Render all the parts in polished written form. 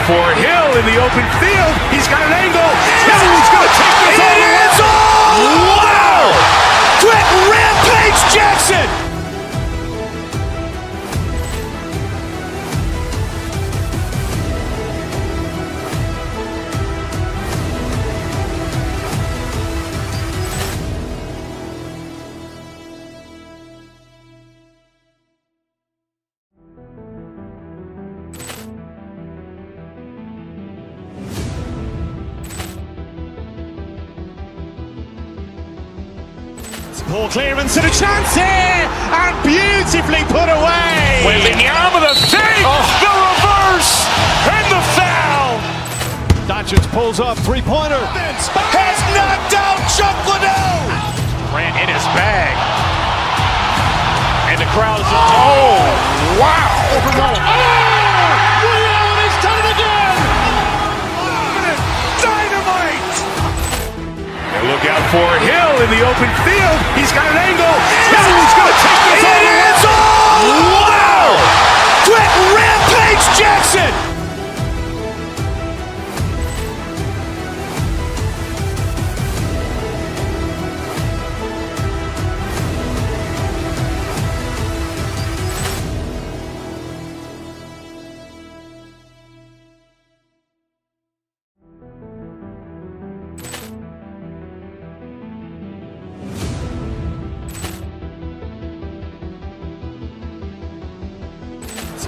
for Hill in the open field. He's got an angle. Hill's going to take this all the way. Wow! Quick Rampage Jackson! Poor clearance and a chance here, and beautifully put away. Waving the arm of the fake, the reverse, and the foul. Doncic pulls up, three-pointer. Has knocked out Chuck Liddell. Ran in his bag. And the crowd is, oh, wow. Liddell, and he's done it again. Dynamite. And look out for Hill in the open field. He's got an angle. Hill's going to take this all the way. Wow! Quick Rampage Jackson!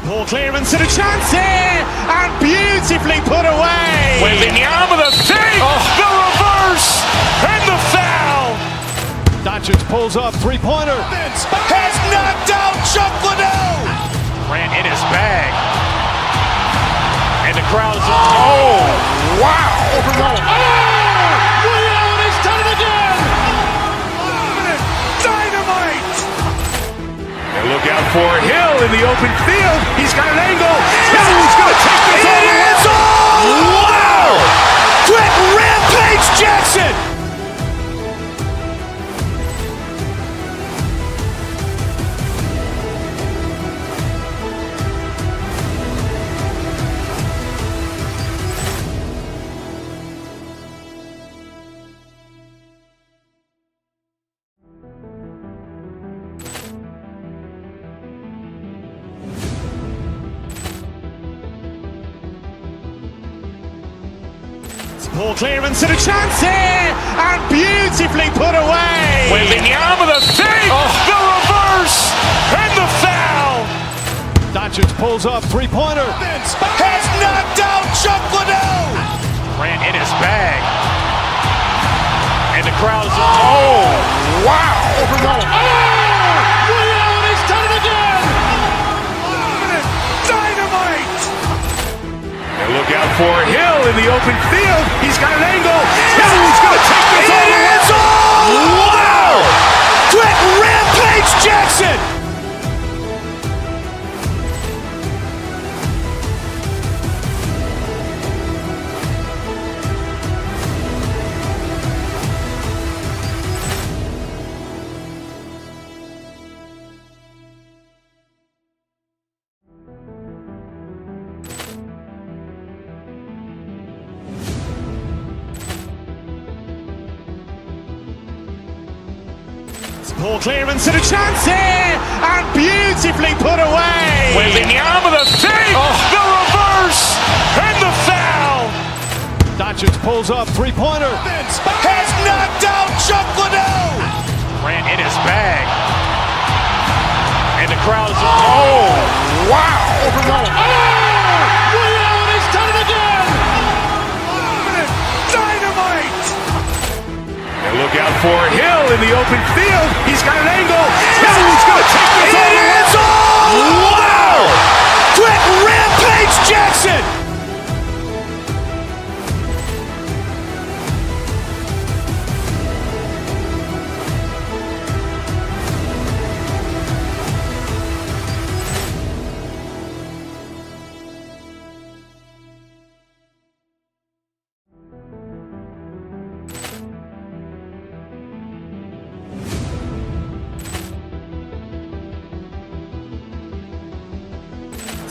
Poor clearance and a chance here, and beautifully put away. Waving the arm of the fake, the reverse, and the foul. Doncic pulls up, three-pointer. Has knocked out Chuck Liddell. Ran in his bag. And the crowd is, oh, wow. Liddell, and he's done it again. Dynamite. And look out for Hill in the open field. He's got an angle. Hill's going to take this all the way. Wow! Quick Rampage Jackson! Poor clearance and a chance here, and beautifully put away. Waving the arm of the fake, the reverse, and the foul. Doncic pulls up, three-pointer. Has knocked out Chuck Liddell. Ran in his bag. And the crowd is, oh, wow. Liddell, and he's done it again. Dynamite. And look out for Hill in the open field. He's got an angle. Hill's going to take this all the way. Wow! Quick Rampage Jackson! Poor clearance and a chance here, and beautifully put away. Waving the arm of the fake, the reverse, and the foul. Doncic pulls up, three-pointer. Has knocked out Chuck Liddell. Ran in his bag. And the crowd is, oh, wow. Liddell, and he's done it again. Dynamite. And look out for Hill in the open field. He's got an angle. Hill's going to take this all the way. Wow! Quick Rampage Jackson!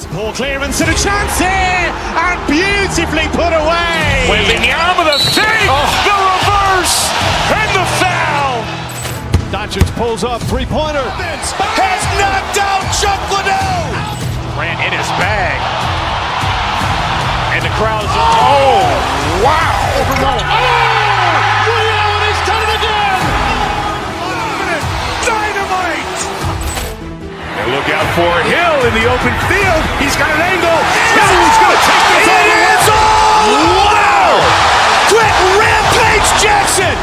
Poor clearance and a chance here, and beautifully put away. Waving the arm of the fake, the reverse, and the foul. Doncic pulls up, three-pointer. Has knocked out Chocolate. Ran in his bag. And the crowd's wow! He's done it again. Dynamite! And look out for Hill in the open field. He's got an angle. He's going to take this all the way. Wow! Quick rampage Jackson.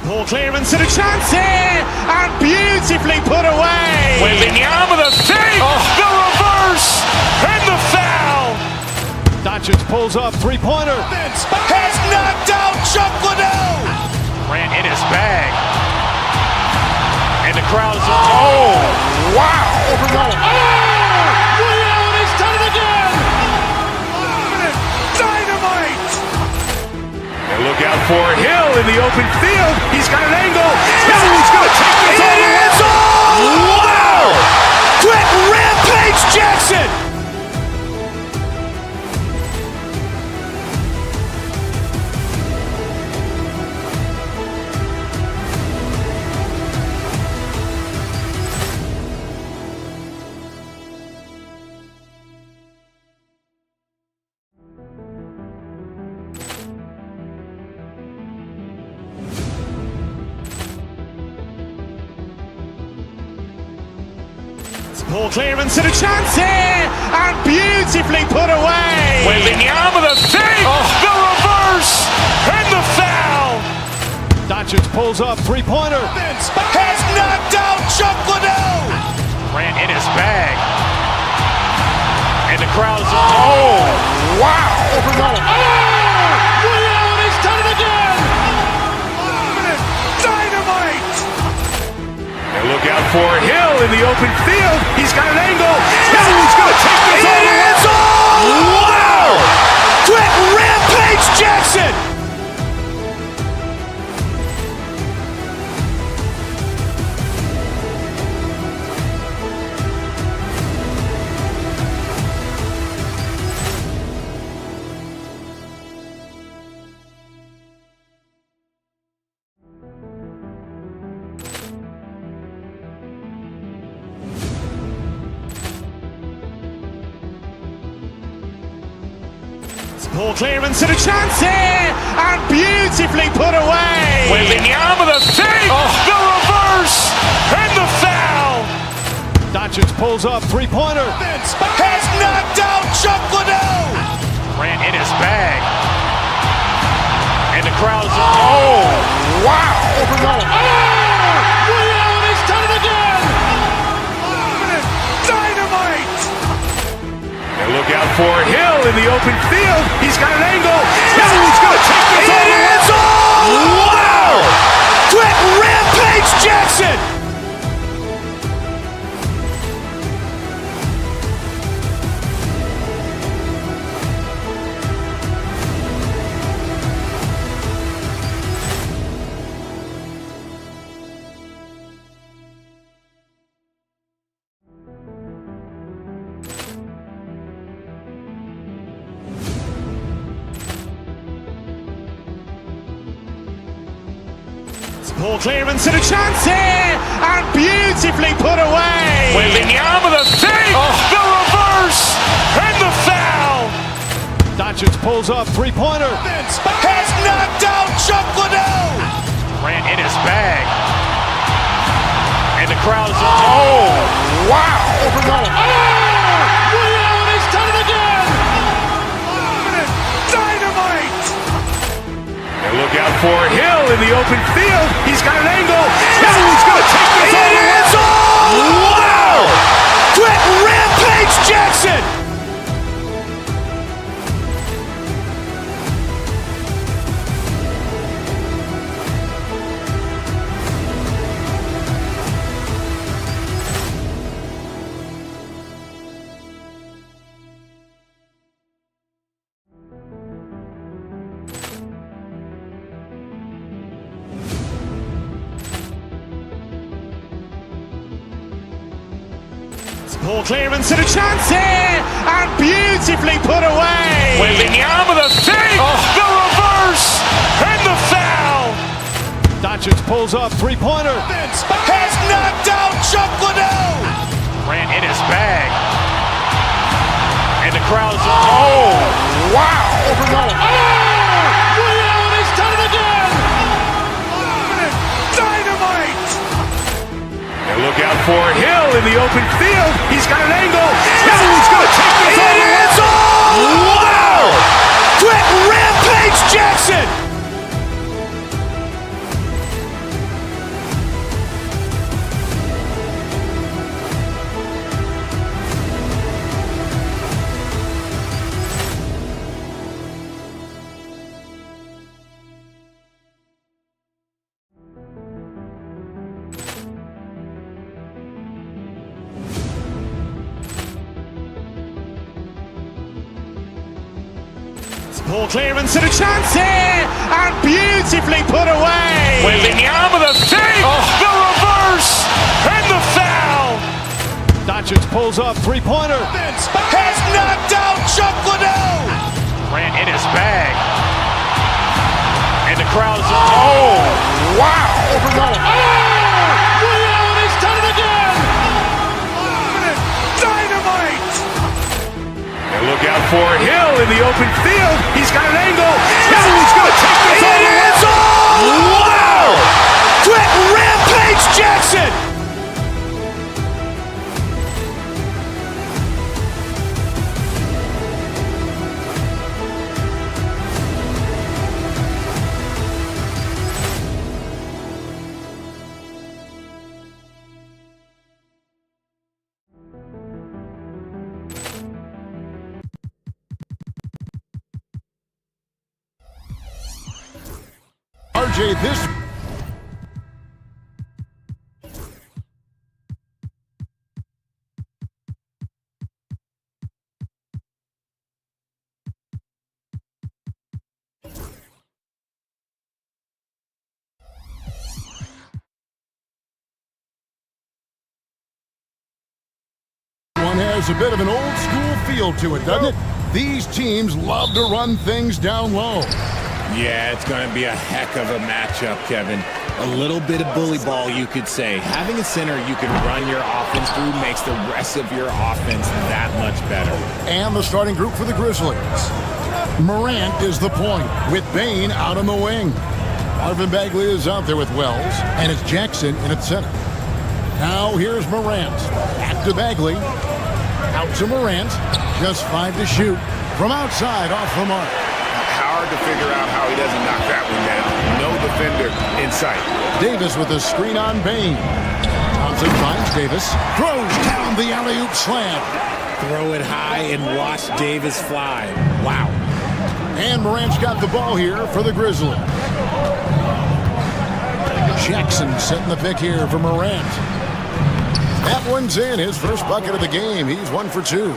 Poor clearance and a chance here, and beautifully put away. Waving the arm of the fake, the reverse, and the foul. Doncic pulls up, three-pointer. Has knocked out Chocolate. Ran in his bag. And the crowd's wow! He's done it again. Dynamite! And look out for Hill in the open field. He's got an angle. He's going to take this all the way. Wow! Quick rampage Jackson. Poor clearance and a chance here, and beautifully put away. Waving the arm of the fake, the reverse, and the foul. Doncic pulls up, three-pointer. Has knocked out Chocolate. Ran in his bag. And the crowd's wow! He's done it again. Dynamite! And look out for Hill in the open field. He's got an angle. He's going to take this all the way. Wow! Quick rampage Jackson. Poor clearance and a chance here, and beautifully put away. Waving the arm of the fake, the reverse, and the foul. Doncic pulls up, three-pointer. Has knocked out Chocolate. Ran in his bag. And the crowd's wow! He's done it again. Dynamite! And look out for Hill in the open field. He's got an angle. He's going to take this all the way. Wow! Quick rampage Jackson. Poor clearance and a chance here, and beautifully put away. Waving the arm of the fake, the reverse, and the foul. Doncic pulls up, three-pointer. Has knocked out Chocolate. Ran in his bag. And the crowd's wow! He's done it again. Dynamite! And look out for Hill in the open field. He's got an angle. He's going to take this all the way. Wow! Quick rampage Jackson. Poor clearance and a chance here, and beautifully put away. Wembanyama the save, the reverse, and the foul. Doncic pulls up, three-pointer. Has knocked out Chuck Liddell. Ran in his bag. And the crowd's, oh, wow. Liddell, he's done it again. Dynamite. And look out for Hill in the open field. He's got an angle. Hill's going to take this all the way. Wow! Quick rampage Jackson. Poor clearance and a chance here, and beautifully put away. Wembanyama the save, the reverse, and the foul. Doncic pulls up, three-pointer. Has knocked out Chuck Liddell. Ran in his bag. And the crowd's, oh, wow. Liddell, he's done it again. Dynamite. And look out for Hill in the open field. He's got an angle. Hill's going to take this all the way. Wow! Quick rampage Jackson. RJ, this one has a bit of an old school feel to it, doesn't it? These teams love to run things down low. Yeah, it's going to be a heck of a matchup, Kevin. A little bit of bully ball, you could say. Having a center you can run your offense through makes the rest of your offense that much better. And the starting group for the Grizzlies. Morant is the point, with Bane out on the wing. Marvin Bagley is out there with Wells, and it's Jackson in at center. Now here's Morant. Back to Bagley. Out to Morant. Just 5 to shoot. From outside, off the mark. Hard to figure out how he doesn't knock that one down. No defender in sight. Davis with a screen on Bane. Thompson finds Davis. Throws down the alley-oop slam. Throw it high and watch Davis fly. Wow. And Morant's got the ball here for the Grizzlies. Jackson setting the pick here for Morant. That one's in, his first bucket of the game. He's 1 for 2.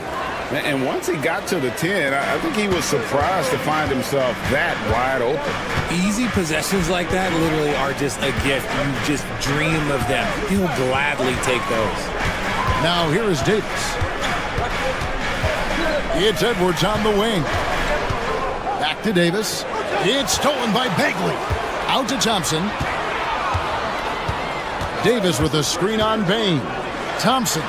And once he got to the 10, I think he was surprised to find himself that wide open. Easy possessions like that literally are just a gift. You just dream of them. He'll gladly take those. Now here is Davis. It's Edwards on the wing. Back to Davis. It's stolen by Bagley. Out to Thompson. Davis with a screen on Bane. Thompson.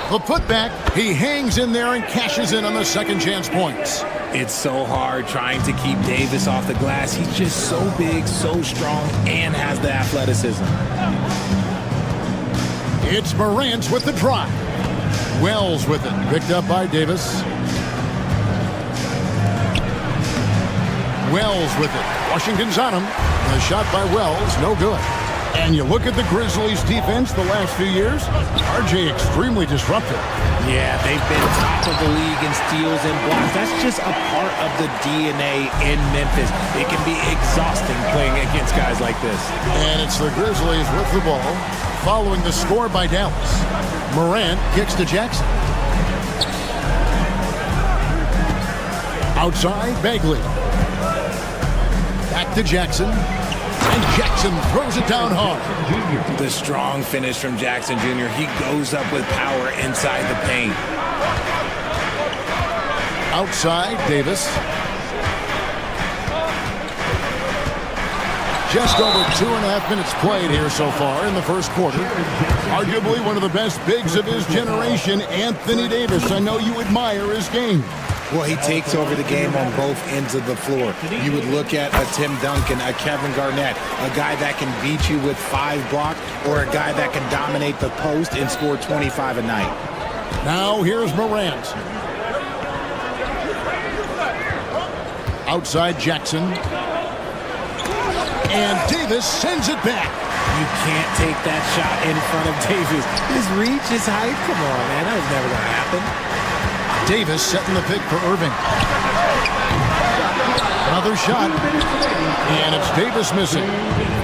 The putback. He hangs in there and cashes in on the second chance points. It's so hard trying to keep Davis off the glass. He's just so big, so strong, and has the athleticism. It's Morant with the drive. Wells with it. Picked up by Davis. Wells with it. Washington's on him. The shot by Wells, no good. And you look at the Grizzlies' defense the last few years, RJ extremely disruptive. Yeah, they've been top of the league in steals and blocks. That's just a part of the DNA in Memphis. It can be exhausting playing against guys like this. And it's the Grizzlies with the ball, following the score by Dallas. Morant kicks to Jackson. Outside, Bagley. Back to Jackson. And And Jackson throws it down hard. The strong finish from Jackson Jr. He goes up with power inside the paint. Outside, Davis. Just over 2.5 minutes played here so far in the first quarter. Arguably one of the best bigs of his generation, Anthony Davis. I know you admire his game. Well, he takes over the game on both ends of the floor. You would look at a Tim Duncan, a Kevin Garnett, a guy that can beat you with 5 blocks, or a guy that can dominate the post and score 25 a night. Now here's Morant. Outside Jackson. And Davis sends it back. You can't take that shot in front of Davis. His reach, his height, come on, man. That was never going to happen. Davis setting the pick for Irving. Another shot. And it's Davis missing.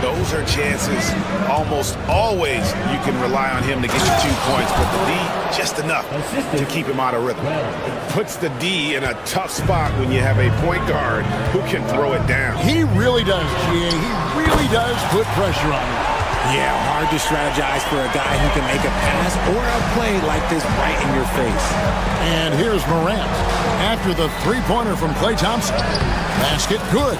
Those are chances. Almost always you can rely on him to get you 2 points, but the D, just enough to keep him out of rhythm. It puts the D in a tough spot when you have a point guard who can throw it down. He really does, GA. He really does put pressure on him. Yeah, hard to strategize for a guy who can make a pass or a play like this right in your face. And here's Morant. After the three-pointer from Klay Thompson. Basket good.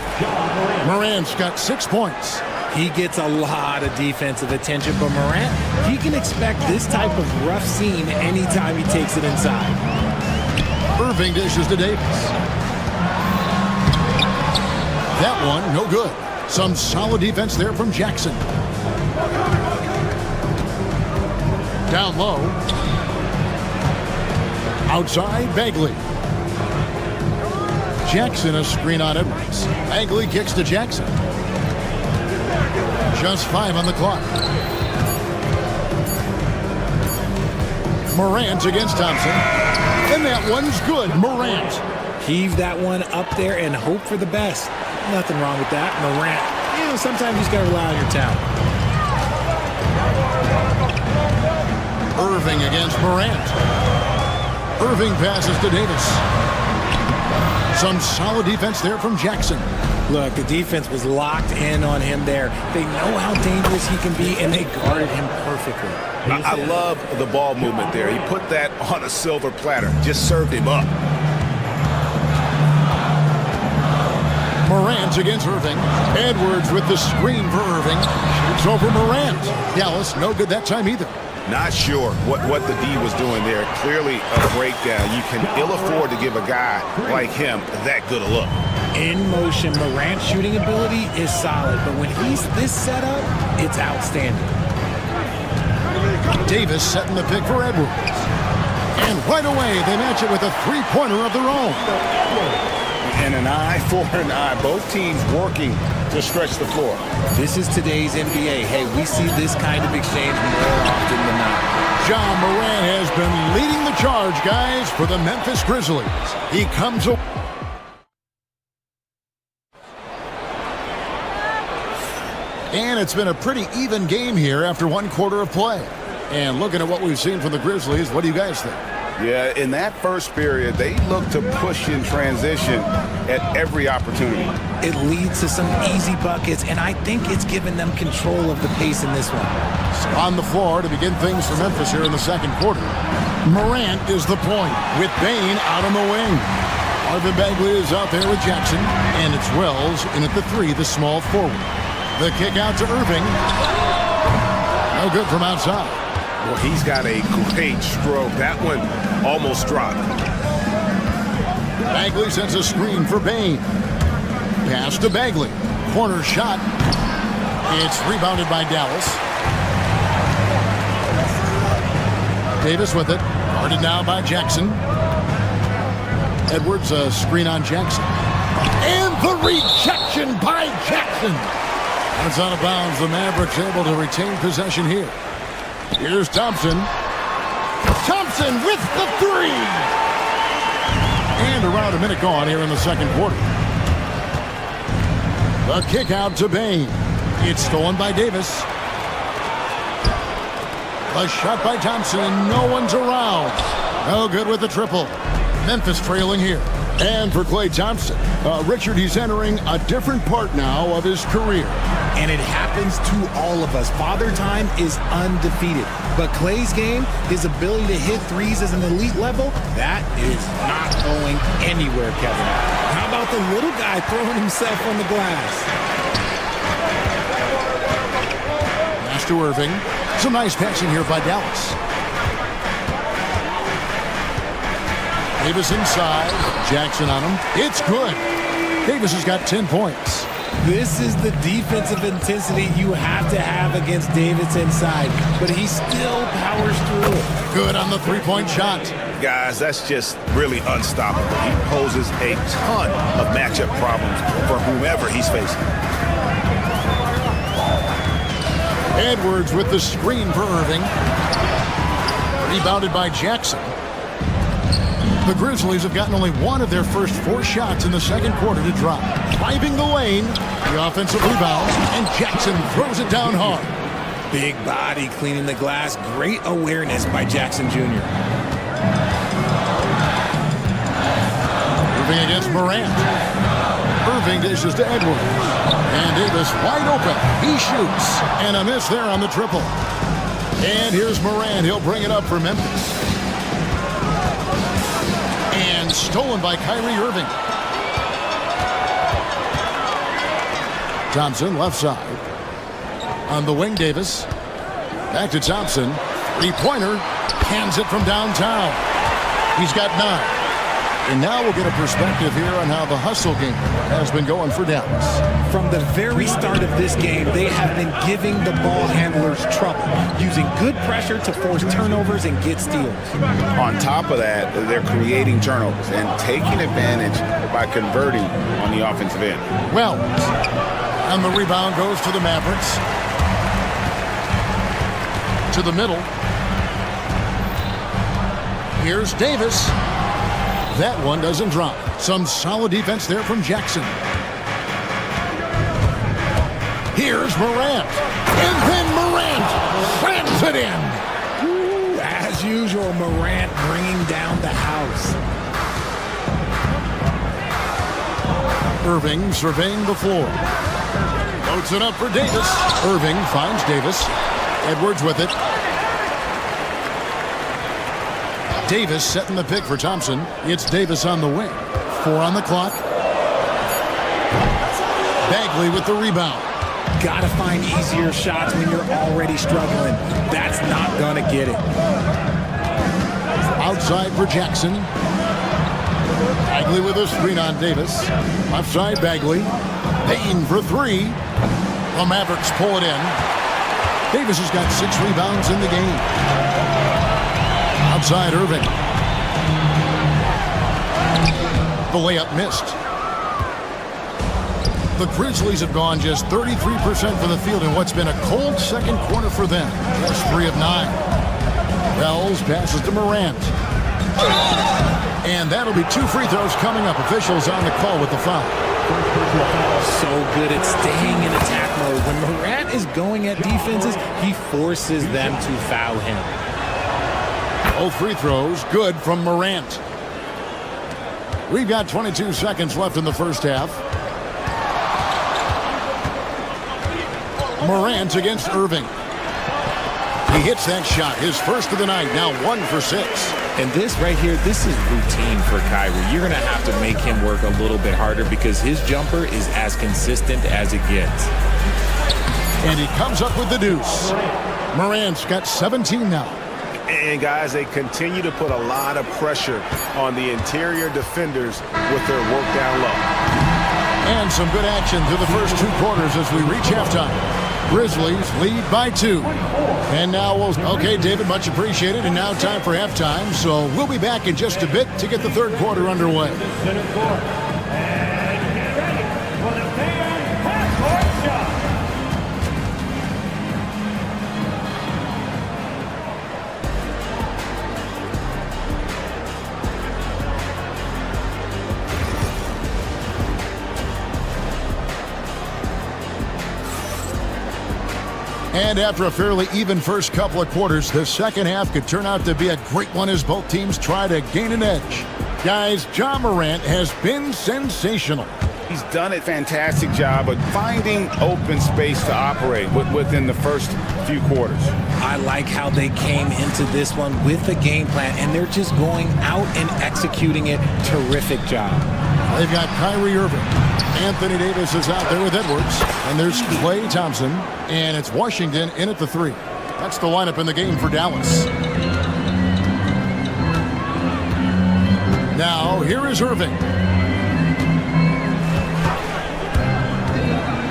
Morant's got 6 points. He gets a lot of defensive attention, but Morant, he can expect this type of rough scene anytime he takes it inside. Irving dishes to Davis. That one, no good. Some solid defense there from Jackson. Down low. Outside, Bagley. Jackson a screen on Edwards. Bagley kicks to Jackson. Just 5 on the clock. Morant against Thompson. And that one's good. Morant. Heave that one up there and hope for the best. Nothing wrong with that. Morant, sometimes you just got to rely on your talent. Irving against Morant. Irving passes to Davis. Some solid defense there from Jackson. Look, the defense was locked in on him there. They know how dangerous he can be, and they guarded him perfectly. I love the ball movement there. He put that on a silver platter. Just served him up. Morant against Irving. Edwards with the screen for Irving. Shoots over Morant. Dallas, no good that time either. Not sure what the D was doing there. Clearly a breakdown. You can ill afford to give a guy like him that good a look. In motion, Morant's shooting ability is solid, but when he's this set up, it's outstanding. Davis setting the pick for Edwards. And right away, they match it with a three-pointer of their own. And an eye for an eye. Both teams working to stretch the floor. This is today's NBA. Hey, we see this kind of exchange more often than not. Ja Morant has been leading the charge, guys, for the Memphis Grizzlies. He comes away. And it's been a pretty even game here after 1 quarter of play. And looking at what we've seen from the Grizzlies, what do you guys think? Yeah, in that first period, they look to push in transition at every opportunity. It leads to some easy buckets, and I think it's given them control of the pace in this one. On the floor to begin things for Memphis here in the second quarter. Morant is the point with Bane out on the wing. Marvin Bagley is out there with Jackson, and it's Wells in at the 3, the small forward. The kick out to Irving. No good from outside. Well, he's got a great stroke. That one almost dropped. Bagley sends a screen for Bane. Pass to Bagley. Corner shot. It's rebounded by Dallas. Davis with it. Guarded now by Jackson. Edwards, a screen on Jackson. And the rejection by Jackson. It's out of bounds. The Mavericks able to retain possession here. Here's Thompson. Thompson with the 3. And around a minute gone here in the second quarter. The kick out to Bane. It's stolen by Davis. A shot by Thompson, and no one's around. No good with the triple. Memphis trailing here. And for Klay Thompson, Richard, he's entering a different part now of his career. And it happens to all of us. Father Time is undefeated. But Klay's game, his ability to hit threes as an elite level, that is not going anywhere, Kevin. How about the little guy throwing himself on the glass? Pass to Irving. Some nice passing here by Dallas. Davis inside. Jackson on him. It's good. Davis has got 10 points. This is the defensive intensity you have to have against Davis inside, but he still powers through it. Good on the three-point shot. Guys, that's just really unstoppable. He poses a ton of matchup problems for whomever he's facing. Edwards with the screen for Irving. Rebounded by Jackson. The Grizzlies have gotten only one of their first 4 shots in the second quarter to drop. Driving the lane, the offensive rebound, and Jackson throws it down hard. Big body cleaning the glass. Great awareness by Jackson Jr. Irving against Morant. Irving dishes to Edwards. And Davis wide open. He shoots. And a miss there on the triple. And here's Morant. He'll bring it up for Memphis. And stolen by Kyrie Irving. Thompson, left side. On the wing, Davis. Back to Thompson. Three-pointer. Hands it from downtown. He's got 9. And now we'll get a perspective here on how the hustle game has been going for Dallas. From the very start of this game, they have been giving the ball handlers trouble, using good pressure to force turnovers and get steals. On top of that, they're creating turnovers and taking advantage by converting on the offensive end. Well, and the rebound goes to the Mavericks. To the middle. Here's Davis. That one doesn't drop. Some solid defense there from Jackson. Here's Morant. And then Morant slams it in. Ooh, as usual, Morant bringing down the house. Irving surveying the floor. Loads it up for Davis. Irving finds Davis. Edwards with it. Davis setting the pick for Thompson. It's Davis on the wing. 4 on the clock. Bagley with the rebound. Gotta find easier shots when you're already struggling. That's not gonna get it. Outside for Jackson. Bagley with a screen on Davis. Left side, Bagley. Payne for 3. The Mavericks pull it in. Davis has got 6 rebounds in the game. Outside, Irving. The layup missed. The Grizzlies have gone just 33% from the field in what's been a cold second quarter for them. That's 3 of 9. Wells passes to Morant. And that'll be 2 free throws coming up. Officials on the call with the foul. So good at staying in attack mode. When Morant is going at defenses, he forces them to foul him. Both free throws good from Morant. We've got 22 seconds left in the first half. Morant against Irving. He hits that shot, his first of the night, now 1 for 6. And this right here, this is routine for Kyrie. You're going to have to make him work a little bit harder because his jumper is as consistent as it gets. And he comes up with the deuce. Morant's got 17 now. And guys, they continue to put a lot of pressure on the interior defenders with their work down low. And some good action through the first 2 quarters as we reach halftime. Grizzlies lead by 2. And now okay, David, much appreciated. And now time for halftime. So we'll be back in just a bit to get the third quarter underway. And after a fairly even first couple of quarters, the second half could turn out to be a great one as both teams try to gain an edge. Guys, Ja Morant has been sensational. He's done a fantastic job of finding open space to operate within the first few quarters. I like how they came into this one with a game plan, and they're just going out and executing it. Terrific job. They've got Kyrie Irving. Anthony Davis is out there with Edwards. And there's Klay Thompson. And it's Washington in at the 3. That's the lineup in the game for Dallas. Now, here is Irving.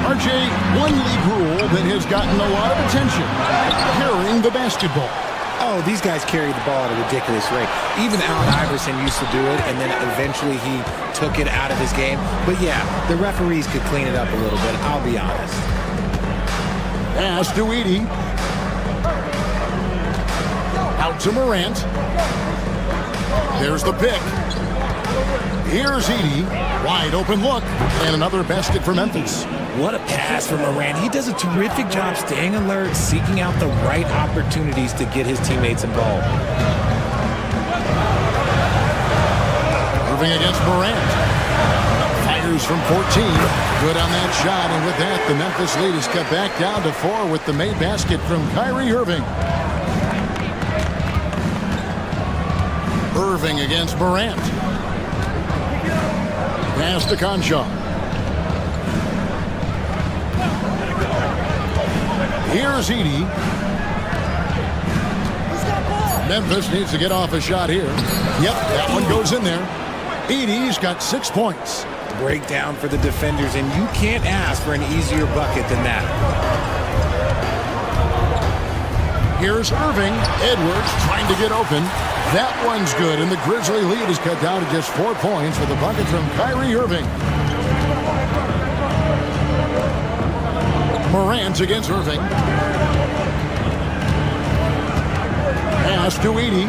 RJ, one league rule that has gotten a lot of attention, carrying the basketball. Oh, these guys carry the ball at a ridiculous rate. Even Allen Iverson used to do it, and then eventually he took it out of his game. But yeah, the referees could clean it up a little bit, I'll be honest. Pass to Edey. Out to Morant. There's the pick. Here's Edey. Wide open look. And another basket for Memphis. What a pass from Morant. He does a terrific job staying alert, seeking out the right opportunities to get his teammates involved. Moving against Morant. Fires from 14. Good on that shot, and with that, the Memphis lead is cut back down to 4 with the made basket from Kyrie Irving. Irving against Morant. Pass to Concha. Here's Edey. Memphis needs to get off a shot here. Yep, that one goes in there. Edey's got 6 points. Breakdown for the defenders, and you can't ask for an easier bucket than that. Here's Irving. Edwards trying to get open. That one's good, and the Grizzly lead is cut down to just 4 points with a bucket from Kyrie Irving. Morant against Irving. Pass to Edey.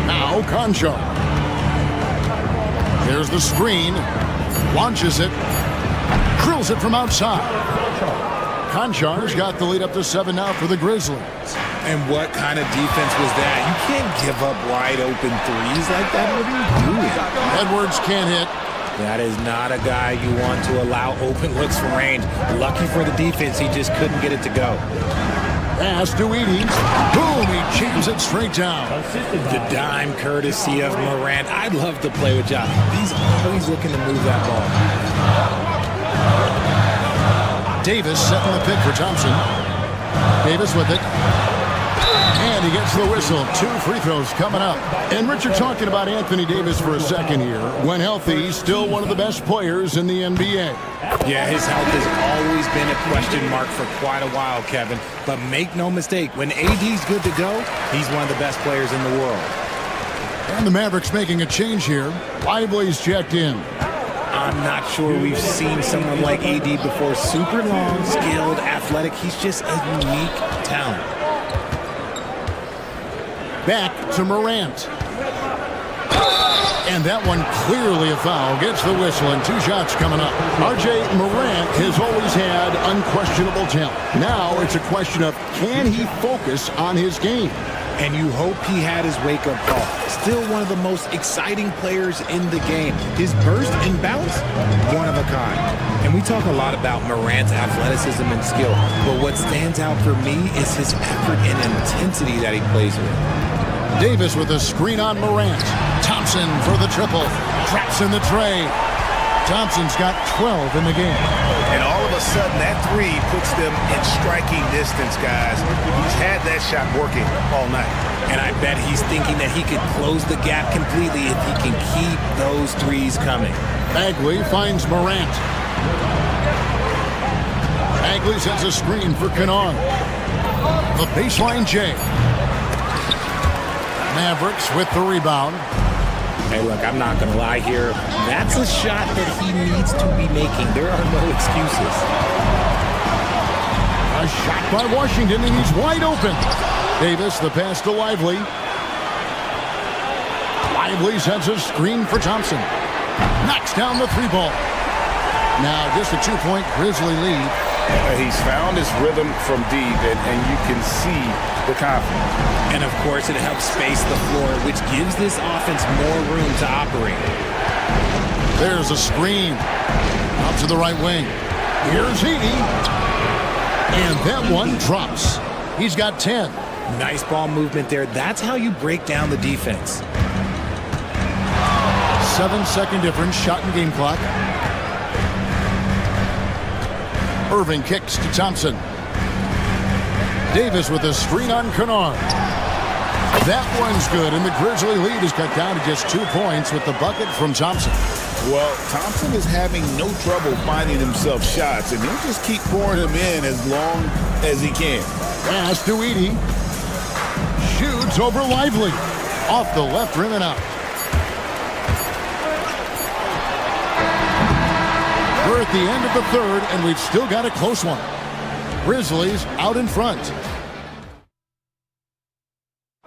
Now Concha. There's the screen. Launches it. Drills it from outside. Concha's got the lead up to 7 now for the Grizzlies. And what kind of defense was that? You can't give up wide open threes like that. What are you doing? Edwards can't hit. That is not a guy you want to allow open looks from range. Lucky for the defense, he just couldn't get it to go. Pass to Edey. Boom, he jams it straight down. The dime courtesy of Morant. I'd love to play with John. He's always looking to move that ball. Davis setting the pick for Thompson. Davis with it. And he gets the whistle. 2 free throws coming up. And Richard, talking about Anthony Davis for a second here. When healthy, he's still one of the best players in the NBA. Yeah, his health has always been a question mark for quite a while, Kevin. But make no mistake, when AD's good to go, he's one of the best players in the world. And the Mavericks making a change here. Lively's checked in. I'm not sure we've seen someone like AD before. Super long, skilled, athletic. He's just a unique talent. Back to Morant. And that one clearly a foul. Gets the whistle, and 2 shots coming up. RJ Morant has always had unquestionable talent. Now it's a question of, can he focus on his game? And you hope he had his wake-up call. Still one of the most exciting players in the game. His burst and bounce, one of a kind. And we talk a lot about Morant's athleticism and skill, but what stands out for me is his effort and intensity that he plays with. Davis with a screen on Morant. Thompson for the triple. Traps in the tray. Thompson's got 12 in the game. And all of a sudden, that 3 puts them in striking distance, guys. He's had that shot working all night. And I bet he's thinking that he could close the gap completely if he can keep those 3s coming. Bagley finds Morant. Bagley sends a screen for Kennard. The baseline J. Mavericks with the rebound. Hey, look, I'm not going to lie here. That's a shot that he needs to be making. There are no excuses. A shot by Washington, and he's wide open. Davis, the pass to Lively. Lively sends a screen for Thompson. Knocks down the 3 ball. Now just a 2-point Grizzly lead. He's found his rhythm from deep, and you can see the confidence. And, of course, it helps space the floor, which gives this offense more room to operate. There's a screen. Out to the right wing. Here's Edey. And that one drops. He's got 10. Nice ball movement there. That's how you break down the defense. 7-second difference, shot and game clock. Irving kicks to Thompson. Davis with a screen on Kennard. That one's good, and the Grizzly lead is cut down to just 2 points with the bucket from Thompson. Well, Thompson is having no trouble finding himself shots, and he'll just keep pouring them in as long as he can. Pass to Edey. Shoots over Lively. Off the left rim and out. We're at the end of the third, and we've still got a close one. Grizzlies out in front.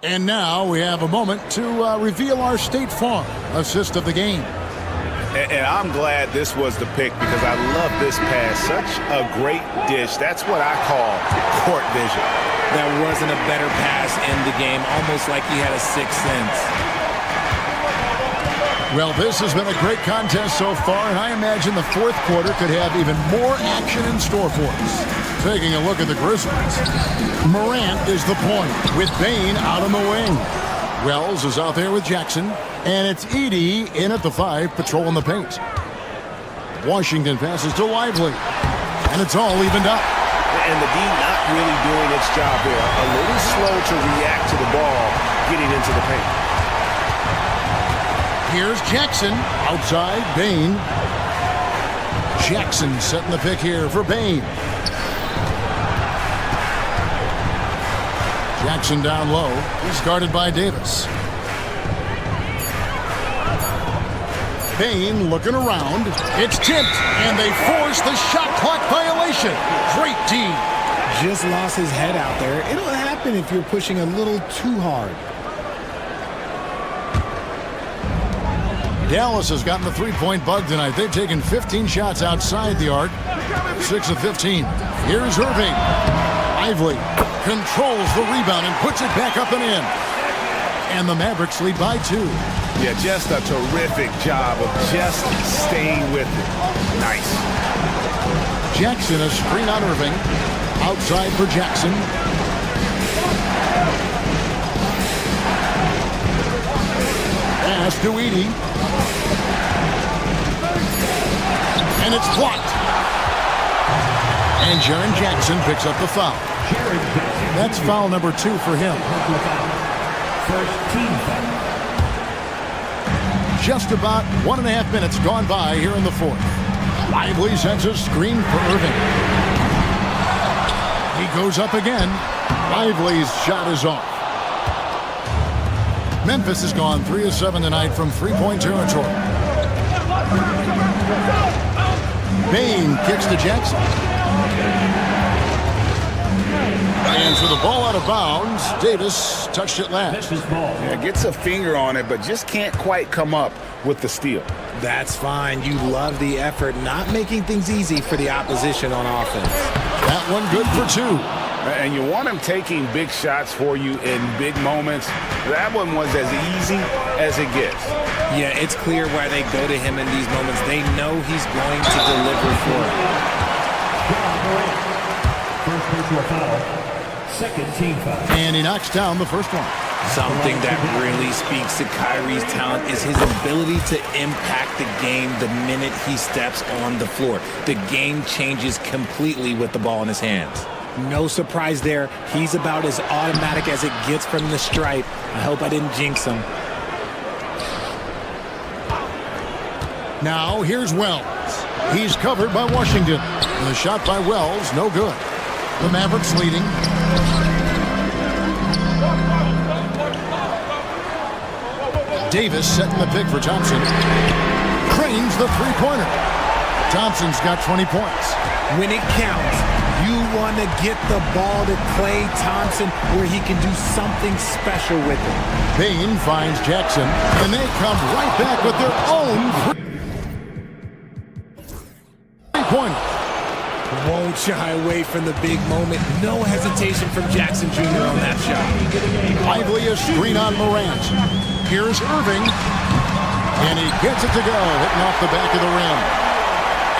And now we have a moment to reveal our State Farm assist of the game. And I'm glad this was the pick because I love this pass. Such a great dish. That's what I call court vision. That wasn't a better pass in the game, almost like he had a sixth sense. Well, this has been a great contest so far, and I imagine the fourth quarter could have even more action in store for us. Taking a look at the Grizzlies. Morant is the point with Bane out on the wing. Wells is out there with Jackson, and it's Edey in at the 5, patrolling the paint. Washington passes to Lively, and it's all evened up. And the D not really doing its job there. A little slow to react to the ball getting into the paint. Here's Jackson outside Bane. Jackson setting the pick here for Bane. Jackson down low. He's guarded by Davis. Bane looking around. It's tipped, and they force the shot clock violation. Great D. Just lost his head out there. It'll happen if you're pushing a little too hard. Dallas has gotten the three-point bug tonight. They've taken 15 shots outside the arc. 6 of 15. Here's Irving. Lively controls the rebound and puts it back up and in. And the Mavericks lead by 2. Yeah, just a terrific job of just staying with it. Nice. Jackson, a screen on Irving. Outside for Jackson. Pass to Edey. And it's blocked. And Jaren Jackson picks up the foul. That's foul number 2 for him. First team foul. Just about 1.5 minutes gone by here in the fourth. Lively sends a screen for Irving. He goes up again. Lively's shot is off. Memphis has gone 3 of 7 tonight from three-point territory. Bane kicks to Jackson. And for the ball out of bounds, Davis touched it last. Yeah, gets a finger on it, but just can't quite come up with the steal. That's fine. You love the effort, not making things easy for the opposition on offense. That one good for 2. And you want him taking big shots for you in big moments. That one was as easy as it gets. Yeah, it's clear why they go to him in these moments. They know he's going to deliver for it. First personal foul. Second team foul. And he knocks down the first one. Something that really speaks to Kyrie's talent is his ability to impact the game the minute he steps on the floor. The game changes completely with the ball in his hands. No surprise there. He's about as automatic as it gets from the stripe. I hope I didn't jinx him. Now here's Wells. He's covered by Washington. The shot by Wells, no good. The Mavericks leading. Davis setting the pick for Thompson. Cranes the three-pointer. Thompson's got 20 points. When it counts, you want to get the ball to Klay Thompson where he can do something special with it. Bane finds Jackson, and they come right back with their own three-pointer. won't shy away from the big moment. No hesitation from Jackson Jr. on that shot. Lively a screen on Morant. Here's Irving. And he gets it to go, hitting off the back of the rim.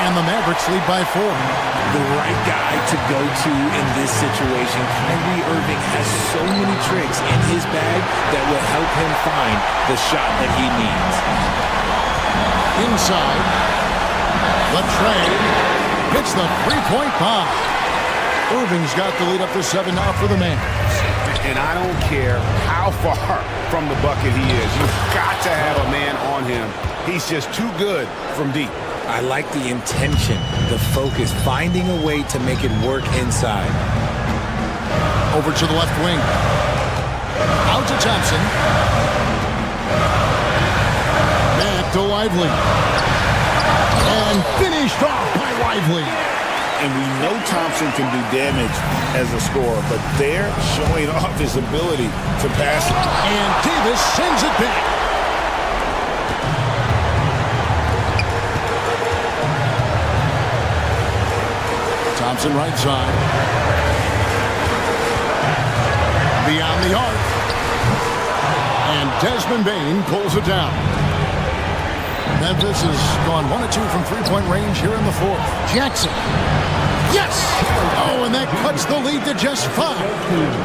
And the Mavericks lead by 4. The right guy to go to in this situation. Kyrie Irving has so many tricks in his bag that will help him find the shot that he needs. Inside, Latrey hits the three-point bomb. Irving's got the lead up to 7 now for the Mavs. And I don't care how far from the bucket he is. You've got to have a man on him. He's just too good from deep. I like the intention, the focus, finding a way to make it work inside. Over to the left wing. Out to Thompson. Back to Lively. And finished off by Lively. And we know Thompson can do damage as a scorer, but they're showing off his ability to pass it. And Davis sends it back. Thompson right side. Beyond the arc. And Desmond Bane pulls it down. Memphis has gone 1 of 2 from three-point range here in the 4th. Jackson. Yes! Oh, and that cuts the lead to just 5.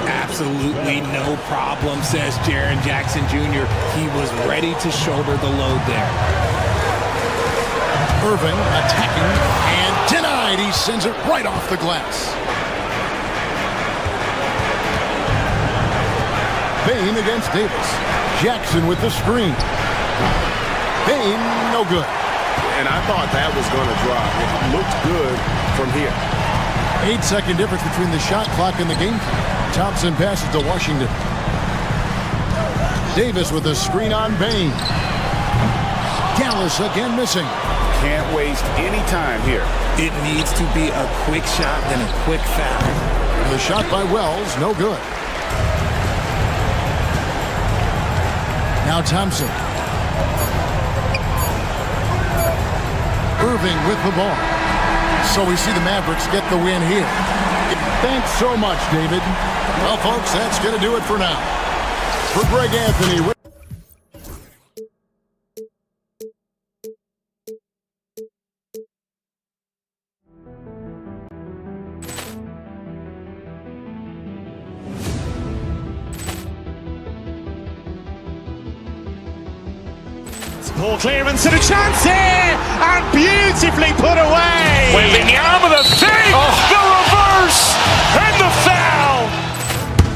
Absolutely no problem, says Jaren Jackson Jr. He was ready to shoulder the load there. Irving attacking and denied. He sends it right off the glass. Bane against Davis. Jackson with the screen. Bane, no good. And I thought that was going to drop. It looked good from here. 8-second difference between the shot clock and the game clock. Thompson passes to Washington. Davis with a screen on Bane. Dallas again missing. Can't waste any time here. It needs to be a quick shot, then a quick foul. The shot by Wells, no good. Now Thompson. Irving with the ball. So we see the Mavericks get the win here. Thanks so much, David. Well, folks, that's going to do it for now. For Greg Anthony. Ball clearance and a chance here, and beautifully put away. Wembanyama the fake, the reverse, and the foul.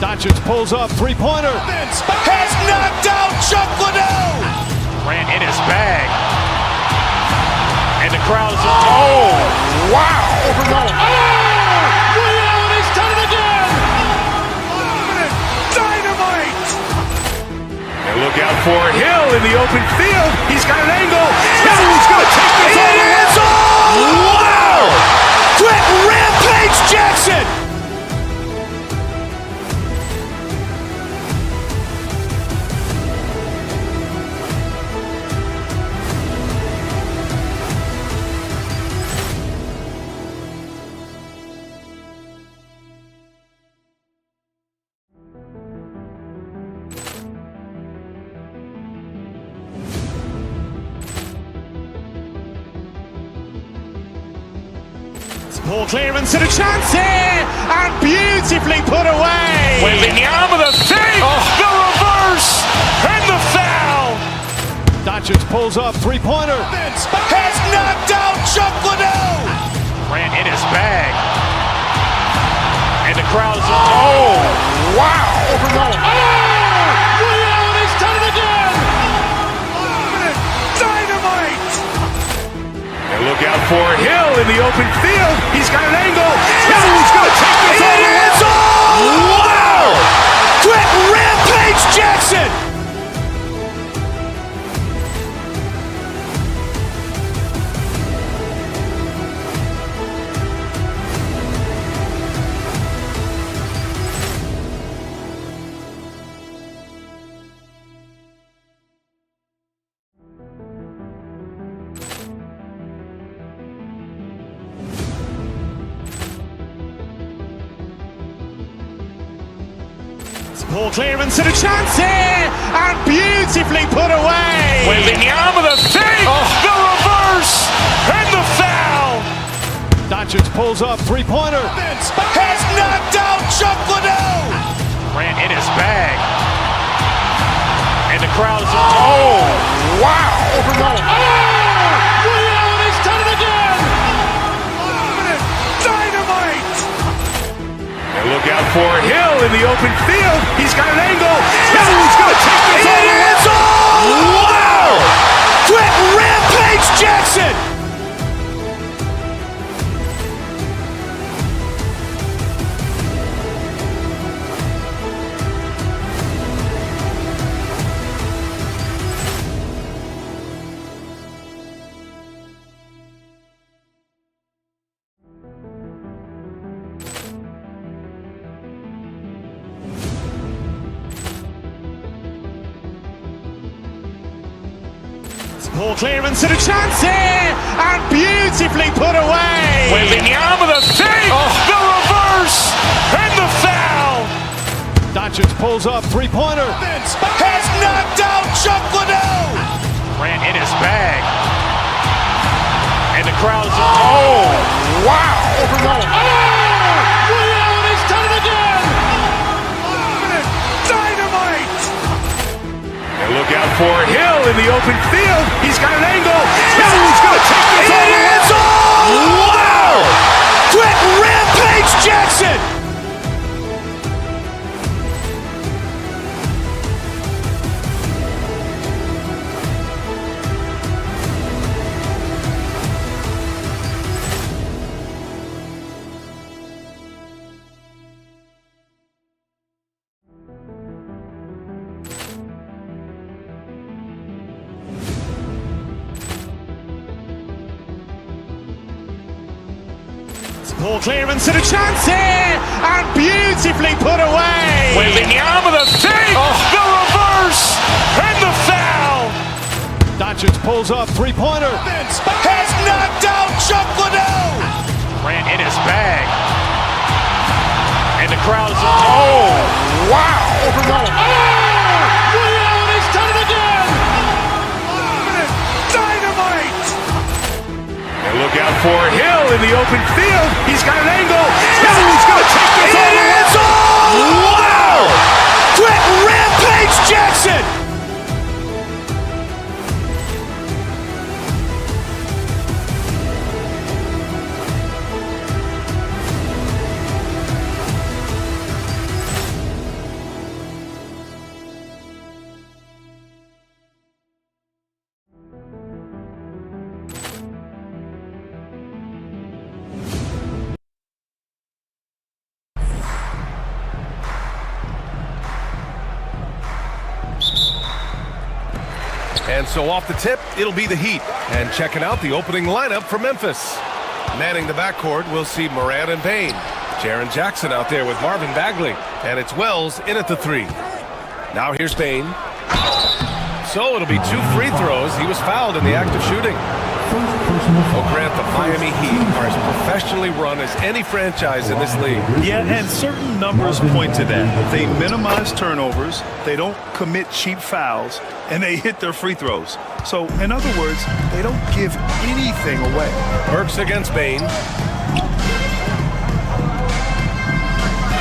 Doncic pulls up, three-pointer. Has knocked out Chuck Liddell. Ran in his bag. And the crowd is, oh, wow. Allen has done it again. Dynamite. And look out for Hill in the open field. He's got an angle. He's going to take this all the way. Wow. Quick rampage Jackson. Ball clearance and a chance here, and beautifully put away. Wembanyama the fake, the reverse, and the foul. Doncic pulls up, three-pointer. Has knocked out Chuck Liddell. Ran in his bag. And the crowd is, oh, wow. Allen has done it again. Dynamite. And look out for Hill in the open field. He's got an angle. He's going to take this all the way. Wow. Quick rampage Jackson. Ball clearance and a chance here, and beautifully put away. Waving the arm of the fake, the reverse, and the foul. Doncic pulls up, three-pointer. Has knocked out Chuck Liddell. Ran in his bag. And the crowd is, oh, wow. Leon has done it again. Dynamite. And look out for Hill in the open field. He's got an angle. He's going to take this all the way. Wow! Quick Rampage Jackson. Ball clearance and a chance here, and beautifully put away. Waving the arm of the fake, the reverse, and the foul. Doncic pulls up, three-pointer. Has knocked out Chuck Liddell. Ran in his bag. And the crowd is, oh, wow. Leon has done it again. Dynamite. And look out for Hill in the open field. He's got an angle. He's going to take this all the way. Wow! Quick Rampage Jackson. Ball clearance and a chance here, and beautifully put away. Waving the arm of the fake, the reverse, and the foul. Doncic pulls up, three-pointer. Has knocked out Chuck Liddell. Ran in his bag. And the crowd is, oh, wow. Leon has done it again. Dynamite. And look out for Hill in the open field. He's got an angle. He's going to take this all the way. Wow! Quick Rampage Jackson. And so off the tip, it'll be the Heat. And checking out the opening lineup for Memphis. Manning the backcourt, we'll see Morant and Payne. Jaren Jackson out there with Marvin Bagley. And it's Wells in at the three. Now here's Payne. So it'll be 2 free throws. He was fouled in the act of shooting. Oh, Grant, the Miami Heat are as professionally run as any franchise in this league. Yeah, and certain numbers point to that. They minimize turnovers, they don't commit cheap fouls, and they hit their free throws. So, in other words, they don't give anything away. Burks against Bain.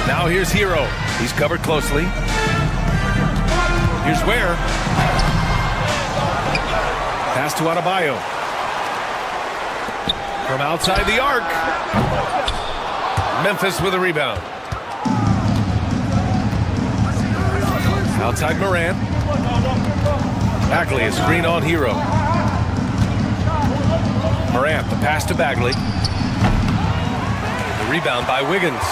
Now here's Hero. He's covered closely. Here's Ware. Pass to Adebayo. From outside the arc. Memphis with a rebound. Outside Morant. Bagley is screen on Hero. Morant, the pass to Bagley. The rebound by Wiggins.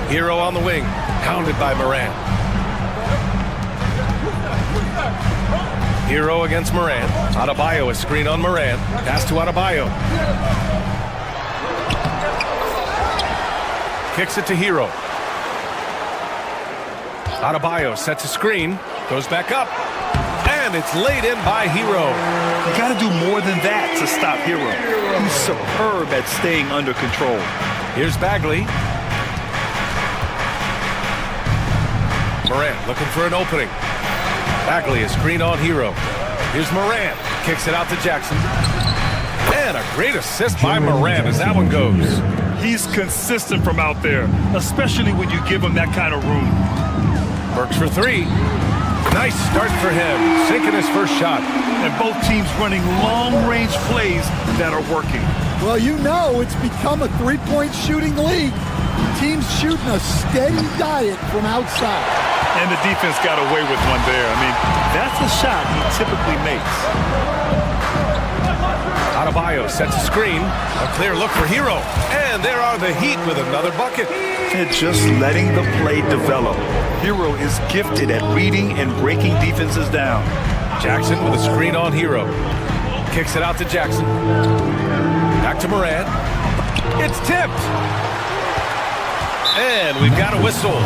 Hero on the wing, hounded by Morant. Hero against Morant. Adebayo, a screen on Morant. Pass to Adebayo. Kicks it to Hero. Adebayo sets a screen, goes back up, and it's laid in by Hero. You got to do more than that to stop Hero. He's superb at staying under control. Here's Bagley. Morant looking for an opening. Bagley a screen on Hero. Here's Morant. Kicks it out to Jackson. And a great assist by Morant as that one goes. He's consistent from out there, especially when you give him that kind of room. Burks for three. Nice start for him, sinking his first shot. And both teams running long-range plays that are working. Well, you know it's become a three-point shooting league. Teams shooting a steady diet from outside. And the defense got away with one there. I mean, that's a shot he typically makes. Adebayo sets a screen. A clear look for Hero. And there are the Heat with another bucket. And just letting the play develop. Hero is gifted at reading and breaking defenses down. Jackson with a screen on Hero. Kicks it out to Jackson. Back to Morant. It's tipped. And we've got a whistle.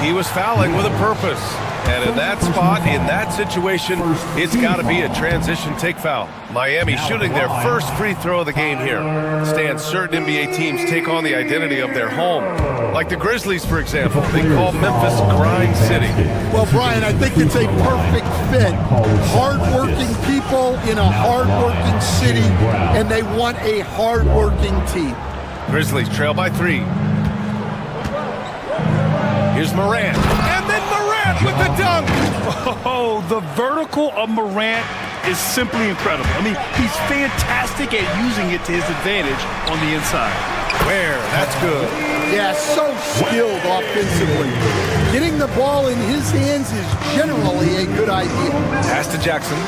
He was fouling with a purpose. And in that spot, in that situation, it's got to be a transition take foul. Miami shooting their first free throw of the game here. Stan, certain NBA teams take on the identity of their home. Like the Grizzlies, for example. They call Memphis Grind City. Well, Brian, I think it's a perfect fit. Hard-working people in a hard-working city, and they want a hard-working team. Grizzlies trail by 3. Here's Morant. And then Morant with the dunk. Oh, the vertical of Morant is simply incredible. I mean, he's fantastic at using it to his advantage on the inside. Where? That's good. Yeah, so skilled offensively. Getting the ball in his hands is generally a good idea. Pass to Jackson.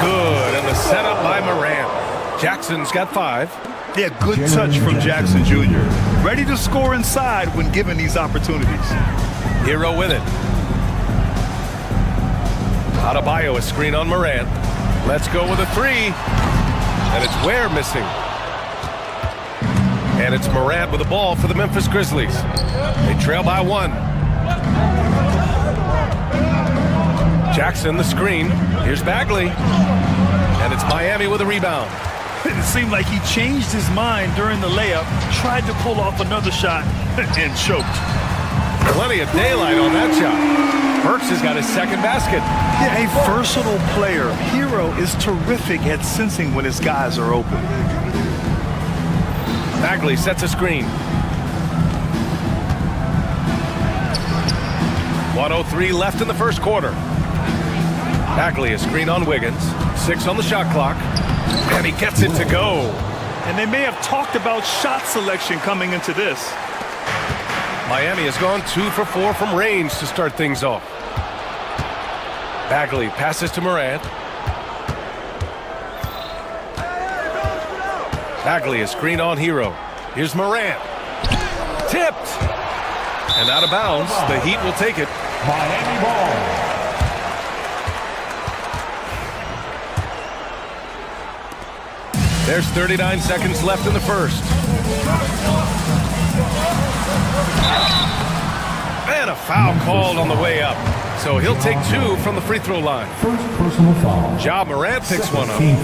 Good. And the setup by Morant. Jackson's got 5. Yeah, good touch from Jackson Jr. Ready to score inside when given these opportunities. Hero with it. Adebayo a screen on Morant. Let's go with a 3. And it's Ware missing. And it's Morant with the ball for the Memphis Grizzlies. They trail by 1. Jackson the screen. Here's Bagley. And it's Miami with a rebound. It seemed like he changed his mind during the layup, tried to pull off another shot, and choked. Plenty of daylight on that shot. Burks has got his second basket. Yeah, a versatile player. Hero is terrific at sensing when his guys are open. Bagley sets a screen. 1:03 left in the first quarter. Bagley a screen on Wiggins. 6 on the shot clock. And he gets it to go. And they may have talked about shot selection coming into this. Miami has gone 2 for 4 from range to start things off. Bagley passes to Morant. Bagley a screen on Hero. Here's Morant. Tipped. And out of bounds. The Heat will take it. Miami ball. There's 39 seconds left in the first. And a foul called on the way up. So he'll take 2 from the free throw line. First personal foul. Ja Morant picks one up. You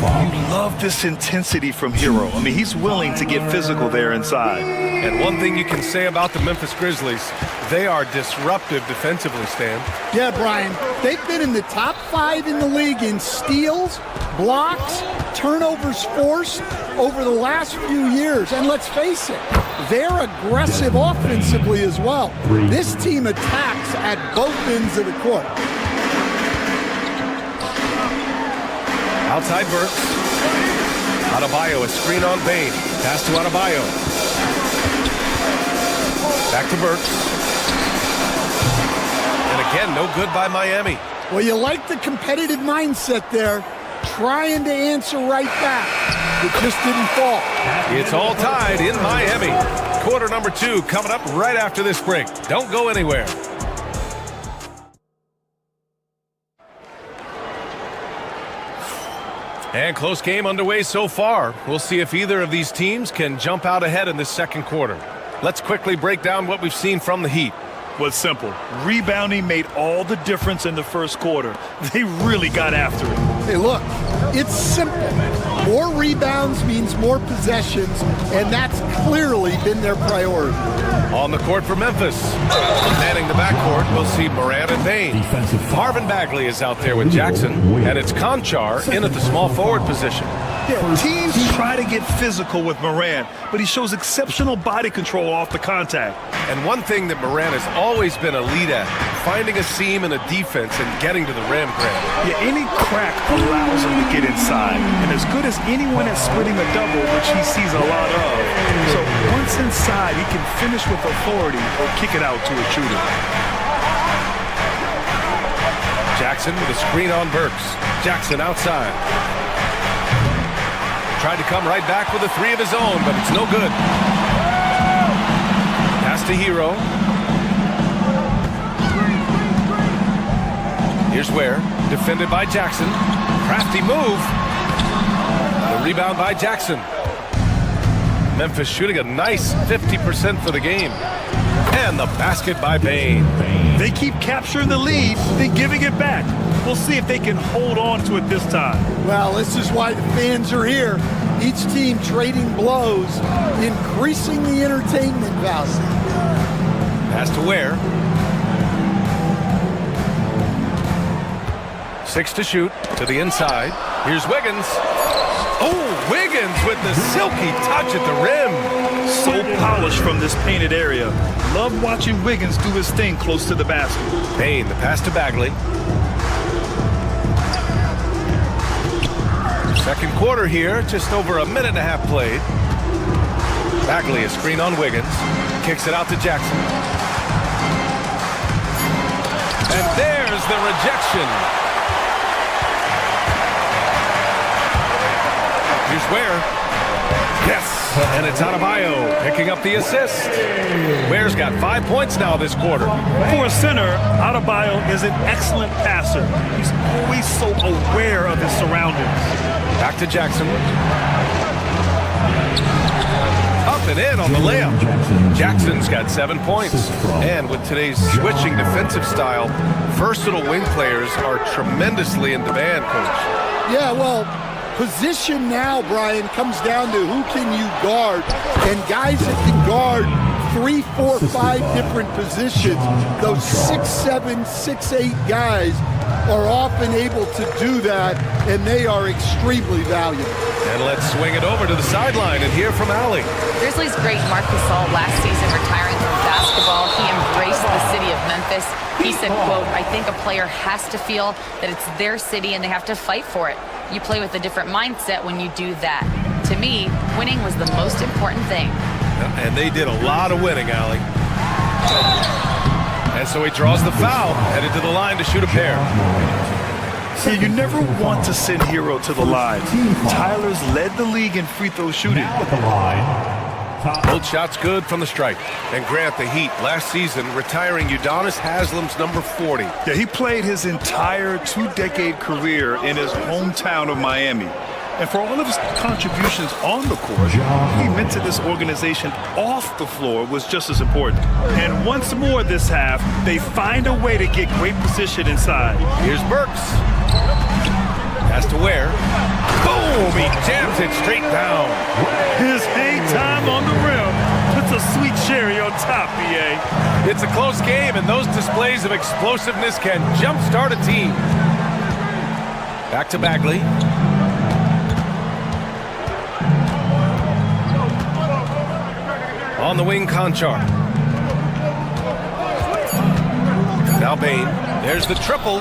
love this intensity from Hero. I mean, he's willing to get physical there inside. And one thing you can say about the Memphis Grizzlies, they are disruptive defensively, Stan. Yeah, Brian, they've been in the top 5 in the league in steals, blocks, turnovers forced over the last few years. And let's face it, they're aggressive offensively as well. This team attacks at both ends of the court. Outside Burks. Adebayo a screen on Bane. Pass to Adebayo. Back to Burks. And again, no good by Miami. Well, you like the competitive mindset there, trying to answer right back. It just didn't fall. It's all tied in Miami. Quarter number 2 coming up right after this break. Don't go anywhere. And close game underway so far. We'll see if either of these teams can jump out ahead in this second quarter. Let's quickly break down what we've seen from the Heat. Was simple. Rebounding made all the difference in the first quarter. They really got after it. Hey, look, it's simple. More rebounds means more possessions, and that's clearly been their priority. On the court for Memphis. Manning the backcourt, we'll see Morant and Bain. Marvin Bagley is out there with Jackson, and it's Conchar in at the small forward position. Yeah, teams try to get physical with Morant, but he shows exceptional body control off the contact. And one thing that Morant has always been elite at, finding a seam in a defense and getting to the rim, Grant. Yeah, any crack allows him to get inside. And as good as anyone at splitting a double, which he sees a lot of. So once inside, he can finish with authority or kick it out to a shooter. Jackson with a screen on Burks. Jackson outside. Tried to come right back with a three of his own, but it's no good. Pass to Hero. Here's Ware, defended by Jackson. Crafty move. The rebound by Jackson. Memphis shooting a nice 50% for the game. And the basket by Bain. They keep capturing the lead, then giving it back. We'll see if they can hold on to it this time. Well, this is why the fans are here. Each team trading blows, increasing the entertainment value. Pass to Ware. 6 to shoot, to the inside. Here's Wiggins. Oh, Wiggins with the silky touch at the rim. So polished from this painted area. Love watching Wiggins do his thing close to the basket. Bain, the pass to Bagley. Second quarter here, just over a minute and a half played. Bagley, a screen on Wiggins. Kicks it out to Jackson. And there's the rejection. Here's Ware. Yes, and it's Adebayo picking up the assist. Ware's got 5 points now this quarter. For a center, Adebayo is an excellent passer. He's always so aware of his surroundings. Back to Jackson. Up and in on the layup. Jackson's got 7 points. And with today's switching defensive style, versatile wing players are tremendously in demand, Coach. Yeah, well, position now, Brian, comes down to who can you guard. And guys that can guard 3, 4, 5 different positions, those 6'7", 6'8" guys are often able to do that, and they are extremely valuable. And let's swing it over to the sideline and hear from Allie. Grizzlies great Marc Gasol last season retiring from basketball. He embraced the city of Memphis. He said, quote, "I think a player has to feel that it's their city and they have to fight for it. You play with a different mindset when you do that. To me, winning was the most important thing." And they did a lot of winning, Allie. And so he draws the foul, headed to the line to shoot a pair. See, you never want to send Hero to the line. Tyler's led the league in free throw shooting. Both shots good from the stripe. And Grant, the Heat, last season, retiring Udonis Haslam's number 40. Yeah, he played his entire 2-decade career in his hometown of Miami. And for all of his contributions on the court, he meant to this organization off the floor was just as important. And once more this half, they find a way to get great position inside. Here's Burks. Pass to Ware. Boom! He jams it straight down. His hang time on the rim puts a sweet cherry on top, BA. It's a close game, and those displays of explosiveness can jumpstart a team. Back to Bagley. On the wing, Conchar. Now Bain. There's the triple.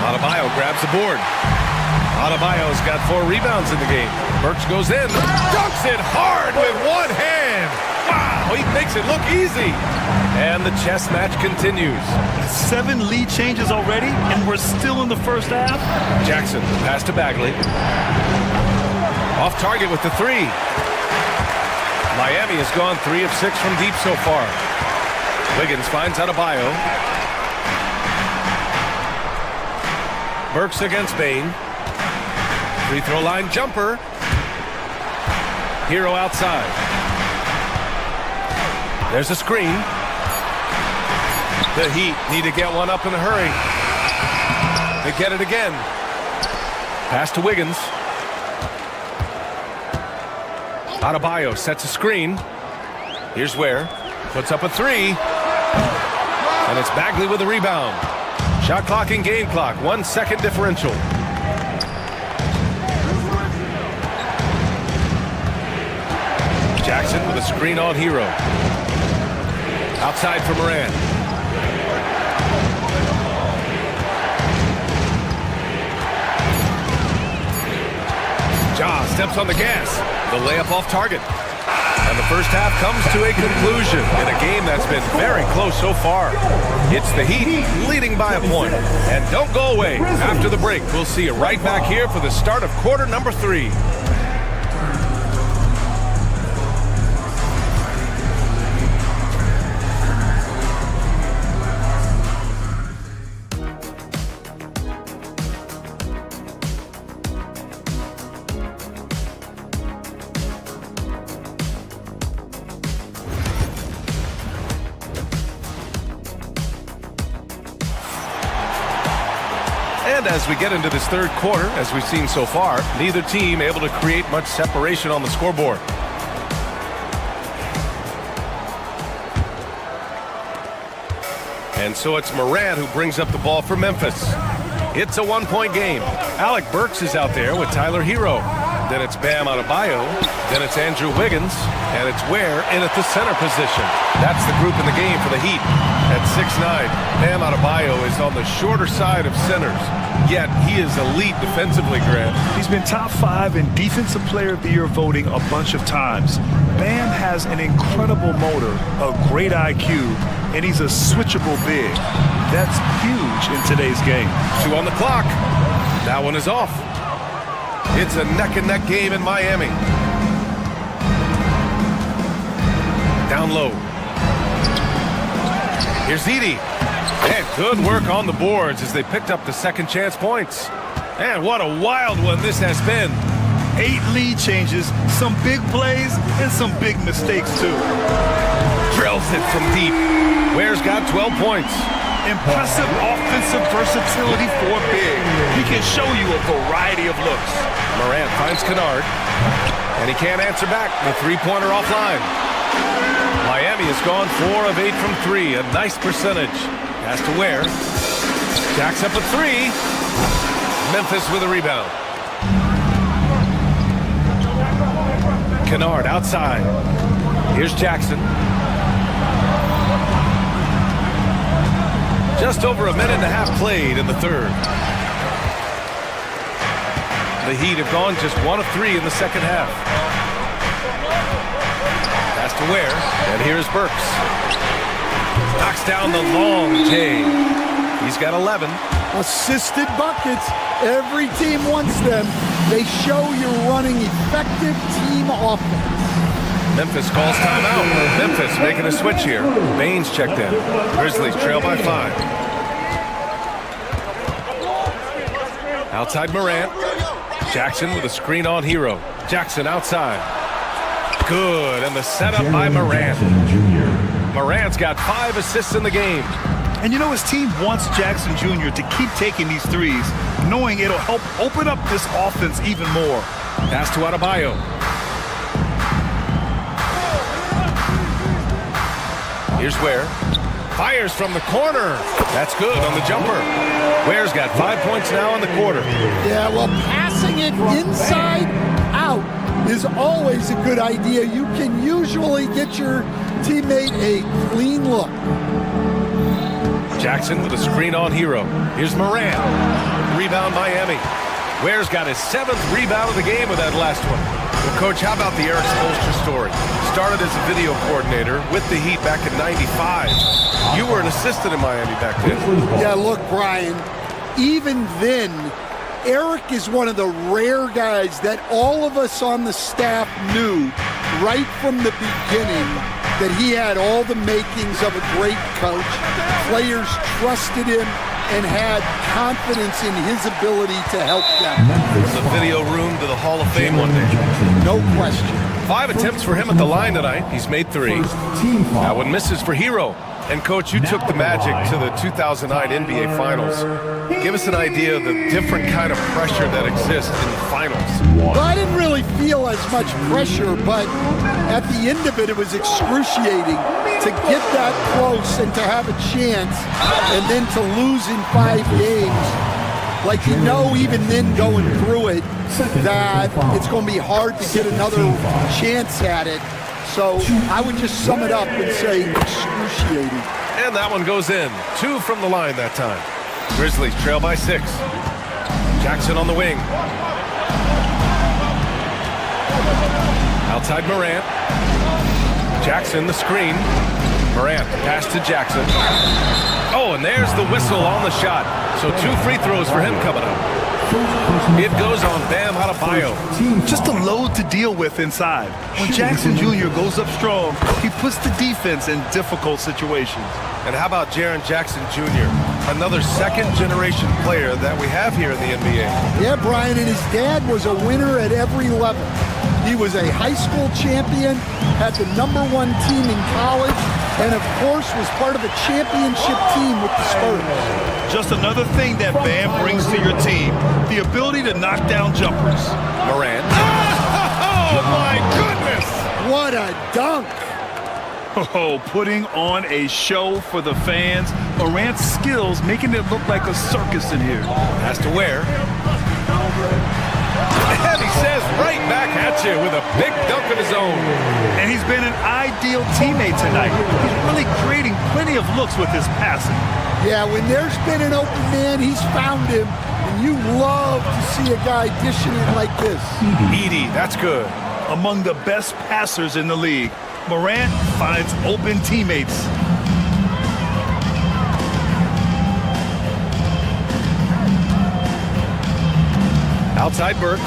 Adebayo grabs the board. Adebayo's got 4 rebounds in the game. Burks goes in. Dunks it hard with one hand. Wow, he makes it look easy. And the chess match continues. 7 lead changes already, and we're still in the first half. Jackson, pass to Bagley. Off target with the 3. Miami has gone 3 of 6 from deep so far. Wiggins finds Adebayo. Burks against Bain. Free throw line jumper. Hero outside. There's a screen. The Heat need to get one up in a hurry. They get it again. Pass to Wiggins. Adebayo sets a screen. Here's Ware. Puts up a three. And it's Bagley with the rebound. Shot clock and game clock. 1 second differential. Jackson with a screen on Hero. Outside for Moran. Ja steps on the gas. The layup off target. And the first half comes to a conclusion in a game that's been very close so far. It's the Heat leading by a point. And don't go away. After the break, we'll see you right back here for the start of quarter number 3. And as we get into this third quarter, as we've seen so far, neither team able to create much separation on the scoreboard. And so it's Moran who brings up the ball for Memphis. It's a 1-point game. Alec Burks is out there with Tyler Hero. Then it's Bam Adebayo. Then it's Andrew Wiggins. And it's Ware in at the center position. That's the group in the game for the Heat. At 6'9", Bam Adebayo is on the shorter side of centers. Yet he is elite defensively, Grant. He's been top 5 in Defensive Player of the Year voting a bunch of times. Bam has an incredible motor, a great IQ, and he's a switchable big. That's huge in today's game. 2 on the clock. That one is off. It's a neck-and-neck game in Miami. Down low. Here's Edey. And good work on the boards as they picked up the second chance points. And what a wild one this has been. 8 lead changes, some big plays, and some big mistakes, too. Drills it from deep. Ware's got 12 points. Impressive offensive versatility for big. He can show you a variety of looks. Morant finds Kennard. And he can't answer back. The three-pointer offline. Miami has gone 4 of 8 from 3. A nice percentage. Has to Ware. Jacks up a 3. Memphis with a rebound. Kennard outside. Here's Jackson. Just over a minute and a half played in the third. The Heat have gone just 1 of 3 in the second half. Pass to Ware, and here's Burks. Knocks down the long J. He's got 11. Assisted buckets. Every team wants them. They show you're running effective team offense. Memphis calls timeout. Memphis making a switch here. Baines checked in. Grizzlies trail by 5. Outside Morant. Jackson with a screen on Hero. Jackson outside. Good, and the setup by Morant. Morant's got 5 assists in the game. And you know his team wants Jackson Jr. to keep taking these threes, knowing it'll help open up this offense even more. Pass to Adebayo. Here's Ware. Fires from the corner. That's good on the jumper. Ware's got 5 points now in the quarter. Yeah, well, passing it inside out is always a good idea. You can usually get your teammate a clean look. Jackson with a screen on Hero. Here's Moran. Rebound Miami. Ware's got his 7th rebound of the game with that last one. Well, Coach, how about the Eric Spoelstra story? Started as a video coordinator with the Heat back in '95. You were an assistant in Miami back then. Yeah, look, Brian, even then, Eric is one of the rare guys that all of us on the staff knew right from the beginning that he had all the makings of a great coach. Players trusted him and had confidence in his ability to help them. From the video room to the Hall of Fame one day. No question. 5 attempts for him at the line tonight. He's made 3. That one misses for Hero. And Coach, you took the Magic to the 2009 NBA Finals. Give us an idea of the different kind of pressure that exists in the finals. Well, I didn't really feel as much pressure, but at the end of it, it was excruciating to get that close and to have a chance and then to lose in 5 games. Like, you know, even then going through it, that it's going to be hard to get another chance at it. So I would just sum it up and say excruciating. And that one goes in. 2 from the line that time. Grizzlies trail by 6. Jackson on the wing. Outside Morant. Jackson the screen. Morant pass to Jackson. Oh, and there's the whistle on the shot. So 2 free throws for him coming up. It goes on Bam Adebayo. Just a load to deal with inside. When Jackson Jr. goes up strong, he puts the defense in difficult situations. And how about Jaren Jackson Jr., another second-generation player that we have here in the NBA? Yeah, Brian, and his dad was a winner at every level. He was a high school champion, had the #1 team in college, and of course was part of a championship team with the Spurs. Just another thing that Bam brings to your team, the ability to knock down jumpers. Morant. Oh, my goodness! What a dunk! Oh, putting on a show for the fans. Morant's skills making it look like a circus in here. Has to wear. And he says right back at you with a big dunk of his own. And he's been an ideal teammate tonight. He's really creating plenty of looks with his passing. Yeah, when there's been an open man, he's found him. And you love to see a guy dishing it like this. Edey, that's good. Among the best passers in the league, Morant finds open teammates. Outside Burks.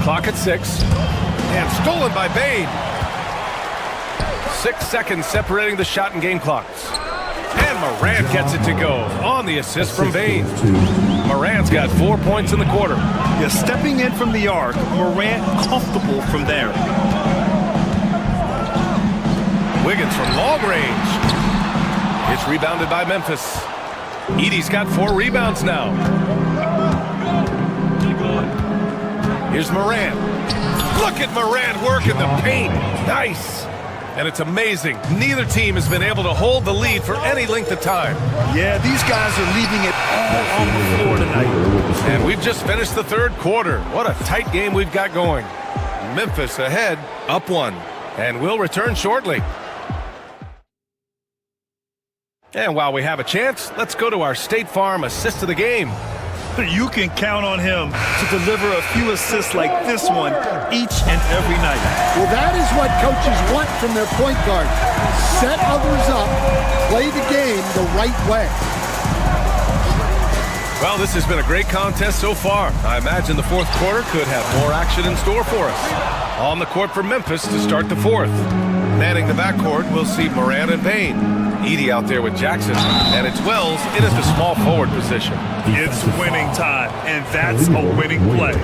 Clock at 6. And stolen by Bane. 6 seconds separating the shot and game clocks. And Morant gets it to go on the assist from Bane. Morant's got 4 points in the quarter. Yeah, stepping in from the arc, Morant comfortable from there. Wiggins from long range. It's rebounded by Memphis. Edey's got 4 rebounds now. Here's Morant. Look at Morant working the paint. Nice. And it's amazing. Neither team has been able to hold the lead for any length of time. Yeah, these guys are leaving it all on the floor tonight. And we've just finished the 3rd quarter. What a tight game we've got going. Memphis ahead, up 1. And we'll return shortly. And while we have a chance, let's go to our State Farm assist of the game. You can count on him to deliver a few assists like this one each and every night. Well, that is what coaches want from their point guard. Set others up, play the game the right way. Well, this has been a great contest so far. I imagine the 4th quarter could have more action in store for us. On the court for Memphis to start the 4th. Manning the backcourt, we'll see Morant and Bane. Edey out there with Jackson, and it's Wells in at the small forward position. It's winning time, and that's a winning play.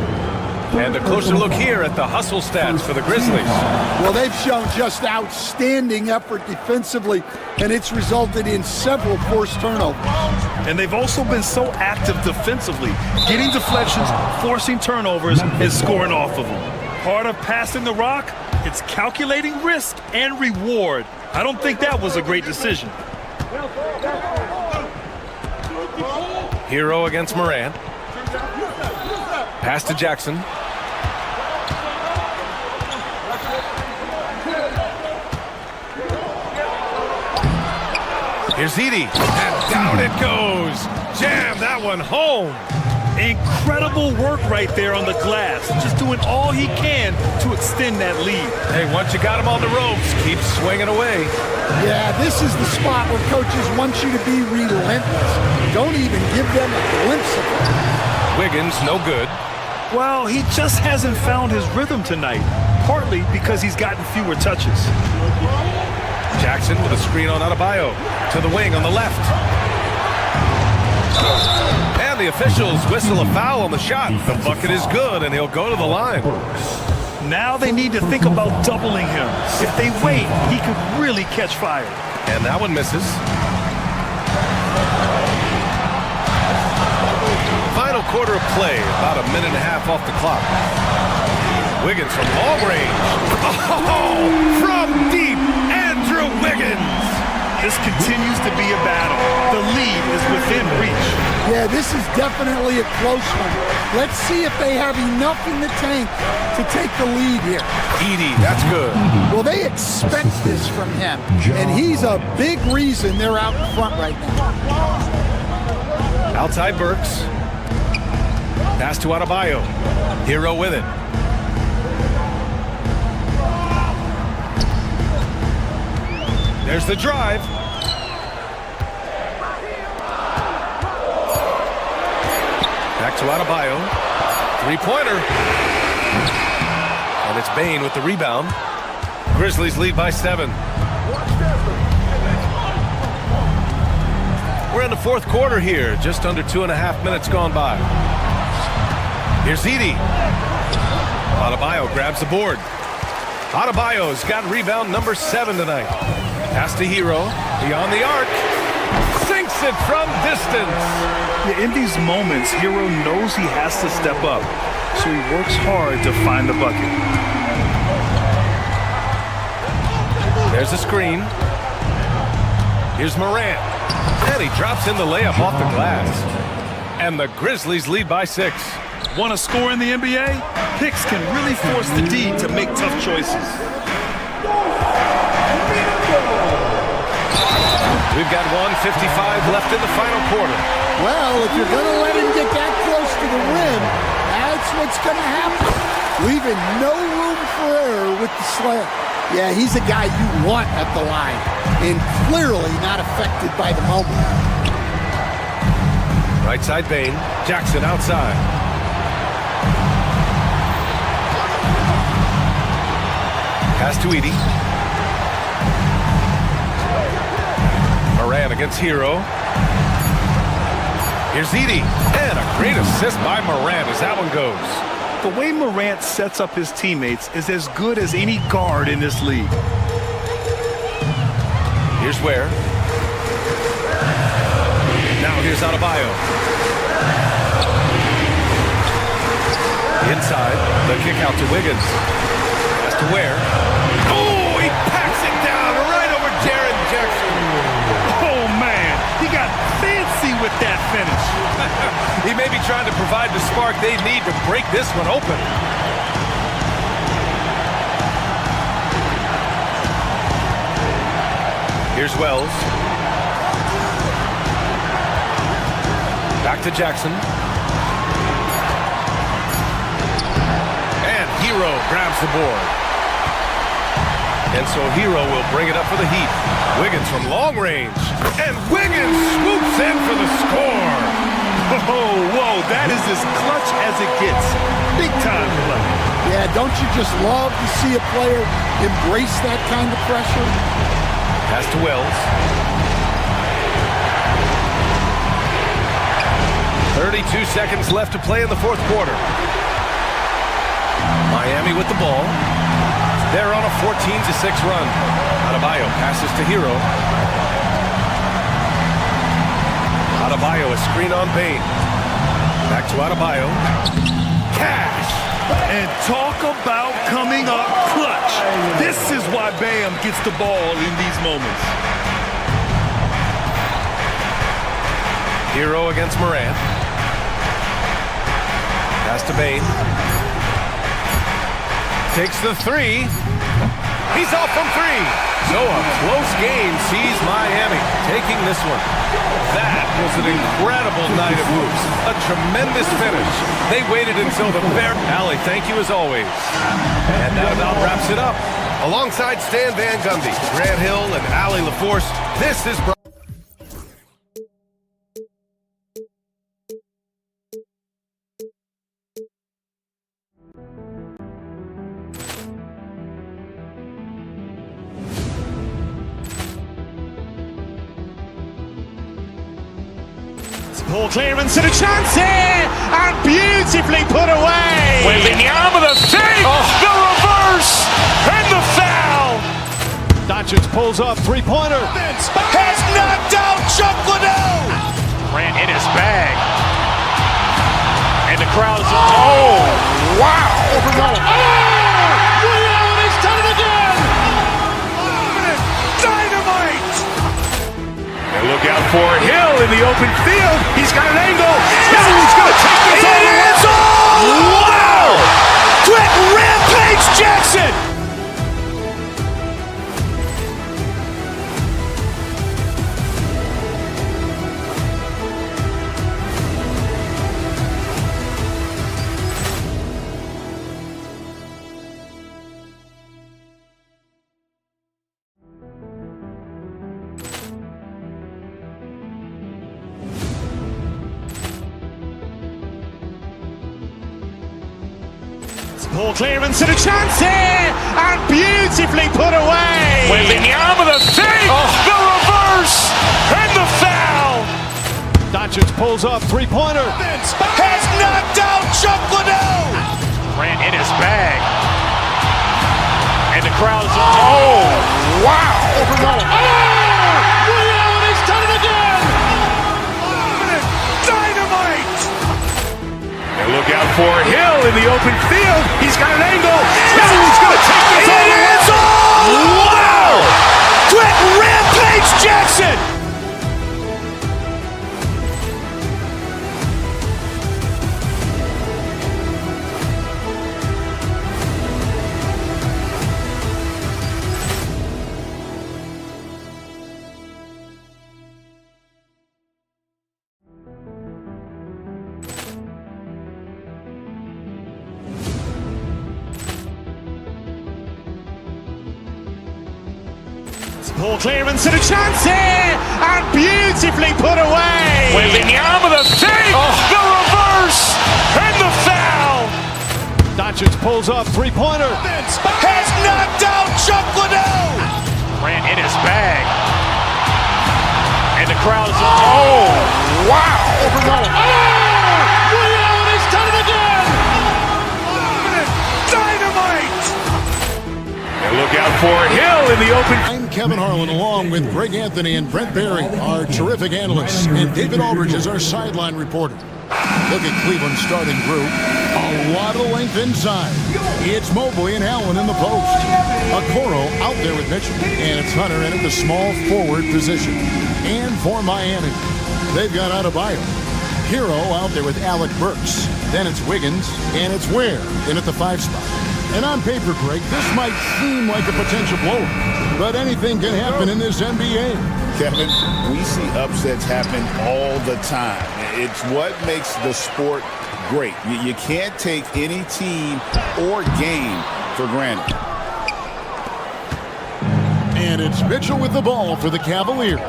And a closer look here at the hustle stats for the Grizzlies. Well, they've shown just outstanding effort defensively, and it's resulted in several forced turnovers. And they've also been so active defensively, getting deflections, forcing turnovers, and scoring off of them. Part of passing the rock, it's calculating risk and reward. I don't think that was a great decision. Hero against Morant. Pass to Jackson. Here's Edey, and down it goes. Jam that one home. Incredible work right there on the glass. Just doing all he can to extend that lead. Hey, once you got him on the ropes, keep swinging away. Yeah, this is the spot where coaches want you to be relentless. Don't even give them a glimpse of it. Wiggins, no good. Well, he just hasn't found his rhythm tonight, partly because he's gotten fewer touches. Jackson with a screen on Adebayo. To the wing on the left. And the officials whistle a foul on the shot. The bucket is good, and he'll go to the line. Now they need to think about doubling him. If they wait, he could really catch fire. And that one misses. Final quarter of play, about a minute and a half off the clock. Wiggins from long range. Oh, from deep, Andrew Wiggins. This continues to be a battle. The lead is within reach. Yeah, this is definitely a close one. Let's see if they have enough in the tank to take the lead here. Edie, that's good. Well, they expect this from him, and he's a big reason they're out in front right now. Outside Burks. Pass to Adebayo. Hero with it. There's the drive. Back to Adebayo. Three-pointer. And it's Bane with the rebound. Grizzlies lead by 7. We're in the fourth quarter here. Just under 2.5 minutes gone by. Here's Edie. Adebayo grabs the board. Adebayo's got rebound number 7 tonight. Pass to Hero. Beyond the arc. Sinks it from distance. Yeah, in these moments, Hero knows he has to step up, so he works hard to find the bucket. There's a screen. Here's Morant. And he drops in the layup off the glass. And the Grizzlies lead by 6. Want to score in the NBA? Hicks can really force the D to make tough choices. We've got 1:55 left in the final quarter. Well, if you're going to let him get that close to the rim, that's what's going to happen. Leaving no room for error with the slam. Yeah, he's a guy you want at the line, and clearly not affected by the moment. Right side Bane. Jackson outside. Pass to Edie. Morant against Hero. Here's Edie. And a great assist by Morant as that one goes. The way Morant sets up his teammates is as good as any guard in this league. Here's Ware. Now here's Adebayo. Inside. The kick out to Wiggins. That's to Ware. Oh, he packs it down right over Jaren Jackson. Oh, man. He got fancy with that finish. He may be trying to provide the spark they need to break this one open. Here's Wells. Back to Jackson. And Hero grabs the board. And so Hero will bring it up for the Heat. Wiggins from long range. And Wiggins swoops in for the score. Oh, whoa, that is as clutch as it gets. Big time play. Yeah, don't you just love to see a player embrace that kind of pressure? Pass to Wells. 32 seconds left to play in the fourth quarter. Miami with the ball. They're on a 14-6 run. Adebayo passes to Hero. Adebayo, a screen on Bane. Back to Adebayo. Cash! And talk about coming up clutch. This is why Bam gets the ball in these moments. Hero against Morant. Pass to Bane. Takes the three. He's off from 3. So a close game sees Miami taking this one. That was an incredible night of hoops. A tremendous finish. They waited until the very... Allie, thank you as always. And that about wraps it up. Alongside Stan Van Gundy, Grant Hill, and Allie LaForce, this is... Ball clearance and a chance here, and beautifully put away. Wembanyama the save, the reverse, and the foul. Doncic pulls up, three-pointer. Has knocked out Chuck Liddell. Grant in his bag. And the crowd is, oh, wow. He's done it again. Dynamite. And look out for Hill in the open field. He's got an angle. He's going to take this all the way. Wow. Quick rampage Jackson. Ball clearance and a chance here, and beautifully put away. Wembanyama the save, the reverse, and the foul. Doncic pulls up, three-pointer. Has knocked out Chuck Liddell. Grant in his bag. And the crowd is, oh, wow. He's done it again. Dynamite. And look out for Hill in the open field. He's got an angle. He's going to take this all the way. Wow. Quick rampage Jackson. Ball clearance and a chance here, and beautifully put away. Wembanyama the save, the reverse, and the foul. Doncic pulls up, three-pointer. Has knocked out Chuck Liddell. Grant in his bag. And the crowd is, oh, wow. He's done it again. Dynamite. And look out for Hill in the open. I'm Kevin Harlan, along with Greg Anthony and Brent Barry, our terrific analysts, and David Aldridge is our sideline reporter. Look at Cleveland's starting group. A lot of length inside. It's Mobley and Allen in the post. Okoro out there with Mitchell. And it's Hunter in at the small forward position. And for Miami, they've got Adebayo. Hero out there with Alec Burks. Then it's Wiggins. And it's Ware in at the 5 spot. And on paper, Greg, this might seem like a potential blowout, but anything can happen in this NBA. Kevin, we see upsets happen all the time. It's what makes the sport great. You can't take any team or game for granted. And it's Mitchell with the ball for the Cavaliers.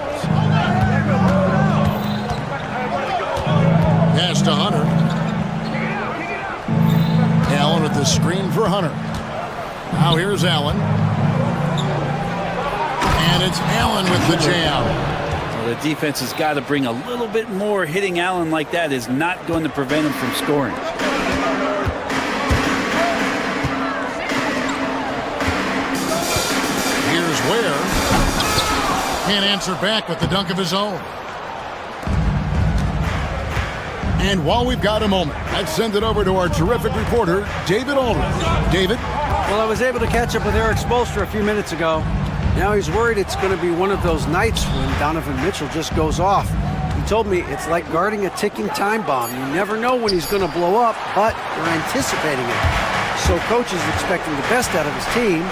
Pass to Hunter. Allen with the screen for Hunter. Now here's Allen. And it's Allen with the jam. Well, the defense has got to bring a little bit more. Hitting Allen like that is not going to prevent him from scoring. Here's Ware. Can't answer back with the dunk of his own. And while we've got a moment, let's send it over to our terrific reporter, David Aldridge. David? Well, I was able to catch up with Eric Spoelstra a few minutes ago. Now he's worried it's going to be one of those nights when Donovan Mitchell just goes off. He told me it's like guarding a ticking time bomb. You never know when he's going to blow up, but you're anticipating it. So coach is expecting the best out of his team,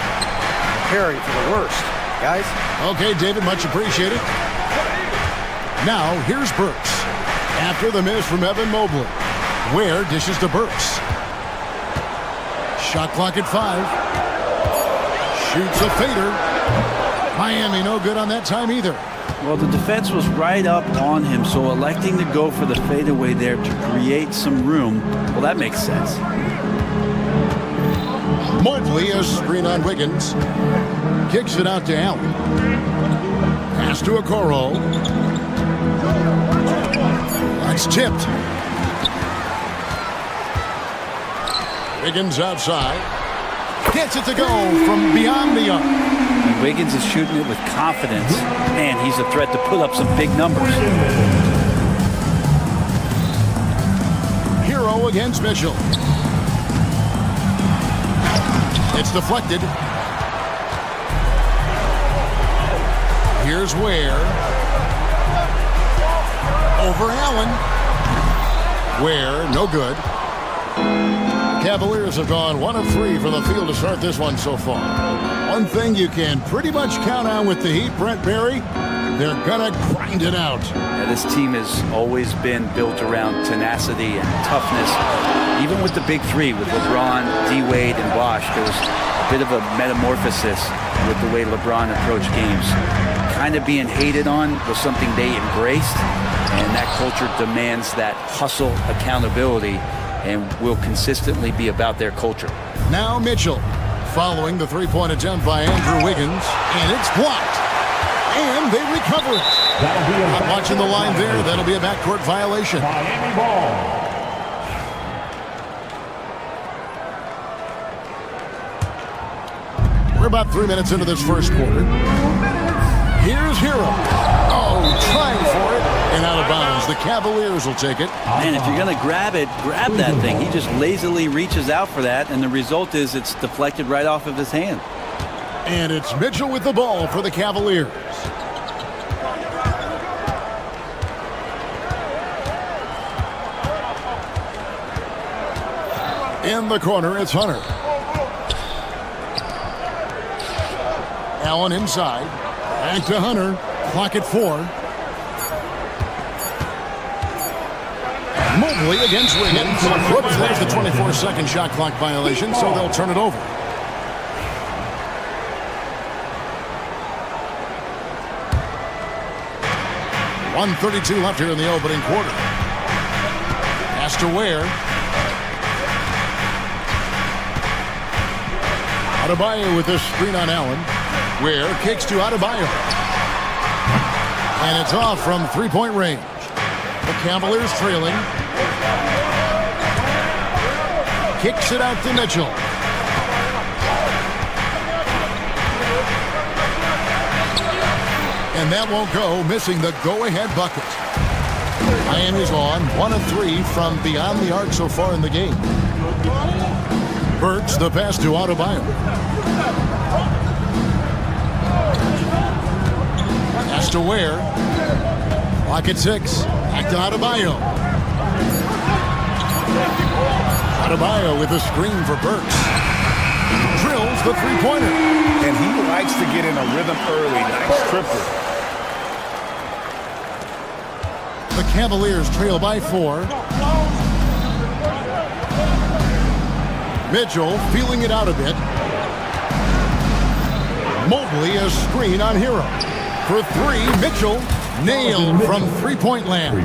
preparing for the worst. Guys? Okay, David, much appreciated. Now, here's Burks. After the miss from Evan Mobley. Ware dishes to Burks. Shot clock at 5. Shoots a fader. Miami no good on that time either. Well, the defense was right up on him, so electing to go for the fadeaway there to create some room, well, that makes sense. Mobley, a screen on Wiggins. Kicks it out to Allen. Pass to Okoro. That's tipped. Wiggins outside. Gets it to go from beyond the arc. And Wiggins is shooting it with confidence. Man, he's a threat to put up some big numbers. Hero against Mitchell. It's deflected. Here's Ware. Over Allen. Ware, no good. Cavaliers have gone 1 of 3 from the field to start this one so far. One thing you can pretty much count on with the Heat, Brent Barry, they're gonna grind it out. Yeah, this team has always been built around tenacity and toughness. Even with the big three, with LeBron, D-Wade, and Bosh, there was a bit of a metamorphosis with the way LeBron approached games. Kind of being hated on was something they embraced, and that culture demands that hustle accountability and will consistently be about their culture. Now Mitchell, following the three-point attempt by Andrew Wiggins, and it's blocked. And they recover it. Not watching the line there. That'll be a backcourt violation. Miami ball. We're about 3 minutes into this first quarter. Here's Hero. Oh, trying for it. And out of bounds. The Cavaliers will take it. Man, if you're going to grab it, grab that thing. He just lazily reaches out for that, and the result is it's deflected right off of his hand. And it's Mitchell with the ball for the Cavaliers. In the corner, it's Hunter. Allen inside. Back to Hunter. Clock at 4. Mobley against Wiggins. Whoops, there's the 24-second shot clock violation, so they'll turn it over. .132 left here in the opening quarter. Pass to Ware. Adebayo with this screen on Allen. Ware kicks to Adebayo. And it's off from three-point range. The Cavaliers trailing. Kicks it out to Mitchell. And that won't go, missing the go-ahead bucket. Miami's on 1 of 3 from beyond the arc so far in the game. Burks the pass to Adebayo. Pass to Ware. Clock at 6. Back to Adebayo. Adebayo with a screen for Burks. Drills the three-pointer. And he likes to get in a rhythm early. Nice triple. The Cavaliers trail by 4. Mitchell feeling it out a bit. Mobley a screen on Hero. For 3, Mitchell nailed from three-point land.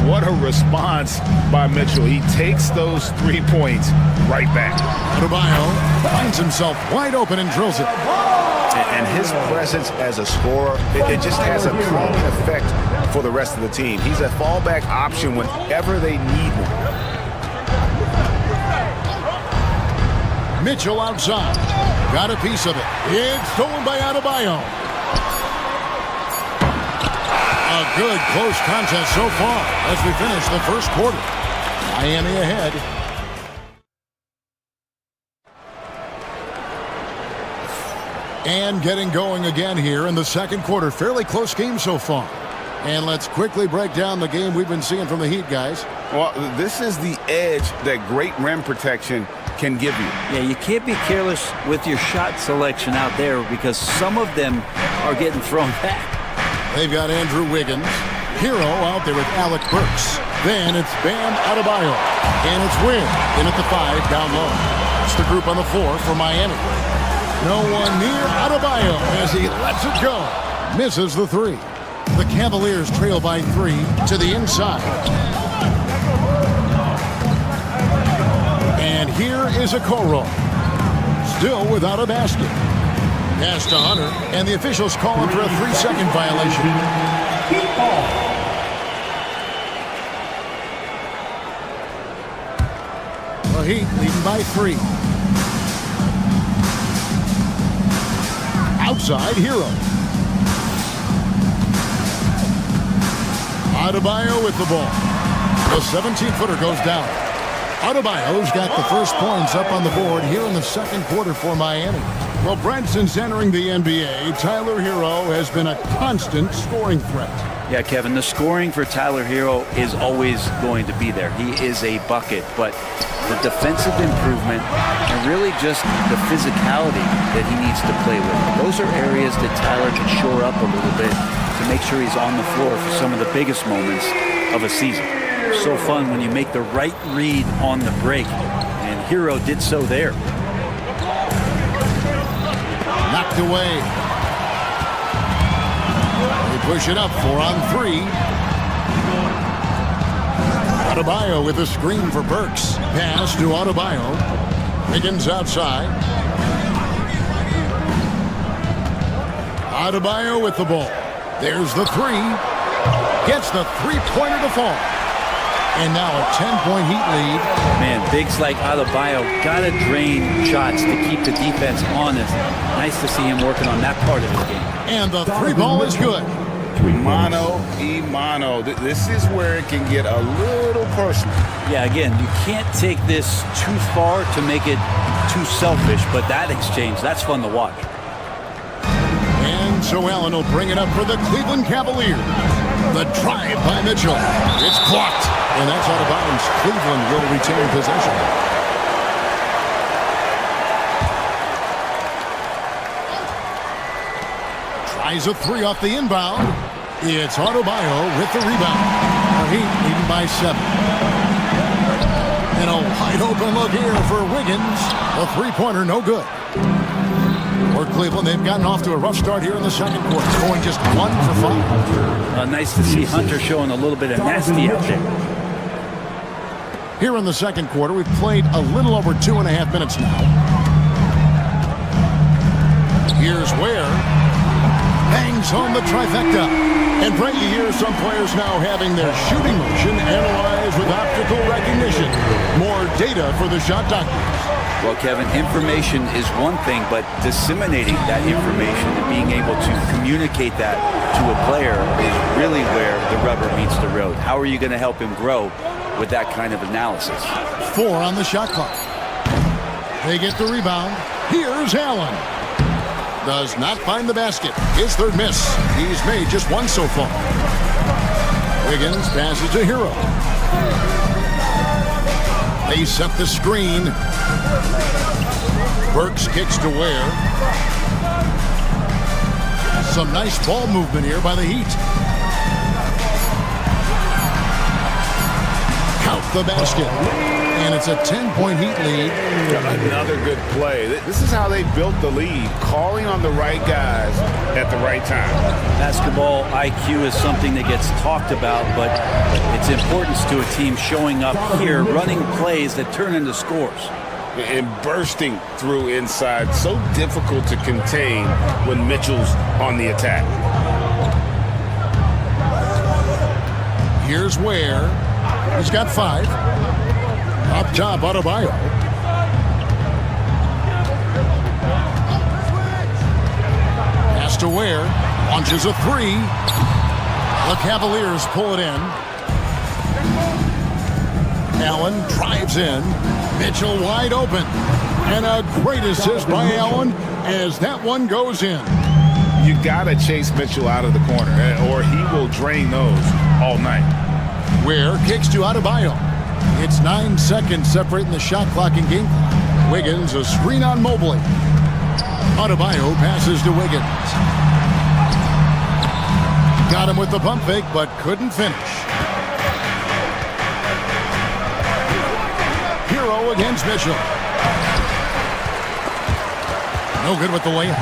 What a response by Mitchell. He takes those 3 points right back. Adebayo finds himself wide open and drills it. And his presence as a scorer, it just has a calming effect for the rest of the team. He's a fallback option whenever they need one. Mitchell outside. Got a piece of it. It's stolen by Adebayo. A good close contest so far as we finish the first quarter. Miami ahead. And getting going again here in the second quarter. Fairly close game so far. And let's quickly break down the game we've been seeing from the Heat, guys. Well, this is the edge that great rim protection can give you. Yeah, you can't be careless with your shot selection out there because some of them are getting thrown back. They've got Andrew Wiggins. Hero out there with Alec Burks. Then it's Bam Adebayo. And it's Wynn in at the 5 down low. It's the group on the floor for Miami. No one near Adebayo as he lets it go. Misses the 3. The Cavaliers trail by 3 to the inside. And here is Okoro. Still without a basket. Pass to Hunter, and the officials call him for a 3-second violation. The Heat leading by 3. Outside, Hero. Adebayo with the ball. The 17-footer goes down. Adebayo's got the first points up on the board here in the second quarter for Miami. Well, Brent, since entering the NBA, Tyler Hero has been a constant scoring threat. Yeah, Kevin, the scoring for Tyler Hero is always going to be there. He is a bucket, but the defensive improvement and really just the physicality that he needs to play with. Those are areas that Tyler can shore up a little bit to make sure he's on the floor for some of the biggest moments of a season. So fun when you make the right read on the break, and Hero did so there. Knocked away. They push it up 4 on 3. Adebayo with a screen for Burks. Pass to Adebayo. Wiggins outside. Adebayo with the ball. There's the 3. Gets the three-pointer to fall. And now a 10-point Heat lead. Man, bigs like Adebayo gotta drain shots to keep the defense honest. Nice to see him working on that part of his game. And the 3-ball is good. Mano y mano. This is where it can get a little personal. Yeah, again, you can't take this too far to make it too selfish, but that exchange, that's fun to watch. And so Allen will bring it up for the Cleveland Cavaliers. The drive by Mitchell. It's blocked. And that's out of bounds. Cleveland will retain possession. Tries a 3 off the inbound. It's Adebayo with the rebound. The Heat leading by 7. And a wide open look here for Wiggins. A three-pointer, no good. For Cleveland, they've gotten off to a rough start here in the second quarter, going just 1 for 5. Nice to see Hunter showing a little bit of nasty out there. Here in the second quarter, we've played a little over 2.5 minutes now. Here's Ware. Hangs home the trifecta. And Brent, you hear some players now having their shooting motion analyzed with optical recognition. More data for the shot doctors. Well, Kevin, information is one thing, but disseminating that information and being able to communicate that to a player is really where the rubber meets the road. How are you going to help him grow with that kind of analysis? 4 on the shot clock. They get the rebound. Here's Allen. Does not find the basket. His third miss. He's made just 1 so far. Wiggins passes to Hero. They set the screen. Burks kicks to Ware. Some nice ball movement here by the Heat. Count the basket. And it's a 10-point Heat lead. Another good play. This is how they built the lead, calling on the right guys at the right time. Basketball IQ is something that gets talked about, but its importance to a team showing up here, running plays that turn into scores. And bursting through inside, so difficult to contain when Mitchell's on the attack. Here's Ware. He's got 5. Up top, Adebayo. Pass to Ware. Launches a 3. The Cavaliers pull it in. Allen drives in. Mitchell wide open. And a great assist by Allen as that one goes in. You got to chase Mitchell out of the corner, or he will drain those all night. Ware kicks to Adebayo. It's 9 seconds separating the shot clock and game clock. Wiggins, a screen on Mobley. Adebayo passes to Wiggins. Got him with the pump fake, but couldn't finish. Hero against Mitchell. No good with the layup.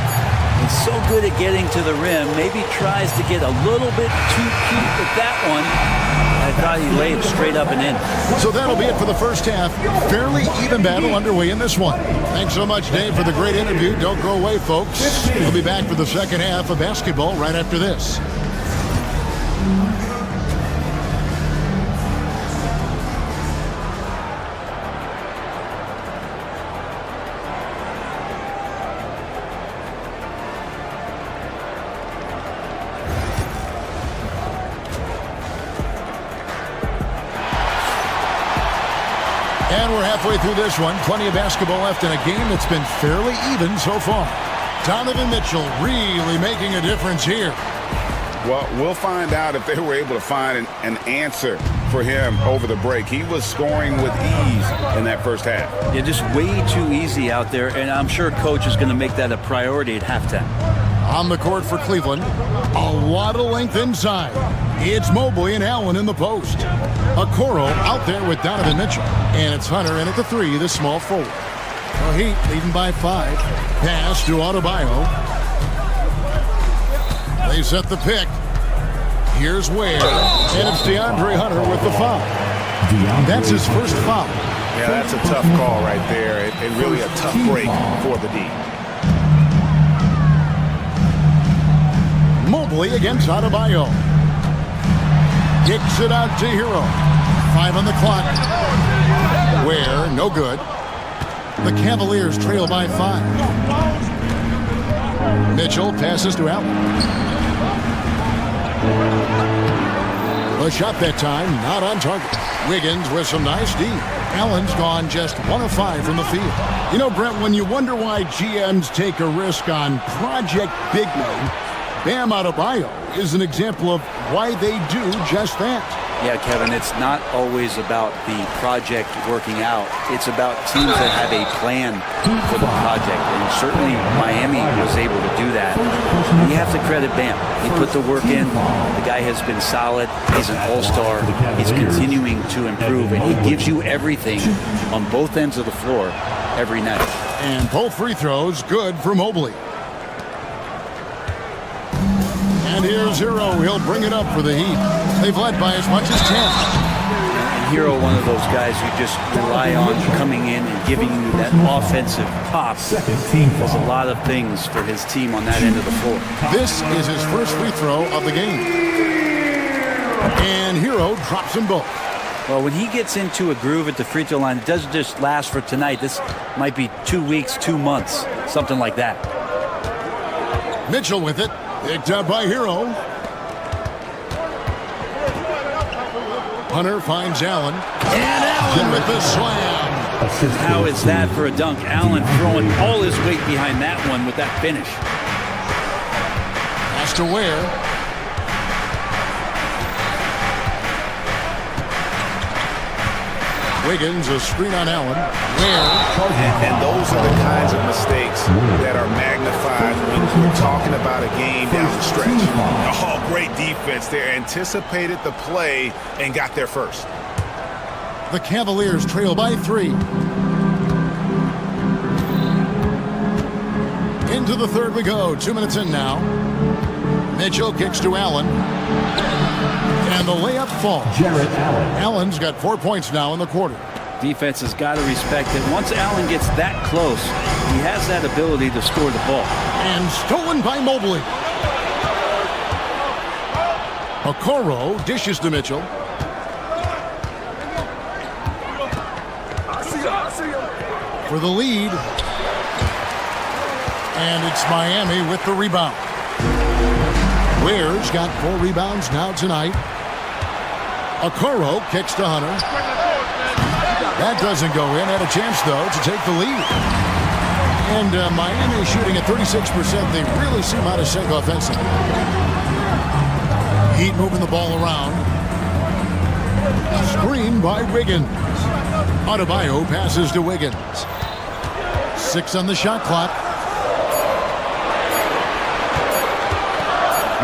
He's so good at getting to the rim. Maybe tries to get a little bit too cute with that one. I thought he laid straight up and in. So that'll be it for the first half. Fairly even battle underway in this one. Thanks so much, Dave, for the great interview. Don't go away, folks. We'll be back for the second half of basketball right after this. And we're halfway through this one. Plenty of basketball left in a game that's been fairly even so far. Donovan Mitchell really making a difference here. Well, we'll find out if they were able to find an answer for him over the break. He was scoring with ease in that first half. Yeah, just way too easy out there, and I'm sure coach is going to make that a priority at halftime. On the court for Cleveland, a lot of length inside. It's Mobley and Allen in the post. Okoro out there with Donovan Mitchell. And it's Hunter in at the 3, the small forward. Well, Heat leading by 5. Pass to Adebayo. They set the pick. Here's Ware. And it's DeAndre Hunter with the foul. That's his first foul. Yeah, that's a tough call right there. And really a tough break for the D. Mobley against Adebayo. Kicks it out to Hero. 5 on the clock. Ware, no good. The Cavaliers trail by 5. Mitchell passes to Allen. A shot that time, not on target. Wiggins with some nice D. Allen's gone just 1 of 5 from the field. You know, Brent, when you wonder why GMs take a risk on Project Big Men, Bam Adebayo is an example of why they do just that. Yeah, Kevin, it's not always about the project working out. It's about teams that have a plan for the project, and certainly Miami was able to do that. You have to credit Bam. He put the work in. The guy has been solid. He's an all-star. He's continuing to improve, and he gives you everything on both ends of the floor every night. And both free throws good for Mobley. And here's Hero. He'll bring it up for the Heat. They've led by as much as 10. And Hero, one of those guys you just rely on coming in and giving you that offensive pop. Does a lot of things for his team on that end of the floor. This is his first free throw of the game. And Hero drops them both. Well, when he gets into a groove at the free throw line, it doesn't just last for tonight. This might be 2 weeks, 2 months, something like that. Mitchell with it. Picked up by Hero. Hunter finds Allen. And Allen with the slam. How is that for a dunk? Allen throwing all his weight behind that one with that finish. Pass to Ware. Wiggins, a screen on Allen. And those are the kinds of mistakes that are magnified when you're talking about a game down the stretch. Oh, great defense there. Anticipated the play and got there first. The Cavaliers trail by 3. Into the third we go. 2 minutes in now. Mitchell kicks to Allen. And the layup falls. Jarrett Allen. Allen's got 4 points now in the quarter. Defense has got to respect it. Once Allen gets that close, he has that ability to score the ball. And stolen by Mobley. Okoro dishes to Mitchell. For the lead. And it's Miami with the rebound. Ware's got 4 rebounds now tonight. Okoro kicks to Hunter. That doesn't go in. Had a chance, though, to take the lead. And Miami shooting at 36%. They really seem out of sync offensively. Heat moving the ball around. Screen by Wiggins. Adebayo passes to Wiggins. 6 on the shot clock.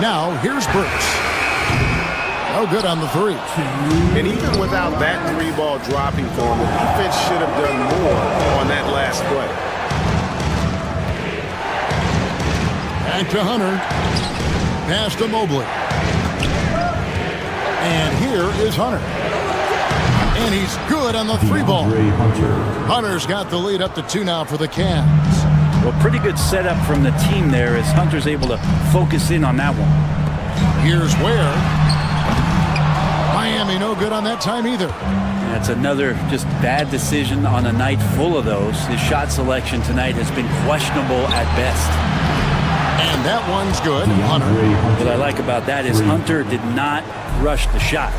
Now, here's Burks. No good on the 3. And even without that 3-ball dropping for him, the defense should have done more on that last play. Back to Hunter. Pass to Mobley. And here is Hunter. And he's good on the 3-ball. Hunter's got the lead up to 2 now for the Cavs. Well, pretty good setup from the team there as Hunter's able to focus in on that one. Here's Ware. Miami no good on that time either. That's another just bad decision on a night full of those. His shot selection tonight has been questionable at best. And that one's good. Hunter. What I like about that is Hunter did not rush the shot.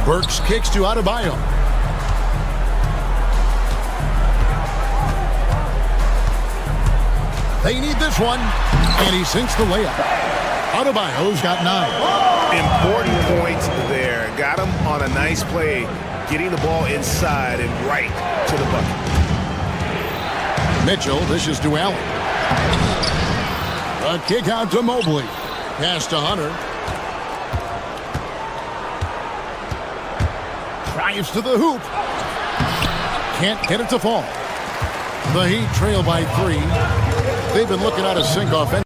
Burks kicks to Adebayo. They need this one, and he sinks the layup. Adebayo's got 9. Important points there. Got him on a nice play, getting the ball inside and right to the bucket. Mitchell dishes to Allen. A kick out to Mobley. Pass to Hunter. Drives to the hoop. Can't get it to fall. The Heat trail by 3. They've been looking at a sink offense.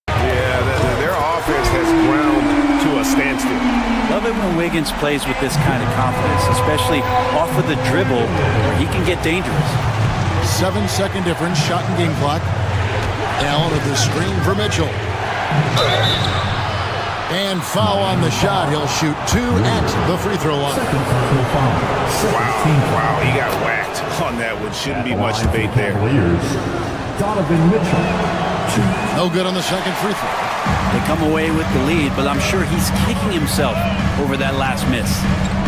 Yeah, their offense has ground to a standstill. Love it when Wiggins plays with this kind of confidence, especially off of the dribble where he can get dangerous. 7-second difference, shot and game clock. Allen with the screen for Mitchell. And foul on the shot. He'll shoot 2 at the free throw line. Wow, he got whacked on that one. Shouldn't be much debate there. Donovan Mitchell. No good on the second free throw. They come away with the lead, but I'm sure he's kicking himself over that last miss.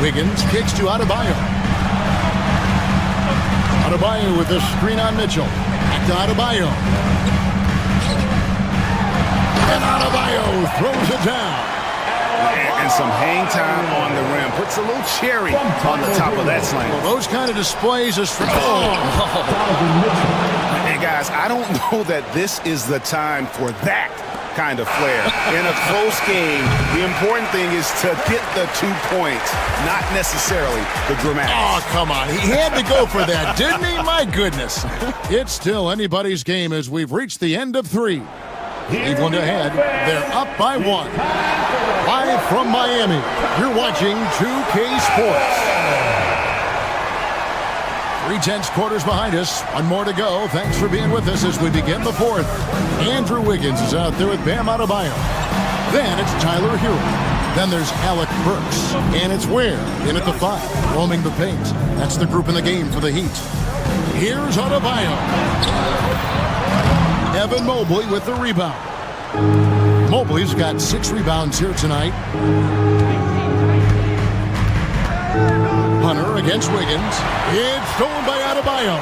Wiggins kicks to Adebayo. Adebayo with the screen on Mitchell. Back to Adebayo. And Adebayo throws it down. And some hang time on the rim. Puts a little cherry on the top of that slam. Well, those kind of displays is... And guys, I don't know that this is the time for that kind of flair. In a close game, the important thing is to get the 2 points, not necessarily the dramatics. Oh, come on. He had to go for that, didn't he? My goodness. It's still anybody's game as we've reached the end of 3. Cleveland ahead. They're up by 1. Live from Miami, you're watching 2K Sports. 3/10 quarters behind us. One more to go. Thanks for being with us as we begin the 4th. Andrew Wiggins is out there with Bam Adebayo. Then it's Tyler Hero. Then there's Alec Burks. And it's Ware in at the 5, roaming the paint. That's the group in the game for the Heat. Here's Adebayo. Evan Mobley with the rebound. Mobley's got 6 rebounds here tonight. Hunter against Wiggins. It's stolen by Adebayo.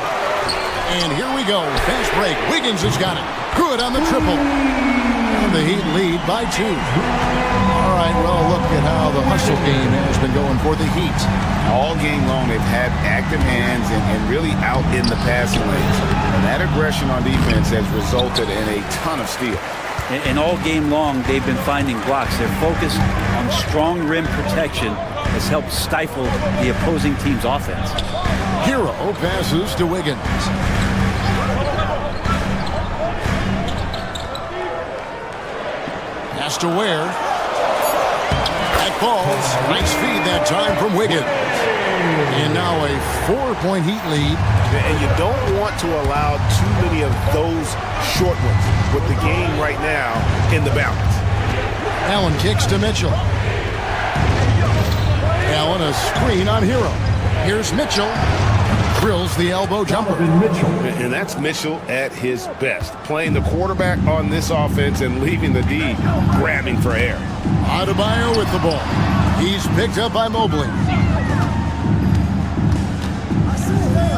And here we go. Fast break. Wiggins has got it. Good on the triple. And the Heat lead by 2. All right, well, look at how the hustle game has been going for the Heat. All game long, they've had active hands and really out in the passing lanes. And that aggression on defense has resulted in a ton of steals. And all game long, they've been finding blocks. Their focus on strong rim protection has helped stifle the opposing team's offense. Hero passes to Wiggins. Pass to Ware. That falls. Nice feed that time from Wiggins. And now a 4-point Heat lead. And you don't want to allow too many of those short ones with the game right now in the balance. Allen kicks to Mitchell. Allen a screen on Hero. Here's Mitchell. Drills the elbow jumper. And that's Mitchell at his best. Playing the quarterback on this offense and leaving the D grabbing for air. Adebayo with the ball. He's picked up by Mobley.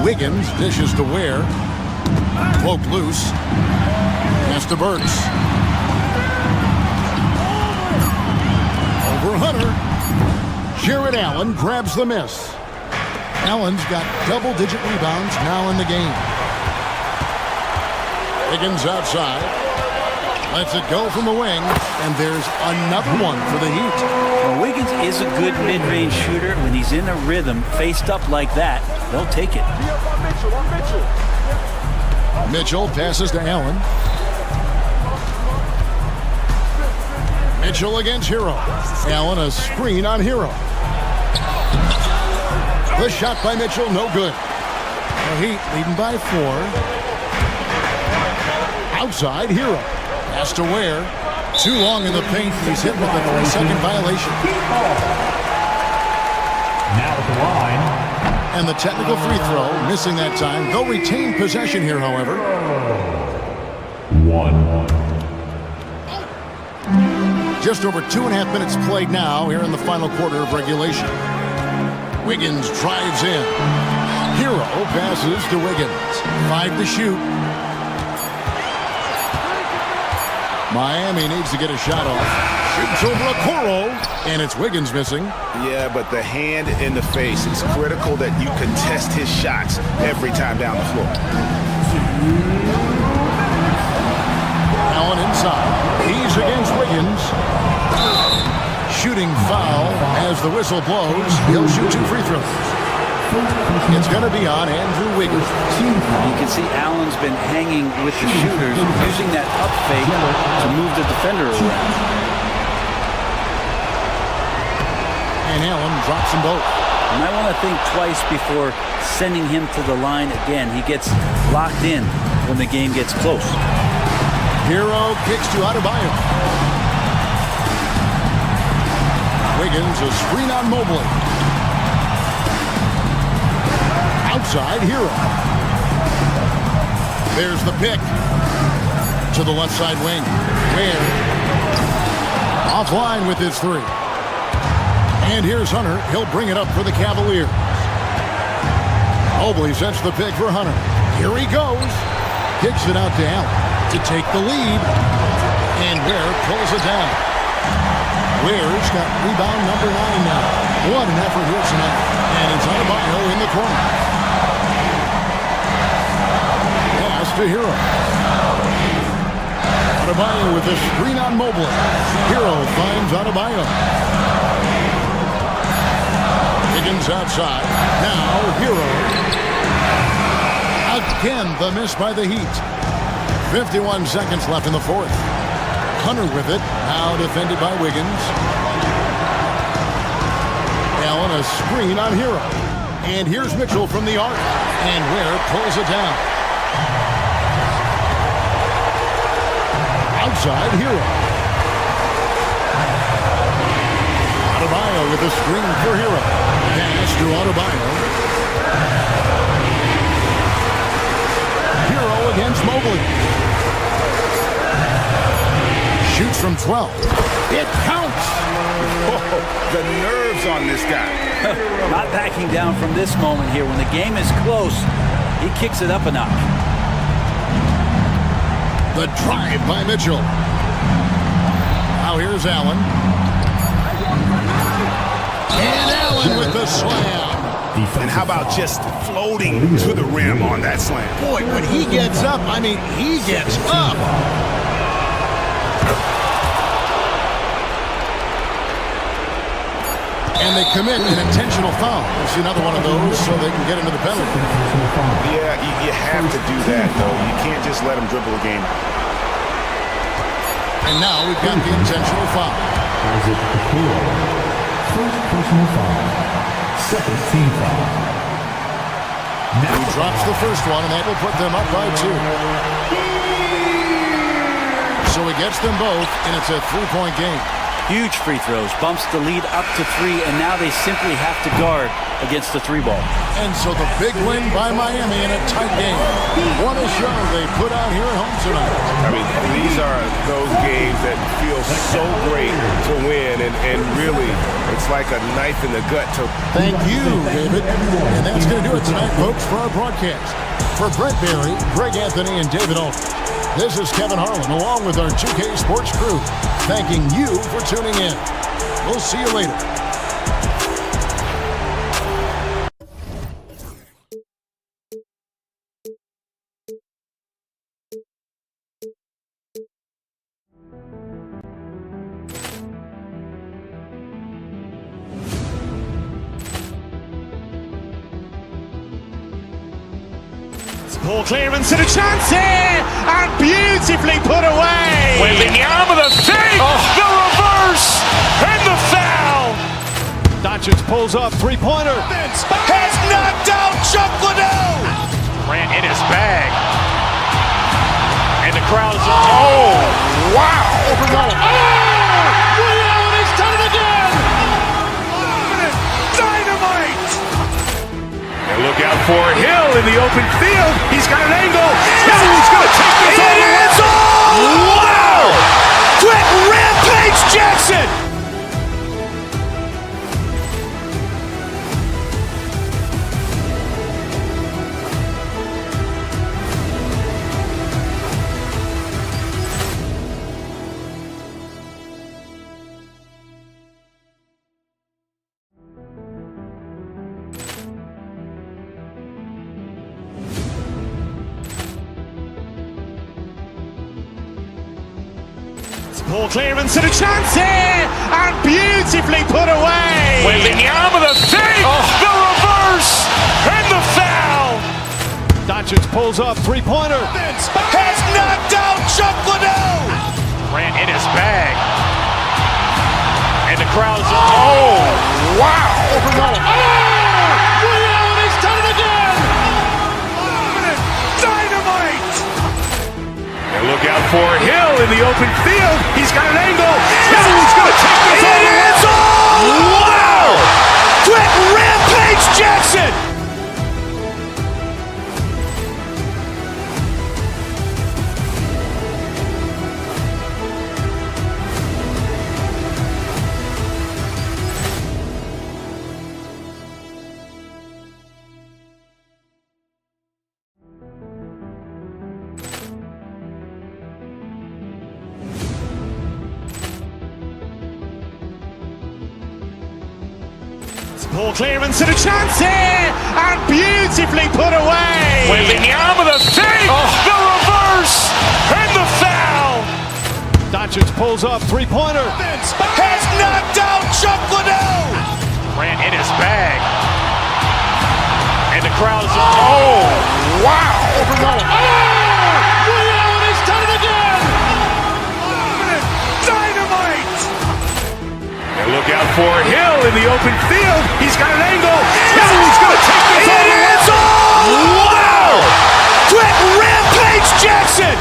Wiggins dishes to Ware. Cloak loose. Pass to Burks. Over Hunter. Jared Allen grabs the miss. Allen's got double-digit rebounds now in the game. Wiggins outside. Lets it go from the wing. And there's another one for the Heat. Well, Wiggins is a good mid-range shooter. When he's in a rhythm, faced up like that, they'll take it. Mitchell passes to Allen. Mitchell against Hero. Allen a screen on Hero. The shot by Mitchell, no good. The Heat leading by 4. Outside, Hero. Pass to Ware. Too long in the paint. He's hit with a 3-second violation. Now at the line. And the technical free throw, missing that time. They'll retain possession here, however. 1. Just over 2.5 minutes played now here in the final quarter of regulation. Wiggins drives in. Hero passes to Wiggins. 5 to shoot. Miami needs to get a shot off. Shoots over Okoro, and it's Wiggins missing. Yeah, but the hand in the face is critical that you contest his shots every time down the floor. Allen inside. He's against Wiggins. Shooting foul as the whistle blows. He'll shoot 2 free throws. It's going to be on Andrew Wiggins. You can see Allen's been hanging with the shooters, using that up fake to move the defender around. And Allen drops them both. You might want to think twice before sending him to the line again. He gets locked in when the game gets close. Hero kicks to Adebayo. Wiggins, a screen on Mobley. Outside, Hero. There's the pick. To the left side wing. Ware. Offline with his 3. And here's Hunter. He'll bring it up for the Cavaliers. Mobley sets the pick for Hunter. Here he goes. Kicks it out to Allen to take the lead. And Ware pulls it down. Ware's got rebound number 9 now. What an effort here tonight. And it's Adebayo in the corner. Pass to Hero. Adebayo with a screen on Mobley. Hero finds Adebayo. Wiggins outside. Now Hero. Again, the miss by the Heat. 51 seconds left in the fourth. Hunter with it. Now defended by Wiggins. Allen a screen on Hero. And here's Mitchell from the arc. And Ware pulls it down. Outside Hero. Adebayo with a screen for Hero. Pass to Adebayo. Hero against Mobley. Shoots from 12. It counts. Oh, the nerves on this guy. Not backing down from this moment here. When the game is close, he kicks it up a notch. The drive by Mitchell. Now here's Allen. And Allen with the slam. And how about just floating to the rim on that slam? Boy, when he gets up, I mean, he gets up. And they commit an intentional foul. We'll see another one of those so they can get into the penalty. Yeah, you have to do that, though. You can't just let them dribble a game. And now we've got the intentional foul. First personal foul. Second team foul. He drops the first one, and that will put them up by 2. So he gets them both, and it's a 3-point game. Huge free throws, bumps the lead up to 3, and now they simply have to guard against the 3 ball. And so the big win by Miami in a tight game. What a show they put out here at home tonight. I mean, these are those games that feel so great to win, and really, it's like a knife in the gut to... Thank you, David. And that's going to do it tonight, folks, for our broadcast. For Brent Barry, Greg Anthony, and David Aldridge, this is Kevin Harlan, along with our 2K Sports crew, thanking you for tuning in. We'll see you later. Poor clearance and a chance here, and beautifully put away. Wembanyama the fake, the reverse, and the foul. Doncic pulls up, 3-pointer. Has knocked out Chuck Liddell. Grant in his bag. And the crowd is... Oh, wow! He's done it again! Dynamite! And look out for Hill in the open field. He's got an angle. Hill's going to take this all the way. Wow! Quick rampage Jackson! Ball clearance and a chance here, and beautifully put away. Waving the arm of the fake, the reverse, and the foul. Doncic pulls up, three-pointer. Has knocked out Chuck Liddell. Ran in his bag. And the crowd is... Oh, wow! He's done it again. Dynamite! And look out for Hill in the open field. He's got an angle. Hill's going to take this all the way. Wow! Quick rampage Jackson! Ball clearance and a chance here, and beautifully put away. Waving the arm of the fake, the reverse, and the foul. Doncic pulls up, three-pointer. Has knocked out Chuck Liddell. Ran in his bag. And the crowd is... Oh, wow! He's done it again. Dynamite! And look out for Hill in the open field. He's got an angle. Hill's going to take this all the way. Wow! Quick rampage Jackson!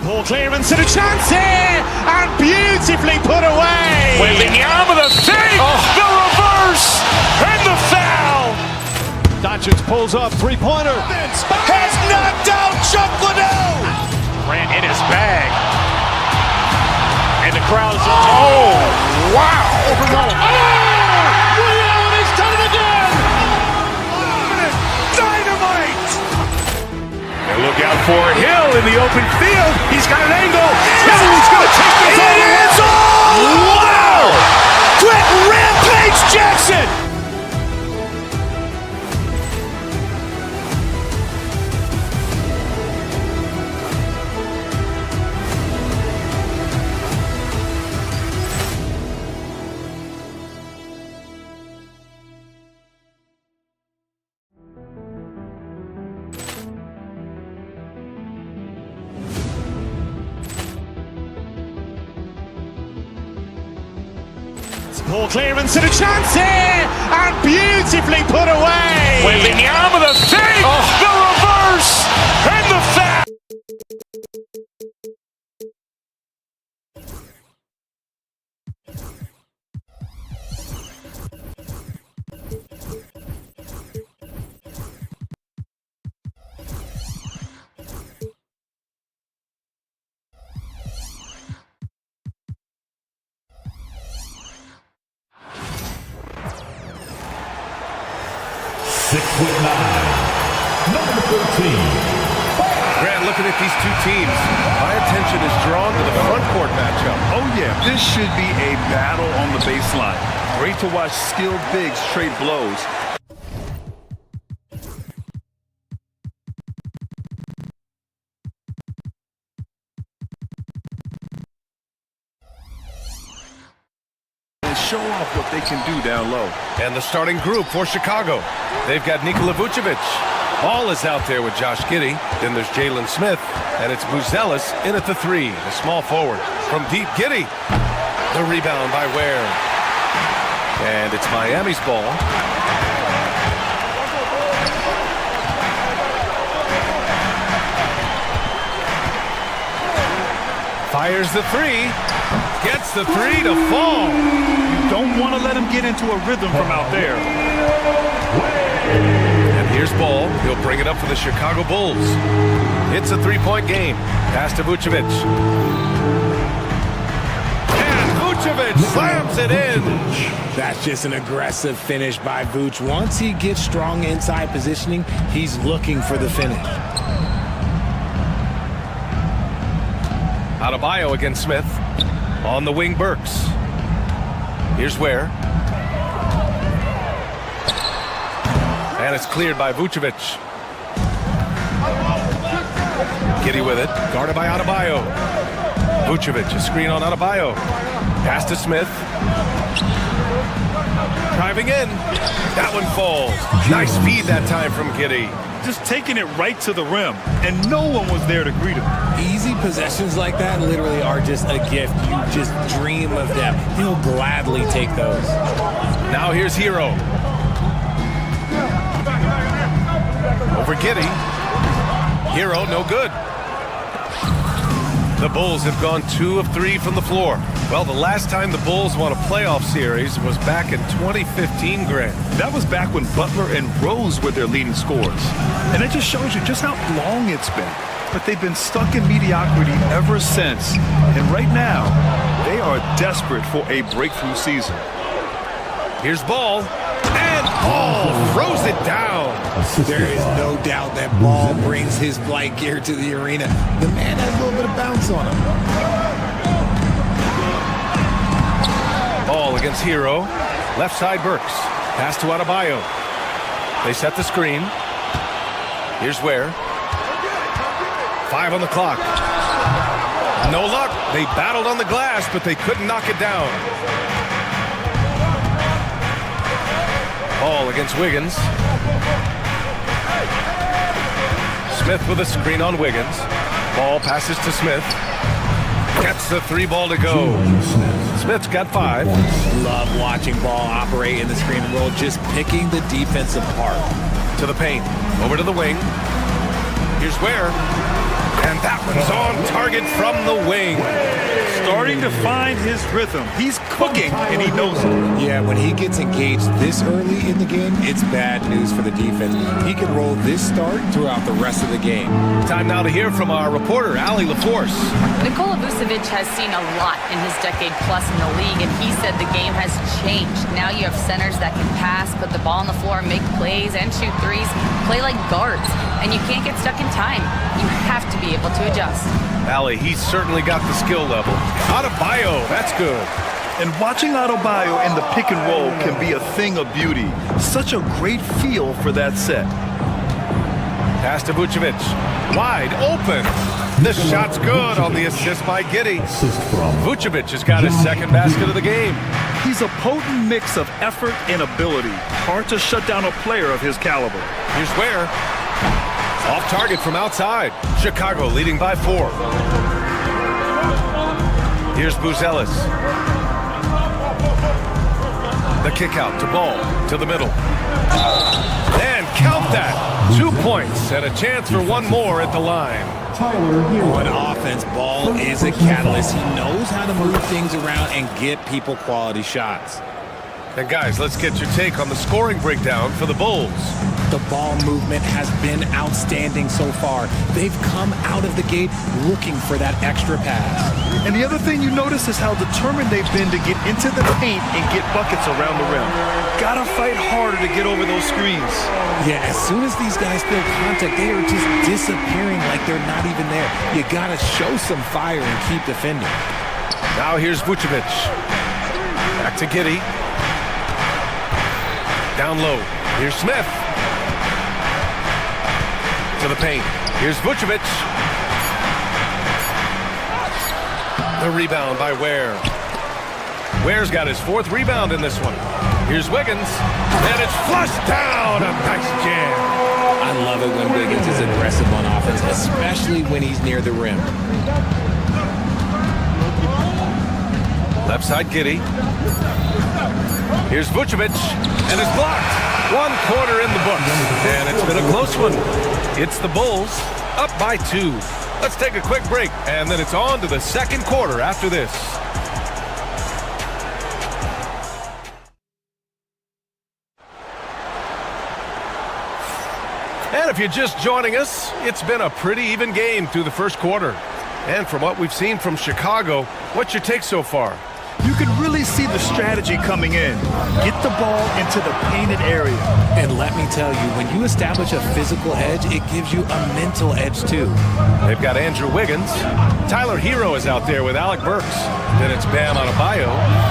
Ball clearance and a chance here, and beautifully put away. Waving the arm of the fake, the reverse, and the foul. Doncic pulls up, three-pointer. Has knocked out Chuck Liddell. Ran in his bag. And the crowd is... Oh, wow! He's done it again. Dynamite! And look out for Hill in the open field. He's got an angle. Hill's going to take this all the way. Wow! Quick rampage Jackson! Ball clearance and a chance here, and beautifully put away. Waving the arm of the fake, the reverse, and the foul. Number 13. Grant, looking at these two teams, my attention is drawn to the front court matchup. Oh yeah, this should be a battle on the baseline. Great to watch skilled bigs trade blows. show off what they can do down low. And the starting group for Chicago. They've got Nikola Vucevic. Ball is out there with Josh Giddey. Then there's Jalen Smith. And it's Buzelis in at the 3, the small forward. From deep, Giddey. The rebound by Ware. And it's Miami's ball. Fires the 3. Gets the 3 to fall. You don't want to let him get into a rhythm from out there. And here's Ball. He'll bring it up for the Chicago Bulls. It's a 3-point game. Pass to Vucevic. And Vucevic slams it in. That's just an aggressive finish by Vooch. Once he gets strong inside positioning, he's looking for the finish. Adebayo against Smith. On the wing, Burks. Here's Ware. And it's cleared by Vucevic. Giddey with it. Guarded by Adebayo. Vucevic, a screen on Adebayo. Pass to Smith. Driving in. That one falls. Nice feed that time from Giddey. Just taking it right to the rim, and no one was there to greet him. Easy possessions like that literally are just a gift. You just dream of them. He'll gladly take those. Now here's Hero. Over Giddey. Hero, no good. The Bulls have gone 2 of 3 from the floor. Well, the last time the Bulls won a playoff series was back in 2015, Grant. That was back when Butler and Rose were their leading scorers. And it just shows you just how long it's been. But they've been stuck in mediocrity ever since. And right now, they are desperate for a breakthrough season. Here's Ball. And Ball throws it down. There is no doubt that Ball brings his flight gear to the arena. The man has a little bit of bounce on him. Ball against Hero. Left side Burks. Pass to Adebayo. They set the screen. Here's Ware. 5 on the clock. No luck. They battled on the glass, but they couldn't knock it down. Ball against Wiggins. Smith with a screen on Wiggins. Ball passes to Smith. Gets the 3 ball to go. Smith's got 5. Love watching Ball operate in the screen and roll, just picking the defense apart. To the paint. Over to the wing. Here's Ware. And that one's on target from the wing. Starting to find his rhythm. He's cooking, and he knows it. Yeah, when he gets engaged this early in the game, it's bad news for the defense. He can roll this start throughout the rest of the game. Time now to hear from our reporter, Allie LaForce. Nikola Vucevic has seen a lot in his decade plus in the league, and he said the game has changed. Now you have centers that can pass, put the ball on the floor, make plays, and shoot threes, play like guards, and you can't get stuck in time. You have to be able to adjust. Allie, he's certainly got the skill level. Adebayo, that's good. And watching Adebayo in the pick and roll can be a thing of beauty. Such a great feel for that set. Pass to Vucevic. Wide open. The shot's good on the assist by Giddey. Vucevic has got his second basket of the game. He's a potent mix of effort and ability. Hard to shut down a player of his caliber. Here's Ware. Off target from outside. Chicago leading by 4. Here's Buzelis. The kick out to Ball, to the middle. And count that. 2 points and a chance for one more at the line. On offense, Ball is a catalyst. He knows how to move things around and get people quality shots. And guys, let's get your take on the scoring breakdown for the Bulls. The ball movement has been outstanding so far. They've come out of the gate looking for that extra pass. And the other thing you notice is how determined they've been to get into the paint and get buckets around the rim. Gotta fight harder to get over those screens. Yeah, as soon as these guys feel contact, they are just disappearing like they're not even there. You gotta show some fire and keep defending. Now here's Vucevic. Back to Giddey. Down low. Here's Smith. To the paint. Here's Vucevic. The rebound by Ware. Ware's got his 4th rebound in this one. Here's Wiggins, and it's flushed down. A nice jam. I love it when Wiggins is aggressive on offense, especially when he's near the rim. Left side, Giddey. Here's Vucevic, and it's blocked. 1 quarter in the books, and it's been a close one. It's the Bulls up by 2. Let's take a quick break, and then it's on to the second quarter after this. And if you're just joining us, it's been a pretty even game through the first quarter. And from what we've seen from Chicago, what's your take so far? You can really see the strategy coming in. Get the ball into the painted area. And let me tell you, when you establish a physical edge, it gives you a mental edge too. They've got Andrew Wiggins. Tyler Hero is out there with Alec Burks. Then it's Bam Adebayo,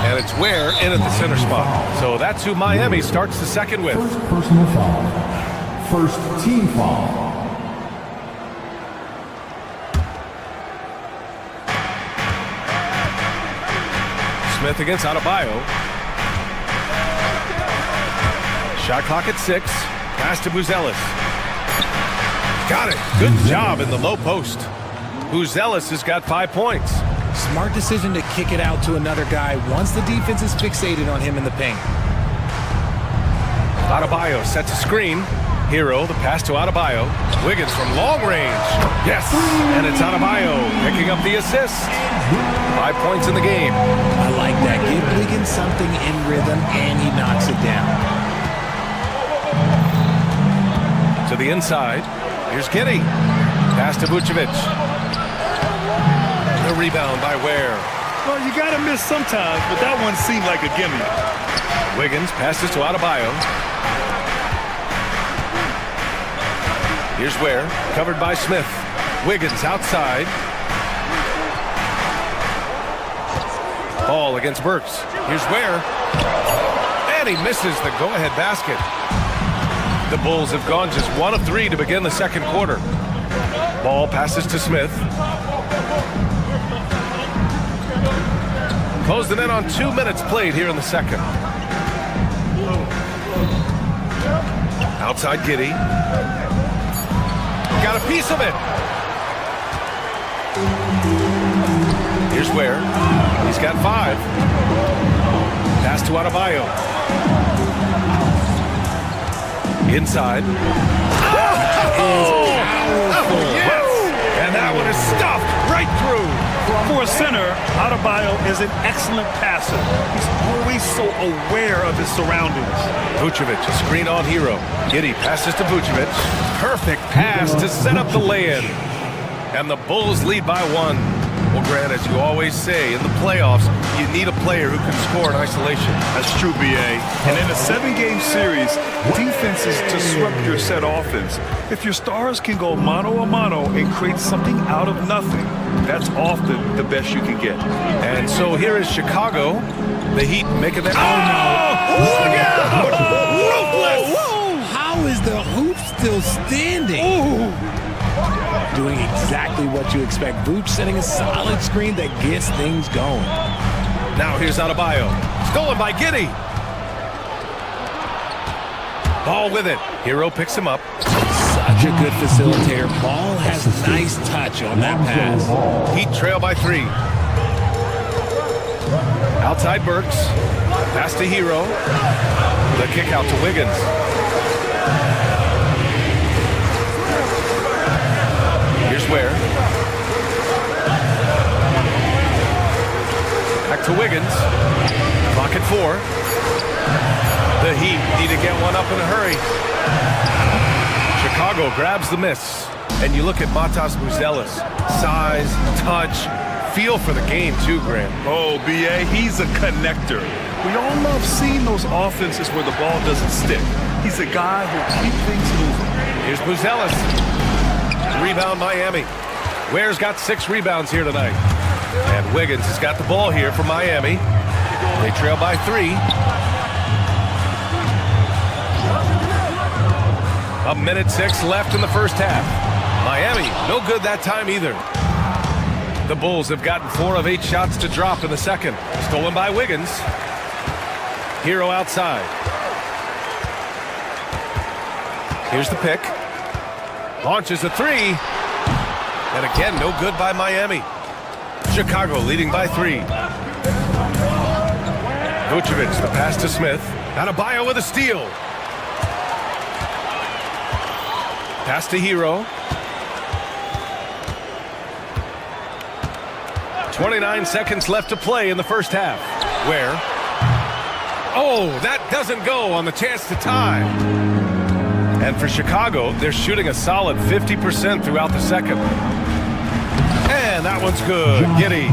and it's Ware in at the center spot. So that's who Miami starts the second with. First personal foul. First team foul. Smith against Adebayo. Shot clock at 6. Pass to Buzelis. Got it. Good job in the low post. Buzelis has got 5 points. Smart decision to kick it out to another guy once the defense is fixated on him in the paint. Adebayo sets a screen. Hero, the pass to Adebayo. Wiggins from long range. Yes, and it's Adebayo picking up the assist. 5 points in the game. I like that. Give Wiggins something in rhythm, and he knocks it down. To the inside. Here's Giddey. Pass to Vucevic. The rebound by Ware. Well, you got to miss sometimes, but that one seemed like a gimme. Wiggins passes to Adebayo. Here's Ware, covered by Smith. Wiggins outside. Ball against Burks. Here's Ware. And he misses the go-ahead basket. The Bulls have gone just 1 of 3 to begin the second quarter. Ball passes to Smith. Closing in on 2 minutes played here in the second. Outside Giddey. Got a piece of it. Here's Ware. He's got 5. Pass to Adebayo. Inside. Oh, yes! And that one is stuffed right through. For a center, Adebayo is an excellent passer. He's always so aware of his surroundings. Vucevic, a screen on Hero. Giddey passes to Vucevic. Perfect pass to set up the lay-in. And the Bulls lead by 1. Well, Grant, as you always say, in the playoffs, you need a player who can score in isolation. That's true, B.A. And in a 7-game series, defense is disrupt your set offense. If your stars can go mano-a-mano and create something out of nothing, that's often the best you can get. And so here is Chicago. The Heat making that. Oh, no. Look out! Ruthless! How is the hoop still standing? Ooh. Doing exactly what you expect. Vooch setting a solid screen that gets things going. Now here's Adebayo. Stolen by Giddey. Ball with it. Hero picks him up. Such a good facilitator. Ball has nice touch on that pass. Heat trail by 3. Outside Burks. Pass to Hero. The kick out to Wiggins. Here's Ware. Back to Wiggins. Clock at 4. The Heat need to get one up in a hurry. Chicago grabs the miss. And you look at Matas Buzelis. Size, touch, feel for the game too, Grant. Oh, B.A., he's a connector. We all love seeing those offenses where the ball doesn't stick. He's a guy who'll keep things moving. Here's Buzelis. Rebound Miami. Ware's got 6 rebounds here tonight. And Wiggins has got the ball here for Miami. They trail by 3. A minute 6 left in the first half. Miami, no good that time either. The Bulls have gotten 4 of 8 shots to drop in the second. Stolen by Wiggins. Hero outside. Here's the pick. Launches a 3. And again, no good by Miami. Chicago leading by 3. Vucevic, the pass to Smith. Adebayo with a steal. Pass to Hero. 29 seconds left to play in the first half. Where? Oh, that doesn't go on the chance to tie. And for Chicago, they're shooting a solid 50% throughout the second. And that one's good. Giddey.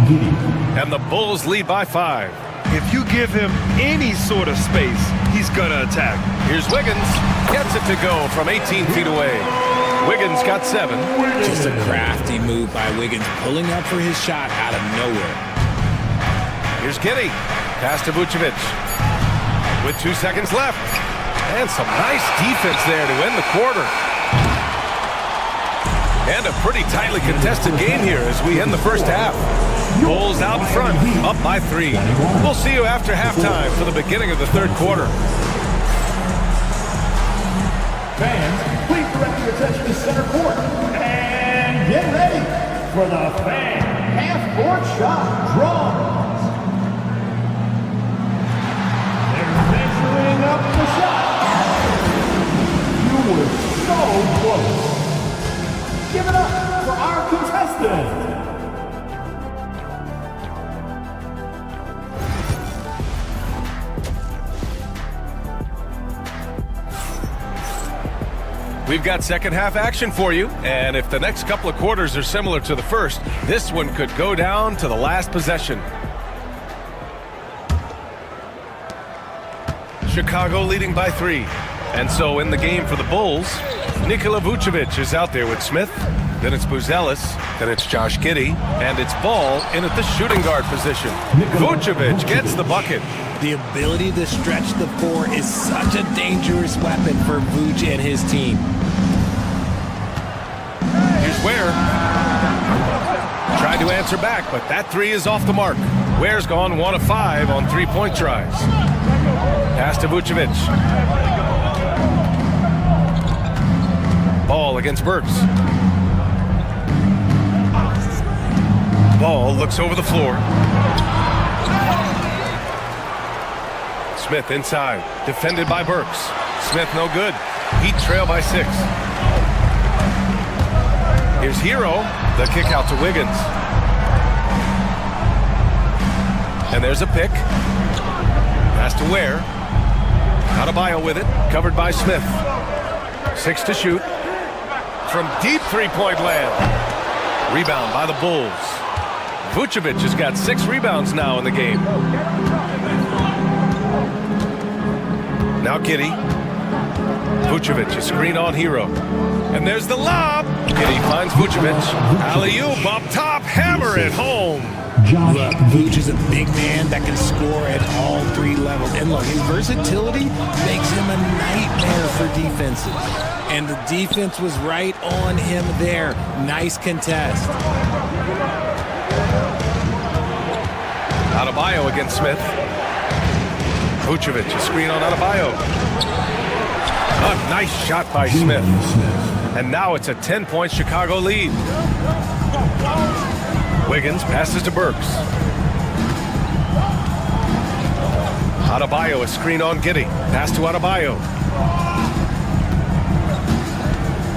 And the Bulls lead by 5. If you give him any sort of space, he's going to attack. Here's Wiggins. Gets it to go from 18 feet away. Wiggins got 7. Just a crafty move by Wiggins, pulling up for his shot out of nowhere. Here's Giddey. Pass to Vucevic. With 2 seconds left. And some nice defense there to end the quarter. And a pretty tightly contested game here as we end the first half. Bulls out in front, up by 3. We'll see you after halftime for the beginning of the third quarter. Fans, please direct your attention to center court. And get ready for the fan half-court shot draws. They're measuring up the shot. You were so close. Give it up for our contestant. We've got second half action for you, and if the next couple of quarters are similar to the first, this one could go down to the last possession. Chicago leading by 3. And so in the game for the Bulls, Nikola Vucevic is out there with Smith. Then it's Buzelis. Then it's Josh Giddey. And it's Ball in at the shooting guard position. Vucevic gets the bucket. The ability to stretch the 4 is such a dangerous weapon for Vuce and his team. Here's Ware. Tried to answer back, but that 3 is off the mark. Ware's gone 1 of 5 on 3-point tries. Pass to Vucevic. Ball against Burks. Ball looks over the floor. Smith inside, defended by Burks. Smith no good. Heat trail by 6. Here's Hero, the kick out to Wiggins. And there's a pick. Pass to Ware. Adebayo with it, covered by Smith. 6 to shoot. From deep 3-point land. Rebound by the Bulls. Vucevic has got 6 rebounds now in the game. Now Giddey. Vucevic, a screen on Hero. And there's the lob. Giddey finds Vucevic. Alley-oop up top, hammer it home. Look, Vuce is a big man that can score at all 3 levels. And look, his versatility makes him a nightmare for defenses. And the defense was right on him there. Nice contest. Adebayo against Smith. Vucevic, a screen on Adebayo. A nice shot by Smith. And now it's a 10-point Chicago lead. Wiggins passes to Burks. Adebayo, a screen on Giddey. Pass to Adebayo.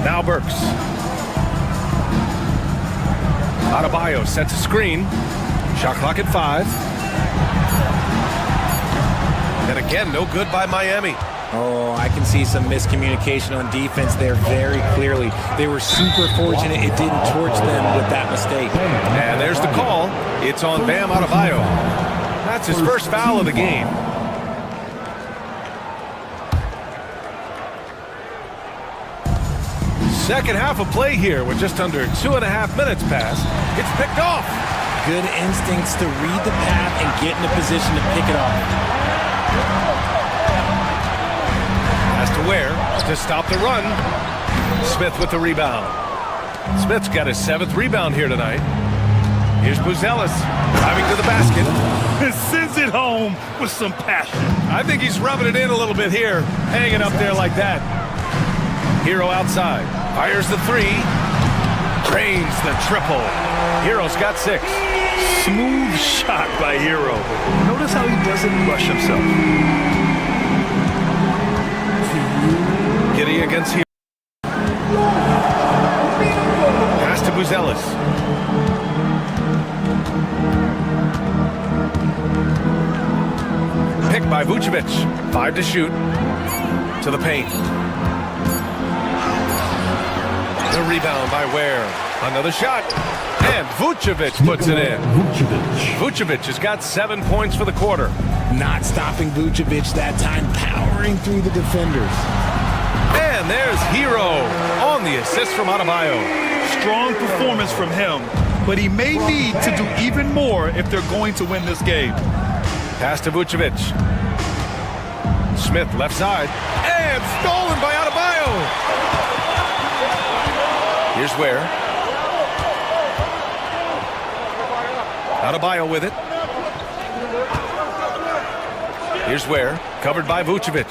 Now Burks. Adebayo sets a screen. Shot clock at 5. And again, no good by Miami. Oh, I can see some miscommunication on defense there very clearly. They were super fortunate it didn't torch them with that mistake. And there's the call. It's on Bam Adebayo. That's his first foul of the game. Second half of play here with just under 2.5 minutes passed. It's picked off. Good instincts to read the path and get in a position to pick it off. Has to Ware to stop the run. Smith with the rebound. Smith's got his 7th rebound here tonight. Here's Buzelis driving to the basket. And sends it home with some passion. I think he's rubbing it in a little bit here, hanging up there like that. Hero outside, fires the three, drains the triple. Hero's got 6. Smooth shot by Hero. Notice how he doesn't rush himself. Giddy against Hero. Pass to Buzelis. Picked by Vucevic. 5 to shoot. To the paint. The rebound by Ware. Another shot. And Vucevic puts it in. Vucevic has got 7 points for the quarter. Not stopping Vucevic that time, powering through the defenders. And there's Hero on the assist from Adebayo. Strong performance from him, but he may need to do even more if they're going to win this game. Pass to Vucevic. Smith left side. And stolen by Adebayo. Here's Ware. Adebayo with it. Here's Ware. Covered by Vucevic.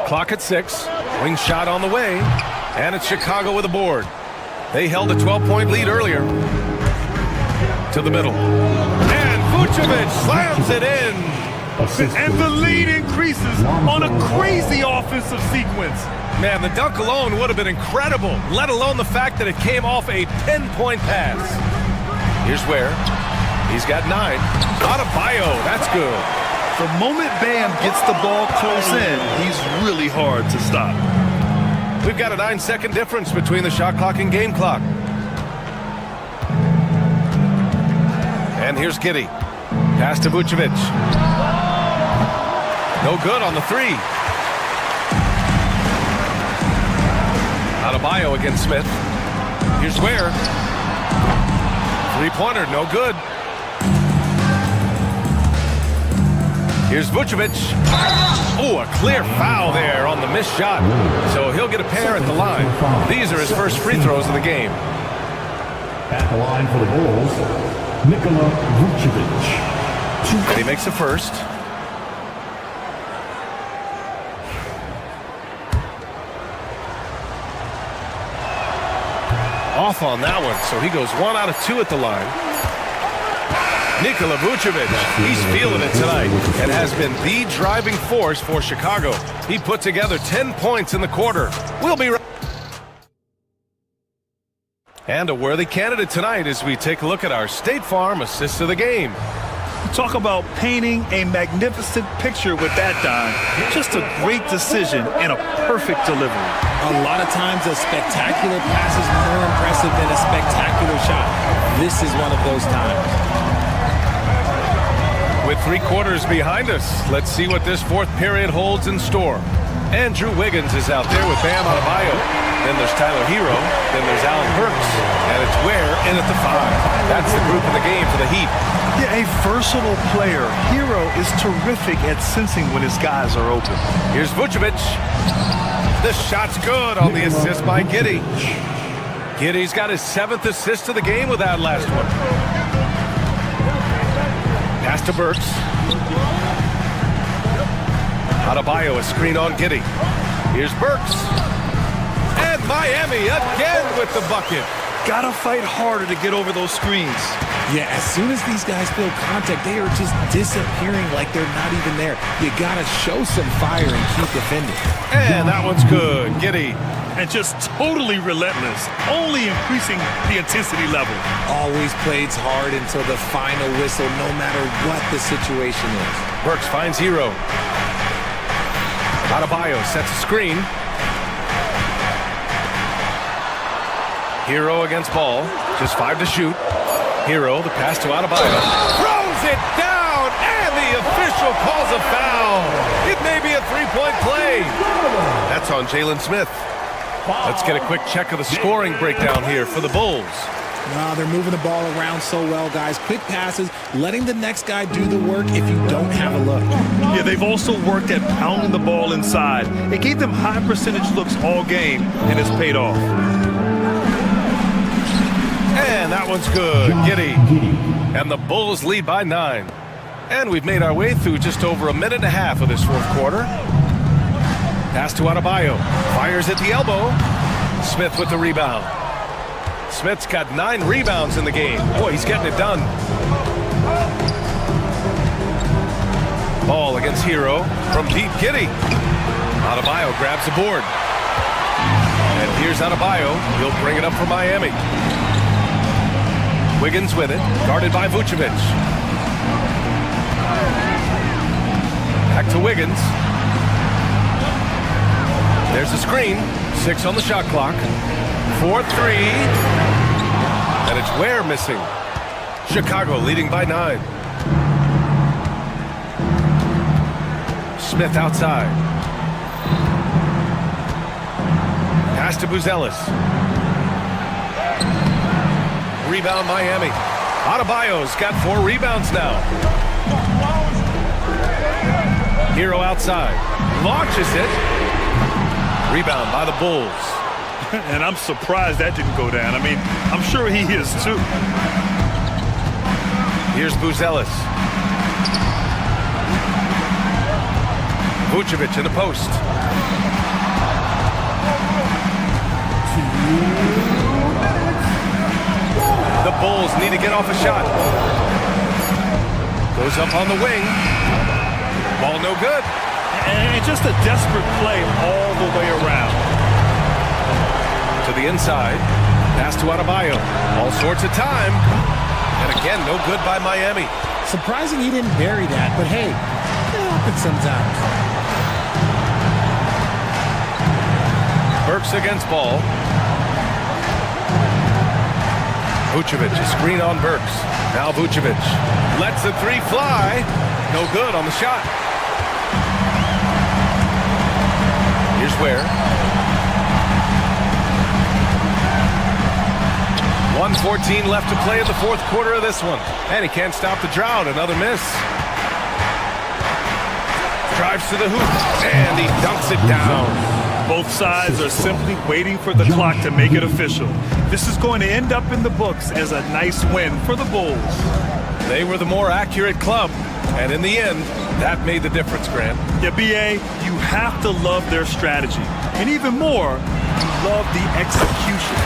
Clock at 6. Wing shot on the way. And it's Chicago with a board. They held a 12-point lead earlier. To the middle. And Vucevic slams it in. And the lead increases on a crazy offensive sequence. Man, the dunk alone would have been incredible, let alone the fact that it came off a 10-point pass. Here's Ware. He's got 9. Adebayo, that's good. The moment Bam gets the ball close in, he's really hard to stop. We've got a 9-second difference between the shot clock and game clock. And here's Giddey. Pass to Vucevic. No good on the 3. Adebayo against Smith. Here's Ware. 3-pointer, no good. Here's Vucevic. Oh, a clear foul there on the missed shot. So he'll get a pair at the line. These are his first free throws of the game. At the line for the Bulls, Nikola Vucevic. And he makes the first. Off on that one, so he goes 1 out of 2 at the line. Nikola Vucevic, he's feeling it tonight and has been the driving force for Chicago. He put together 10 points in the quarter. We'll be right. And a worthy candidate tonight as we take a look at our State Farm assists of the game. Talk about painting a magnificent picture with that dime. Just a great decision and a perfect delivery. A lot of times a spectacular pass is more impressive than a spectacular shot. This is one of those times. With 3 quarters behind us, let's see what this 4th period holds in store. Andrew Wiggins is out there with Bam Adebayo. Then there's Tyler Hero. Then there's Allen Burks. And it's Ware in at the 5. That's the group in the game for the Heat. Yeah, a versatile player. Hero is terrific at sensing when his guys are open. Here's Vucevic. The shot's good on the assist by Giddey. Giddey's got his 7th assist of the game with that last one. Pass to Burks. Adebayo, a screen on Giddey. Here's Burks. And Miami again with the bucket. Gotta fight harder to get over those screens. Yeah, as soon as these guys feel contact, they are just disappearing like they're not even there. You gotta show some fire and keep defending. And that one's good. Giddey. And just totally relentless, only increasing the intensity level. Always plays hard until the final whistle, no matter what the situation is. Burks finds Hero. Adebayo sets a screen. Hero against Ball. Just 5 to shoot. Hero, the pass to Adebayo. Throws it down, and the official calls a foul. It may be a 3-point play. That's on Jalen Smith. Let's get a quick check of the scoring breakdown here for the Bulls. Wow, they're moving the ball around so well, guys. Quick passes, letting the next guy do the work if you don't have a look. Yeah, they've also worked at pounding the ball inside. It gave them high percentage looks all game, and it's paid off. And And that one's good. Giddy. And the Bulls lead by 9. And we've made our way through just over a minute and a half of this fourth quarter. Pass to Adebayo. Fires at the elbow. Smith with the rebound. Smith's got 9 rebounds in the game. Boy, he's getting it done. Ball against Hero from deep. Giddy. Adebayo grabs the board. And here's Adebayo. He'll bring it up for Miami. Wiggins with it. Guarded by Vucevic. Back to Wiggins. There's a screen. 6 on the shot clock. 4-3. And it's Ware missing. Chicago leading by 9. Smith outside. Pass to Buzelis. Rebound Miami. Adebayo's got 4 rebounds now. Hero outside. Launches it. Rebound by the Bulls. And I'm surprised that didn't go down. I mean, I'm sure he is too. Here's Buzelis. Vucevic in the post. The Bulls need to get off a shot. Goes up on the wing. Ball no good. And just a desperate play all the way around. To the inside. Pass to Adebayo. All sorts of time. And again, no good by Miami. Surprising he didn't bury that, but hey, it happens sometimes. Burks against Ball. Vucevic, a screen on Burks. Now Vucevic lets the 3 fly. No good on the shot. Here's Ware. 1:14 left to play in the fourth quarter of this one. And he can't stop the drought. Another miss. Drives to the hoop. And he dunks it down. Both sides are simply waiting for the clock to make it official. This is going to end up in the books as a nice win for the Bulls. They were the more accurate club, and in the end, that made the difference, Grant. Yeah, B.A., you have to love their strategy. And even more, you love the execution.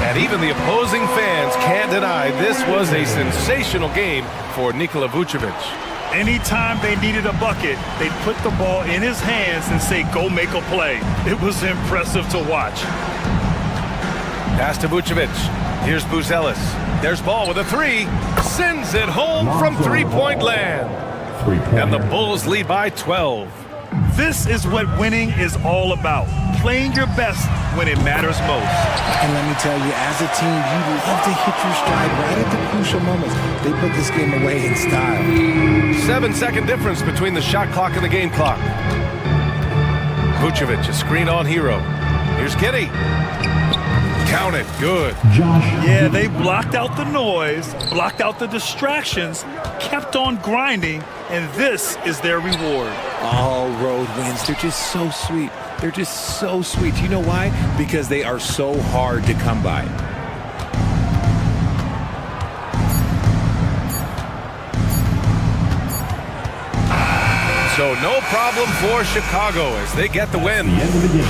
And even the opposing fans can't deny this was a sensational game for Nikola Vucevic. Anytime they needed a bucket, they'd put the ball in his hands and say, go make a play. It was impressive to watch. Pass to Vucevic. Here's Buzelis. There's Ball with a 3. Sends it home from three-point land. And the Bulls lead by 12. This is what winning is all about. Playing your best when it matters most. And let me tell you, as a team, you love to hit your stride right at the crucial moments. They put this game away in style. 7-second difference between the shot clock and the game clock. Vucevic, a screen on Hero. Here's Giddy. Count it. Good. Yeah, they blocked out the noise, blocked out the distractions, kept on grinding, and this is their reward. All road wins. They're just so sweet. They're just so sweet. You know why? Because they are so hard to come by. So no problem for Chicago as they get the win.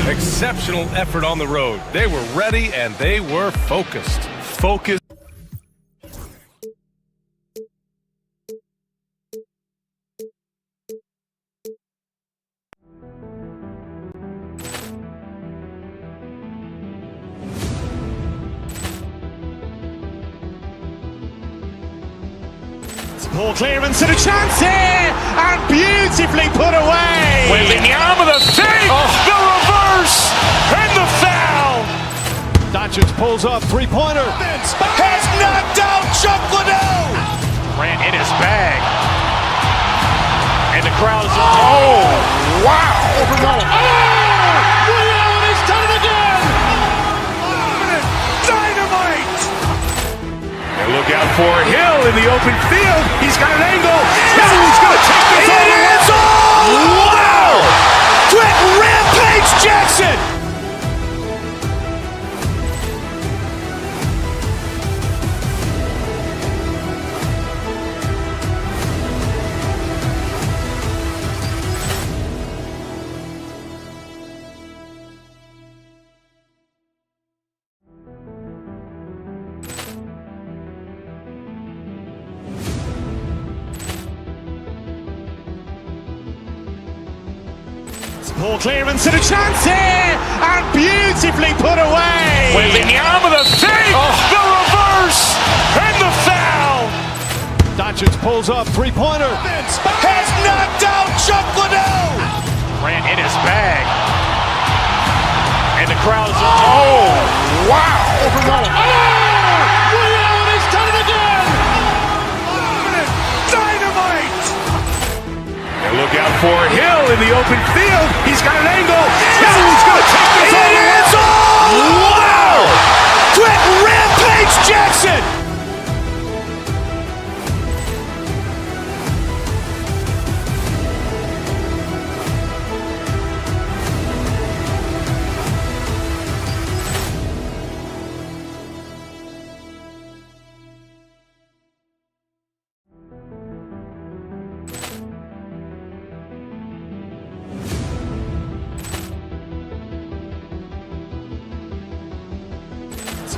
Exceptional effort on the road. They were ready and they were focused. Focused. Ball clearance and a chance here, and beautifully put away. Wembanyama with a three, the reverse, and the foul. Doncic pulls up, three-pointer, has knocked out Chuck Liddell. Ran in his bag, and the crowd is wow! Liddell has done it again. Dynamite! And look out for Hill in the open field. He's got an angle. Hill's going to take this all the way. Wow! Brett Rampage Jackson! 1 Ball clearance and a chance here, and beautifully put away. Wembanyama the fake, the reverse, and the foul. Doncic pulls up, three-pointer. Has knocked out Chuck Liddell. Ran in his bag. And the crowd is, oh, wow. He's done it again. Dynamite. And look out for Hill in the open field. He's got an angle. He's going to take this all the way. Wow. Quick rampage Jackson.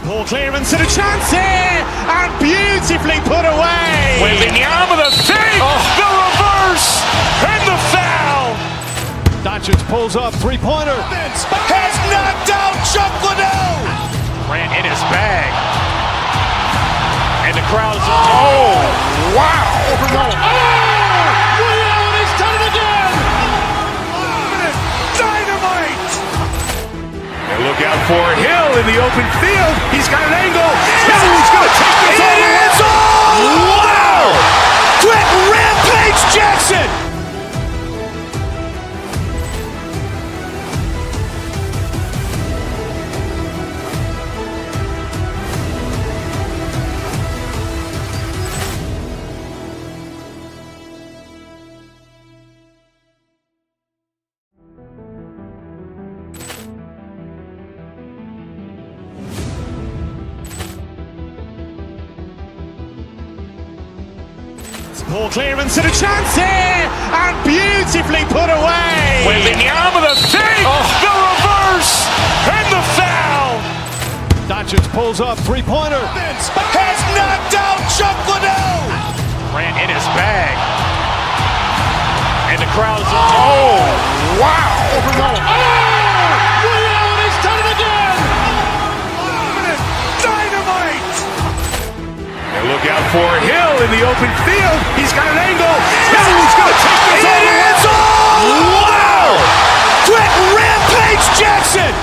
Ball clearance and a chance here, and beautifully put away. Wembanyama the fake, the reverse, and the foul. Doncic pulls up, three-pointer. Has knocked out Chuck Liddell. Ran in his bag. And the crowd is, oh, wow. He's done it again. Dynamite. And look out for Hill in the open field. He's got an angle. He's going to take this all the way. Wow. Quick rampage Jackson. Ball clearance and a chance here, and beautifully put away. Wembanyama the fake, the reverse, and the foul. Doncic pulls up, three-pointer. Has knocked out Chuck Liddell. Ran in his bag. And the crowd is, oh, wow. He's done it again. Dynamite. And look out for Hill in the open field. He's got an angle. He's going to take this all the way. Wow. Quick rampage Jackson.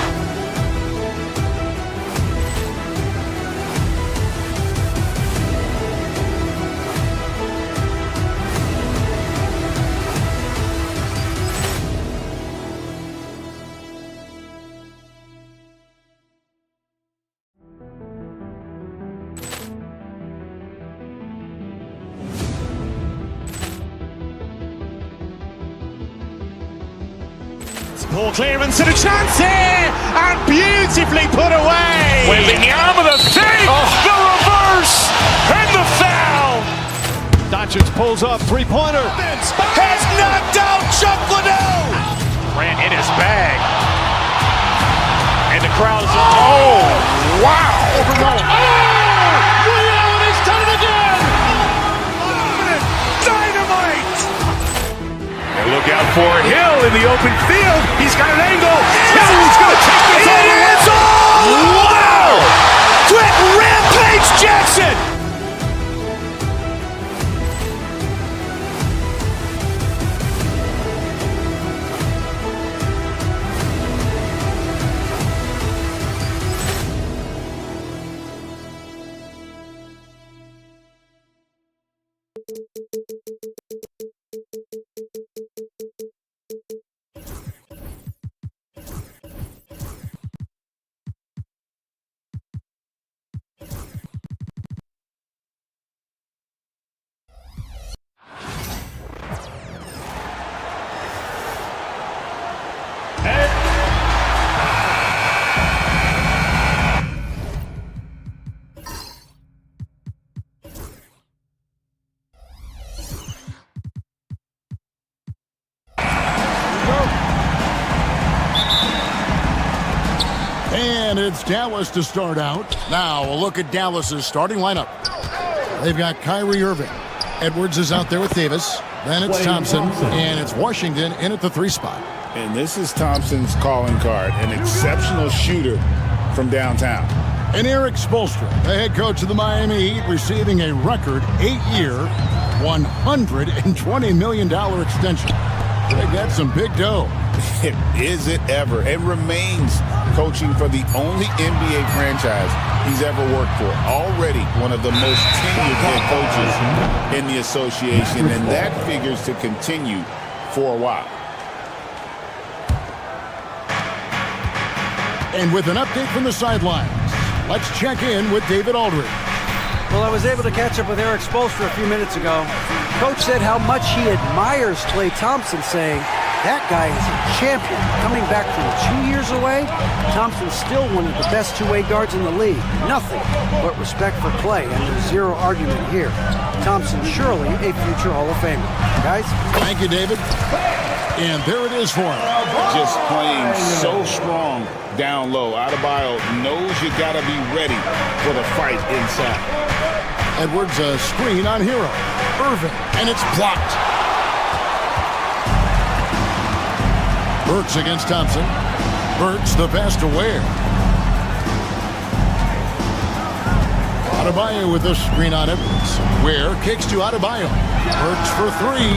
Ball clearance and a chance here, and beautifully put away. Wembanyama the fake, the reverse, and the foul. Doncic pulls up, three-pointer. Has knocked out Chuck Liddell. Ran in his bag. And the crowd is, oh, wow. He's done it again. Dynamite. And look out for Hill in the open field. He's got an angle. He's going to take this all the way. Wow. Quick rampage Jackson. And it's Dallas to start out. Now we'll look at Dallas's starting lineup. They've got Kyrie Irving. Edwards is out there with Davis. Then it's Thompson. And it's Washington in at the 3 spot. And this is Thompson's calling card, an exceptional shooter from downtown. And Eric Spoelstra, the head coach of the Miami Heat, receiving a record 8-year, $120 million extension. They got some big dough. Is it ever? It remains coaching for the only NBA franchise he's ever worked for. Already one of the most tenured head coaches in the association, and that figures to continue for a while. And with an update from the sidelines, let's check in with David Aldridge. Well, I was able to catch up with Eric Spoelstra a few minutes ago. Coach said how much he admires Klay Thompson, saying, that guy is a champion. Coming back from 2 years away, Thompson's still one of the best two-way guards in the league. Nothing but respect for Klay, and there's zero argument here. Thompson surely a future Hall of Famer. Guys? Thank you, David. And there it is for him. Just playing so strong down low. Adebayo knows you got to be ready for the fight inside. Edwards a screen on Hero. Irving, and it's blocked. Burks against Thompson. Burks the pass to Ware. Adebayo with the screen on Edwards. Ware kicks to Adebayo. Burks for three.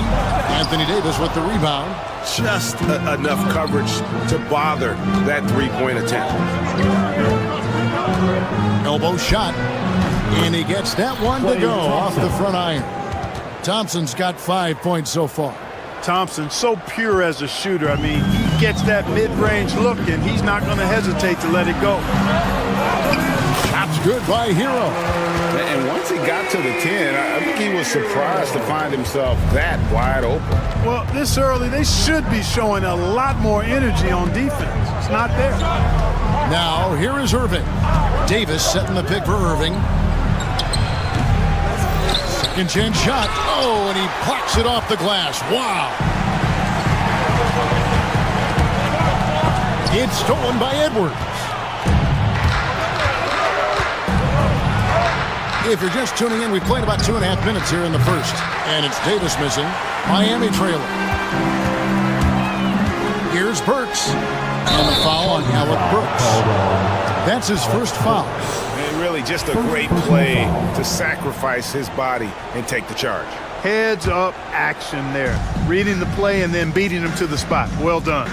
Anthony Davis with the rebound. Just enough coverage to bother that three-point attempt. Elbow shot. And he gets that one to go off the front iron. Thompson's got 5 points so far. Thompson, so pure as a shooter. I mean, he gets that mid-range look, and he's not going to hesitate to let it go. Shot's good by Hero. And once he got to the 10, I think he was surprised to find himself that wide open. Well, this early, they should be showing a lot more energy on defense. It's not there. Now, here is Irving. Davis setting the pick for Irving. Second chance shot. Oh, and he plucks it off the glass. Wow. It's stolen by Edwards. If you're just tuning in, we've played about 2.5 minutes here in the first. And it's Davis missing. Miami trailing. Here's Burks. And the foul on Alec Burks. That's his first foul. And really just a great play to sacrifice his body and take the charge. Heads up action there. Reading the play and then beating him to the spot. Well done.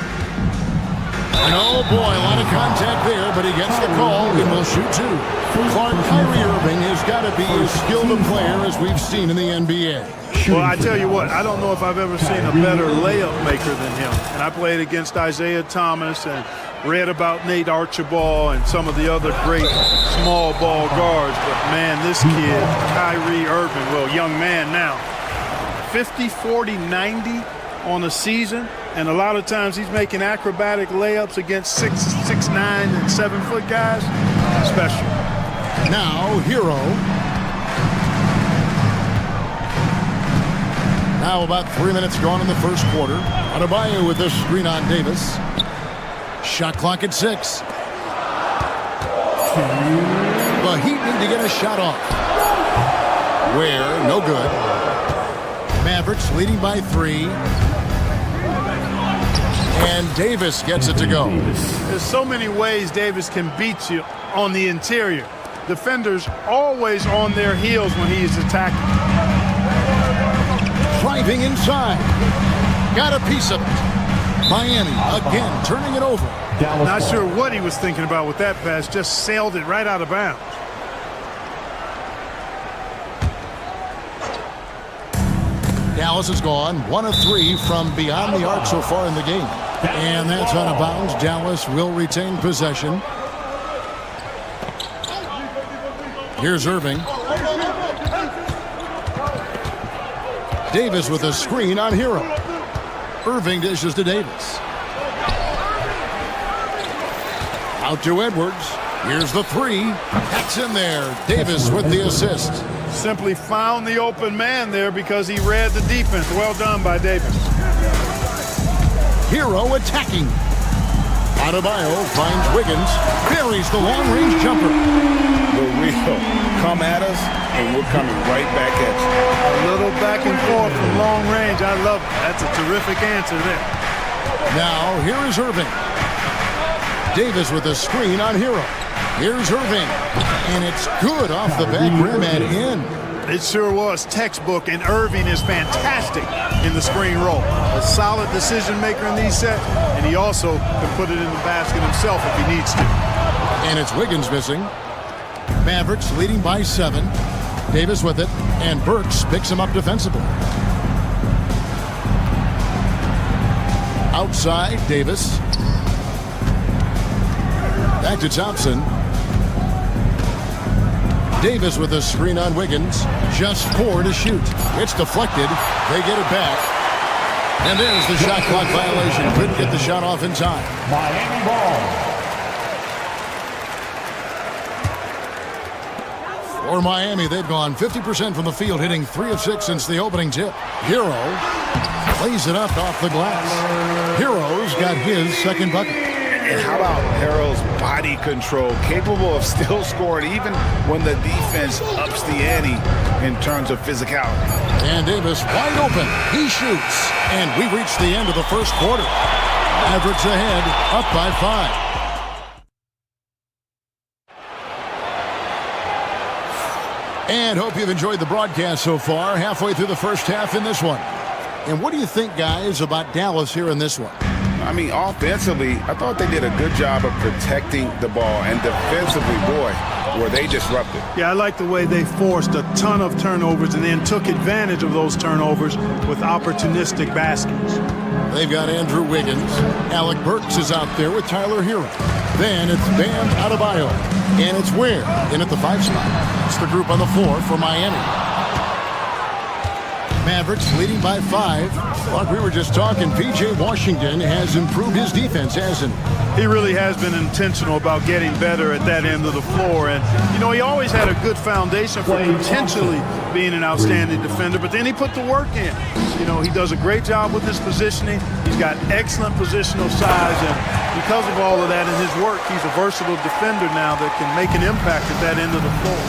And oh boy, a lot of contact there, but he gets the call and will shoot two. Kyrie Irving has got to be as skilled a player as we've seen in the NBA. Well, I tell you what, I don't know if I've ever seen a better layup maker than him. And I played against Isaiah Thomas and read about Nate Archibald and some of the other great small ball guards. But, man, this kid, Kyrie Irving, well, young man now, 50, 40, 90 on a season. And a lot of times he's making acrobatic layups against 6'9", and 7-foot guys. Special. Now, Hero. Now about 3 minutes gone in the first quarter. Adebayo with the screen on Davis. Shot clock at 6. The Heat need to get a shot off. Ware, no good. Mavericks leading by 3. And Davis gets it to go. There's so many ways Davis can beat you on the interior. Defenders always on their heels when he is attacking. Driving inside. Got a piece of it. Miami again turning it over. Not sure what he was thinking about with that pass. Just sailed it right out of bounds. Dallas is gone 1 of 3 from beyond the arc so far in the game. And that's out of bounds. Dallas will retain possession. Here's Irving. Davis with a screen on Hero. Irving dishes to Davis. Out to Edwards. Here's the 3. That's in there. Davis with the assist. Simply found the open man there because he read the defense. Well done by Davis. Hero attacking. Adebayo finds Wiggins. Buries the long-range jumper. The real come at us, and we're coming right back at you. A little back and forth from long range. I love it. That's a terrific answer there. Now, here is Irving. Davis with a screen on Hero. Here's Irving. And it's good off the back rim and in. It sure was textbook, and Irving is fantastic in the screen roll. A solid decision maker in these sets, and he also can put it in the basket himself if he needs to. And it's Wiggins missing. Mavericks leading by 7. Davis with it, and Burks picks him up defensively. Outside, Davis. Back to Thompson. Davis with a screen on Wiggins. Just 4 to shoot. It's deflected. They get it back. And there's the shot clock violation. Couldn't get the shot off in time. Miami ball. For Miami, they've gone 50% from the field, hitting 3 of 6 since the opening tip. Hero plays it up off the glass. Hero's got his second bucket. And how about Harrell's body control, capable of still scoring even when the defense ups the ante in terms of physicality. And Davis wide open. He shoots. And we reach the end of the first quarter. Mavericks ahead, up by 5. And hope you've enjoyed the broadcast so far. Halfway through the first half in this one. And what do you think, guys, about Dallas here in this one? I mean, offensively, I thought they did a good job of protecting the ball. And defensively, boy, were they disruptive. Yeah, I like the way they forced a ton of turnovers and then took advantage of those turnovers with opportunistic baskets. They've got Andrew Wiggins. Alec Burks is out there with Tyler Hero. Then it's Bam Adebayo. And it's Ware in at the 5 spot. It's the group on the floor for Miami. Mavericks leading by 5. Like we were just talking, P.J. Washington has improved his defense, hasn't he? He really has been intentional about getting better at that end of the floor. And, you know, he always had a good foundation for potentially being an outstanding defender, but then he put the work in. You know, he does a great job with his positioning. He's got excellent positional size, and because of all of that in his work, he's a versatile defender now that can make an impact at that end of the floor.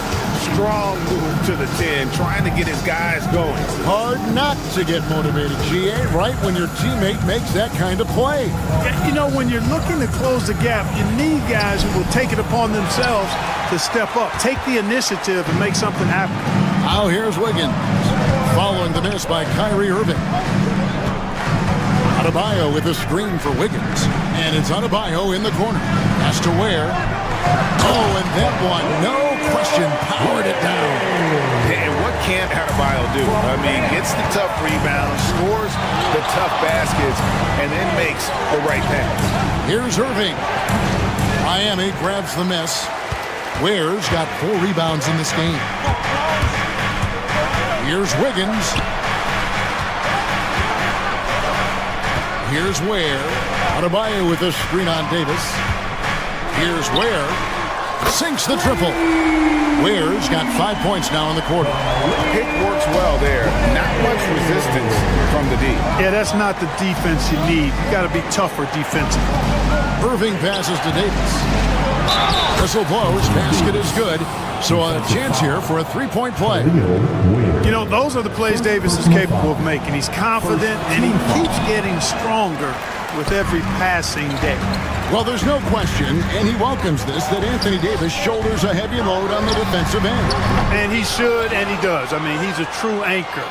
Strong move to the 10, trying to get his guys going. Hard not to get motivated, GA, right when your teammate makes that kind of play. You know, when you're looking to close the gap, you need guys who will take it upon themselves to step up, take the initiative, and make something happen. Now here's Wiggins, following the miss by Kyrie Irving. Adebayo with a screen for Wiggins, and it's Adebayo in the corner. Has to Ware. Oh, and that one, no question, powered it down. And what can't Adebayo do? I mean, gets the tough rebounds, scores the tough baskets, and then makes the right pass. Here's Irving. Miami grabs the miss. Ware's got 4 rebounds in this game. Here's Wiggins. Here's Ware. Adebayo with a screen on Davis. Here's Ware. Sinks the triple. Ware's got 5 points now in the quarter. Pick works well there. Not much resistance from the D. Yeah, that's not the defense you need. You got to be tougher defensively. Irving passes to Davis. Whistle blows. Basket is good. So a chance here for a 3-point play. You know, those are the plays Davis is capable of making. He's confident, and he keeps getting stronger with every passing day. Well, there's no question, and he welcomes this, that Anthony Davis shoulders a heavy load on the defensive end. And he should, and he does. I mean, he's a true anchor.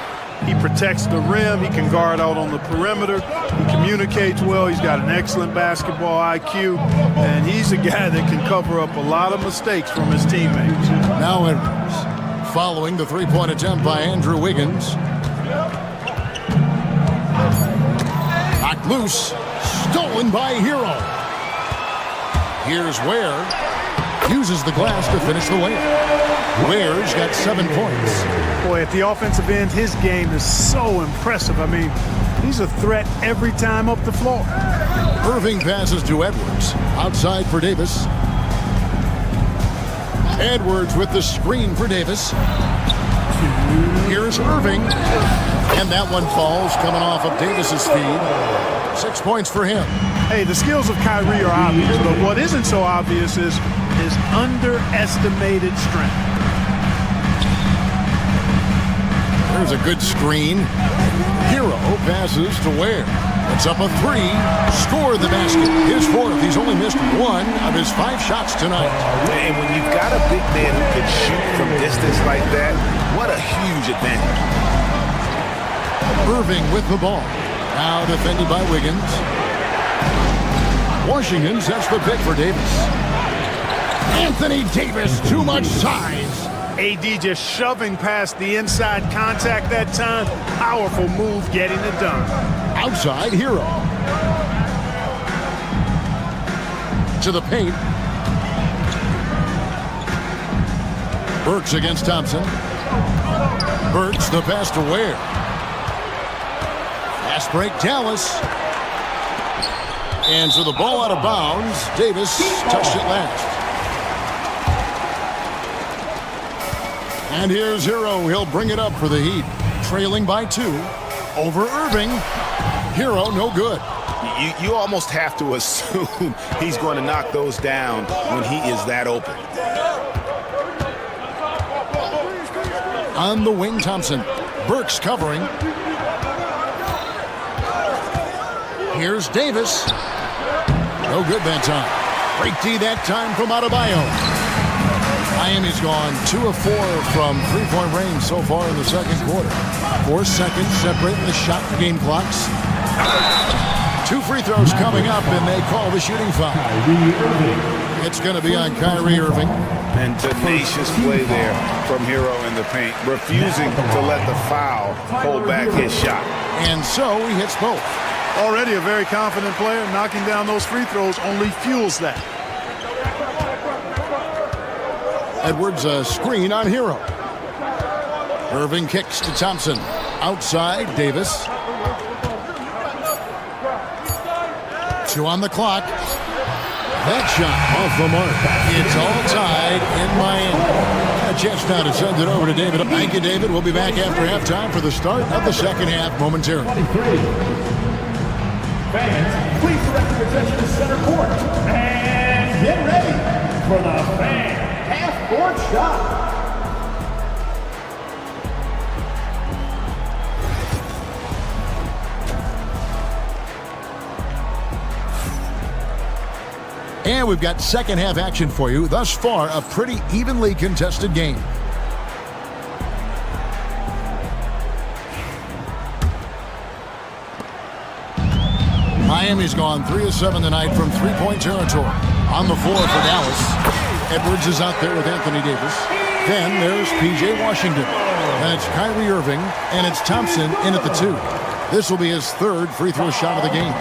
He protects the rim. He can guard out on the perimeter. He communicates well. He's got an excellent basketball IQ. And he's a guy that can cover up a lot of mistakes from his teammates. Now Edwards, following the 3-point attempt by Andrew Wiggins. Knocked loose. Stolen by Hero. Here's Ware. Uses the glass to finish the layup. Ware's got 7 points. Boy, at the offensive end, his game is so impressive. I mean, he's a threat every time up the floor. Irving passes to Edwards. Outside for Davis. Edwards with the screen for Davis. Here's Irving. And that one falls coming off of Davis's feed. 6 points for him. Hey, the skills of Kyrie are obvious, but what isn't so obvious is his underestimated strength. There's a good screen. Hero passes to Ware. It's up a 3. Scored the basket. His 4th. He's only missed 1 of his 5 shots tonight. And when you've got a big man who can shoot from distance like that, what a huge advantage. Irving with the ball. Now defended by Wiggins. Washington sets the pick for Davis. Anthony Davis, too much size. AD just shoving past the inside contact that time. Powerful move getting it done. Outside Hero. To the paint. Burks against Thompson. Burks the pass to Ware. Fast break Dallas. And so the ball out of bounds. Davis touched it last. And here's Hero. He'll bring it up for the Heat. Trailing by 2. Over Irving. Hero, no good. You almost have to assume he's going to knock those down when he is that open. On the wing, Thompson. Burks covering. Here's Davis. No good that time. Break D that time from Adebayo. Miami's gone 2 of 4 from three-point range so far in the second quarter. 4 seconds separating the shot and game clocks. 2 free throws coming up, and they call the shooting foul. It's going to be on Kyrie Irving. And tenacious play there from Hero in the paint, refusing to let the foul hold back his shot. And so he hits both. Already a very confident player. Knocking down those free throws only fuels that. Edwards a screen on Hero. Irving kicks to Thompson. Outside, Davis. 2 on the clock. That shot off the mark. It's all tied in Miami. A chance now to send it over to David. Thank you, David. We'll be back after halftime for the start of the second half momentarily. Fans, please direct your attention to center court. And get ready for the Fan half-court shot. And we've got second half action for you. Thus far, a pretty evenly contested game. Miami's gone 3 of 7 tonight from three-point territory. On the floor for Dallas. Edwards is out there with Anthony Davis. Then there's P.J. Washington. And it's Kyrie Irving, and it's Thompson in at the 2. This will be his 3rd free throw shot of the game.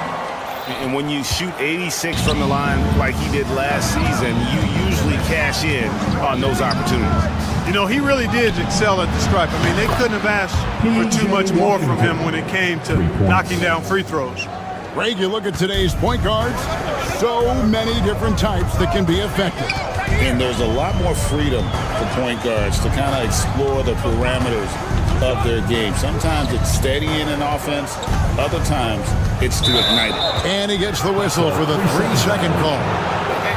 And when you shoot 86 from the line like he did last season, you usually cash in on those opportunities. You know, he really did excel at the stripe. I mean, they couldn't have asked for too much more from him when it came to knocking down free throws. Greg, you look at today's point guards, so many different types that can be effective. And there's a lot more freedom for point guards to kind of explore the parameters of their game. Sometimes it's steadying an offense. Other times it's to ignite it. And he gets the whistle for the 3-second call.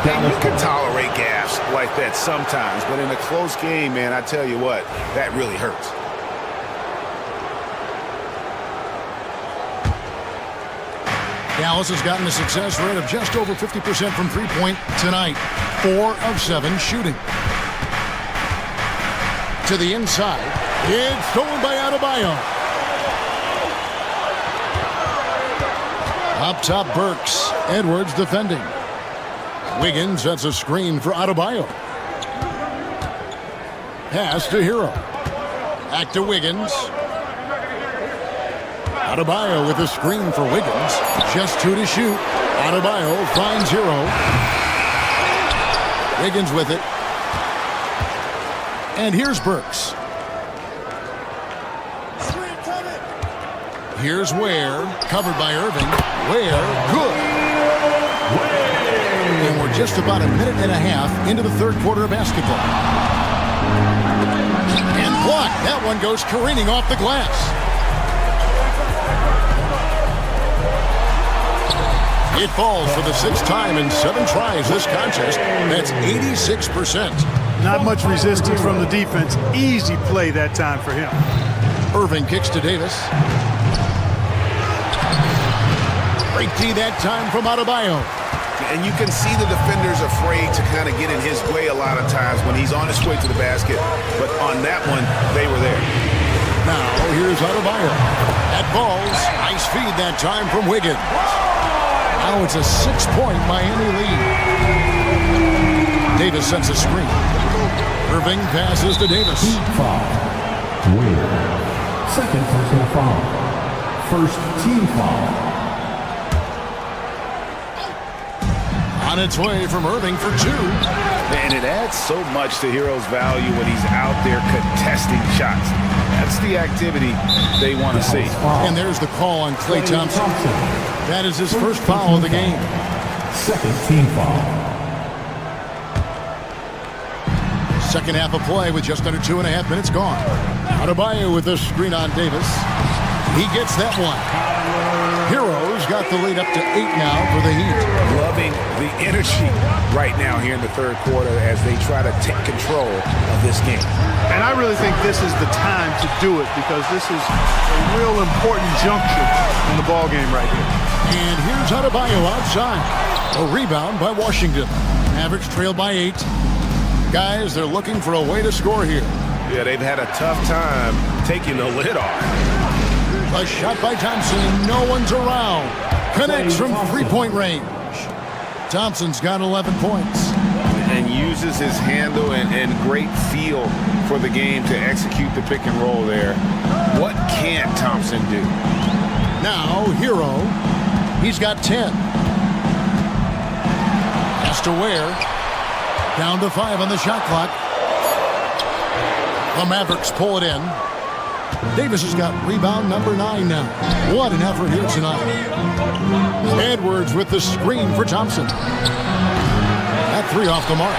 And you can tolerate gaffes like that sometimes, but in a close game, man, I tell you what, that really hurts. Dallas has gotten a success rate of just over 50% from three-point tonight. 4 of 7 shooting. To the inside. It's stolen by Adebayo. Up top, Burks. Edwards defending. Wiggins sets a screen for Adebayo. Pass to Hero. Back to Wiggins. Adebayo with a screen for Wiggins. Just 2 to shoot. Adebayo finds Hero. Wiggins with it. And here's Burks. Here's Ware, covered by Irving. Ware, good. And we're just about a minute and a half into the third quarter of basketball. And blocked. That one goes careening off the glass. It falls for the 6th time in 7 tries this contest. That's 86%. Not much resistance from the defense. Easy play that time for him. Irving kicks to Davis. Great D that time from Adebayo. And you can see the defenders afraid to kind of get in his way a lot of times when he's on his way to the basket. But on that one, they were there. Now, here's Adebayo. At balls, nice feed that time from Wiggins. Now it's a 6-point Miami lead. Davis sends a screen. Irving passes to Davis. Team foul. Wade. Second personal foul. First team foul. On its way from Irving for 2. And it adds so much to Hero's value when he's out there contesting shots. That's the activity they want to see. And there's the call on Klay Thompson. That is his first foul of the game. Second team foul. Second half of play with just under 2.5 minutes gone. Adebayo with the screen on Davis. He gets that one. Heroes got the lead up to 8 now for the Heat. Loving the energy right now here in the third quarter as they try to take control of this game. And I really think this is the time to do it because this is a real important juncture in the ball game right here. And here's Adebayo outside. A rebound by Washington. Mavericks trailed by 8. Guys, they're looking for a way to score here. Yeah, they've had a tough time taking the lid off. A shot by Thompson. No one's around. Connects from three-point range. Thompson's got 11 points. And uses his handle and great feel for the game to execute the pick and roll there. What can't Thompson do? Now, Hero. He's got 10. Has to Ware. Down to 5 on the shot clock. The Mavericks pull it in. Davis has got rebound number 9 now. What an effort here tonight. Edwards with the screen for Thompson. That 3 off the mark.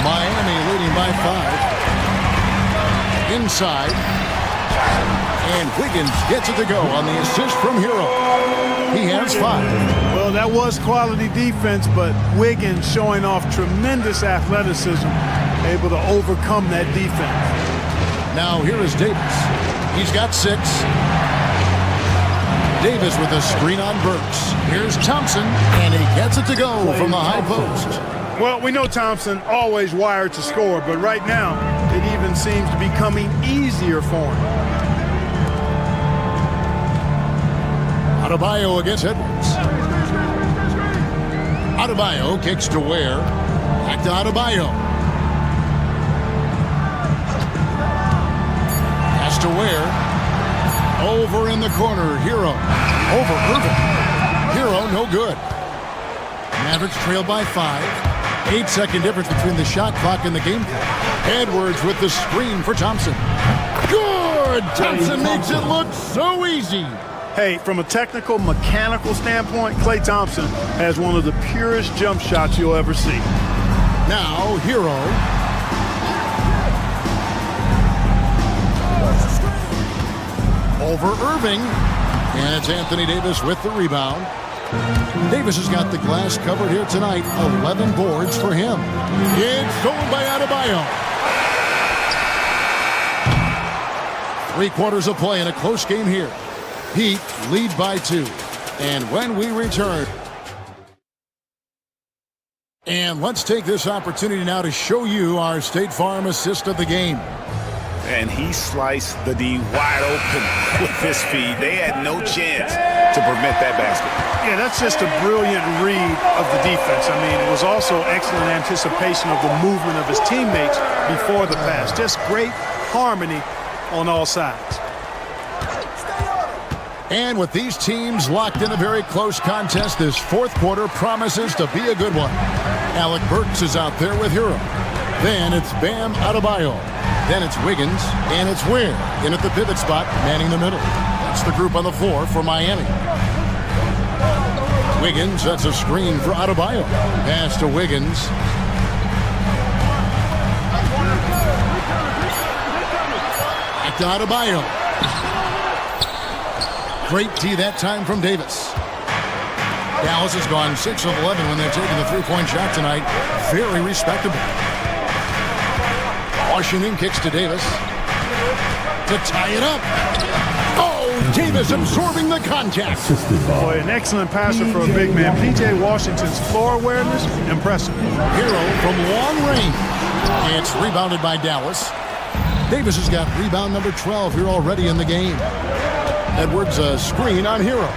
Miami leading by 5. Inside. And Wiggins gets it to go on the assist from Hero. He has 5. Well, that was quality defense, but Wiggins showing off tremendous athleticism, able to overcome that defense. Now here is Davis. He's got 6. Davis with a screen on Burks. Here's Thompson, and he gets it to go from the high post. Well, we know Thompson always wired to score, but right now it even seems to be coming easier for him. Adebayo against Edwards. Adebayo kicks to Ware. Back to Adebayo. Pass to Ware. Over in the corner. Hero. Over Irving. Hero no good. Mavericks trail by 5. 8-second difference between the shot clock and the game clock. Edwards with the screen for Thompson. Good! Thompson makes it look so easy. Hey, from a technical, mechanical standpoint, Klay Thompson has one of the purest jump shots you'll ever see. Now, Hero. Over Irving. And it's Anthony Davis with the rebound. Davis has got the glass covered here tonight. 11 boards for him. It's stolen by Adebayo. 3 quarters of play in a close game here. Heat lead by 2. And when we return, and let's take this opportunity now to show you our State Farm assist of the game. And he sliced the D wide open with this feed. They had no chance to prevent that basket. Yeah, that's just a brilliant read of the defense. I mean, it was also excellent anticipation of the movement of his teammates before the pass. Just great harmony on all sides. And with these teams locked in a very close contest, this fourth quarter promises to be a good one. Alec Burks is out there with Hero. Then it's Bam Adebayo. Then it's Wiggins, and it's Ware in at the pivot spot, manning the middle. That's the group on the floor for Miami. Wiggins sets a screen for Adebayo. Pass to Wiggins. Back to Adebayo. Great D that time from Davis. Dallas has gone 6 of 11 when they're taking the three-point shot tonight. Very respectable. Washington kicks to Davis to tie it up. Oh, Davis absorbing the contact. Boy, an excellent passer for a big man. P.J. Washington's floor awareness, impressive. Hero from long range. It's rebounded by Dallas. Davis has got rebound number 12 here already in the game. Edwards a screen on Hero.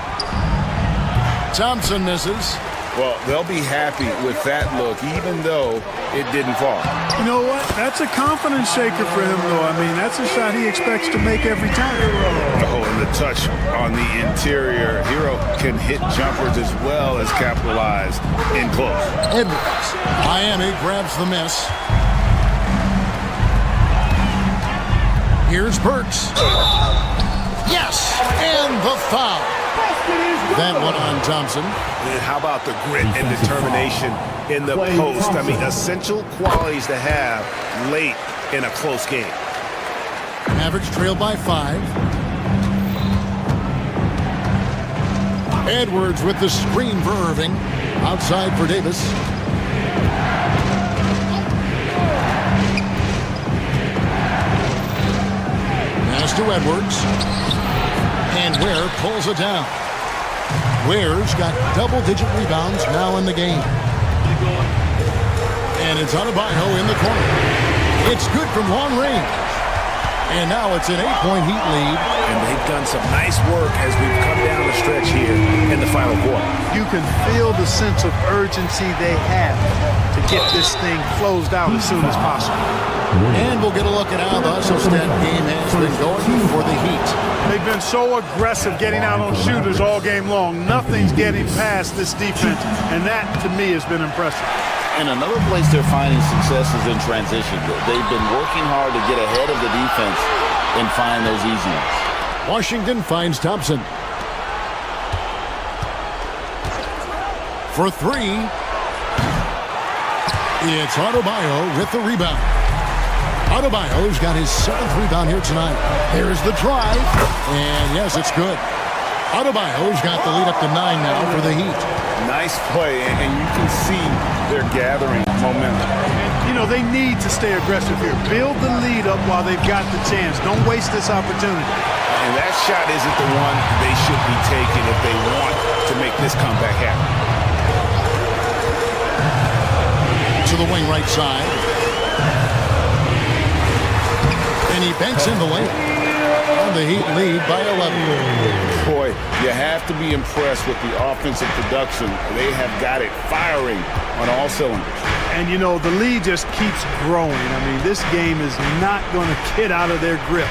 Thompson misses. Well, they'll be happy with that look, even though it didn't fall. You know what? That's a confidence shaker for him, though. I mean, that's a shot he expects to make every time. Oh, and the touch on the interior. Hero can hit jumpers as well as capitalize in close. Edwards. Miami grabs the miss. Here's Burks. Yes, and the foul. That one on Thompson. And how about the grit and determination in the post? I mean, essential qualities to have late in a close game. Mavericks trail by 5. Edwards with the screen for Irving. Outside for Davis. Pass to Edwards. And Ware pulls it down. Ware's got double-digit rebounds now in the game. And it's Adebayo in the corner. It's good from long range. And now it's an 8-point Heat lead. And they've done some nice work as we've come down the stretch here in the final quarter. You can feel the sense of urgency they have to get this thing closed out as soon as possible. And we'll get a look at how the Hustle-Stat game has been going for the Heat. They've been so aggressive getting out on shooters all game long. Nothing's getting past this defense, and that, to me, has been impressive. And another place they're finding success is in transition. They've been working hard to get ahead of the defense and find those easy ones. Washington finds Thompson. For 3. It's Adebayo with the rebound. Adebayo's got his 7th rebound here tonight. There's the drive. And yes, it's good. Adebayo's got the lead up to 9 now for the Heat. Nice play, and you can see they're gathering momentum. You know, they need to stay aggressive here. Build the lead up while they've got the chance. Don't waste this opportunity. And that shot isn't the one they should be taking if they want to make this comeback happen. To the wing right side. And he banks in the lane. And the Heat lead by 11. Boy, you have to be impressed with the offensive production. They have got it firing on all cylinders. And, you know, the lead just keeps growing. I mean, this game is not going to get out of their grip.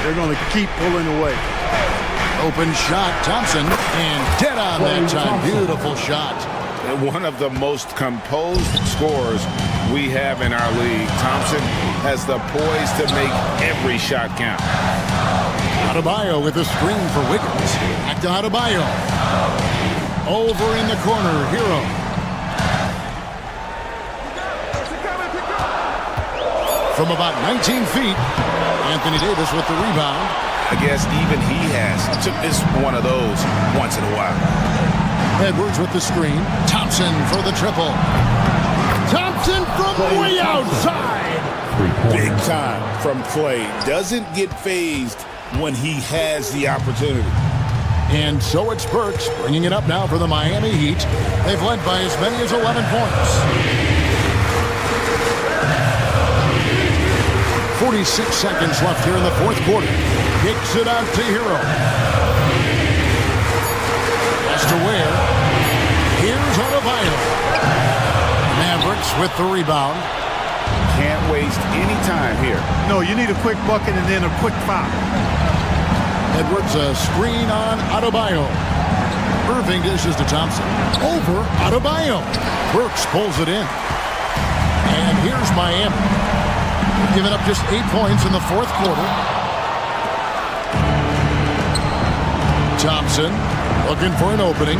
They're going to keep pulling away. Open shot, Thompson, and dead on that time. Beautiful shot. One of the most composed scorers we have in our league. Thompson has the poise to make every shot count. Adebayo with a screen for Wiggins. Back to Adebayo. Over in the corner, Hero. From about 19 feet, Anthony Davis with the rebound. I guess even he is one of those once in a while. Edwards with the screen. Thompson for the triple. Thompson from way outside. Big time from Clay. Doesn't get phased when he has the opportunity. And so it's Burks bringing it up now for the Miami Heat. They've led by as many as 11 points. 46 seconds left here in the fourth quarter. Kicks it out to Hero. Pass to Ware. Here's Adebayo. Mavericks with the rebound. Can't waste any time here. No, you need a quick bucket and then a quick foul. Edwards a screen on Adebayo. Irving dishes to Thompson. Over Adebayo. Burks pulls it in. And here's Miami. Giving up just 8 points in the fourth quarter. Thompson looking for an opening.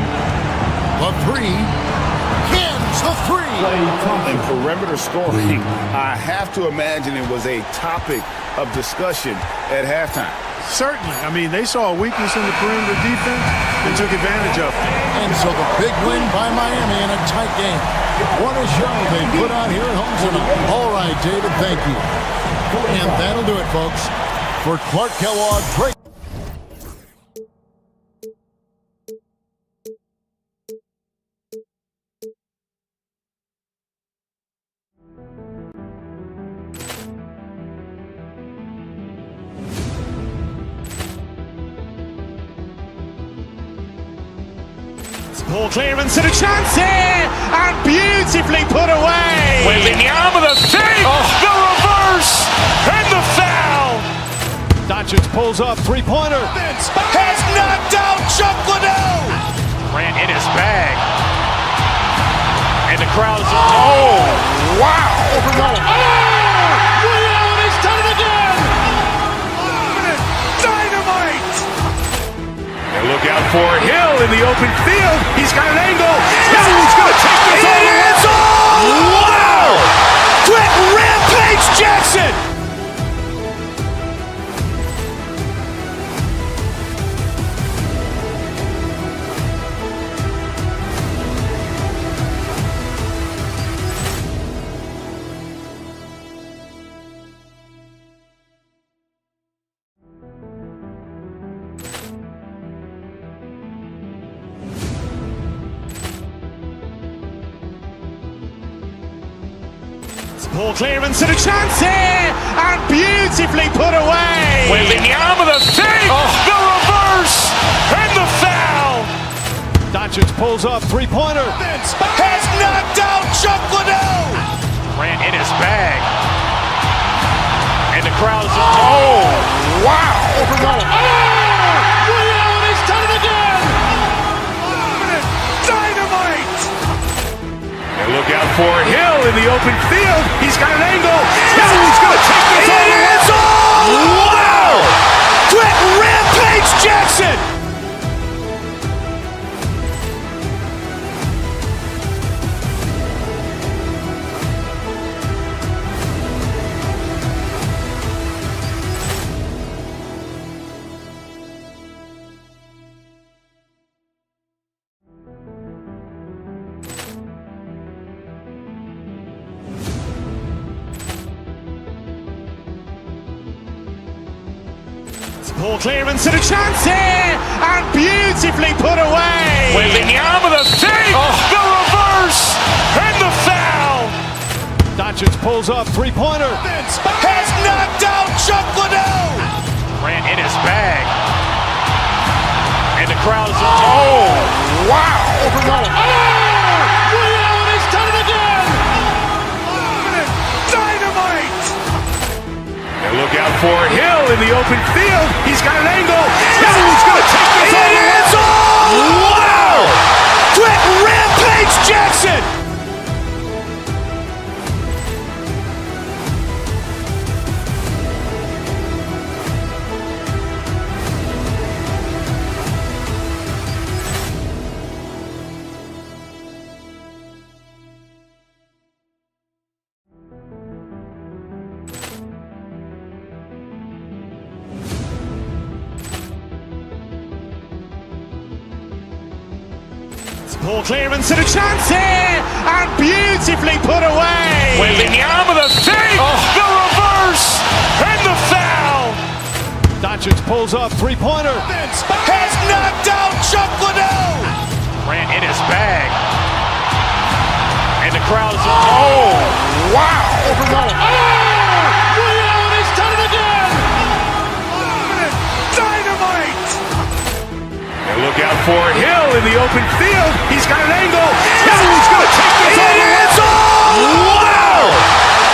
The 3. Hits the 3. In perimeter scoring, I have to imagine it was a topic of discussion at halftime. Certainly. I mean, they saw a weakness in the perimeter defense and took advantage of it. And so the big win by Miami in a tight game. What a show they put on here at home tonight. All right, David, thank you. And that'll do it, folks. For Clark Kellogg, Poor clearance and a chance here, and beautifully put away. Wembanyama the save, the reverse, and the foul. Doncic pulls up, three-pointer. Has knocked out Chuck Liddell. Grant in his bag. And the crowd is, oh, wow. Liddell, and he's done it again. Dynamite. And look out for Hill in the open field. He's got an angle. Hill's going to take this all the way. Wow. Quick rampage Jackson. Poor clearance and a chance here, and beautifully put away. Wembanyama the save, the reverse, and the foul. Doncic pulls up, three-pointer. Has knocked out Chuck Liddell. Grant in his bag. And the crowd is, oh, wow. Liddell, and he's done it again. Dynamite. And look out for Hill in the open field. He's got an angle. Hill's going to take this all the way. Wow. Quick rampage Jackson. Poor clearance and a chance here, and beautifully put away. Wembanyama the save, the reverse, and the foul. Doncic pulls up, three-pointer. Has knocked out Chuck Liddell. Grant in his bag. And the crowd is, oh, wow. Liddell, and he's done it again. Dynamite. And look out for Hill in the open field. He's got an angle. Hill's going to take this all the way. Wow. Quick rampage Jackson. Poor clearance and a chance here, and beautifully put away. Wembanyama the save, the reverse, and the foul. Doncic pulls up, three-pointer. Has knocked out Chuck Liddell. Grant in his bag. And the crowd is, oh, wow. Liddell, and he's done it again. Dynamite. And look out for Hill in the open field. He's got an angle. Hill's going to take this all the way. Wow.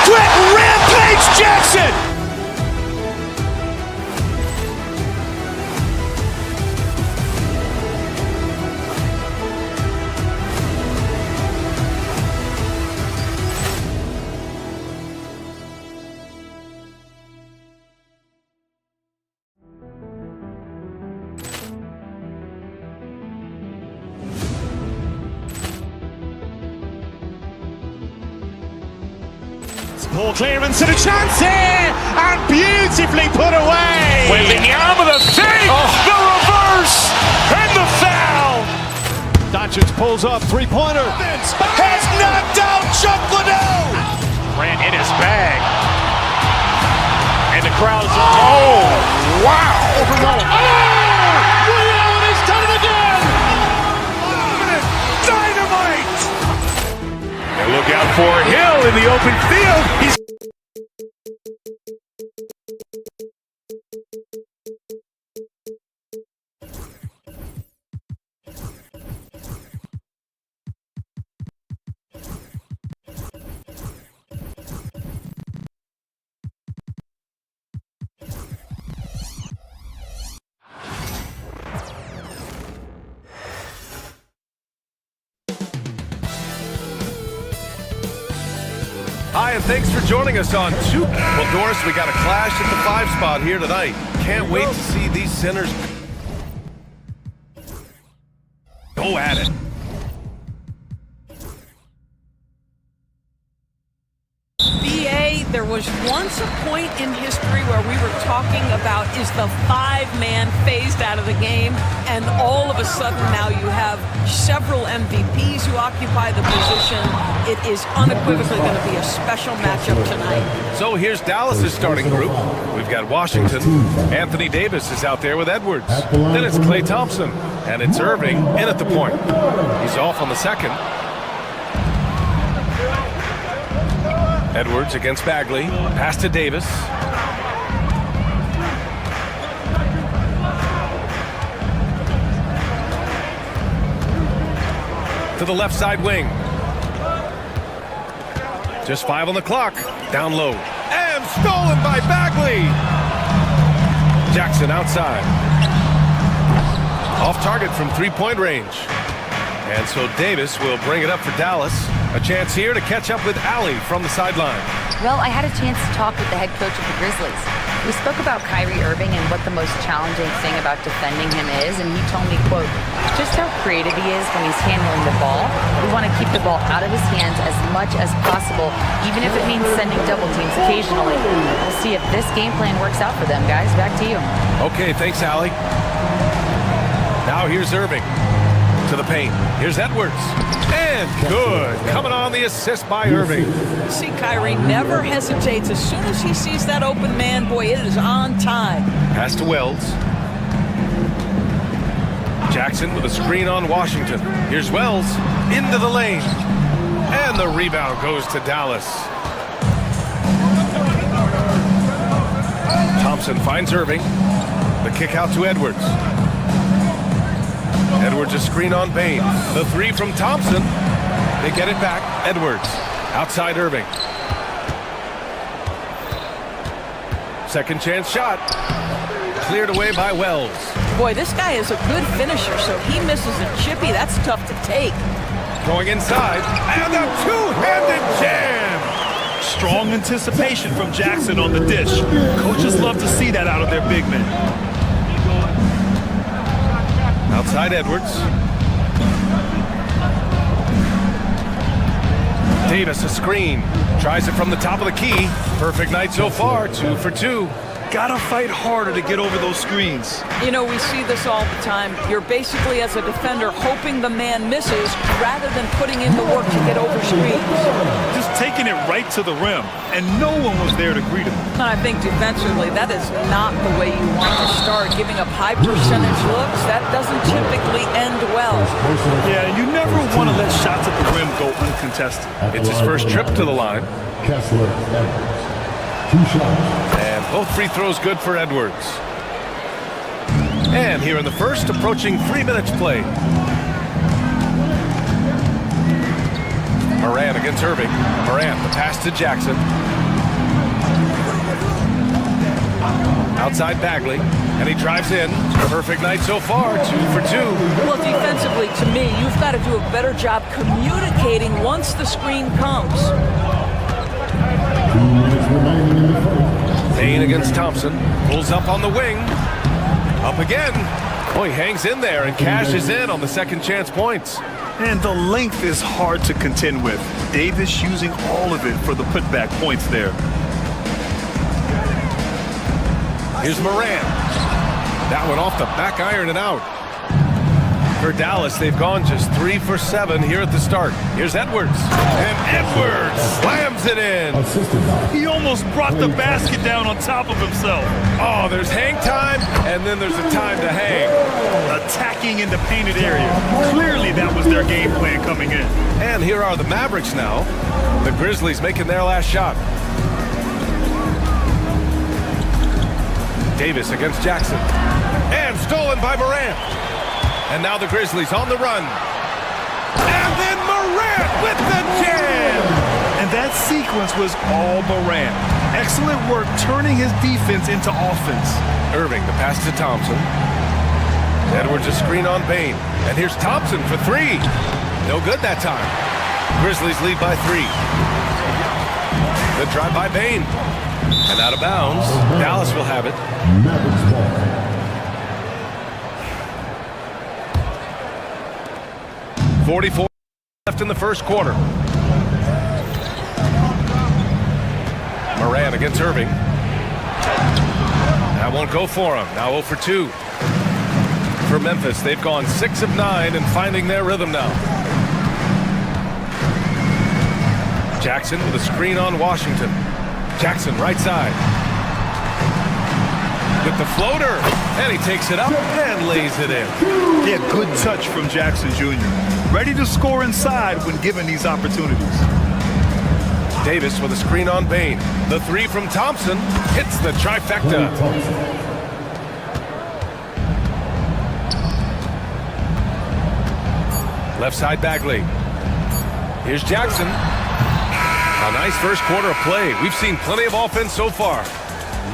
Quick rampage Jackson. Poor clearance and a chance here, and beautifully put away. Wembanyama the save, the reverse, and the foul. Doncic pulls up, three-pointer. Has knocked out Chuck Liddell. Grant in his bag. And the crowd is, oh, wow. Liddell, and he's done it again. Dynamite. And look out for Hill in the open field. He's Hi, and thanks for joining us on two. Well, Doris, we got a clash at the 5 spot here tonight. Can't wait to see these centers go at it. BA, there was once a point in history where we were talking about, is the 5-man phased out of the game? And all of a sudden now you have several MVPs who occupy the position. It is unequivocally going to be a special matchup tonight. So here's Dallas's starting group. We've got Washington. Anthony Davis is out there with Edwards. Then it's Klay Thompson. And it's Irving in at the point. He's off on the second. Edwards against Bagley. Pass to Davis. To the left side wing. Just 5 on the clock. Down low. And stolen by Bagley. Jackson outside. Off target from 3-point range. And so Davis will bring it up for Dallas. A chance here to catch up with Allie from the sideline. Well, I had a chance to talk with the head coach of the Grizzlies. We spoke about Kyrie Irving and what the most challenging thing about defending him is, and he told me, quote, just how creative he is when he's handling the ball. We want to keep the ball out of his hands as much as possible, even if it means sending double teams occasionally. We'll see if this game plan works out for them, guys. Back to you. Okay, thanks, Allie. Now here's Irving. To the paint. Here's Edwards. And good. Coming on the assist by Irving. See, Kyrie never hesitates. As soon as he sees that open man, boy, it is on time. Pass to Wells. Jackson with a screen on Washington. Here's Wells into the lane. And the rebound goes to Dallas. Thompson finds Irving. The kick out to Edwards. Edwards a screen on Bain. The 3 from Thompson. They get it back. Edwards. Outside Irving. Second chance shot. Cleared away by Wells. Boy, this guy is a good finisher, so he misses a chippy. That's tough to take. Going inside. And a two-handed jam. Strong anticipation from Jackson on the dish. Coaches love to see that out of their big men. Outside Edwards. Davis a screen. Tries it from the top of the key. Perfect night so far. 2 for 2. Gotta fight harder to get over those screens. You know, we see this all the time. You're basically, as a defender, hoping the man misses rather than putting in the work to get over screens. Just taking it right to the rim, and no one was there to greet him. And I think defensively, that is not the way you want to start. Giving up high percentage looks, that doesn't typically end well. Yeah, you never want to let shots at the rim go uncontested. It's his first trip to the line. Kessler, Edwards. 2 shots. And both free throws good for Edwards. And here in the first, approaching 3 minutes played. Morant against Irving. Morant, the pass to Jackson. Outside Bagley, and he drives in. Perfect night so far, 2 for 2. Well, defensively, to me, you've got to do a better job communicating once the screen comes. 2 minutes remaining in the first. Bain against Thompson. Pulls up on the wing. Up again. Oh, he hangs in there and cashes in on the second chance points. And the length is hard to contend with. Davis using all of it for the putback points there. Here's Morant. That one off the back iron and out. For Dallas, they've gone just 3 for 7 here at the start. Here's Edwards. And Edwards slams it in. He almost brought the basket down on top of himself. Oh, there's hang time, and then there's a time to hang. Attacking in the painted area. Clearly that was their game plan coming in. And here are the Mavericks now. The Grizzlies making their last shot. Davis against Jackson. And stolen by Morant. And now the Grizzlies on the run. And then Morant with the jam! And that sequence was all Morant. Excellent work turning his defense into offense. Irving, the pass to Thompson. Edwards a screen on Bain. And here's Thompson for 3. No good that time. Grizzlies lead by 3. The drive by Bain. And out of bounds. Dallas will have it. 44 left in the first quarter. Moran against Irving. That won't go for him. Now 0 for 2. For Memphis, they've gone 6 of 9 and finding their rhythm now. Jackson with a screen on Washington. Jackson right side. With the floater. And he takes it up and lays it in. Yeah, good touch from Jackson Jr. Ready to score inside when given these opportunities. Davis with a screen on Bain. The 3 from Thompson hits the trifecta. Left side Bagley. Here's Jackson. A nice first quarter of play. We've seen plenty of offense so far.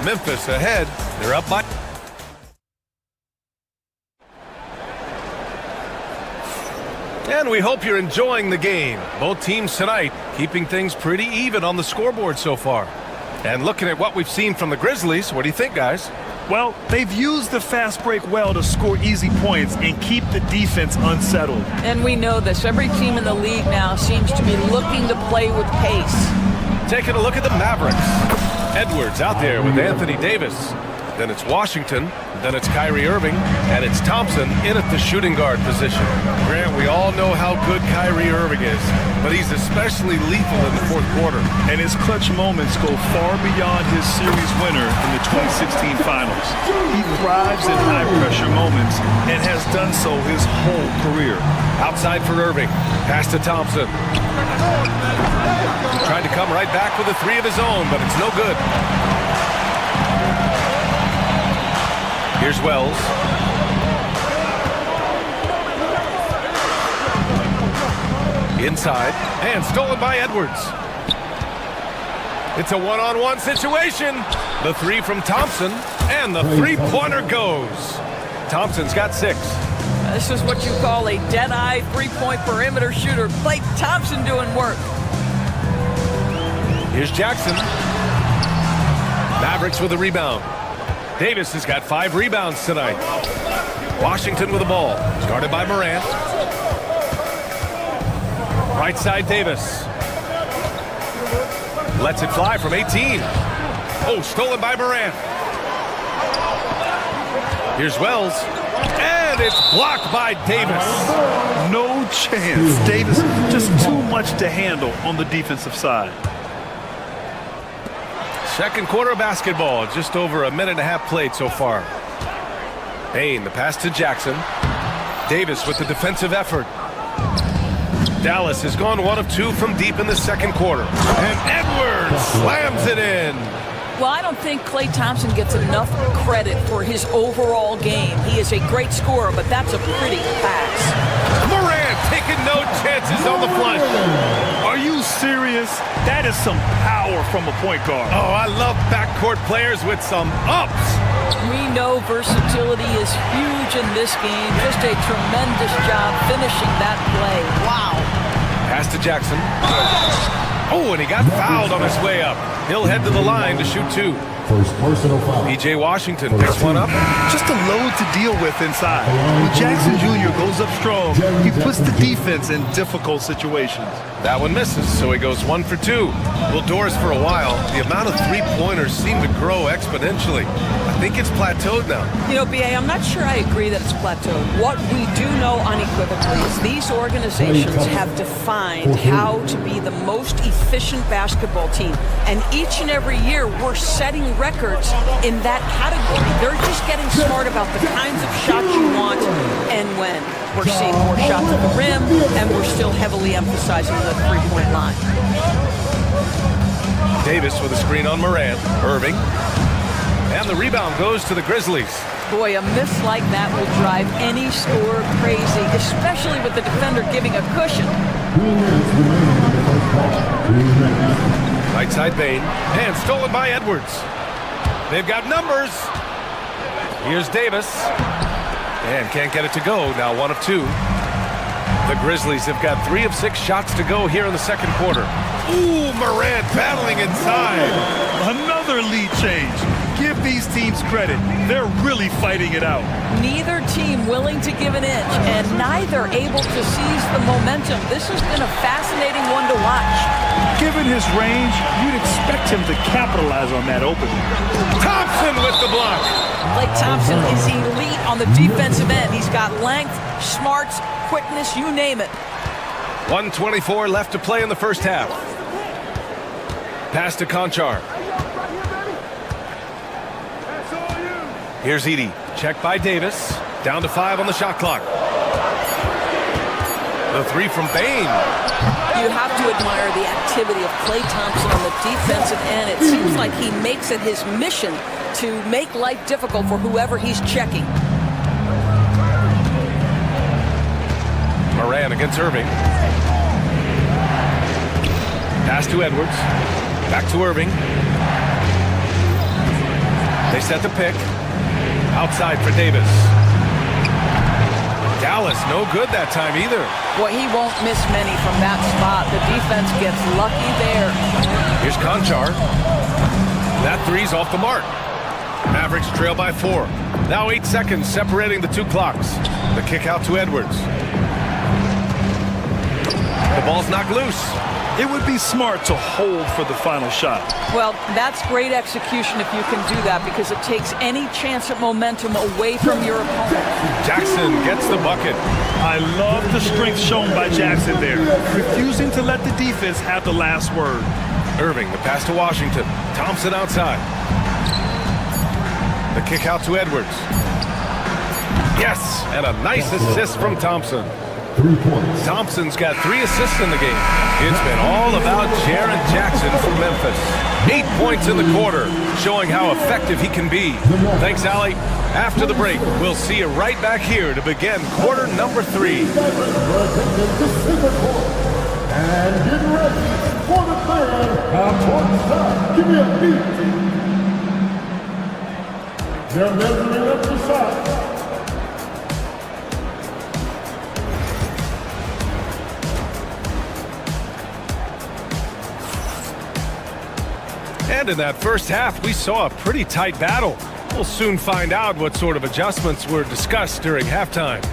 Memphis ahead. They're up by... And we hope you're enjoying the game. Both teams tonight keeping things pretty even on the scoreboard so far. And looking at what we've seen from the Grizzlies, what do you think, guys? Well, they've used the fast break well to score easy points and keep the defense unsettled. And we know this. Every team in the league now seems to be looking to play with pace. Taking a look at the Mavericks. Edwards out there with Anthony Davis. Then it's Washington. Then it's Kyrie Irving. And it's Thompson in at the shooting guard position. Grant, we all know how good Kyrie Irving is, but he's especially lethal in the fourth quarter. And his clutch moments go far beyond his series winner in the 2016 finals. He thrives in high-pressure moments and has done so his whole career. Outside for Irving. Pass to Thompson. He tried to come right back with a 3 of his own, but it's no good. Here's Wells. Inside, and stolen by Edwards. It's a one-on-one situation. The 3 from Thompson, and the three-pointer goes. Thompson's got 6. This is what you call a dead-eye three-point perimeter shooter. Klay Thompson doing work. Here's Jackson. Mavericks with a rebound. Davis has got 5 rebounds tonight. Washington with the ball. Guarded by Morant. Right side Davis. Lets it fly from 18. Oh, stolen by Morant. Here's Wells. And it's blocked by Davis. No chance. Davis just too much to handle on the defensive side. Second quarter of basketball, just over a minute and a half played so far. Bain, the pass to Jackson. Davis with the defensive effort. Dallas has gone 1 of 2 from deep in the second quarter. And Edwards slams it in. Well, I don't think Klay Thompson gets enough credit for his overall game. He is a great scorer, but that's a pretty pass. Morant taking no chances on the flush. Are you serious? That is some power from a point guard. Oh, I love backcourt players with some ups. We know versatility is huge in this game. Just a tremendous job finishing that play. Wow. Pass to Jackson. Oh, and he got fouled on his way up. He'll head to the line to shoot 2. First personal foul. P.J. Washington picks one up. Just a load to deal with inside. When Jackson Jr. goes up strong, he puts the defense in difficult situations. That one misses, so he goes 1 for 2. Well, Doris, for a while, the amount of three-pointers seem to grow exponentially. I think it's plateaued now. You know, B.A., I'm not sure I agree that it's plateaued. What we do know unequivocally is these organizations have defined how to be the most efficient basketball team. And each and every year, we're setting records in that category. They're just getting smart about the kinds of shots you want and when. We're seeing more shots at the rim, and we're still heavily emphasizing the three-point line. Davis with a screen on Morant. Irving. And the rebound goes to the Grizzlies. Boy, a miss like that will drive any scorer crazy, especially with the defender giving a cushion. Right side Bain. And stolen by Edwards. They've got numbers. Here's Davis. And can't get it to go. Now 1 of 2. The Grizzlies have got 3 of 6 shots to go here in the second quarter. Ooh, Morant battling inside. Another lead change. Give these teams credit. They're really fighting it out. Neither team willing to give an inch, and neither able to seize the momentum. This has been a fascinating one to watch. Given his range, you'd expect him to capitalize on that opening. Thompson with the block. Klay Thompson is elite on the defensive end. He's got length, smarts, quickness, you name it. 1:24 left to play in the first half. Pass to Conchar. Here's Edey. Checked by Davis. Down to 5 on the shot clock. The 3 from Bane. You have to admire the activity of Klay Thompson on the defensive end. It seems like he makes it his mission to make life difficult for whoever he's checking. Moran against Irving. Pass to Edwards. Back to Irving. They set the pick. Outside for Davis. Dallas, no good that time either. Boy, he won't miss many from that spot. The defense gets lucky there. Here's Conchar. That 3's off the mark. Mavericks trail by 4. Now 8 seconds separating the 2 clocks. The kick out to Edwards. The ball's knocked loose. It would be smart to hold for the final shot. Well, that's great execution if you can do that, because it takes any chance at momentum away from your opponent. Jackson gets the bucket. I love the strength shown by Jackson there, refusing to let the defense have the last word. Irving, the pass to Washington. Thompson outside. The kick out to Edwards. Yes, and a nice assist from Thompson. 3 points. Thompson's got 3 assists in the game. It's been all about Jaren Jackson from Memphis. 8 points in the quarter, showing how effective he can be. Thanks, Allie. After the break, we'll see you right back here to begin quarter number 3. And get ready for the fan half-court shot. Give me a beat. They're measuring up the shot. And in that first half, we saw a pretty tight battle. We'll soon find out what sort of adjustments were discussed during halftime.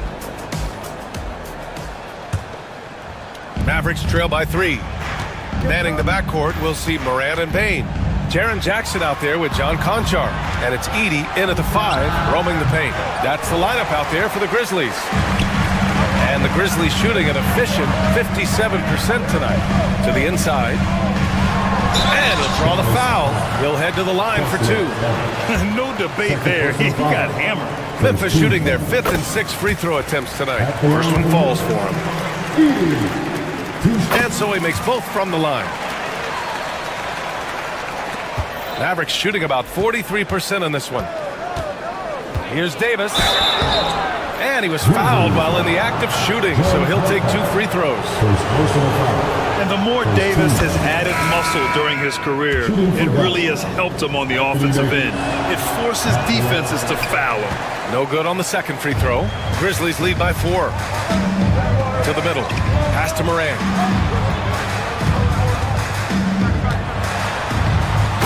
Mavericks trail by 3. Manning the backcourt, we'll see Morant and Bane. Jaren Jackson out there with John Conchar. And it's Edey in at the 5, roaming the paint. That's the lineup out there for the Grizzlies. And the Grizzlies shooting an efficient 57% tonight. To the inside. And he'll draw the foul. He'll head to the line for 2. No debate there. He got hammered. Memphis shooting their 5th and 6th free throw attempts tonight. First one falls for him. And so he makes both from the line. Mavericks shooting about 43% on this one. Here's Davis. And he was fouled while in the act of shooting, so he'll take 2 free throws. And the more Davis has added muscle during his career, it really has helped him on the offensive end. It forces defenses to foul him. No good on the second free throw. Grizzlies lead by 4. To the middle. Pass to Moran.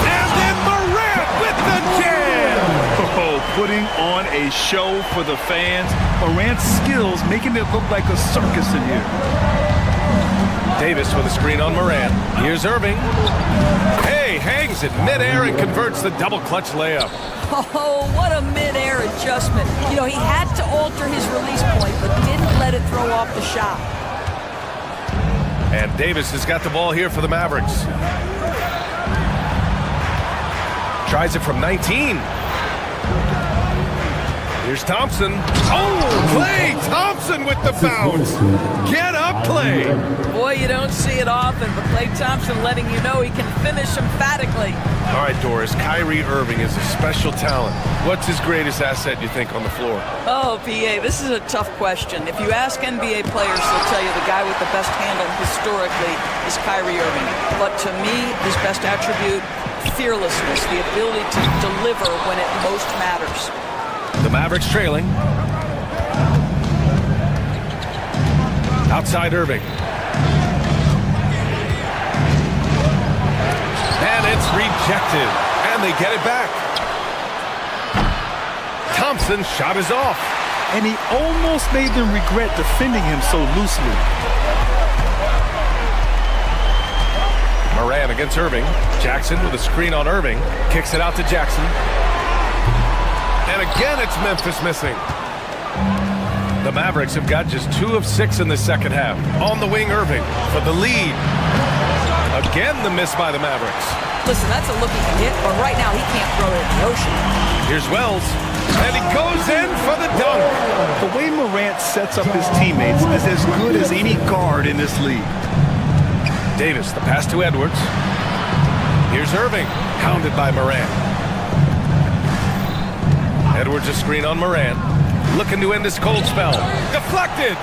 And then Moran with the jam! Oh, putting on a show for the fans. Morant's skills making it look like a circus in here. Davis with a screen on Moran. Here's Irving. Hey, hangs it midair and converts the double clutch layup. Oh, what a mid-air adjustment. You know, he had to alter his release point, but didn't let it throw off the shot. And Davis has got the ball here for the Mavericks. Tries it from 19. Here's Thompson. Oh, Klay Thompson with the bounce. Get up, Klay. Boy, you don't see it often, but Klay Thompson letting you know he can finish emphatically. All right, Doris, Kyrie Irving is a special talent. What's his greatest asset, you think, on the floor? Oh, PA, this is a tough question. If you ask NBA players, they'll tell you the guy with the best handle historically is Kyrie Irving. But to me, his best attribute, fearlessness, the ability to deliver when it most matters. The Mavericks trailing. Outside Irving. And it's rejected. And they get it back. Thompson's shot is off. And he almost made them regret defending him so loosely. Moran against Irving. Jackson with a screen on Irving. Kicks it out to Jackson. And again, it's Memphis missing. The Mavericks have got just 2 of 6 in the second half. On the wing, Irving for the lead. Again, the miss by the Mavericks. Listen, that's a look he can hit, but right now he can't throw it in the ocean. Here's Wells, and he goes in for the dunk. The way Morant sets up his teammates is as good as any guard in this league. Davis, the pass to Edwards. Here's Irving, hounded by Moran. Edwards a screen on Moran. Looking to end this cold spell. Deflected!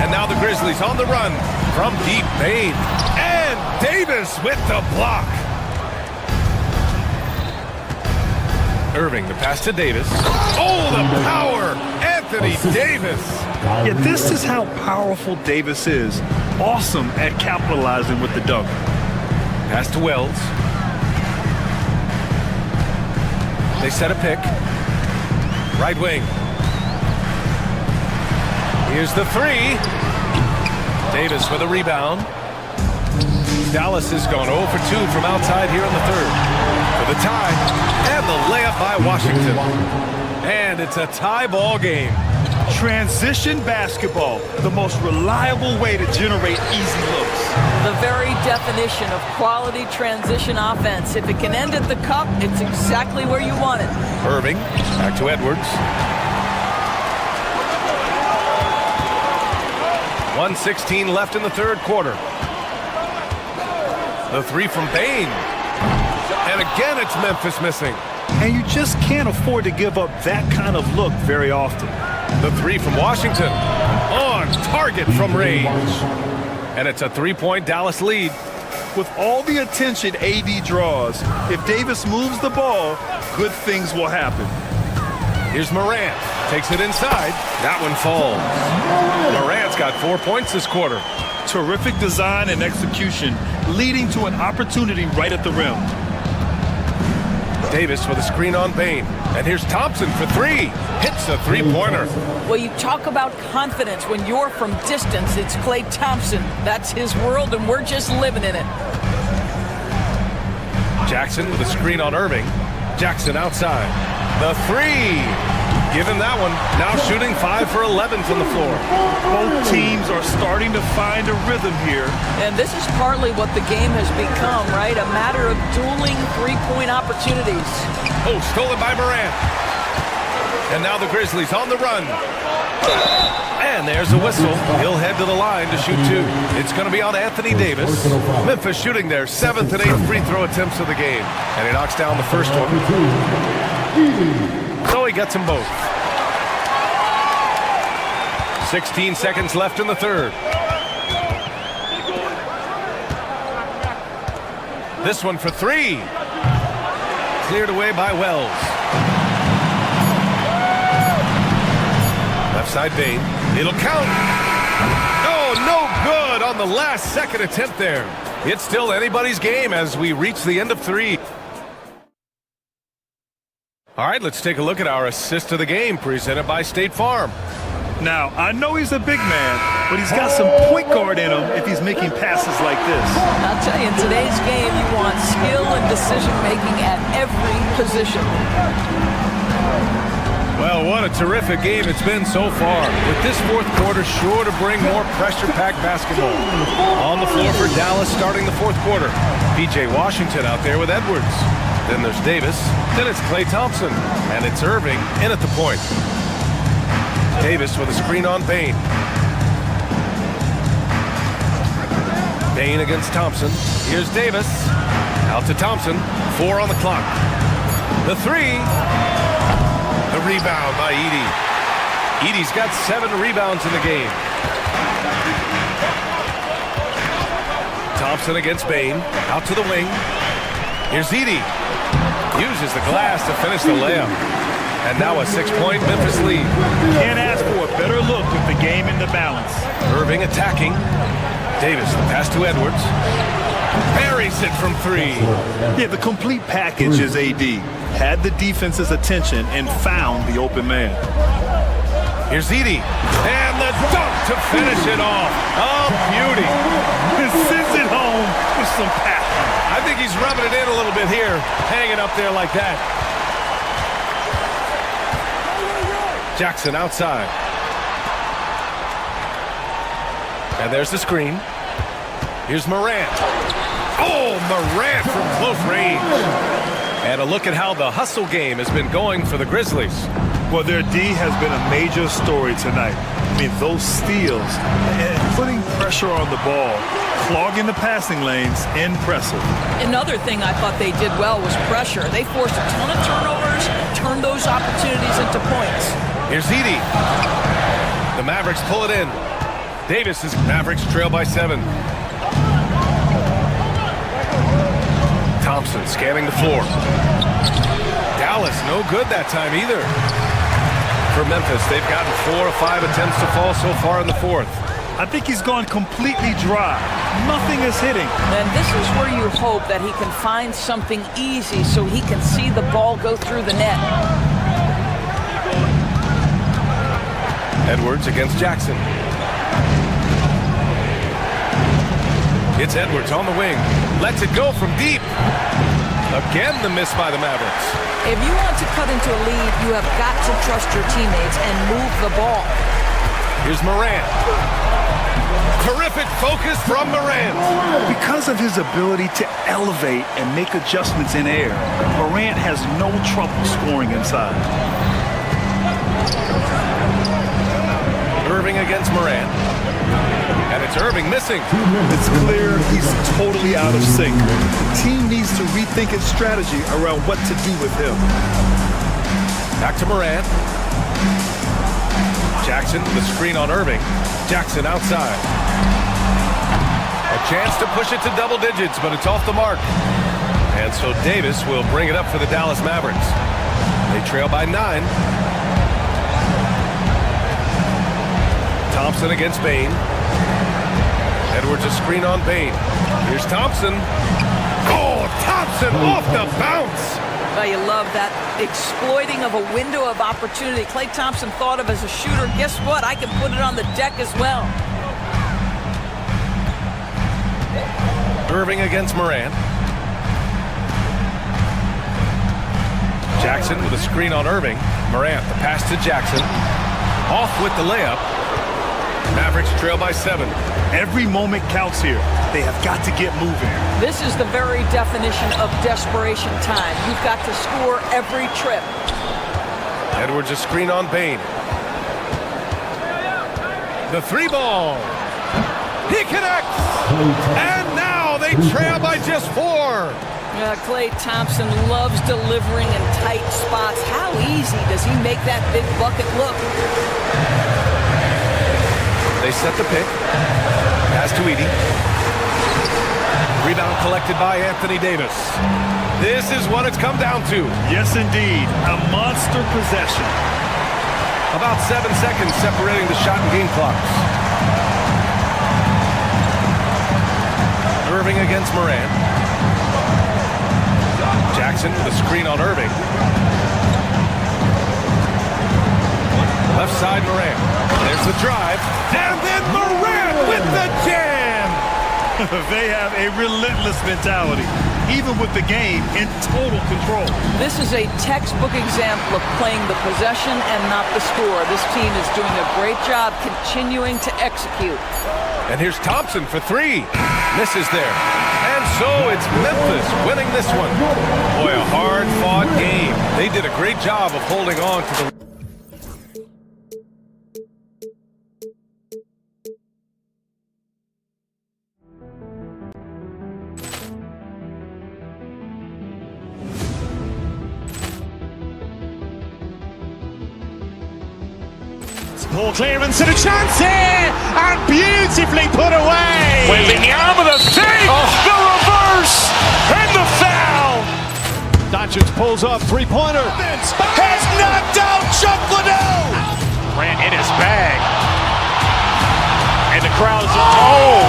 And now the Grizzlies on the run from deep Bane. And Davis with the block. Irving, the pass to Davis. Oh, the power! Anthony Davis! Yeah, this is how powerful Davis is. Awesome at capitalizing with the dunk. Pass to Wells. They set a pick. Right wing. Here's the 3. Davis with a rebound. Dallas has gone 0 for 2 from outside here in the third. For the tie. And the layup by Washington. And it's a tie ball game. Transition basketball, the most reliable way to generate easy looks. The very definition of quality transition offense. If it can end at the cup, it's exactly where you want it. Irving, back to Edwards. 1:16 left in the third quarter. The 3 from Bane. And again, it's Memphis missing. And you just can't afford to give up that kind of look very often. The 3 from Washington. On target from range. And it's a 3-point Dallas lead. With all the attention AD draws, if Davis moves the ball, good things will happen. Here's Morant. Takes it inside. That one falls. Morant's got 4 points this quarter. Terrific design and execution, leading to an opportunity right at the rim. Davis with a screen on Bane. And here's Thompson for 3. Hits a 3-pointer. Well, you talk about confidence. When you're from distance, it's Klay Thompson. That's his world, and we're just living in it. Jackson with a screen on Irving. Jackson outside. The 3. Give him that one. Now shooting 5 for 11 from the floor. Both teams are starting to find a rhythm here. And this is partly what the game has become, right? A matter of dueling three-point opportunities. Oh, stolen by Morant. And now the Grizzlies on the run. And there's a whistle. He'll head to the line to shoot 2. It's going to be on Anthony Davis. Memphis shooting their 7th and 8th free throw attempts of the game. And he knocks down the first one. So he gets them both. 16 seconds left in the third. This one for 3. Cleared away by Wells. Left side Bane. It'll count. Oh, no good on the last second attempt there. It's still anybody's game as we reach the end of 3. All right, let's take a look at our assist of the game presented by State Farm. Now, I know he's a big man, but he's got some point guard in him if he's making passes like this. I'll tell you, in today's game, you want skill and decision-making at every position. Well, what a terrific game it's been so far. With this fourth quarter sure to bring more pressure-packed basketball. On the floor for Dallas starting the fourth quarter. P.J. Washington out there with Edwards. Then there's Davis. Then it's Klay Thompson. And it's Irving in at the point. Davis with a screen on Bane. Bane against Thompson. Here's Davis. Out to Thompson. 4 on the clock. The 3. The rebound by Edey. Edey's got 7 rebounds in the game. Thompson against Bane. Out to the wing. Here's Edey. Uses the glass to finish the layup. And now a 6-point Memphis lead. Can't ask for a better look if the game balance. Irving attacking. Davis, the pass to Edwards. Buries it from three. Yeah, the complete package is AD. Had the defense's attention and found the open man. Here's Edie. And the dunk to finish it off. Oh, beauty. Sends it home with some passion. I think he's rubbing it in a little bit here, hanging up there like that. Jackson outside. And there's the screen. Here's Morant. Oh, Morant from close range. And a look at how the hustle game has been going for the Grizzlies. Well, their D has been a major story tonight. I mean, those steals and putting pressure on the ball, clogging the passing lanes, impressive. Another thing I thought they did well was pressure. They forced a ton of turnovers, turned those opportunities into points. Here's Edie. The Mavericks pull it in. Davis' Mavericks trail by 7. Thompson scanning the floor. Dallas no good that time either. For Memphis, they've gotten 4 of 5 attempts to fall so far in the fourth. I think he's gone completely dry. Nothing is hitting. And this is where you hope that he can find something easy so he can see the ball go through the net. Edwards against Jackson. It's Edwards on the wing. Lets it go from deep. Again, the miss by the Mavericks. If you want to cut into a lead, you have got to trust your teammates and move the ball. Here's Morant. Terrific focus from Morant. Because of his ability to elevate and make adjustments in air, Morant has no trouble scoring inside. Irving against Morant. And it's Irving missing. It's clear he's totally out of sync. The team needs to rethink its strategy around what to do with him. Back to Morant. Jackson with a screen on Irving. Jackson outside. A chance to push it to double digits, but it's off the mark. And so Davis will bring it up for the Dallas Mavericks. They trail by 9. Thompson against Bane. Edwards a screen on Bane. Here's Thompson. Oh, Thompson off the bounce. Well, you love that exploiting of a window of opportunity. Klay Thompson thought of as a shooter. Guess what? I can put it on the deck as well. Irving against Morant. Jackson with a screen on Irving. Morant, the pass to Jackson. Off with the layup. Mavericks trail by 7. Every moment counts here. They have got to get moving. This is the very definition of desperation time. You've got to score every trip. Edwards a screen on Bane. The 3-ball. He connects. And now they trail by just 4. Klay Thompson loves delivering in tight spots. How easy does he make that big bucket look? They set the pick. Pass to Edie. Rebound collected by Anthony Davis. This is what it's come down to. Yes, indeed. A monster possession. About 7 seconds separating the shot and game clocks. Irving against Morant. Jackson with a screen on Irving. Left side Morant. There's the drive. And then Morant with the jam. They have a relentless mentality, even with the game in total control. This is a textbook example of playing the possession and not the score. This team is doing a great job continuing to execute. And here's Thompson for 3. Misses there. And so it's Memphis winning this one. Boy, a hard-fought game. They did a great job of holding on to the... Ball clearance and a chance here, and beautifully put away. Wembanyama the save, the reverse, and the foul. Doncic pulls up, three-pointer. Has knocked out Chuck Liddell. Ran in his bag. crowd is, oh,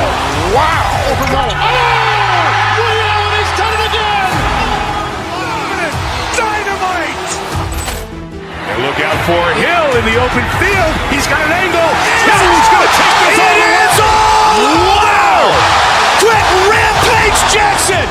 wow. Overruled. Ray Allen has done it again. Dynamite. And look out for Hill in the open field. He's got an angle. Hill's going to take this all the way. Wow. Quick rampage Jackson.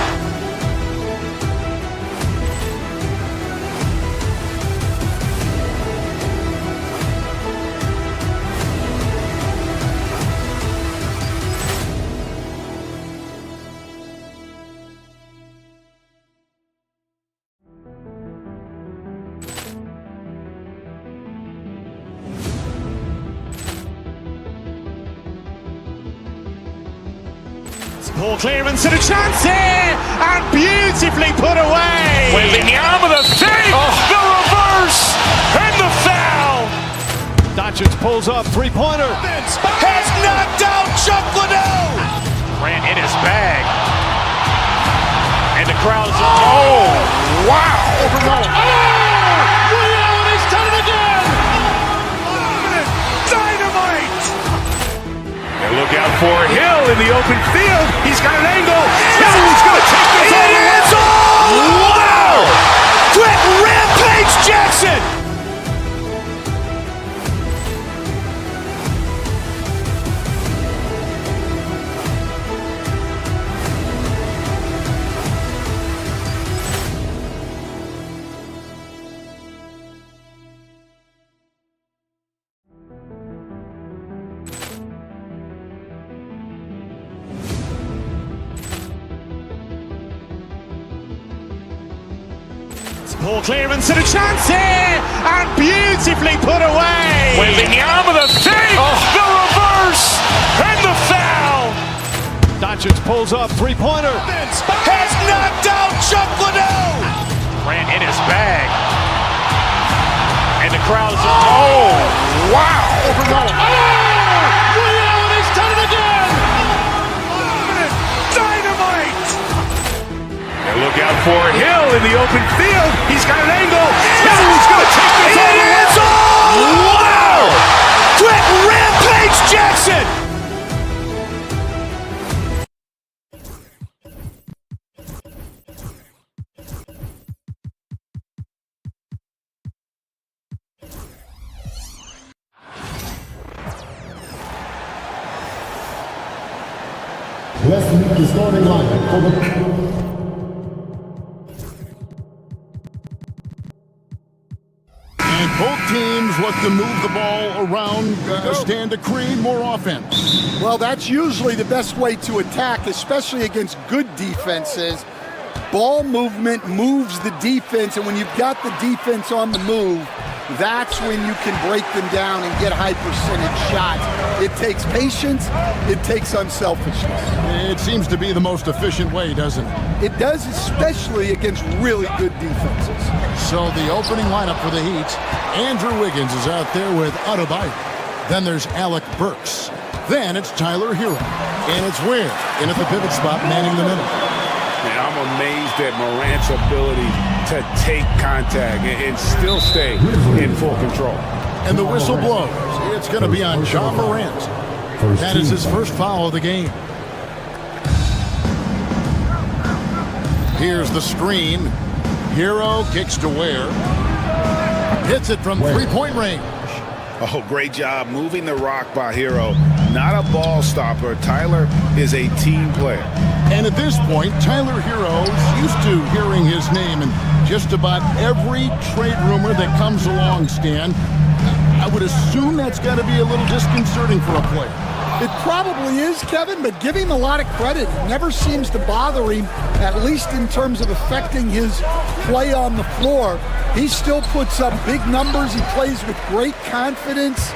Poor clearance and a chance here, and beautifully put away. Wembanyama the save, the reverse, and the foul. Doncic pulls up, three-pointer. Has knocked out Chuck Liddell. Ran in his bag. And the crowd is, oh, wow. Overruled. Ray Allen has done it again. Dynamite. And look out for Hill in the open field. He's got an angle. Hill's going to take this all the way. Wow. Quick rampage Jackson. Poor clearance and a chance here, and beautifully put away. Wembanyama the save, the reverse, and the foul. Doncic pulls up, three-pointer. Has knocked out Chuck Liddell. Ran in his bag. And the crowd is, oh, wow. Overruled. Ray Allen has done it again. Dynamite. And look out for Hill in the open field. He's got an angle. Hill's going to take this all the way. Wow. Quick rampage Jackson. Let's meet the starting lineup for the... And both teams look to move the ball around, stand to create more offense. Well, that's usually the best way to attack, especially against good defenses. Ball movement moves the defense, and when you've got the defense on the move, that's when you can break them down and get high percentage shots. It takes patience, it takes unselfishness. It seems to be the most efficient way, doesn't it? It does, especially against really good defenses. So the opening lineup for the Heat, Andrew Wiggins is out there with Adebayo. Then there's Alec Burks. Then it's Tyler Hero. And it's Ware in at the pivot spot, manning the middle. And I'm amazed at Morant's ability to take contact and still stay in full control. And the whistle blows. It's going to be on Ja Morant. That is his first foul of the game. Here's the screen. Hero kicks to Ware. Hits it from three-point range. Oh, great job moving the rock by Hero. Not a ball stopper. Tyler is a team player. And at this point, Tyler Hero is used to hearing his name in just about every trade rumor that comes along, Stan. I would assume that's got to be a little disconcerting for a player. It probably is, Kevin, but give him a lot of credit. It never seems to bother him, at least in terms of affecting his play on the floor. He still puts up big numbers. He plays with great confidence.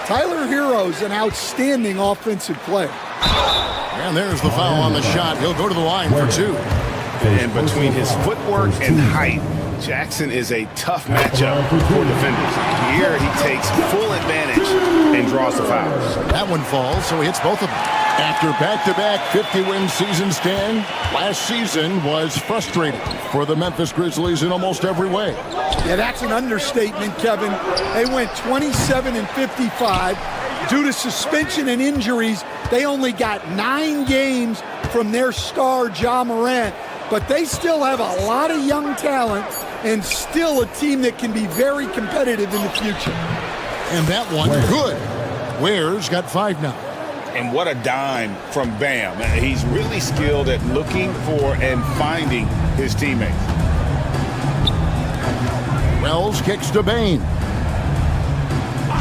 Tyler Hero's an outstanding offensive player. And there's the foul on the shot. He'll go to the line for two. And between his footwork and height, Jackson is a tough matchup for defenders. Here he takes full advantage and draws the fouls. That one falls, so he hits both of them. After back-to-back 50-win seasons, Dan, last season was frustrating for the Memphis Grizzlies in almost every way. Yeah, that's an understatement, Kevin. They went 27-55 due to suspension and injuries. They only got 9 games from their star, Ja Morant, but they still have a lot of young talent and still a team that can be very competitive in the future. And that one, good. Ware's got 5 now. And what a dime from Bam. He's really skilled at looking for and finding his teammates. Wells kicks to Bane.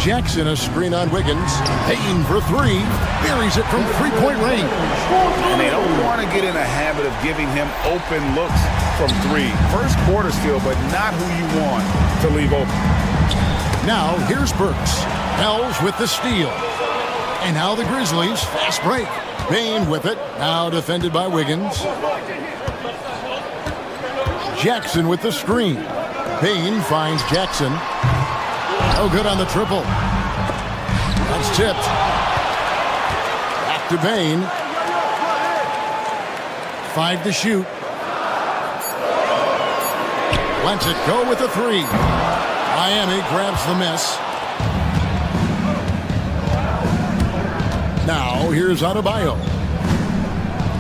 Jackson, a screen on Wiggins. Payne for 3. Buries it from 3-point range. And they don't want to get in a habit of giving him open looks from 3. First quarter still, but not who you want to leave open. Now, here's Burks. Wells with the steal. And now the Grizzlies, fast break. Bane with it, now defended by Wiggins. Jackson with the screen. Bane finds Jackson. No good on the triple. That's tipped. Back to Bane. 5 to shoot. Lets it go with a 3. Miami grabs the miss. Now, here's Adebayo.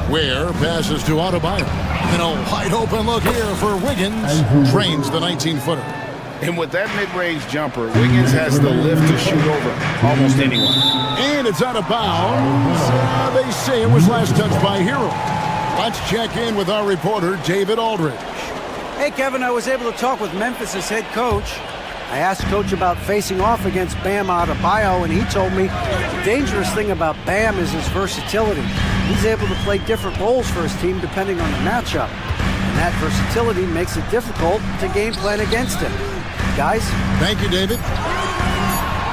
Ware passes to Adebayo. And a wide open look here for Wiggins. Drains the 19-footer. And with that mid-range jumper, Wiggins has the lift to shoot over almost anyone. And it's out of bounds. They say it was last touched by Hero. Let's check in with our reporter, David Aldridge. Hey, Kevin, I was able to talk with Memphis' head coach. I asked Coach about facing off against Bam Adebayo, and he told me the dangerous thing about Bam is his versatility. He's able to play different roles for his team depending on the matchup. And that versatility makes it difficult to game plan against him. Guys? Thank you, David.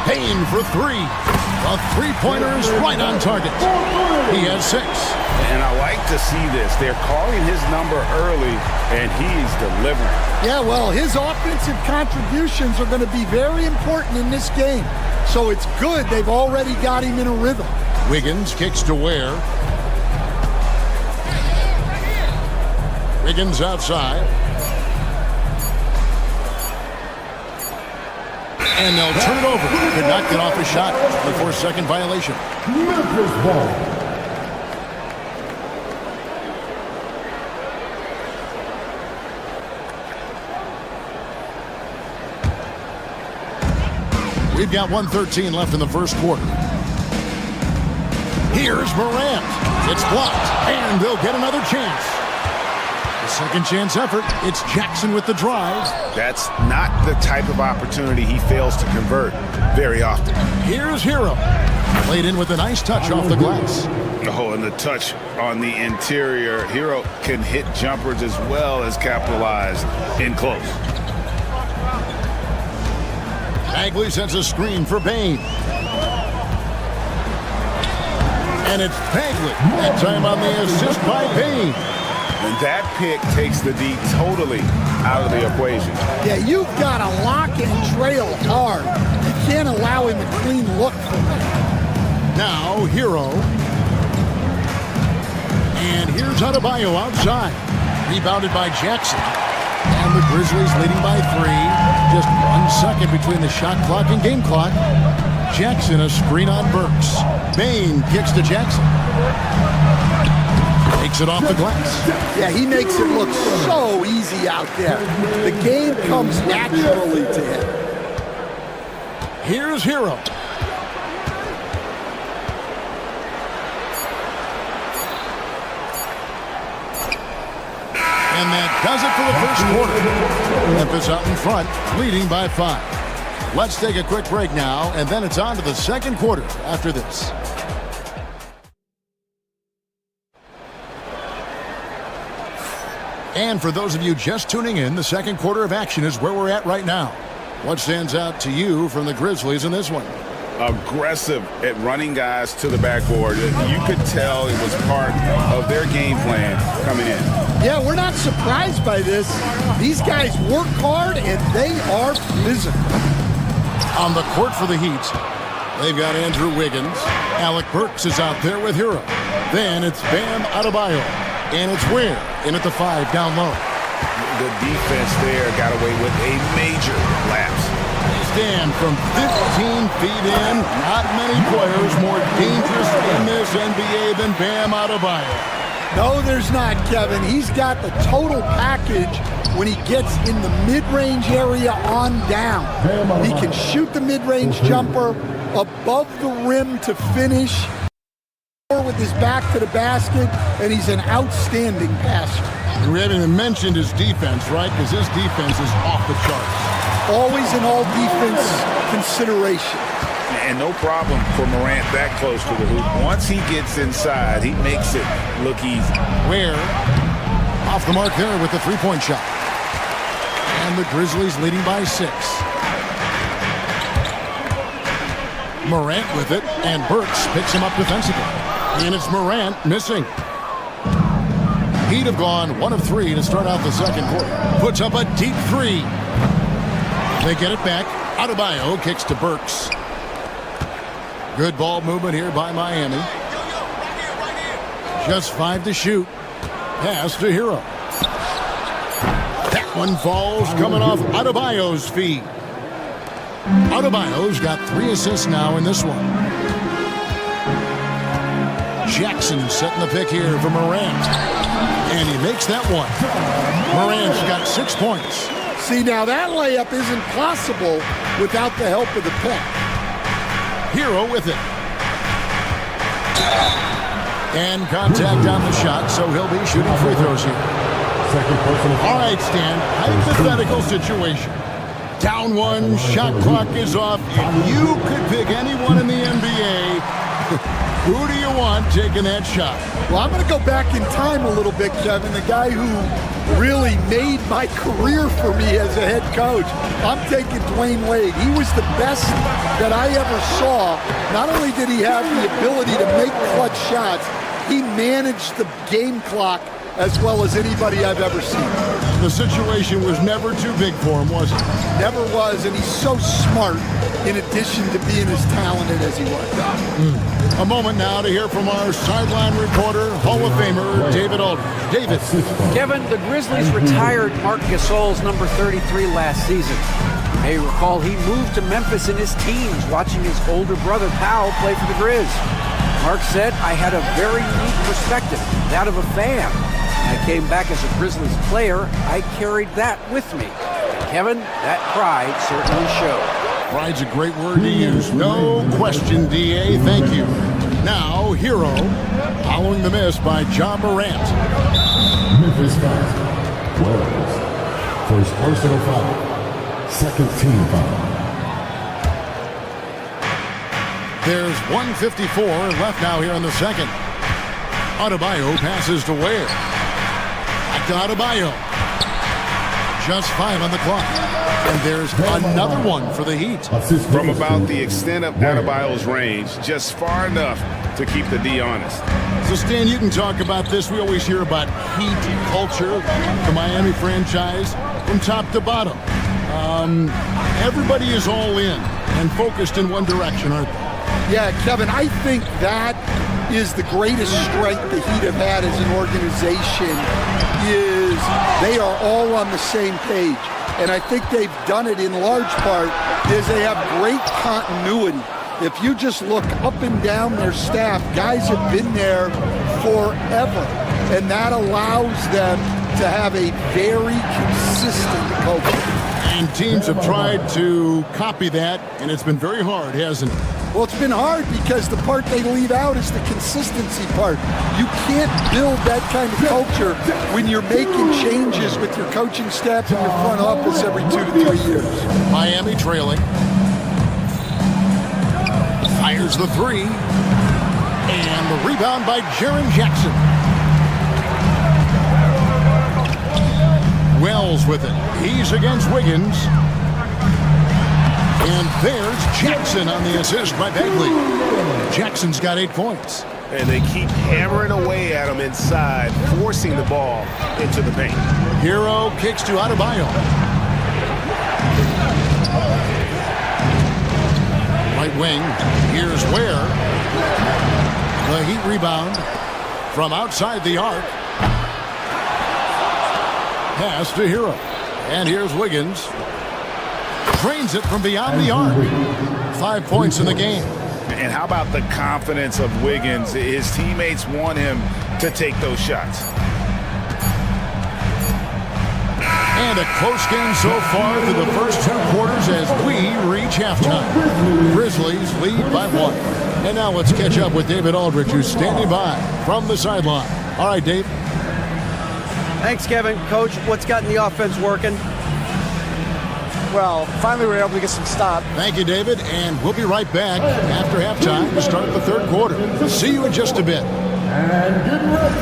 Payne for 3. A 3-pointer is right on target. He has 6. And I like to see this. They're calling his number early, and he's delivering. Yeah, well, his offensive contributions are going to be very important in this game. So it's good they've already got him in a rhythm. Wiggins kicks to Ware. Wiggins outside. And they'll turn it over. Could not get off a shot. 24-second violation. Memphis ball. We've got 1:13 left in the first quarter. Here's Morant. It's blocked, and they'll get another chance. The second chance effort. It's Jackson with the drive. That's not the type of opportunity he fails to convert very often. Here's Hero. Played in with a nice touch off the glass. Oh, and the touch on the interior. Hero can hit jumpers as well as capitalize in close. Bagley sets a screen for Bane. And it's Bagley. That time on the assist by Bane. And that pick takes the D totally out of the equation. Yeah, you've got to lock and trail hard. You can't allow him a clean look from that. Now, Hero. And here's Adebayo outside. Rebounded by Jackson. And the Grizzlies leading by 3. Just 1 second between the shot clock and game clock. Jackson, a screen on Burks. Bane kicks to Jackson. Takes it off the glass. Yeah, he makes it look so easy out there. The game comes naturally to him. Here's Hero. And that does it for the first quarter. Memphis out in front, leading by 5. Let's take a quick break now, and then it's on to the second quarter after this. And for those of you just tuning in, the second quarter of action is where we're at right now. What stands out to you from the Grizzlies in this one? Aggressive at running guys to the backboard. You could tell it was part of their game plan coming in. Yeah, we're not surprised by this. These guys work hard and they are physical. On the court for the Heat, they've got Andrew Wiggins. Alec Burks is out there with Hero. Then it's Bam Adebayo. And it's Ware in at the 5 down low. The defense there got away with a major lapse. Stan, from 15 feet in, not many players more dangerous in this NBA than Bam Adebayo. No, there's not, Kevin. He's got the total package when he gets in the mid-range area on down. He can shoot the mid-range jumper above the rim to finish with his back to the basket, and he's an outstanding passer. We haven't even mentioned his defense, right? Because his defense is off the charts. Always an all-defense consideration. And no problem for Morant that close to the hoop. Once he gets inside, he makes it look easy. Ware off the mark there with the three-point shot. And the Grizzlies leading by 6. Morant with it, and Burks picks him up defensively. And it's Morant missing. He'd have gone 1 of 3 to start out the second quarter. Puts up a deep 3. They get it back. Adebayo kicks to Burks. Good ball movement here by Miami. Just 5 to shoot. Pass to Hero. That one falls, coming off Adebayo's feet. Adebayo's got 3 assists now in this one. Jackson setting the pick here for Morant. And he makes that one. Morant's got 6 points. See, now that layup isn't possible without the help of the pick. Hero with it. And contact on the shot, so he'll be shooting free throws here. All right, Stan, hypothetical situation. Down 1, shot clock is off. If you could pick anyone in the NBA, who do you want taking that shot? Well, I'm going to go back in time a little bit, Kevin. The guy who really made my career for me as a head coach. I'm taking Dwayne Wade. He was the best that I ever saw. Not only did he have the ability to make clutch shots, he managed the game clock as well as anybody I've ever seen. The situation was never too big for him, was it? Never was, and he's so smart in addition to being as talented as he was. A moment now to hear from our sideline reporter, Hall of Famer, David Aldridge. David. Kevin, the Grizzlies retired Marc Gasol's number 33 last season. You may recall he moved to Memphis in his teens, watching his older brother Powell play for the Grizz. Marc said, "I had a very unique perspective, that of a fan. When I came back as a Grizzlies player, I carried that with me." Kevin, that pride certainly showed. Pride's a great word to use. No question, D.A. Thank you. Now, Hero, following the miss by John Morant. Memphis foul. Wells. First personal foul. Second team foul. There's 1:54 left now here in the second. Adebayo passes to Ware. Back to Adebayo. Just 5 on the clock. And there's another one for the Heat. From about the extent of Adebayo's range, just far enough to keep the D honest. So, Stan, you can talk about this. We always hear about Heat culture, the Miami franchise, from top to bottom. Everybody is all in and focused in one direction, aren't they? Yeah, Kevin, I think that is the greatest strength the Heat have had as an organization, is they are all on the same page. And I think they've done it in large part is they have great continuity. If you just look up and down their staff, guys have been there forever. And that allows them to have a very consistent culture. And teams have tried to copy that, and it's been very hard, hasn't it? Well, it's been hard because the part they leave out is the consistency part. You can't build that kind of culture when you're making changes with your coaching staff and your front office every 2 to 3 years. Miami trailing. Fires the 3. And the rebound by Jaren Jackson. Wells with it. He's against Wiggins. And there's Jackson on the assist by Bagley. Jackson's got 8 points. And they keep hammering away at him inside, forcing the ball into the paint. Hero kicks to Adebayo. Right wing. Here's Ware. The Heat rebound from outside the arc. Pass to Hero. And here's Wiggins. Drains it from beyond the arc. 5 points in the game. And how about the confidence of Wiggins? His teammates want him to take those shots. And a close game so far through the first 2 quarters as we reach halftime. Grizzlies lead by 1. And now let's catch up with David Aldridge, who's standing by from the sideline. All right, Dave. Thanks, Kevin. Coach, what's gotten the offense working? Well, finally we were able to get some stop. Thank you, David. And we'll be right back after halftime to start the 3rd quarter. See you in just a bit. And get ready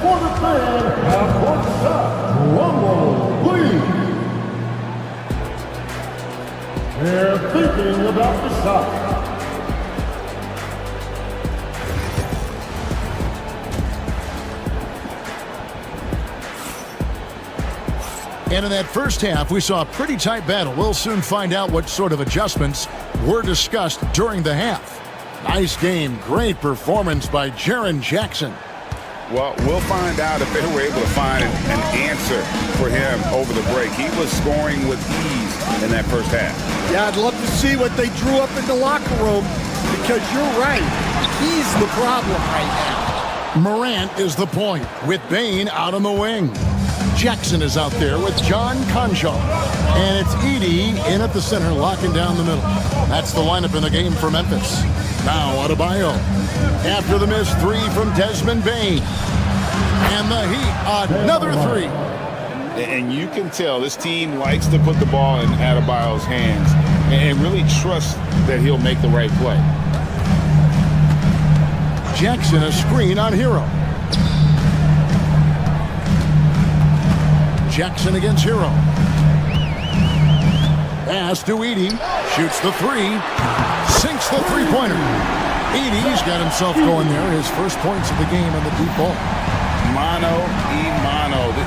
for the fan half-court stop. Rumble, please. They're thinking about the shot. And in that first half, we saw a pretty tight battle. We'll soon find out what sort of adjustments were discussed during the half. Nice game. Great performance by Jaren Jackson. Well, we'll find out if they were able to find an answer for him over the break. He was scoring with ease in that first half. Yeah, I'd love to see what they drew up in the locker room because you're right. He's the problem right now. Morant is the point with Bane out on the wing. Jackson is out there with John Conchal. And it's Edey in at the center, locking down the middle. That's the lineup in the game for Memphis. Now Adebayo. After the missed 3 from Desmond Bane. And the Heat, another 3. And you can tell this team likes to put the ball in Adebayo's hands and really trust that he'll make the right play. Jackson, a screen on Hero. Jackson against Hero. Pass to Edey. Shoots the 3. Sinks the 3-pointer. Edey's got himself going there. His first points of the game on the deep ball. Mano.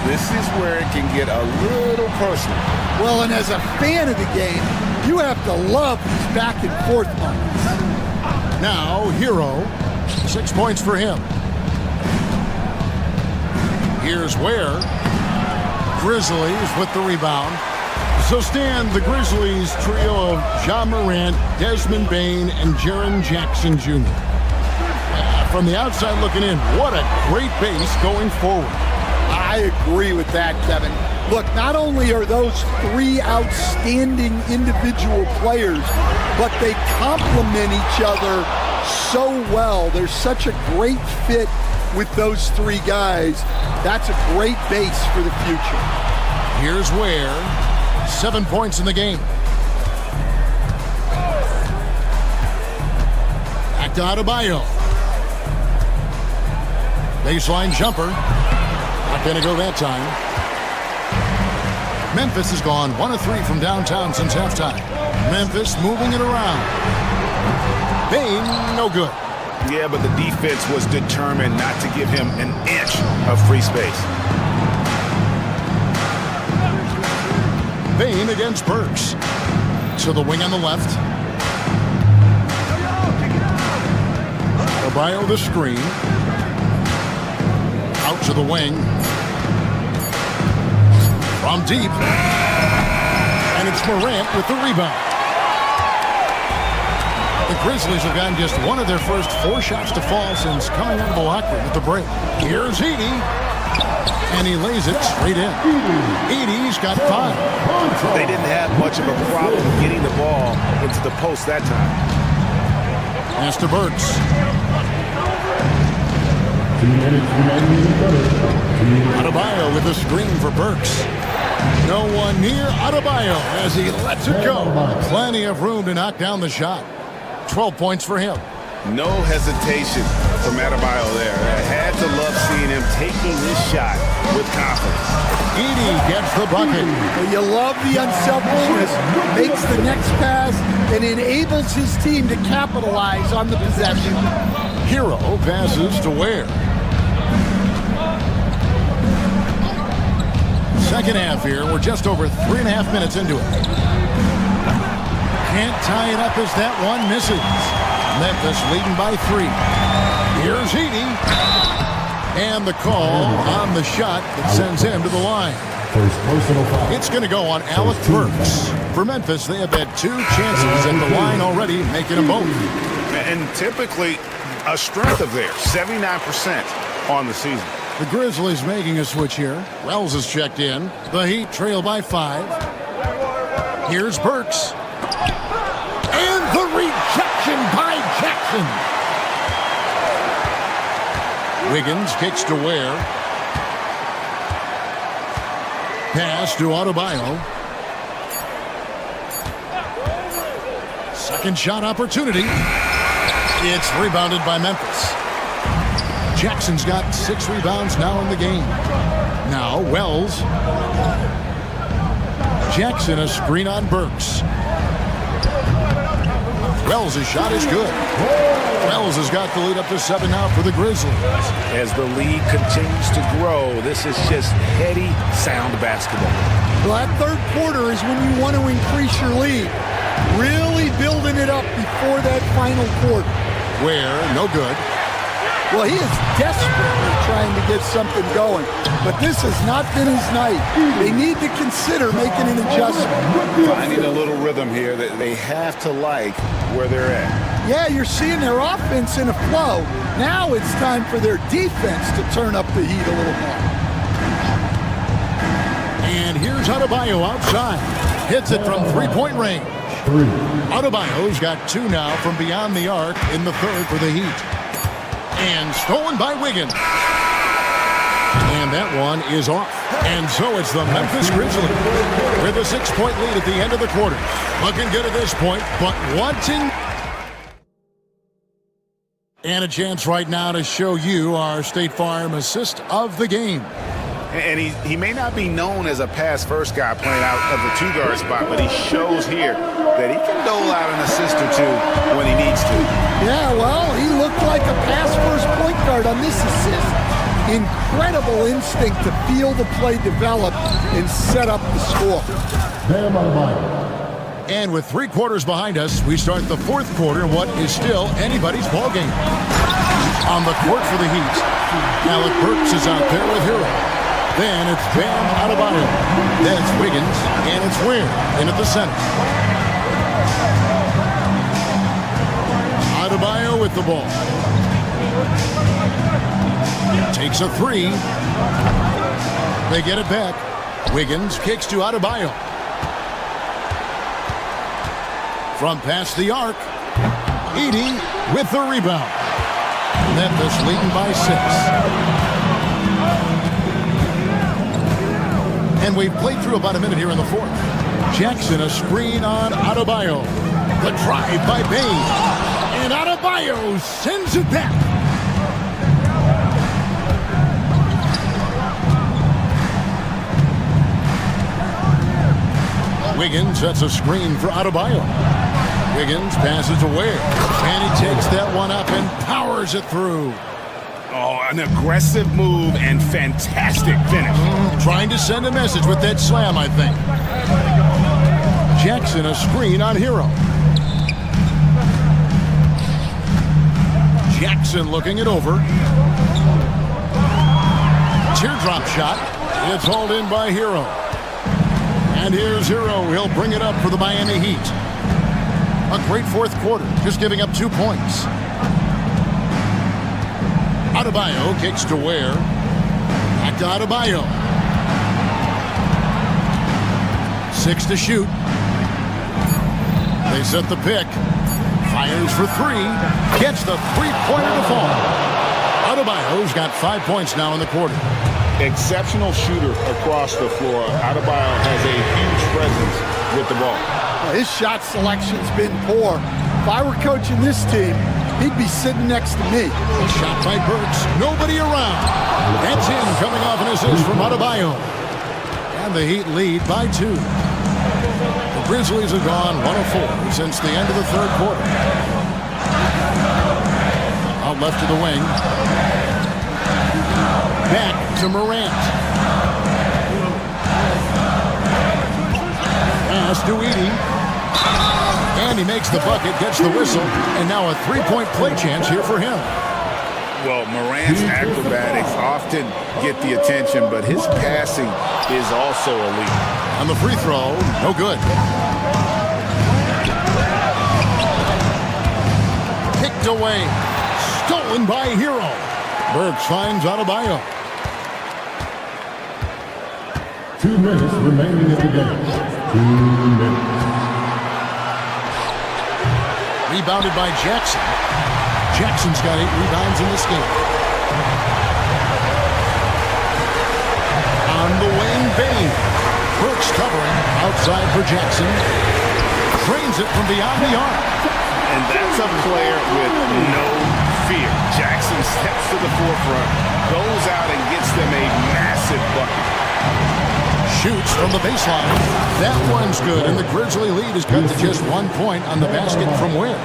This is where it can get a little personal. Well, and as a fan of the game, you have to love these back and forth moments. Now, Hero. 6 points for him. Here's Ware. Grizzlies with the rebound. So stand the Grizzlies trio of Ja Morant, Desmond Bane, and Jaren Jackson Jr. From the outside looking in, what a great base going forward. I agree with that, Kevin. Look, not only are those 3 outstanding individual players, but they complement each other so well. There's such a great fit with those 3 guys. That's a great base for the future. Here's Ware. 7 points in the game. Back to Adebayo. Baseline jumper. Not going to go that time. Memphis has gone 1 of 3 from downtown since halftime. Memphis moving it around. Bane, no good. Yeah, but the defense was determined not to give him an inch of free space. Bane against Burks. To the wing on the left. Adebayo the screen. Out to the wing. From deep. And it's Morant with the rebound. The Grizzlies have gotten just 1 of their first 4 shots to fall since coming out of the locker room at the break. Here's Edey. And he lays it straight in. Edey's got 5. They didn't have much of a problem getting the ball into the post that time. Pass to Burks. Adebayo with a screen for Burks. No one near Adebayo as he lets it go. Plenty of room to knock down the shot. 12 points for him. No hesitation from Adebayo there. I had to love seeing him taking this shot with confidence. Edey gets the bucket. Well, you love the unselfishness. Makes the next pass and enables his team to capitalize on the possession. Hero passes to Ware. Second half here. We're just over 3.5 minutes into it. Can't tie it up as that one misses. Memphis leading by 3. Here's Edey. And the call on the shot that sends him to the line. It's going to go on Alec Burks. For Memphis, they have had 2 chances at the line already, making them both. And typically a strength of theirs, 79% on the season. The Grizzlies making a switch here. Wells is checked in. The Heat trail by 5. Here's Burks. And the rejection by Jackson. Wiggins kicks to Ware. Pass to Adebayo. Second shot opportunity. It's rebounded by Memphis. Jackson's got 6 rebounds now in the game. Now Wells. Jackson a screen on Burks. Wells' shot is good. Wells has got the lead up to 7 now for the Grizzlies. As the lead continues to grow, this is just heady, sound basketball. Well, that third quarter is when you want to increase your lead. Really building it up before that final quarter. Ware, no good. Well, he is desperately trying to get something going, but this has not been his night. They need to consider making an adjustment. Finding a little rhythm here that they have to like where they're at. Yeah, you're seeing their offense in a flow. Now it's time for their defense to turn up the heat a little more. And here's Adebayo outside. Hits it from 3-point range. Adebayo's got 2 now from beyond the arc in the third for the Heat. And stolen by Wiggins. And that one is off. And so it's the Memphis Grizzlies with a 6-point lead at the end of the quarter. Looking good at this point, but wanting. And a chance right now to show you our State Farm assist of the game. And he may not be known as a pass-first guy playing out of the 2-guard spot, but he shows here that he can dole out an assist or 2 when he needs to. Yeah, well, he looked like a pass-first point guard on this assist. Incredible instinct to feel the play develop and set up the score. And with 3 quarters behind us, we start the 4th quarter in what is still anybody's ballgame. On the court for the Heat, Alec Burks is out there with Hero. Then it's Bam Adebayo. Then it's Wiggins, and it's Ware in at the center. Adebayo with the ball. Takes a 3. They get it back. Wiggins kicks to Adebayo. From past the arc, Edey with the rebound. Memphis leading by 6. And we've played through about a minute here in the 4th. Jackson a screen on Adebayo. The drive by Bain. And Adebayo sends it back. Wiggins sets a screen for Adebayo. Wiggins passes away. And he takes that one up and powers it through. Oh, an aggressive move and fantastic finish. Trying to send a message with that slam, I think. Jackson a screen on Hero. Jackson looking it over. Teardrop shot. It's hauled in by Hero. And here's Hero. He'll bring it up for the Miami Heat. A great 4th quarter, just giving up 2 points. Adebayo kicks to Ware. Back to Adebayo. 6 to shoot. They set the pick. Fires for 3. Gets the 3-pointer to fall. Adebayo's got 5 points now in the quarter. Exceptional shooter across the floor. Adebayo has a huge presence with the ball. Well, his shot selection's been poor. If I were coaching this team, he'd be sitting next to me. Shot by Burks. Nobody around. That's him coming off an assist from Adebayo. And the Heat lead by 2. The Grizzlies have gone 1 of 4 since the end of the 3rd quarter. Out left to the wing. Back to Morant. Pass to Edey. And he makes the bucket, gets the whistle, and now a 3-point play chance here for him. Well, Morant's acrobatics often get the attention, but his passing is also elite. On the free throw, no good. Picked away. Stolen by Hero. Burks finds Adebayo. 2 minutes remaining in the game. 2 minutes. Rebounded by Jackson. Jackson's got 8 rebounds in this game. On the wing, Bane. Burks covering outside for Jackson. Drains it from beyond the arc. And that's a player with no fear. Jackson steps to the forefront, goes out and gets them a massive bucket. Shoots from the baseline. That one's good, and the Grizzly lead is cut to just 1 point on the basket from Ware.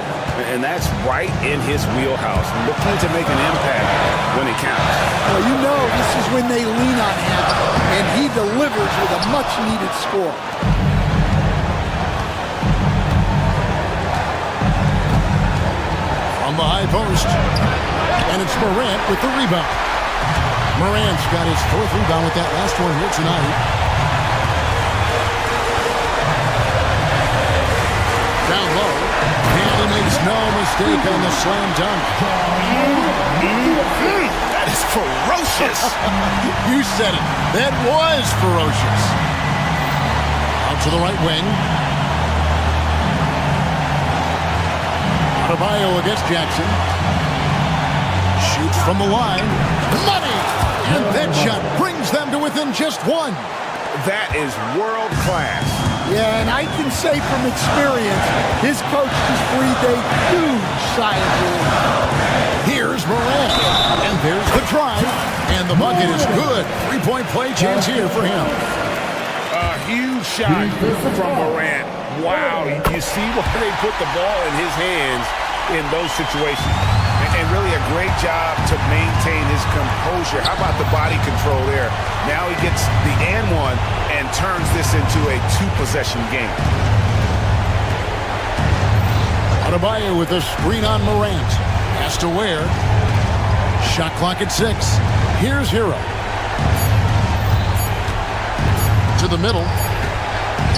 And that's right in his wheelhouse, looking to make an impact when it counts. Well, you know this is when they lean on him, and he delivers with a much-needed score. On the high post, and it's Morant with the rebound. Morant's got his 4th rebound with that last one here tonight. Down low, and he makes no mistake on the slam dunk. That is ferocious. You said it. That was ferocious. Out to the right wing. Adebayo against Jackson. Shoots from the line. Money! And that shot brings them to within just 1. That is world class. Yeah, and I can say from experience, his coach just breathed a huge sigh of relief. Here's Morant, and there's the drive, and the bucket is good. 3-point play chance here for him. A huge shot from Morant. Wow, you see why they put the ball in his hands in those situations. And really a great job to maintain his composure. How about the body control there? Now he gets the and one and turns this into a 2-possession game. Adebayo with a screen on Morant. Has to Ware. Shot clock at 6. Here's Hero. To the middle.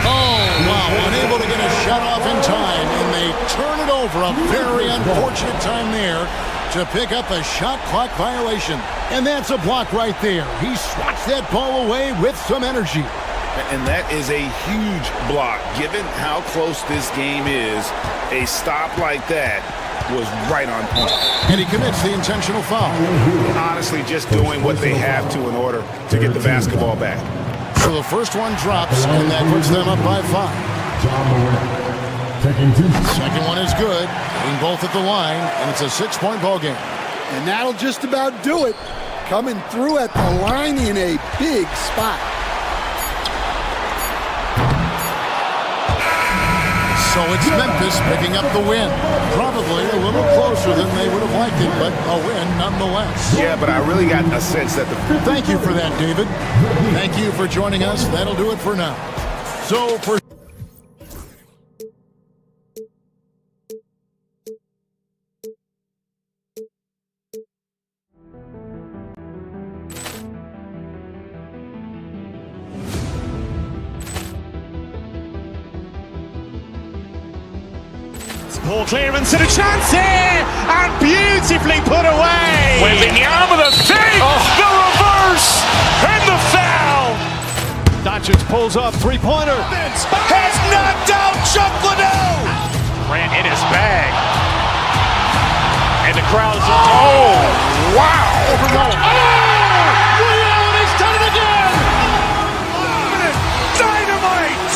Oh, wow. Unable to get a shot off in time, and they turn it over. A very unfortunate time there to pick up a shot clock violation. And that's a block right there. He swats that ball away with some energy. And that is a huge block. Given how close this game is, a stop like that was right on point. And he commits the intentional foul. Honestly, just doing what they have to in order to get the basketball back. So the first one drops, and that puts them up by 5. Second one is good. Being both at the line, and it's a 6-point ball game. And that'll just about do it. Coming through at the line in a big spot. So it's Memphis picking up the win. Probably a little closer than they would have liked it, but a win nonetheless. Yeah, but I really got a sense that the... Thank you for that, David. Thank you for joining us. That'll do it for now. So for... Ball clearance and a chance here, and beautifully put away. Wembanyama the fake, the reverse, and the foul. Doncic pulls up, 3-pointer. Has knocked out Chuck Liddell. Ran in his bag, and the crowd's oh wow! He's done it again. Dynamite.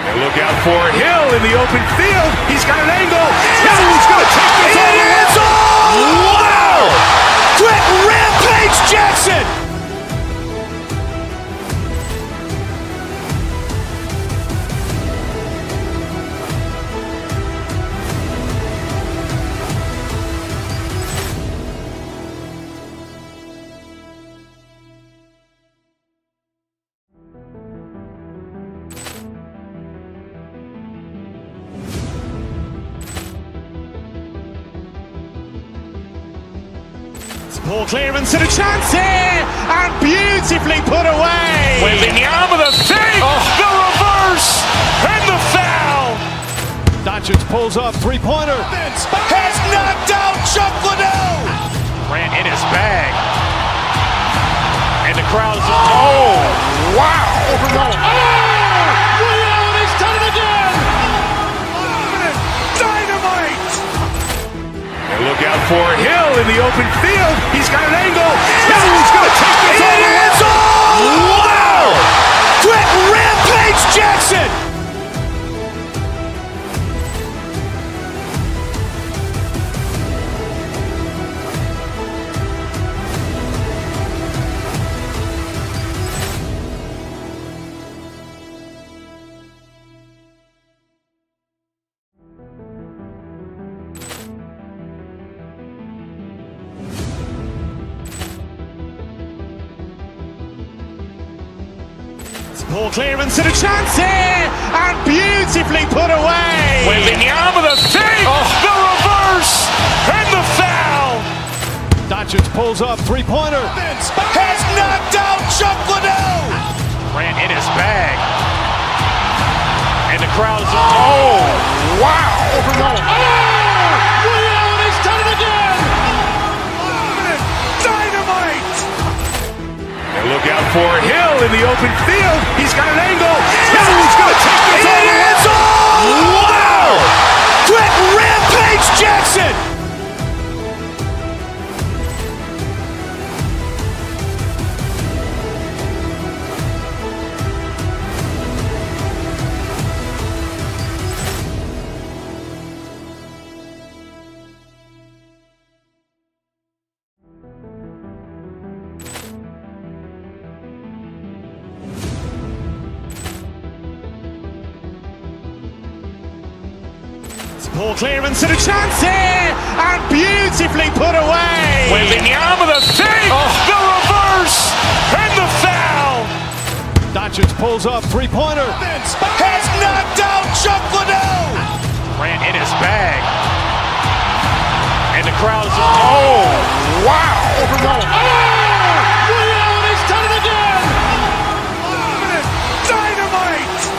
And look out for Hill in the open field. He's got an angle. Hill's going to take this all the way. Wow! Quick rampage Jackson. Ball clearance and a chance here, and beautifully put away. Wembanyama the save, the reverse, and the foul. Doncic pulls up, three-pointer. Has knocked out Chuck Liddell. Grant in his bag. And the crowd is, oh, wow. He's done it again. Dynamite. And look out for Hill in the open field. He's got an angle. He's going to take this all the way. Wow. Quick rampage Jackson. Ball clearance and a chance here, and beautifully put away. Wembanyama the save, the reverse, and the foul. Doncic pulls up, three-pointer. Has knocked out Chuck Liddell. Grant in his bag. And the crowd is, oh, wow. He's done it again. Dynamite. And look out for Hill in the open field. He's got an angle. He's going to take this all the way. Wow. Quick rampage Jackson. Ball clearance and a chance here, and beautifully put away. Wembanyama the save, the reverse, and the foul. Doncic pulls up, three-pointer. Has knocked out Chuck Liddell. Grant in his bag. And the crowd is, oh, wow. He's done it again. Dynamite.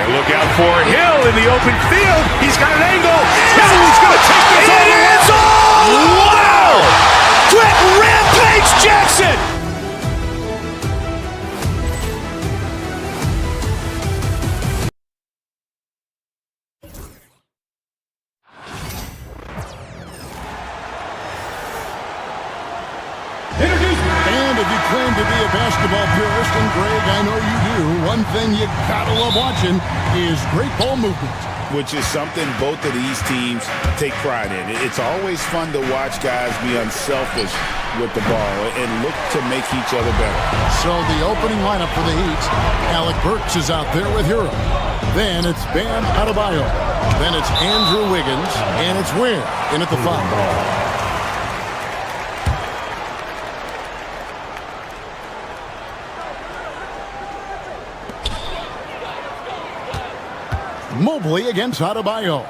And look out for Hill in the open field. He's got an angle. He's going to take this all the way. Wow. Quick rampage Jackson. And if you claim to be a basketball purist, and Greg, I know you do, one thing you gotta love watching is great ball movement. Which is something both of these teams take pride in. It's always fun to watch guys be unselfish with the ball and look to make each other better. So the opening lineup for the Heat, Alec Burks is out there with Hero. Then it's Bam Adebayo. Then it's Andrew Wiggins. And it's Ware in at the 5. Mobley against Adebayo.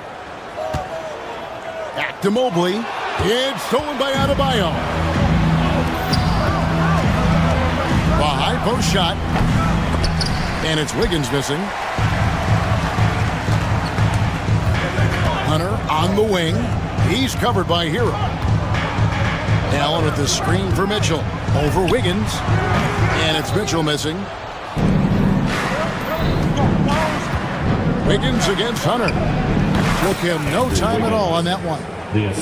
Back to Mobley. It's stolen by Adebayo. A high post shot. And it's Wiggins missing. Hunter on the wing. He's covered by Hero. Allen with the screen for Mitchell. Over Wiggins. And it's Mitchell missing. Wiggins against Hunter. Took him no time at all on that one.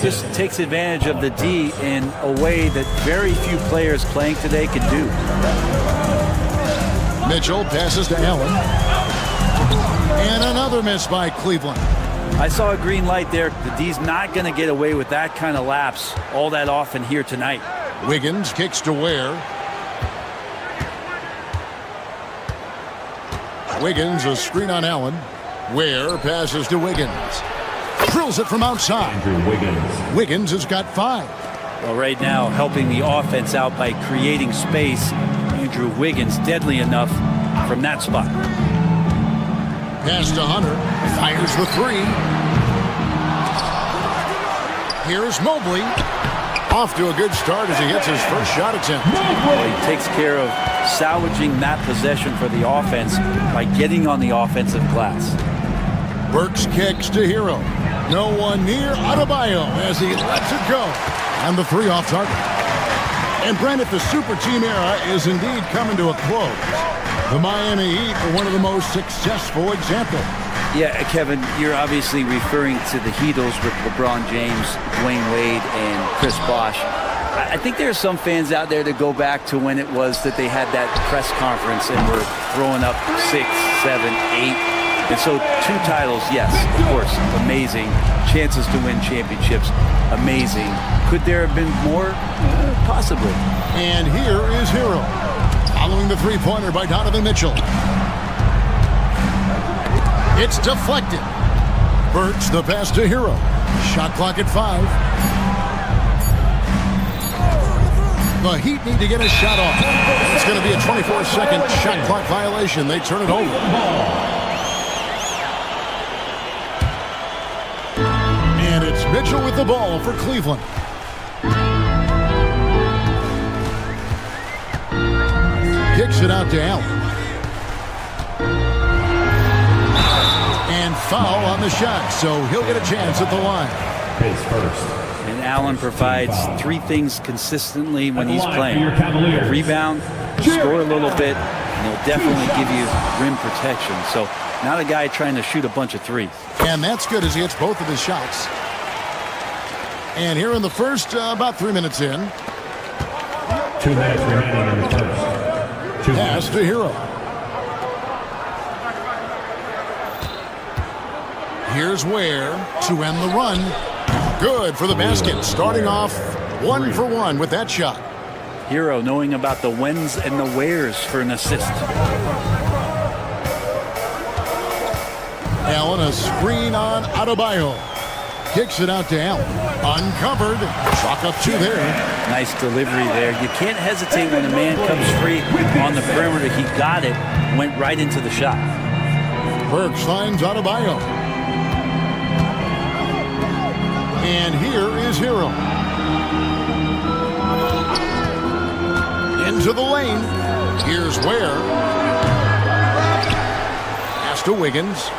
Just takes advantage of the D in a way that very few players playing today can do. Mitchell passes to Allen. And another miss by Cleveland. I saw a green light there. The D's not going to get away with that kind of lapse all that often here tonight. Wiggins kicks to Ware. Wiggins, a screen on Allen. Ware passes to Wiggins. Drills it from outside. Wiggins has got 5. Well, right now, helping the offense out by creating space. Andrew Wiggins deadly enough from that spot. Pass to Hunter. Fires the 3. Here's Mobley. Off to a good start as he hits his first shot attempt. Well, he takes care of salvaging that possession for the offense by getting on the offensive glass. Burks kicks to Hero. No one near Adebayo as he lets it go. And the three off target. And Brent, if the super team era is indeed coming to a close, the Miami Heat are one of the most successful examples. Yeah, Kevin, you're obviously referring to the Heatles with LeBron James, Dwayne Wade, and Chris Bosh. I think there are some fans out there that go back to when it was that they had that press conference and were throwing up 6, 7, 8. And so 2 titles, yes, of course, amazing. Chances to win championships, amazing. Could there have been more? Possibly. And here is Hero, following the three-pointer by Donovan Mitchell. It's deflected. Burks the pass to Hero. Shot clock at 5. The Heat need to get a shot off. It's going to be a 24-second shot clock violation. They turn it over. And it's Mitchell with the ball for Cleveland. Kicks it out to Allen. And foul on the shot, so he'll get a chance at the line. Pace first. And Allen provides 3 things consistently when he's playing. Rebound, score a little bit, and he'll definitely give you rim protection. So not a guy trying to shoot a bunch of threes. And that's good as he hits both of his shots. And here in the first, about 3 minutes in. 2 minutes remaining in the first. Pass to Hero. Here's Ware to end the run. Good for the basket. Starting off 1 for 1 with that shot. Hero knowing about the whens and the wheres for an assist. Allen, a screen on Adebayo. Kicks it out to Allen. Uncovered. Chalk up 2 there. Nice delivery there. You can't hesitate when a man comes free on the perimeter. He got it. Went right into the shot. Burks finds Adebayo. And here is Hero. Into the lane. Here's Ware. Pass to Wiggins.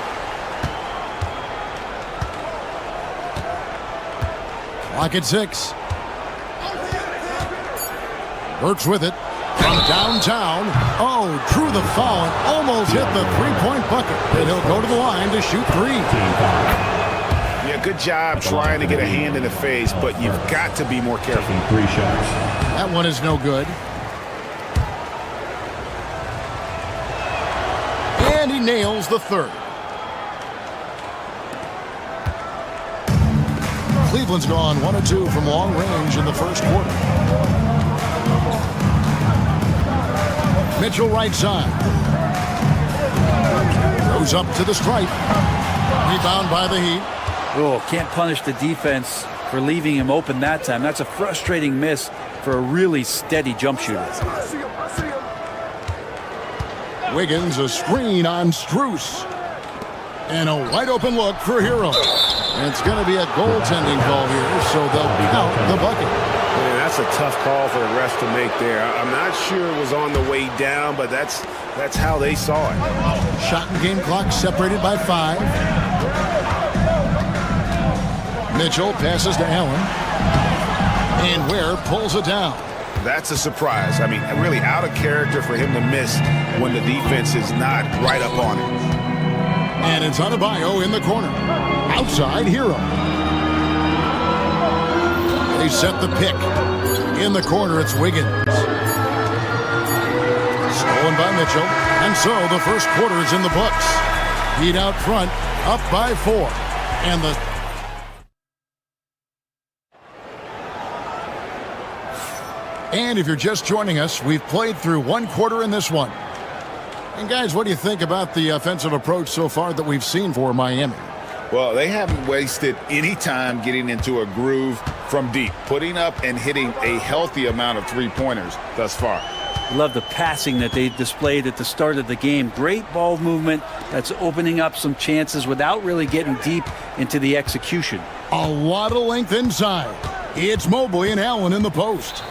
Clock at 6. Burks with it. From downtown. Oh, drew the foul and almost hit the three-point bucket. And he'll go to the line to shoot 3. Yeah, good job trying to get a hand in the face, but you've got to be more careful. 3 shots. That one is no good. And he nails the 3rd. Cleveland's gone 1 of 2 from long range in the first quarter. Mitchell right side. Goes up to the stripe. Rebound by the Heat. Oh, can't punish the defense for leaving him open that time. That's a frustrating miss for a really steady jump shooter. Wiggins, a screen on Strus. And a wide open look for Hero. And it's going to be a goaltending call here, so they'll count the bucket. Man, that's a tough call for the refs to make there. I'm not sure it was on the way down, but that's how they saw it. Shot and game clock separated by 5. Mitchell passes to Allen. And Ware pulls it down. That's a surprise. I mean, really out of character for him to miss when the defense is not right up on it. And it's Adebayo in the corner. Outside, Hero. They set the pick. In the corner, it's Wiggins. Stolen by Mitchell. And so the first quarter is in the books. Heat out front, up by 4. And the... And if you're just joining us, we've played through 1 quarter in this one. And guys, what do you think about the offensive approach so far that we've seen for Miami? Well, they haven't wasted any time getting into a groove from deep, putting up and hitting a healthy amount of three-pointers thus far. Love the passing that they displayed at the start of the game. Great ball movement that's opening up some chances without really getting deep into the execution. A lot of length inside. It's Mobley and Allen in the post.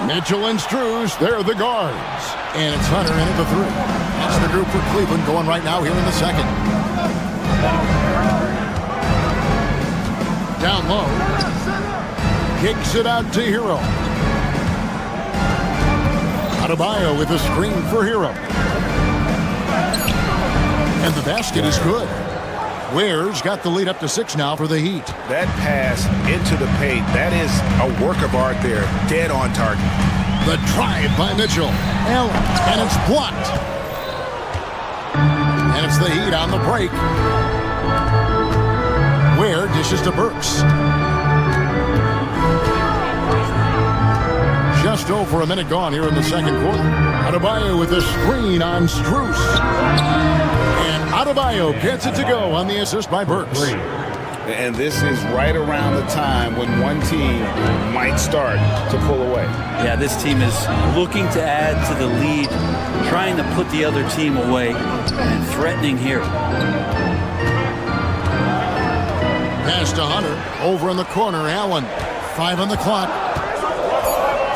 Mitchell and Strus, they're the guards. And it's Hunter in at the 3. That's the group for Cleveland going right now here in the second. Down low. Kicks it out to Hero. Adebayo with a screen for Hero. And the basket is good. Ware's got the lead up to 6 now for the Heat. That pass into the paint, that is a work of art there. Dead on target. The drive by Mitchell. Allen, and it's blocked. And it's the Heat on the break. Ware dishes to Burks. Just over a minute gone here in the second quarter. Adebayo with a screen on Strus. And Adebayo gets it to go on the assist by Burks. And this is right around the time when one team might start to pull away. Yeah, this team is looking to add to the lead, trying to put the other team away, and threatening here. Pass to Hunter. Over in the corner, Allen. 5 on the clock.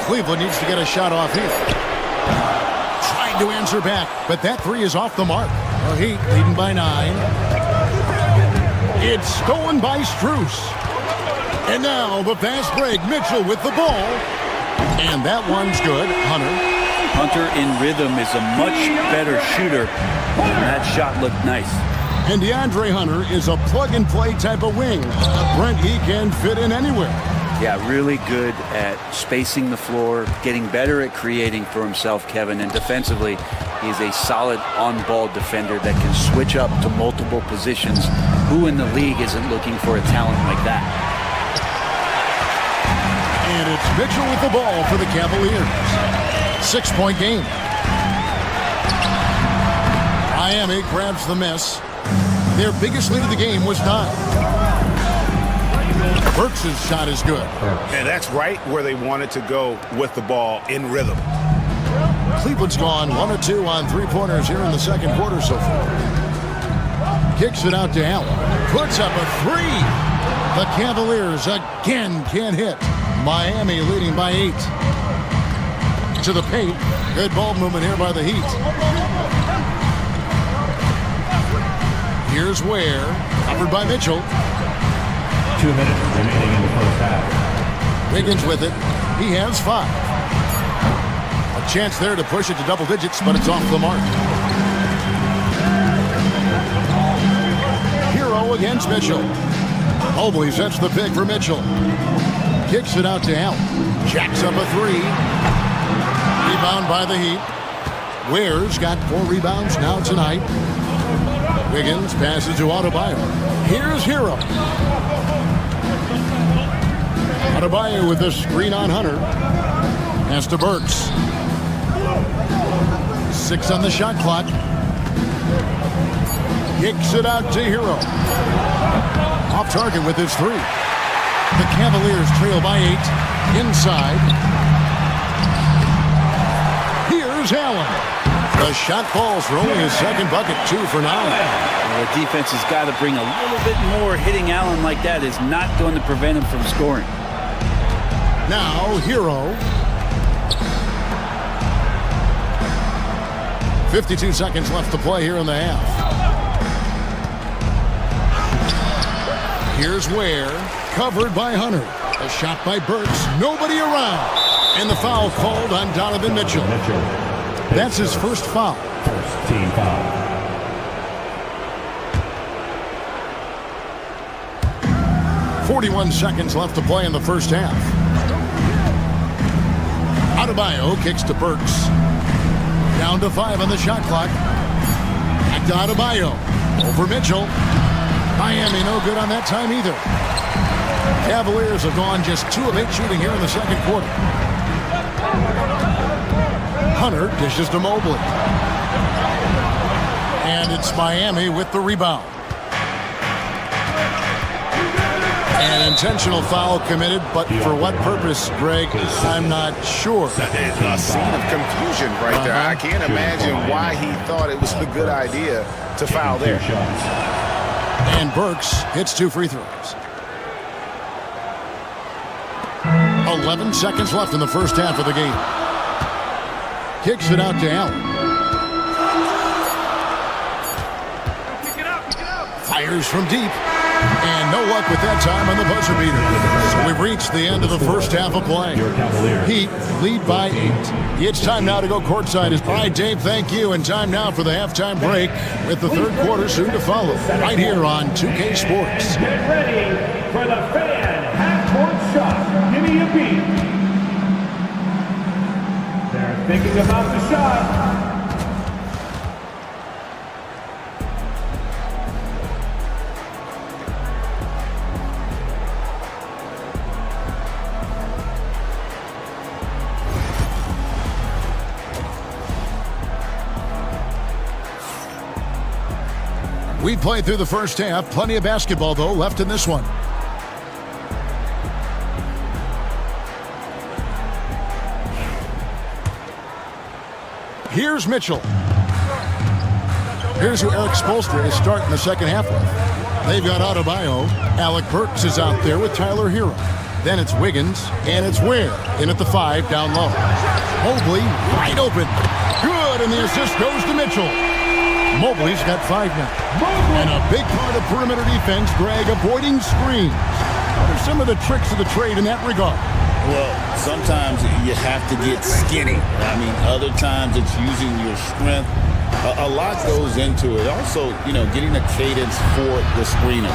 Cleveland needs to get a shot off here. Trying to answer back, but that 3 is off the mark. The Heat leading by 9. It's stolen by Strus. And now the fast break. Mitchell with the ball. And that one's good. Hunter in rhythm is a much better shooter. And that shot looked nice. And DeAndre Hunter is a plug-and-play type of wing. Brent, he can fit in anywhere. Yeah, really good at spacing the floor, getting better at creating for himself, Kevin. And defensively, he's a solid on-ball defender that can switch up to multiple positions. Who in the league isn't looking for a talent like that? And it's Mitchell with the ball for the Cavaliers. 6-point game. Miami grabs the miss. Their biggest lead of the game was 9. Burks' shot is good. And that's right where they wanted to go with the ball in rhythm. Cleveland's gone 1 of 2 on 3-pointers here in the second quarter so far. Kicks it out to Allen. Puts up a 3. The Cavaliers again can't hit. Miami leading by 8. To the paint. Good ball movement here by the Heat. Here's Ware. Covered by Mitchell. 2 minutes remaining in the first half. Wiggins with it. He has 5. A chance there to push it to double digits, but it's off the mark. Hero against Mitchell. Mobley sets the pick for Mitchell. Kicks it out to Allen. Jacks up a 3. Rebound by the Heat. Ware's got 4 rebounds now tonight. Wiggins passes to Adebayo. Here's Hero. Adebayo with a screen on Hunter. Pass to Burks. 6 on the shot clock. Kicks it out to Hero. Off target with his 3. The Cavaliers trail by 8. Inside. Here's Allen. The shot falls for only his second bucket. 2 for 9. Well, the defense has got to bring a little bit more. Hitting Allen like that is not going to prevent him from scoring. Now, Hero. 52 seconds left to play here in the half. Here's Ware. Covered by Hunter. A shot by Burks. Nobody around. And the foul called on Donovan Mitchell. That's his first foul. First team foul. 41 seconds left to play in the first half. Adebayo kicks to Burks. Down to 5 on the shot clock. Back to Adebayo. Over Mitchell. Miami no good on that time either. Cavaliers have gone just 2 of 8 shooting here in the second quarter. Hunter dishes to Mobley. And it's Miami with the rebound. An intentional foul committed, but for what purpose, Greg, I'm not sure. A scene of confusion right there. I can't imagine why he thought it was a good idea to foul there. And Burks hits 2 free throws. 11 seconds left in the first half of the game. Kicks it out to Allen. Fires from deep. And no luck with that time on the buzzer beater. So we've reached the end of the first half of play. Heat lead by 8. It's time now to go courtside. All right, Dave, thank you. And time now for the halftime break with the third quarter soon to follow. Right here on 2K Sports. Get ready for the fan half-court shot. Give me a beat. They're thinking about the shot. We played through the first half. Plenty of basketball, though, left in this one. Here's Mitchell. Here's who Eric Spoelstra is starting the second half with. They've got Adebayo. Alec Burks is out there with Tyler Hero. Then it's Wiggins, and it's Ware in at the 5 down low. Mobley wide open. Good, and the assist goes to Mitchell. Mobley's got 5 now. And a big part of perimeter defense, Greg, avoiding screens. What are some of the tricks of the trade in that regard? Well, sometimes you have to get skinny. I mean, other times it's using your strength. A lot goes into it. Also, getting a cadence for the screener.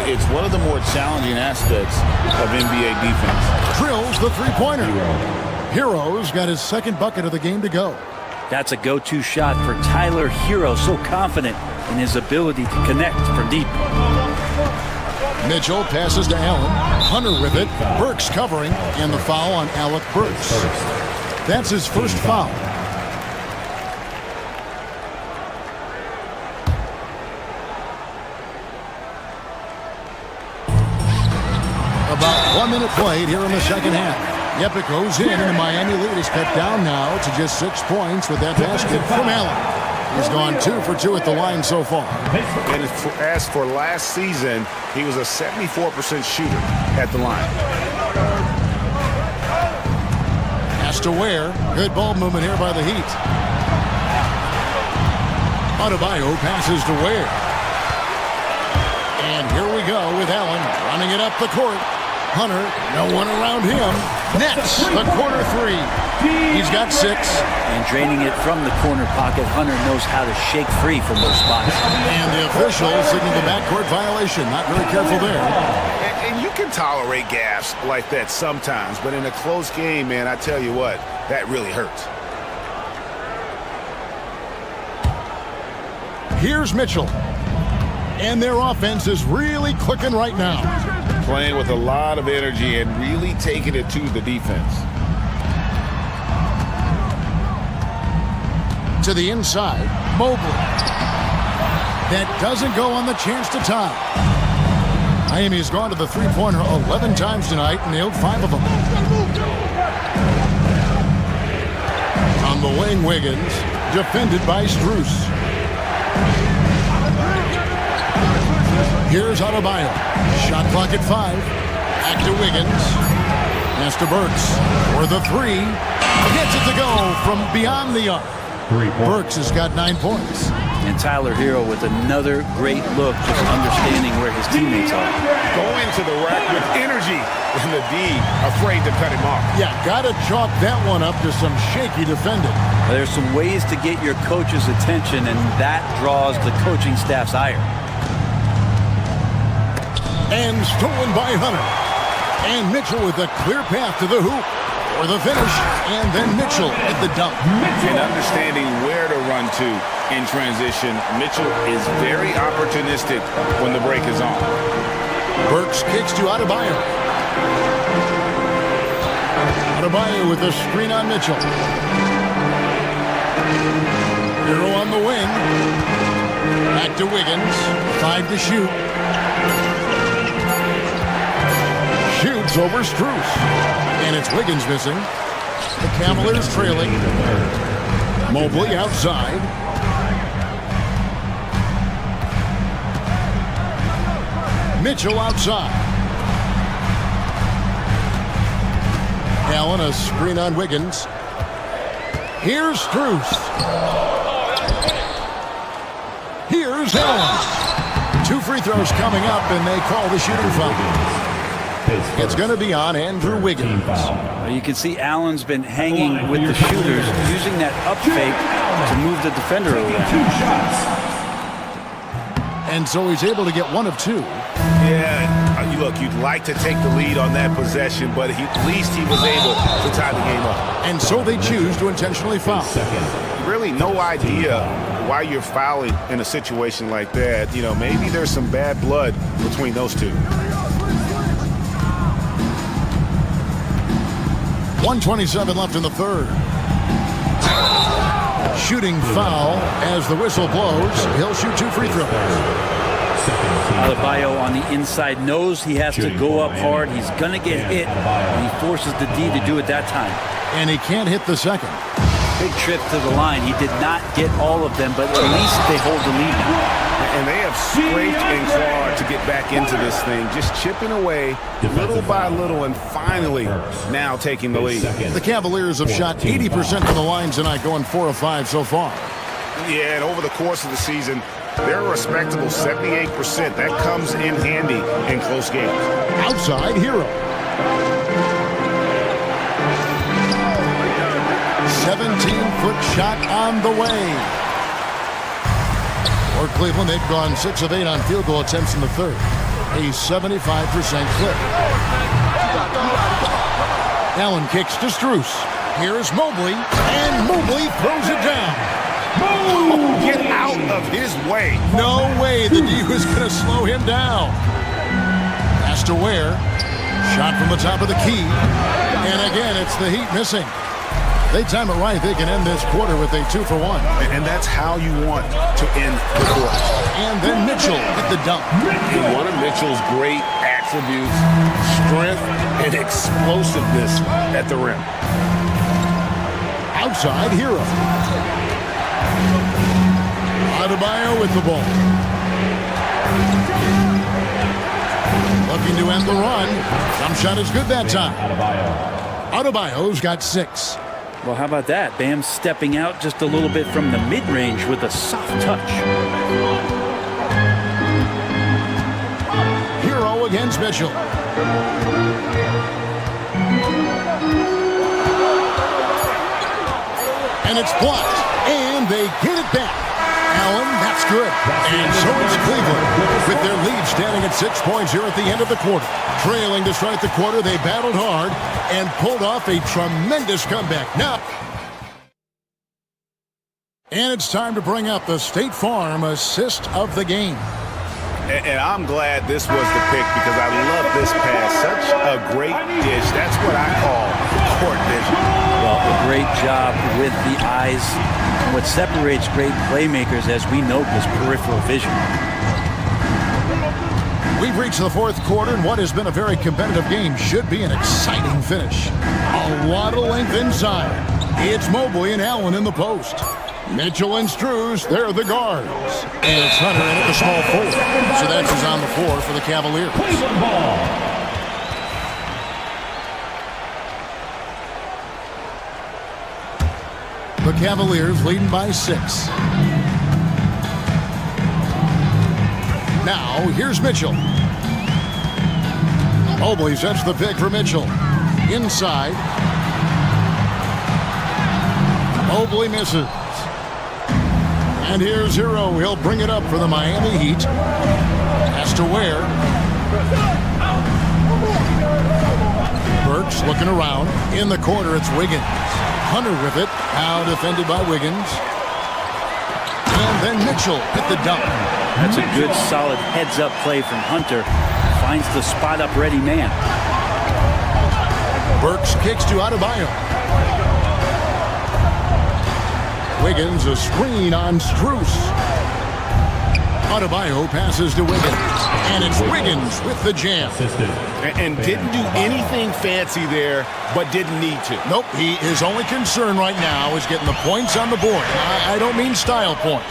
It's one of the more challenging aspects of NBA defense. Drills the three-pointer. Hero's got his second bucket of the game to go. That's a go-to shot for Tyler Hero, so confident in his ability to connect from deep. Mitchell passes to Allen. Hunter with it. Burks covering, and the foul on Alec Burks. That's his first foul. About 1 minute played here in the second half. Yep, it goes in, and the Miami lead is cut down now to just 6 points with that basket from Allen. He's gone 2 for 2 at the line so far. And as for last season, he was a 74% shooter at the line. Has to Ware. Good ball movement here by the Heat. Adebayo passes to Ware. And here we go with Allen running it up the court. Hunter, no one around him. Nets, the corner 3. He's got 6. And draining it from the corner pocket, Hunter knows how to shake free from those spots. And the official signaled the backcourt violation. Not very careful there. And you can tolerate gaffes like that sometimes, but in a close game, man, I tell you what, that really hurts. Here's Mitchell. And their offense is really clicking right now. Playing with a lot of energy and really taking it to the defense. To the inside, Mobley. That doesn't go on the chance to tie. Miami has gone to the three-pointer 11 times tonight and nailed 5 of them. On the wing, Wiggins, defended by Strus. Here's Adebayo. Shot clock at 5. Back to Wiggins. Pass to Burks for the 3. Gets it to go from beyond the arc. Burks has got 9 points. And Tyler Hero with another great look, just understanding where his teammates are. Going to the rack with energy, and the D afraid to cut him off. Yeah, got to chalk that one up to some shaky defending. There's some ways to get your coach's attention, and that draws the coaching staff's ire. And stolen by Hunter. And Mitchell with a clear path to the hoop for the finish. And then Mitchell at the dunk. And understanding where to run to in transition, Mitchell is very opportunistic when the break is on. Burks kicks to Adebayo. Adebayo with a screen on Mitchell. Hero on the wing. Back to Wiggins. 5 to shoot. Shoots over Strus. And it's Wiggins missing. The Cavaliers trailing. Mobley outside. Mitchell outside. Allen, a screen on Wiggins. Here's Strus. Here's Allen. 2 free throws coming up, and they call the shooting foul. It's going to be on Andrew Wiggins. You can see Allen's been hanging with the shooters, using that up fake to move the defender around. And so he's able to get 1 of 2. Yeah, look, you'd like to take the lead on that possession, but at least he was able to tie the game up. And so they choose to intentionally foul. Really no idea why you're fouling in a situation like that. You know, maybe there's some bad blood between those two. 1:27 left in the third. Shooting foul as the whistle blows. He'll shoot 2 free throws. Adebayo on the inside knows he has to go up hard. He's going to get hit, and he forces the D to do it that time. And he can't hit the second. Big trip to the line. He did not get all of them, but at least they hold the lead now. And they have scraped and clawed to get back into this thing, just chipping away little by little, and finally now taking the lead. The Cavaliers have shot 80% from the line tonight, going 4 of 5 so far. Yeah, and over the course of the season, they're a respectable 78%. That comes in handy in close games. Outside Hero. 17-foot shot on the way. For Cleveland, they've gone 6 of 8 on field goal attempts in the third. A 75% clip. Allen kicks to Strus. Here's Mobley, and Mobley throws it down. Oh, get out of his way. No way the D was going to slow him down. Pass to Ware. Shot from the top of the key. And again, it's the Heat missing. They time it right. They can end this quarter with a 2 for 1. And that's how you want to end the quarter. And then Mitchell at the dunk. And one of Mitchell's great attributes, strength and explosiveness at the rim. Outside Hero. Adebayo with the ball. Looking to end the run. Jump shot is good that time. Adebayo's got 6. Well, how about that? Bam stepping out just a little bit from the mid-range with a soft touch. Hero against Mitchell. And it's blocked. And they get it back. Allen, that's good. And so is Cleveland. With their lead standing at 6 points here at the end of the quarter. Trailing to start the quarter, they battled hard and pulled off a tremendous comeback. Now, and it's time to bring up the State Farm assist of the game. And I'm glad this was the pick because I love this pass. Such a great dish. That's what I call court vision. Well, a great job with the eyes. What separates great playmakers, as we note, is peripheral vision. We've reached the fourth quarter, and what has been a very competitive game should be an exciting finish. A lot of length inside. It's Mobley and Allen in the post. Mitchell and Strus, they're the guards. And it's Hunter in at the small forward. So that's who's on the floor for the Cavaliers. The Cavaliers leading by 6. Now, here's Mitchell. Mobley sets the pick for Mitchell. Inside. Mobley misses. And here's Hero. He'll bring it up for the Miami Heat. Has to Ware. Burks looking around. In the corner, it's Wiggins. Hunter with it. Now defended by Wiggins. And then Mitchell hit the dunk. That's a good, solid heads-up play from Hunter. Finds the spot-up ready man. Burks kicks to Adebayo. Wiggins, a screen on Strus. Adebayo passes to Wiggins. And it's Wiggins with the jam. And didn't do anything fancy there, but didn't need to. Nope, his only concern right now is getting the points on the board. I don't mean style points.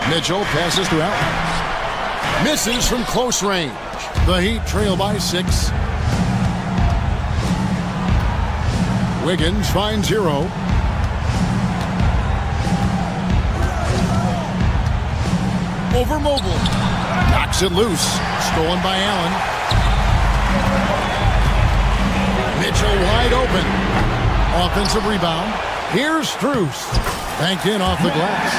Mitchell passes to Allen. Misses from close range. The Heat trail by 6. Wiggins finds Hero. Over Mobile. Knocks it loose. Stolen by Allen. Mitchell wide open. Offensive rebound. Here's Strus. Banked in off the glass.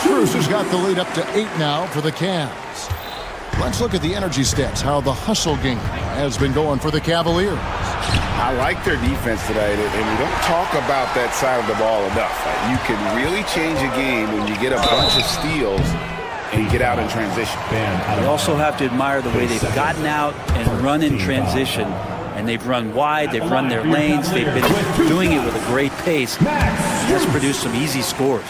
Strus has got the lead up to 8 now for the Cavs. Let's look at the energy stats, how the hustle game has been going for the Cavaliers. I like their defense tonight, and we don't talk about that side of the ball enough. You can really change a game when you get a bunch of steals and get out in transition. You also have to admire the way they've gotten out and run in transition. And they've run wide, they've run their lanes, they've been doing it with a great pace. That's produced some easy scores.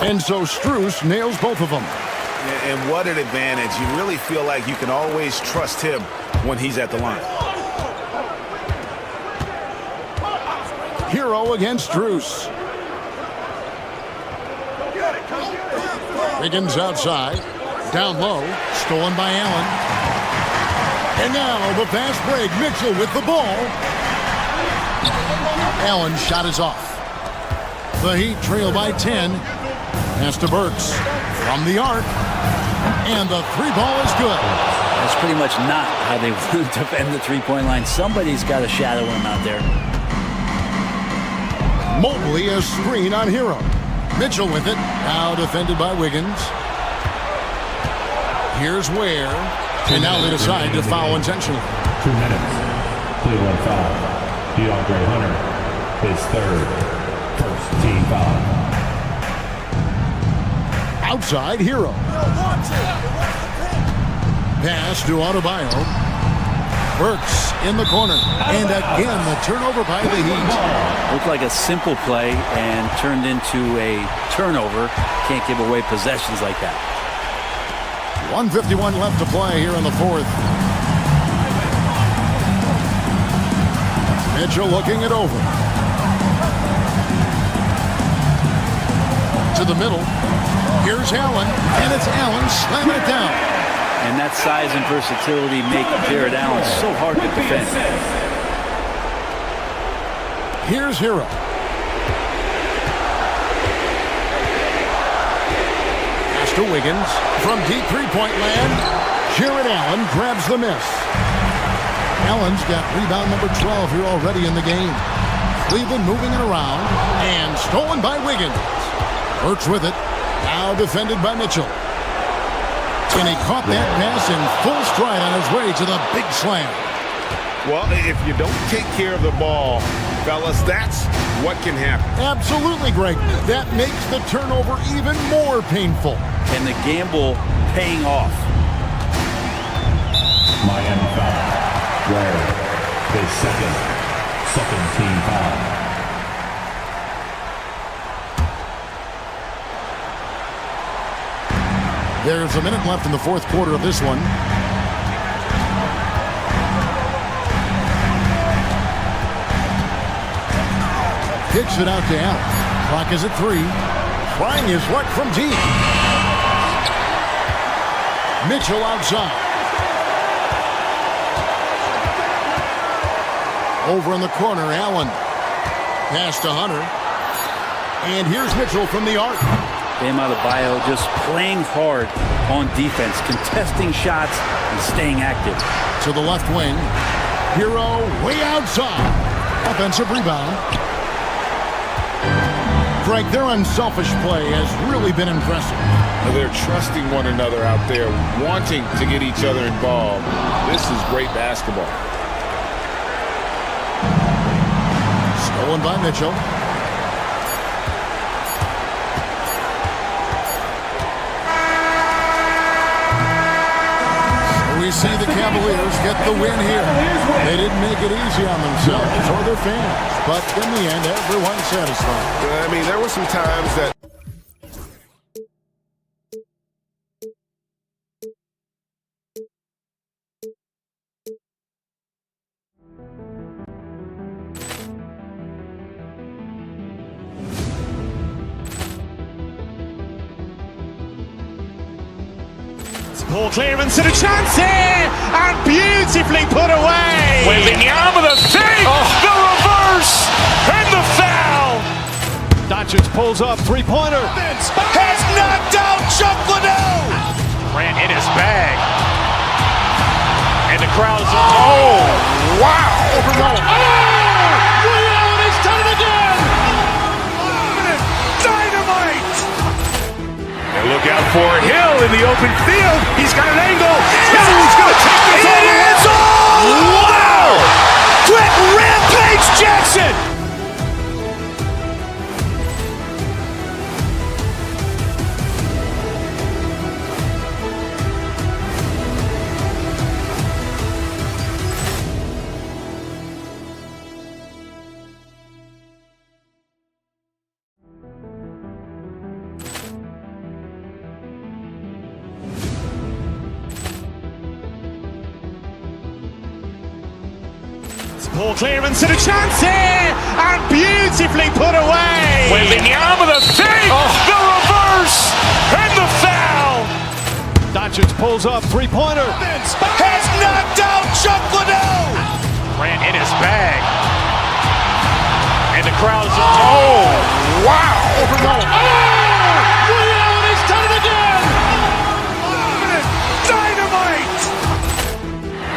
And so Strus nails both of them. And what an advantage. You really feel like you can always trust him when he's at the line. Hero against Strus. Wiggins outside. Down low. Stolen by Allen. And now the fast break. Mitchell with the ball. Allen's shot is off. The Heat trail by 10. Pass to Burks. From the arc. And the 3-ball is good. That's pretty much not how they want to defend the three-point line. Somebody's got to shadow him out there. Mobley a screen on Hero. Mitchell with it. Now defended by Wiggins. Here's Ware. And now they decide to foul intentionally. 2 minutes. Cleveland foul. DeAndre Hunter, his third. First team foul. Outside, Hero. Pass to Adebayo. Burks in the corner. And again, the turnover by the Heat. Looked like a simple play and turned into a turnover. Can't give away possessions like that. 1:51 left to play here in the fourth. Mitchell looking it over. To the middle. Here's Allen. And it's Allen slamming it down. And that size and versatility make Jared Allen so hard to defend. Here's Hero. Pass to Wiggins. From deep three-point land, Jared Allen grabs the miss. Allen's got rebound number 12 here already in the game. Cleveland moving it around, and stolen by Wiggins. Burks with it, now defended by Mitchell. And he caught that pass in full stride on his way to the big slam. Well, if you don't take care of the ball, fellas, that's what can happen. Absolutely, Greg. That makes the turnover even more painful. And the gamble paying off. Miami foul. Ware, his second team foul. There's a minute left in the fourth quarter of this one. Kicks it out to Allen. Clock is at 3. Trying his luck from deep. Mitchell outside. Over in the corner, Allen. Pass to Hunter. And here's Mitchell from the arc. Bam Adebayo just playing hard on defense, contesting shots and staying active. To the left wing. Hero way outside. Offensive rebound. Greg, their unselfish play has really been impressive. They're trusting one another out there, wanting to get each other involved. This is great basketball. Stolen by Mitchell. We see the Cavaliers get the win here. They didn't make it easy on themselves or their fans, but in the end, everyone's satisfied. I mean, there were some times that Ball clearance and a chance here, and beautifully put away. Wembanyama the three. Doncic pulls up, three-pointer. Vince has knocked out Chuck Liddell. Grant in his bag. And the crowd is... Oh, wow. Ray Allen has done it again. Dynamite. And look out for Hill in the open field. He's got an angle. Hill's going to take this all the way. Wow. Quick Rampage Jackson. Ball clearance and a chance here, and beautifully put away. Wembanyama the fake, the reverse, and the foul. Doncic pulls up, three-pointer. Vince has knocked out Chuck Liddell. Grant in his bag. And the crowd is... Oh, wow. Ray Allen has done it again. Dynamite.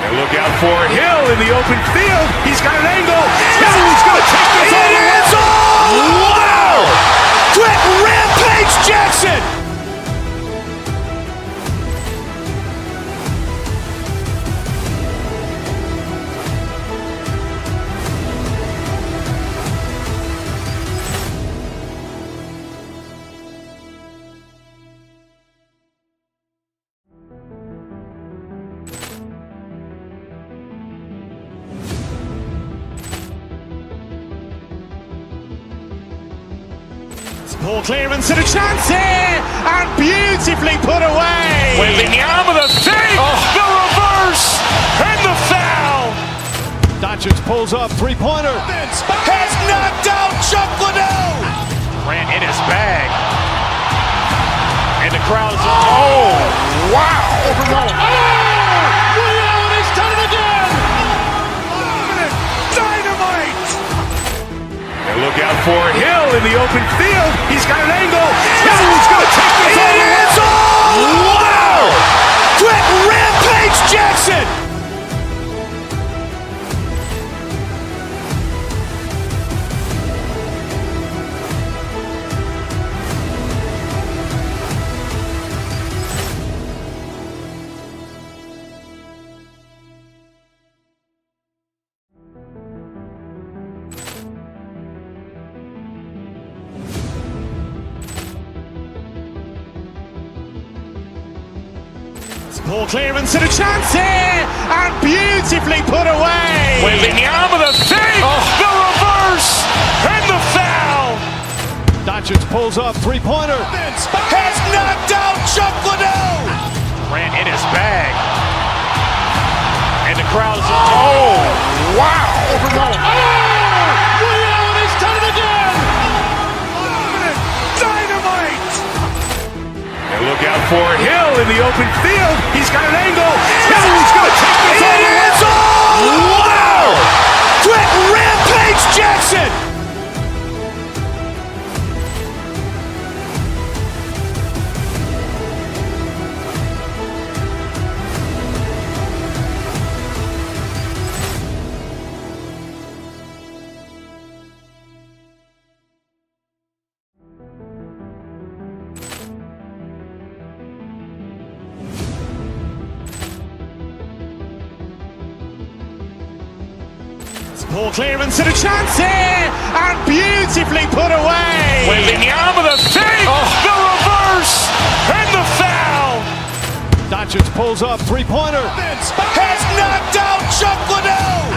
And look out for Hill in the open field. He's got an angle. Hill's going to take this all the way. Wow. Quick Rampage Jackson. Ball clearance and a chance here, and beautifully put away. Wembanyama the fake, the reverse, and the foul. Doncic pulls up, three-pointer. Vince has knocked out Chuck Liddell. Grant in his bag. And the crowd is... Oh, wow. Ray Allen has done it again. Dynamite. And look out for Hill in the open field. He's got an angle. Hill's going to take this all the way. Wow. Quick Rampage Jackson. Ball clearance and a chance here, and beautifully put away. Wembanyama the fake, the reverse, and the foul. Doncic pulls up, three-pointer. Vince has knocked out Chuck Liddell. Grant in his bag. And the crowd is... Oh, wow. Ray Allen has done it again. Dynamite. And look out for Hill in the open field. He's got an angle. Hill's going to take this all the way. Wow. Quick Rampage Jackson. Ball clearance and a chance here, and beautifully put away. Wembanyama the fake, the reverse, and the foul. Doncic pulls up, three-pointer. Vince has knocked out Chuck Liddell.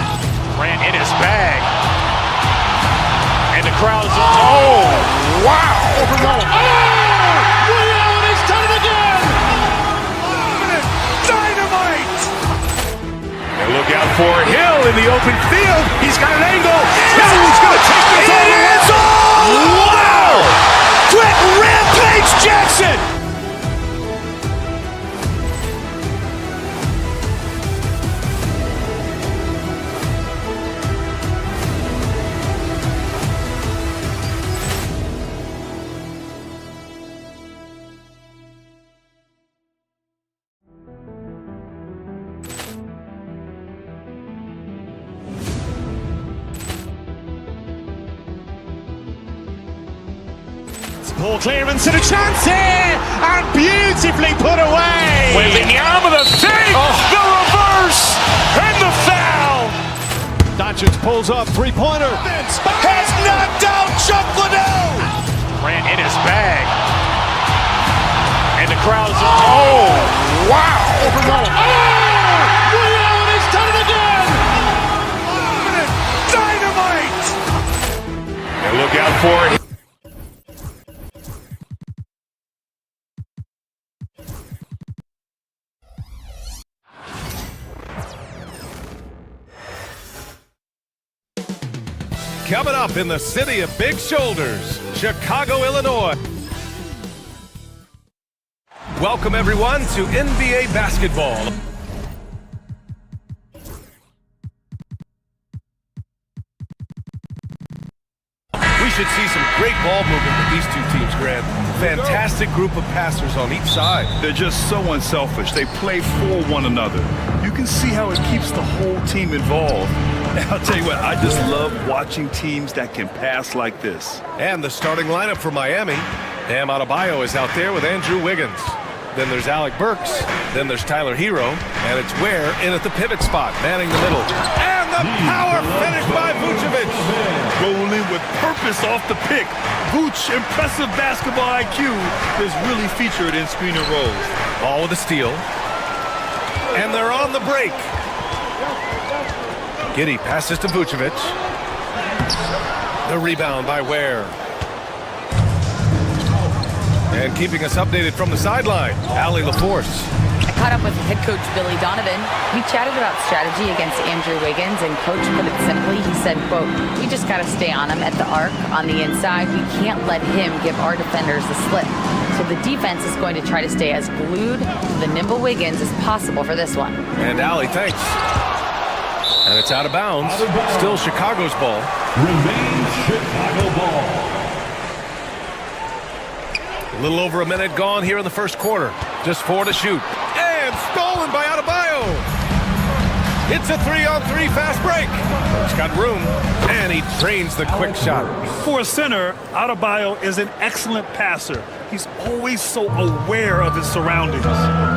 Grant in his bag. And the crowd is... Oh, wow. Ray Allen has done it again. Dynamite. And look out for Hill in the open field. He's got an angle. Hill's going to take this all the way. Wow. Quick Rampage Jackson. Ball clearance and a chance here, and beautifully put away. Wembanyama the save, the reverse, and the foul. Doncic pulls up, three-pointer. Has knocked out Chuck Liddell. Ran in his bag. And the crowd is, oh, wow. Overruled. Oh, Ray Allen has done it again. Dynamite. And look out for it. Coming up in the city of big shoulders, Chicago, Illinois. Welcome everyone to NBA basketball. We should see some great ball movement with these two teams, Grant. Fantastic group of passers on each side. They're just so unselfish. They play for one another. You can see how it keeps the whole team involved. And I'll tell you what, I just love watching teams that can pass like this. And the starting lineup for Miami. Bam Adebayo is out there with Andrew Wiggins. Then there's Alec Burks. Then there's Tyler Hero. And it's Ware in at the pivot spot, manning the middle. And the power finish by Vucevic. Rolling with purpose off the pick. Vooch, impressive basketball IQ, is really featured in screen and rolls. Ball with a steal. And they're on the break. Giddey passes to Vucevic. The rebound by Ware. And keeping us updated from the sideline, Allie LaForce. I caught up with head coach Billy Donovan. We chatted about strategy against Andrew Wiggins, and coach put it simply. He said, quote, we just got to stay on him at the arc on the inside. We can't let him give our defenders the slip. So the defense is going to try to stay as glued to the nimble Wiggins as possible for this one. And Allie, thanks. And it's out of bounds. Still Chicago's ball. Remains Chicago ball. A little over a minute gone here in the first quarter. Just 4 to shoot. And stolen by Adebayo. It's a 3-on-3 fast break. He's got room. And he drains the quick shot. For a center, Adebayo is an excellent passer. He's always so aware of his surroundings.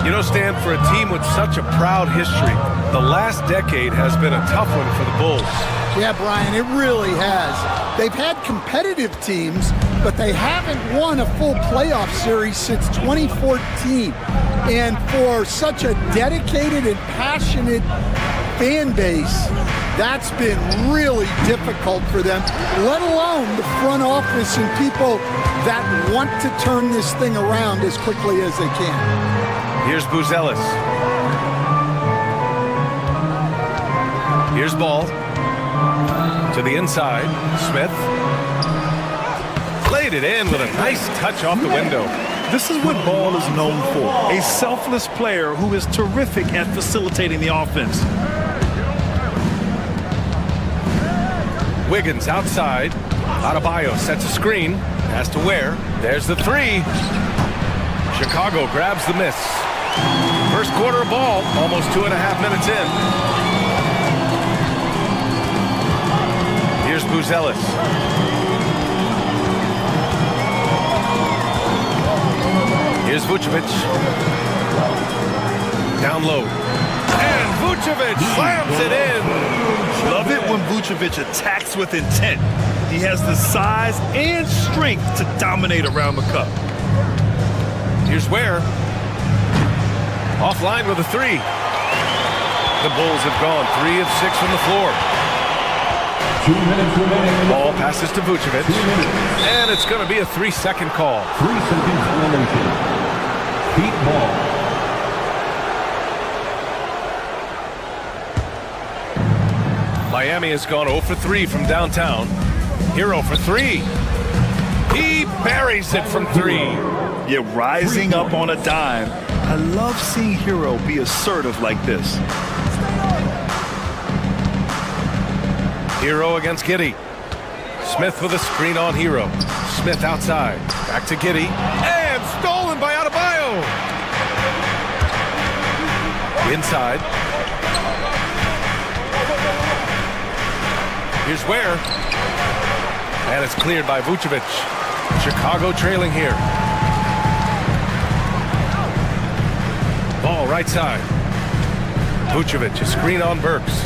You know, Stan, for a team with such a proud history, the last decade has been a tough one for the Bulls. Yeah, Brian, it really has. They've had competitive teams, but they haven't won a full playoff series since 2014. And for such a dedicated and passionate fan base, that's been really difficult for them, let alone the front office and people that want to turn this thing around as quickly as they can. Here's Buzelis. Here's ball. To the inside. Smith. Laid it in with a nice touch off the window. This is what Ball is known for. A selfless player who is terrific at facilitating the offense. Wiggins outside. Adebayo sets a screen. Has to Ware. There's the three. Chicago grabs the miss. First quarter of ball. Almost 2.5 minutes in. Here's Buzelis. Here's Vucevic. Down low. And Vucevic slams it in. Love it when Vucevic attacks with intent. He has the size and strength to dominate around the cup. Here's Ware. Offline with a three. The Bulls have gone 3 of 6 from the floor. 2 minutes remaining. Ball passes to Vucevic. And it's going to be a 3-second call. 3 seconds remaining. Heat ball. Miami has gone 0 for 3 from downtown. Hero for 3. He buries it from 3. Yeah, rising up on a dime. I love seeing Hero be assertive like this. Hero against Giddey. Smith with a screen on Hero. Smith outside. Back to Giddey. And stolen by Adebayo. Inside. Here's Ware. And it's cleared by Vucevic. Chicago trailing here. Ball right side. Vucevic, a screen on Burks.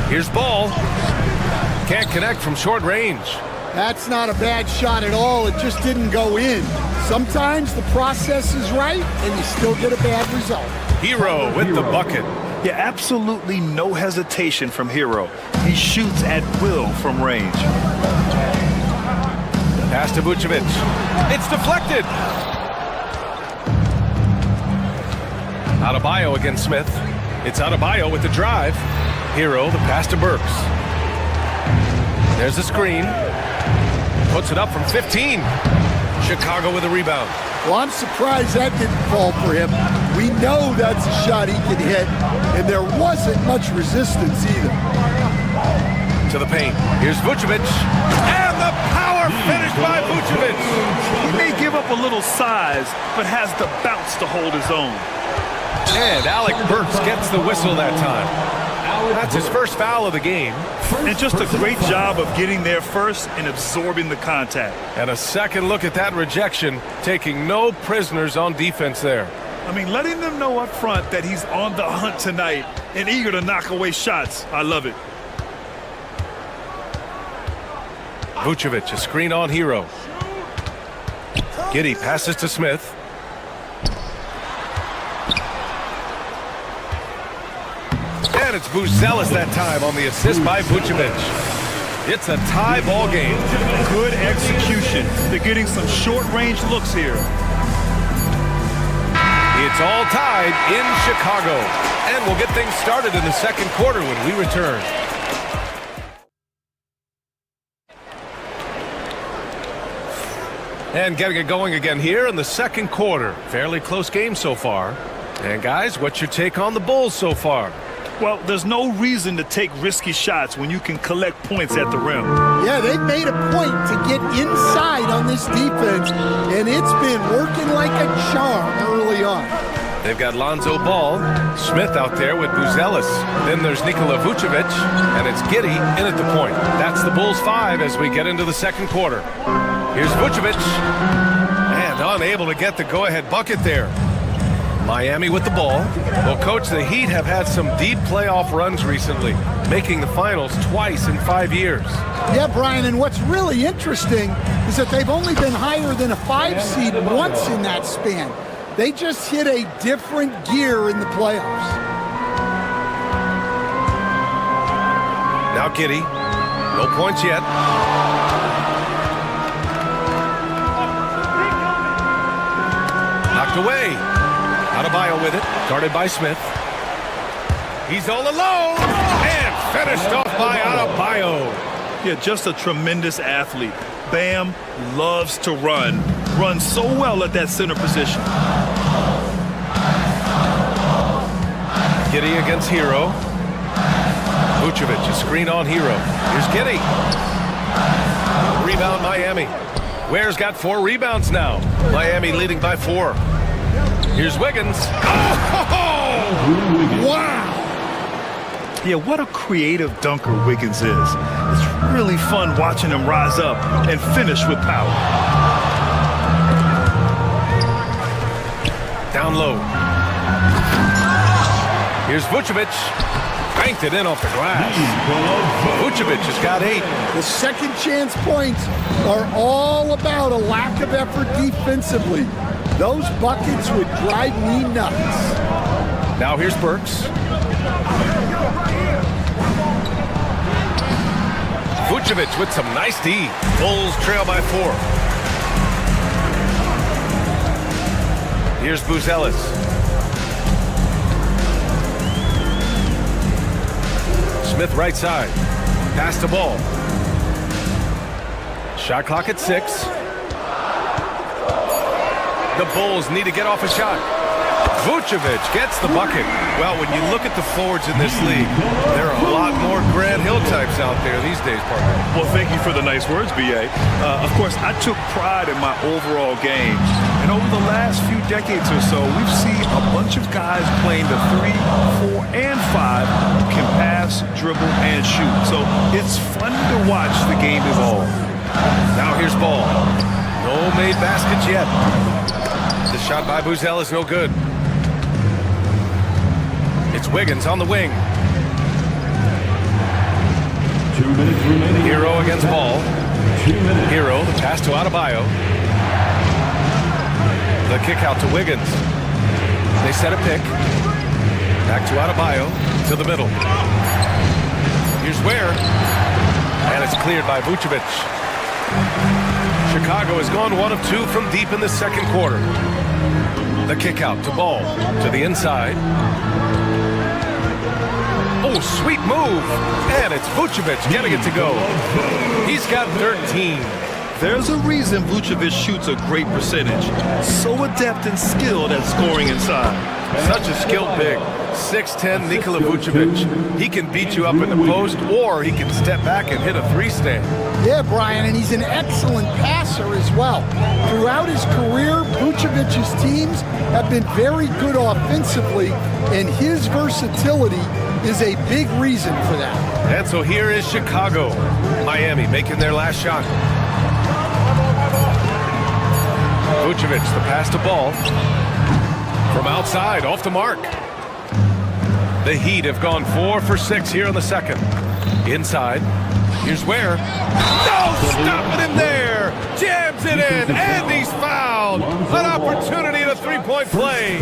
Here's ball. Can't connect from short range. That's not a bad shot at all. It just didn't go in. Sometimes the process is right, and you still get a bad result. Hero with the bucket. Yeah, absolutely no hesitation from Hero. He shoots at will from range. Pass to Vucevic. It's deflected. Adebayo against Smith. It's Adebayo with the drive. Hero, the pass to Burks. There's the screen. Puts it up from 15. Chicago with a rebound. Well, I'm surprised that didn't fall for him. We know that's a shot he can hit, and there wasn't much resistance either. To the paint. Here's Vucevic. And the power finish by Vucevic. He may give up a little size, but has the bounce to hold his own. And Alec Burks gets the whistle that time. That's his first foul of the game. And just a great job of getting there first and absorbing the contact. And a second look at that rejection, taking no prisoners on defense there. I mean, letting them know up front that he's on the hunt tonight and eager to knock away shots. I love it. Vucevic, a screen on Hero. Giddey passes to Smith. And it's Buzelis that time on the assist by Vucevic. It's a tie ball game. Good execution. They're getting some short-range looks here. It's all tied in Chicago. And we'll get things started in the second quarter when we return. And getting it going again here in the second quarter. Fairly close game so far. And guys, what's your take on the Bulls so far? Well, there's no reason to take risky shots when you can collect points at the rim. Yeah, they've made a point to get inside on this defense, and it's been working like a charm early on. They've got Lonzo Ball, Smith out there with Buzelis. Then there's Nikola Vucevic, and it's Giddey in at the point. That's the Bulls 5 as we get into the second quarter. Here's Vucevic, and unable to get the go-ahead bucket there. Miami with the ball. Well, Coach, the Heat have had some deep playoff runs recently, making the finals twice in 5 years. Yeah, Brian, and what's really interesting is that they've only been higher than a 5 seed once in that span. They just hit a different gear in the playoffs. Now Giddey. No points yet. Knocked away. Adebayo with it, guarded by Smith. He's all alone, and finished off by Adebayo. Yeah, just a tremendous athlete. Bam loves to run. Runs so well at that center position. Giddey against Hero. Vucevic, a screen on Hero. Here's Giddey. Rebound Miami. Ware's got 4 rebounds now. Miami leading by 4. Here's Wiggins. Oh! Wow! Yeah, what a creative dunker Wiggins is. It's really fun watching him rise up and finish with power. Down low. Here's Vucevic. Banked it in off the glass. Vucevic has got 8. The second chance points are all about a lack of effort defensively. Those buckets would drive me nuts. Now here's Burks. Vucevic with some nice D. Bulls trail by 4. Here's Buzelis. Smith right side. Pass the ball. Shot clock at 6. The Bulls need to get off a shot. Vucevic gets the bucket. Well, when you look at the forwards in this league, there are a lot more Grant Hill types out there these days, partner. Well, thank you for the nice words, B.A. Of course, I took pride in my overall game. And over the last few decades or so, we've seen a bunch of guys playing the 3, 4, and 5 who can pass, dribble, and shoot. So it's fun to watch the game evolve. Now here's Ball. No made baskets yet. The shot by Buzel is no good. It's Wiggins on the wing. 2 minutes remaining. Hero against Ball. 2 minutes. Hero, the pass to Adebayo. The kick out to Wiggins. They set a pick. Back to Adebayo, to the middle. Here's Ware. And it's cleared by Vucevic. Chicago has gone 1 of 2 from deep in the second quarter. The kick out to Ball, to the inside. Oh, sweet move. And it's Vucevic getting it to go. He's got 13. There's a reason Vucevic shoots a great percentage. So adept and skilled at scoring inside. Such a skilled big. 6'10" Nikola Vucevic. He can beat you up in the post, or he can step back and hit a three-stand. Yeah, Brian, and he's an excellent passer as well. Throughout his career, Vucevic's teams have been very good offensively, and his versatility is a big reason for that. And so here is Chicago. Miami making their last shot. Vucevic, the pass to Ball. From outside, off the mark. The Heat have gone 4 for 6 here in the second. Inside, here's Ware. No, stop it in there! Jams it in, and he's fouled! An opportunity at a three-point play.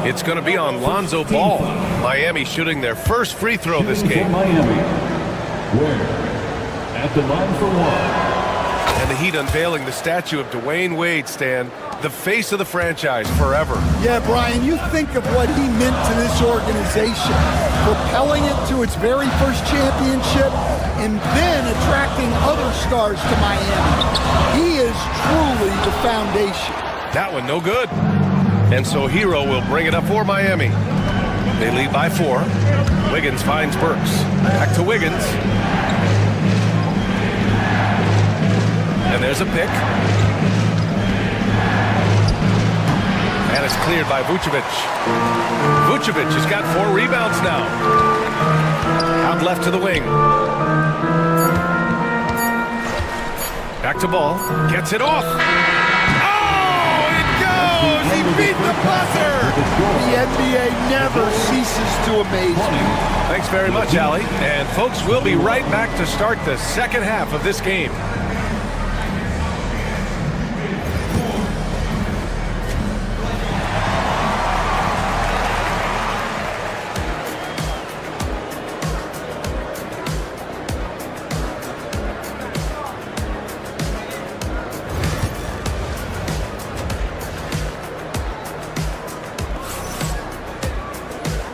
It's going to be on Lonzo Ball. Miami shooting their first free throw this game. Miami. Ware at the line for one. And the Heat unveiling the statue of Dwayne Wade, Stan, the face of the franchise forever. Yeah, Brian, you think of what he meant to this organization, propelling it to its very first championship and then attracting other stars to Miami. He is truly the foundation. That one no good. And so Hero will bring it up for Miami. They lead by 4. Wiggins finds Burks. Back to Wiggins. And there's a pick. And it's cleared by Vucevic. Vucevic has got 4 rebounds now. Out left to the wing. Back to Ball. Gets it off. Oh, it goes! He beat the buzzer! The NBA never ceases to amaze me. Thanks very much, Allie. And folks, we'll be right back to start the second half of this game.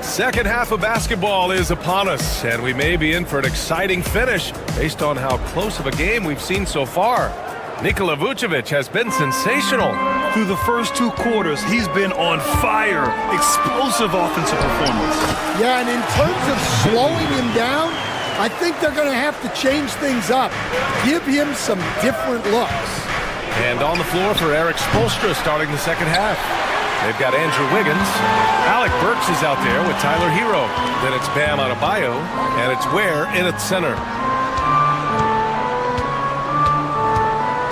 Second half of basketball is upon us, and we may be in for an exciting finish based on how close of a game we've seen so far. Nikola Vucevic has been sensational. Through the first 2 quarters, he's been on fire. Explosive offensive performance. Yeah, and in terms of slowing him down, I think they're going to have to change things up. Give him some different looks. And on the floor for Eric Spoelstra starting the second half. They've got Andrew Wiggins. Alec Burks is out there with Tyler Hero. Then it's Bam Adebayo, and it's Ware in at center.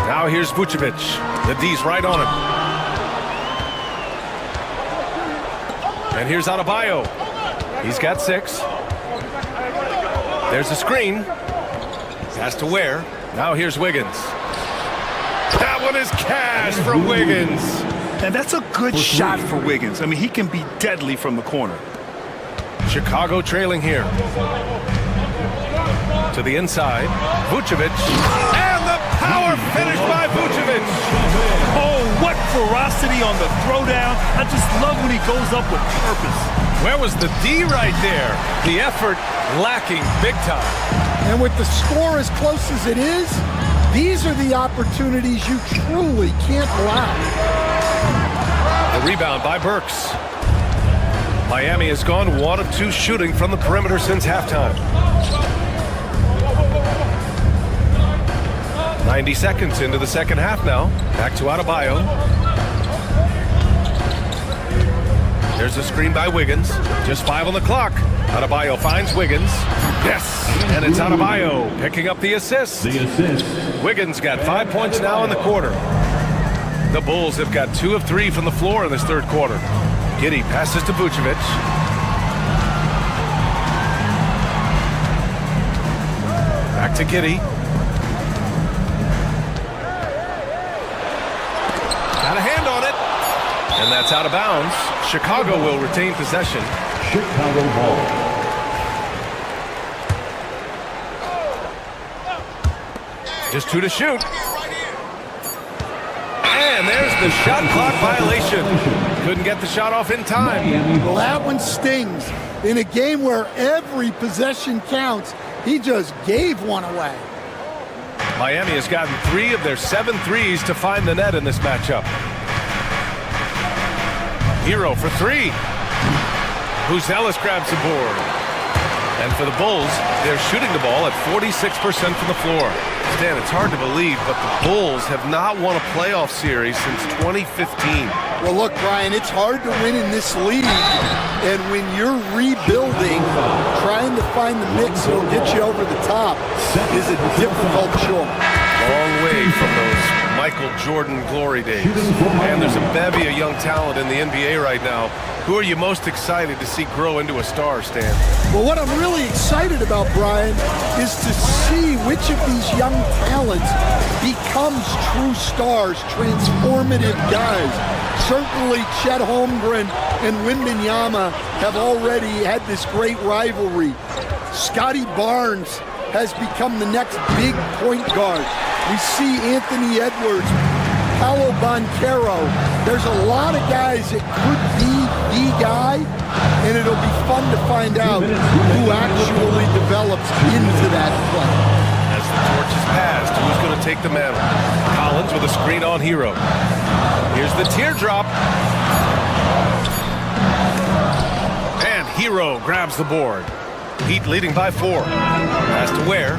Now here's Vucevic. The D's right on him. And here's Adebayo. He's got 6. There's a screen. Pass to Ware. Now here's Wiggins. That one is cash from Wiggins. And that's a good shot for Wiggins. I mean, he can be deadly from the corner. Chicago trailing here. To the inside. Vucevic. And the power finish by Vucevic. Oh, what ferocity on the throwdown. I just love when he goes up with purpose. Where was the D right there? The effort lacking big time. And with the score as close as it is, these are the opportunities you truly can't allow. The rebound by Burks. Miami has gone 1 of 2 shooting from the perimeter since halftime. 90 seconds into the second half now. Back to Adebayo. There's a screen by Wiggins. Just 5 on the clock. Adebayo finds Wiggins. Yes, and it's Adebayo picking up the assist. Wiggins got 5 points now in the quarter. The Bulls have got 2 of 3 from the floor in this third quarter. Giddey passes to Vucevic. Back to Giddey. Got a hand on it. And that's out of bounds. Chicago will retain possession. Chicago ball. Just 2 to shoot. And there's the shot clock violation. Couldn't get the shot off in time. Well, that one stings. In a game where every possession counts, he just gave one away. Miami has gotten 3 of their 7 threes to find the net in this matchup. Hero for 3. Buzelis grabs the board. And for the Bulls, they're shooting the ball at 46% from the floor. Stan, it's hard to believe, but the Bulls have not won a playoff series since 2015. Well, look, Brian, it's hard to win in this league. And when you're rebuilding, trying to find the mix that'll get you over the top is a difficult chore. Long way from those Michael Jordan glory days. And there's a bevy of young talent in the NBA right now. Who are you most excited to see grow into a star, Stan? Well, what I'm really excited about, Brian, is to see which of these young talents becomes true stars, transformative guys. Certainly, Chet Holmgren and Wembanyama have already had this great rivalry. Scotty Barnes has become the next big point guard. We see Anthony Edwards, Paolo Banchero. There's a lot of guys that could be the guy, and it'll be fun to find out who actually develops into that play. As the torch is passed, who's going to take the mantle? Collins with a screen on Hero. Here's the teardrop. And Hero grabs the board. Heat leading by 4. Pass to Ware.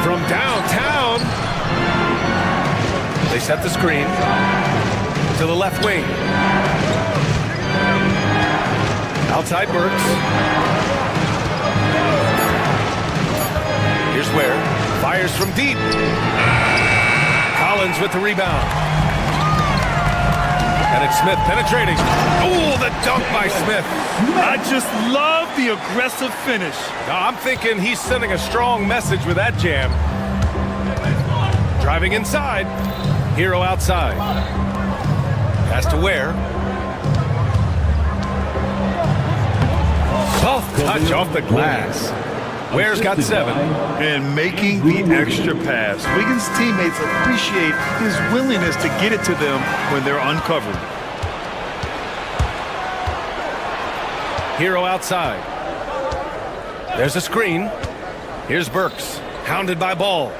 From downtown. They set the screen to the left wing. Outside Burks. Here's Ware. Fires from deep. Collins with the rebound. And it's Smith penetrating. Oh, the dunk by Smith. I just love the aggressive finish. Now, I'm thinking he's sending a strong message with that jam. Driving inside. Hero outside. Pass to Ware. Soft touch off the glass. Ware's got 7. And making the extra pass. Wiggins' teammates appreciate his willingness to get it to them when they're uncovered. Hero outside. There's a screen. Here's Burks, hounded by Ball.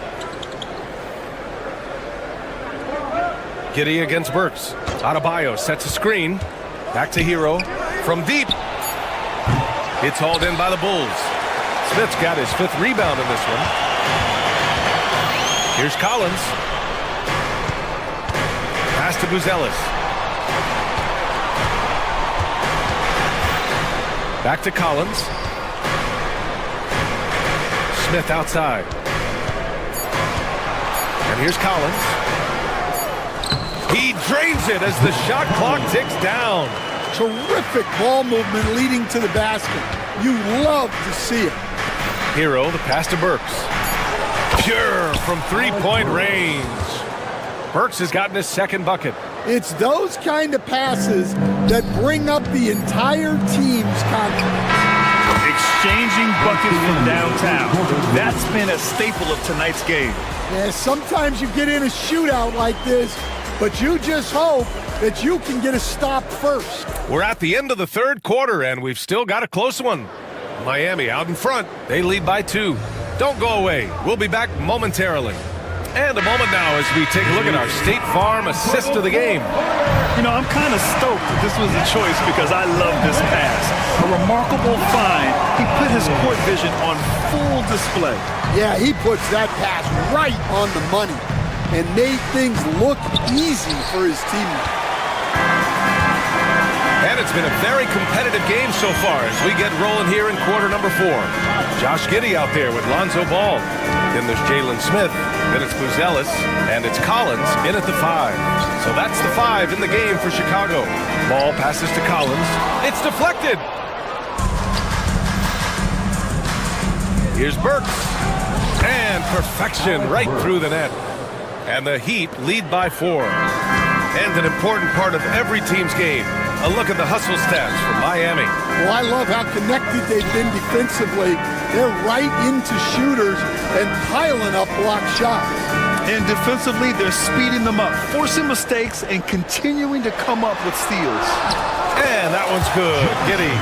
Giddey against Burks. Adebayo sets a screen. Back to Hero. From deep. It's hauled in by the Bulls. Smith's got his 5th rebound in this one. Here's Collins. Pass to Buzelis. Back to Collins. Smith outside. And here's Collins. He drains it as the shot clock ticks down. Terrific ball movement leading to the basket. You love to see it. Hero, the pass to Burks. Pure from 3-point range. Burks has gotten his 2nd bucket. It's those kind of passes that bring up the entire team's confidence. Exchanging buckets from downtown. That's been a staple of tonight's game. Yeah, sometimes you get in a shootout like this, but you just hope that you can get a stop first. We're at the end of the third quarter, and we've still got a close one. Miami out in front. They lead by 2. Don't go away. We'll be back momentarily. And a moment now as we take a look at our State Farm assist of the game. You know, I'm kind of stoked that this was a choice because I love this pass. A remarkable find. He put his court vision on full display. Yeah, he puts that pass right on the money and made things look easy for his teammates. And it's been a very competitive game so far as we get rolling here in quarter number 4. Josh Giddey out there with Lonzo Ball. Then there's Jalen Smith. Then it's Buzelis. And it's Collins in at the 5. So that's the 5 in the game for Chicago. Ball passes to Collins. It's deflected. Here's Burks. And perfection right through the net. And the Heat lead by 4. And an important part of every team's game. A look at the hustle stats for Miami. Well, I love how connected they've been defensively. They're right into shooters and piling up block shots. And defensively, they're speeding them up, forcing mistakes and continuing to come up with steals. And that one's good. Giddey.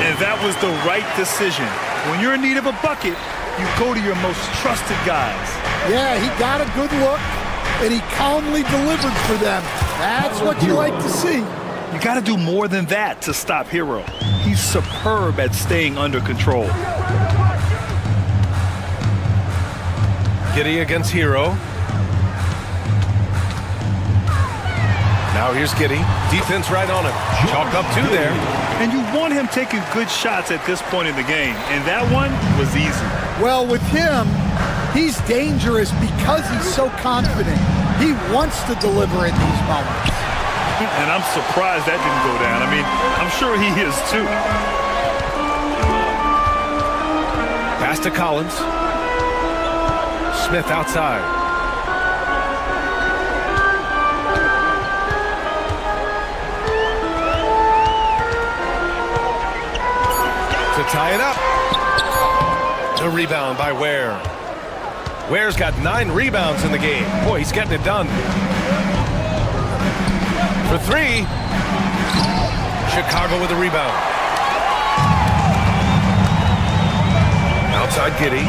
And that was the right decision. When you're in need of a bucket, you go to your most trusted guys. Yeah, he got a good look, and he calmly delivered for them. That's what you like to see. You got to do more than that to stop Hero. He's superb at staying under control. Giddey against Hero. Now here's Giddey. Defense right on him. Chalked up 2 there. And you want him taking good shots at this point in the game. And that one was easy. Well, with him, he's dangerous because he's so confident. He wants to deliver in these moments. And I'm surprised that didn't go down. I mean, I'm sure he is too. Pass to Collins. Smith outside. To tie it up. The rebound by Ware. Ware's got 9 rebounds in the game. Boy, he's getting it done. For 3. Chicago with a rebound. Outside Giddey.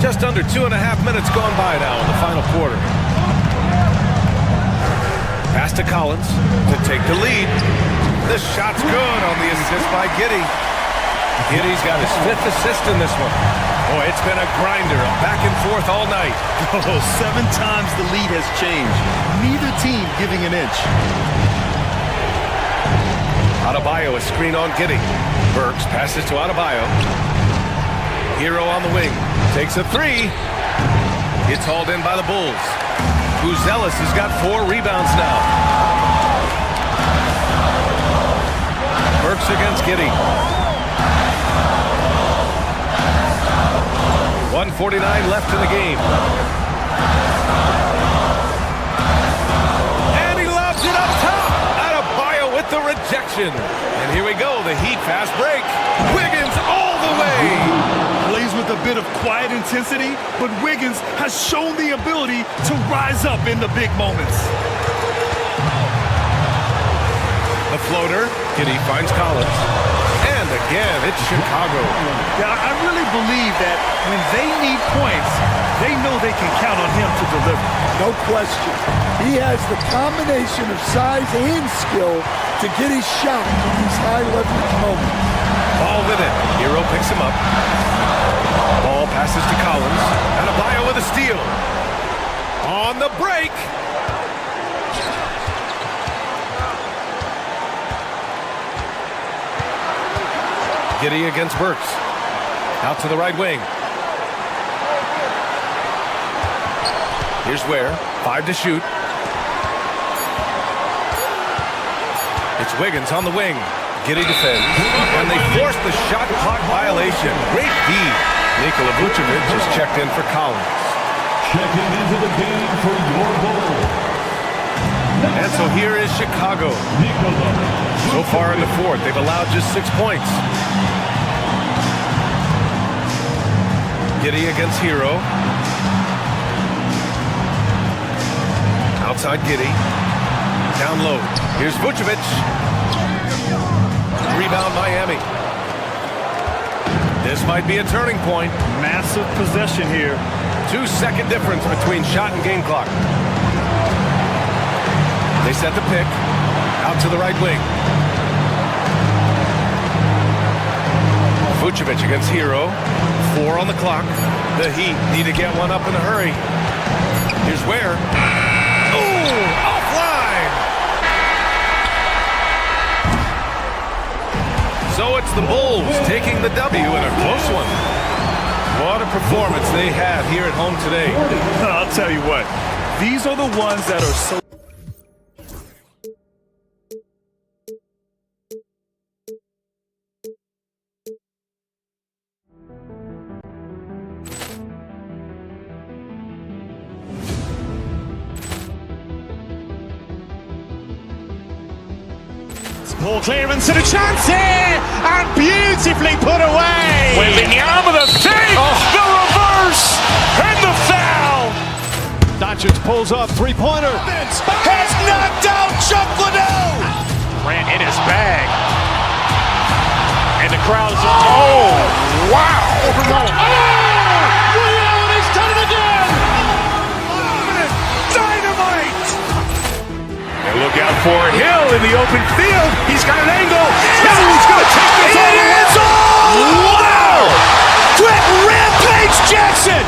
Just under 2.5 minutes gone by now in the final quarter. Pass to Collins to take the lead. This shot's good on the assist by Giddey. Giddey's got his 5th assist in this one. Boy, it's been a grinder, back and forth all night. Oh, 7 times the lead has changed. Neither team giving an inch. Adebayo, a screen on Giddey. Burks passes to Adebayo. Hero on the wing. Takes a 3. It's hauled in by the Bulls. Buzelis has got 4 rebounds now. Burks against Giddey. 1:49 left in the game. And he lobs it up top. Adebayo with the rejection. And here we go, the Heat fast break. Wiggins all the way. Plays with a bit of quiet intensity, but Wiggins has shown the ability to rise up in the big moments. The floater. Giddey finds Collins. And again, it's Chicago. Yeah, I really believe that when they need points, they know they can count on him to deliver. No question. He has the combination of size and skill to get his shot in these high leverage moments. Ball with it. Hero picks him up. Ball passes to Collins. Adebayo with a steal. On the break. Giddey against Burks. Out to the right wing. Here's Ware. 5 to shoot. It's Wiggins on the wing. Giddey defends. And they force the shot clock violation. Great D. Nikola Vucevic is checked in for Collins. Checking into the game for your goal. And so here is Chicago. So far in the 4th, they've allowed just 6 points. Giddey against Hero. Outside Giddey. Down low. Here's Vucevic. Rebound Miami. This might be a turning point. Massive possession here. 2-second difference between shot and game clock. They set the pick. Out to the right wing. Vucevic against Hero. 4 on the clock. The Heat need to get one up in a hurry. Here's Ware. Oh! It's the Bulls taking the W in a close one. What a performance they had here at home today. I'll tell you what, these are the ones that are so... Ball clearance and a chance here, and beautifully put away. Wembanyama the save, the reverse, and the foul. Doncic pulls up, three-pointer. Has knocked out Chuck Liddell. Ran in his bag. And the crowd is, oh, wow. He's done it again. Dynamite. And look out for Hill in the open field. He's got an angle. Hill's going to take this all the way. Wow! Quick rampage Jackson.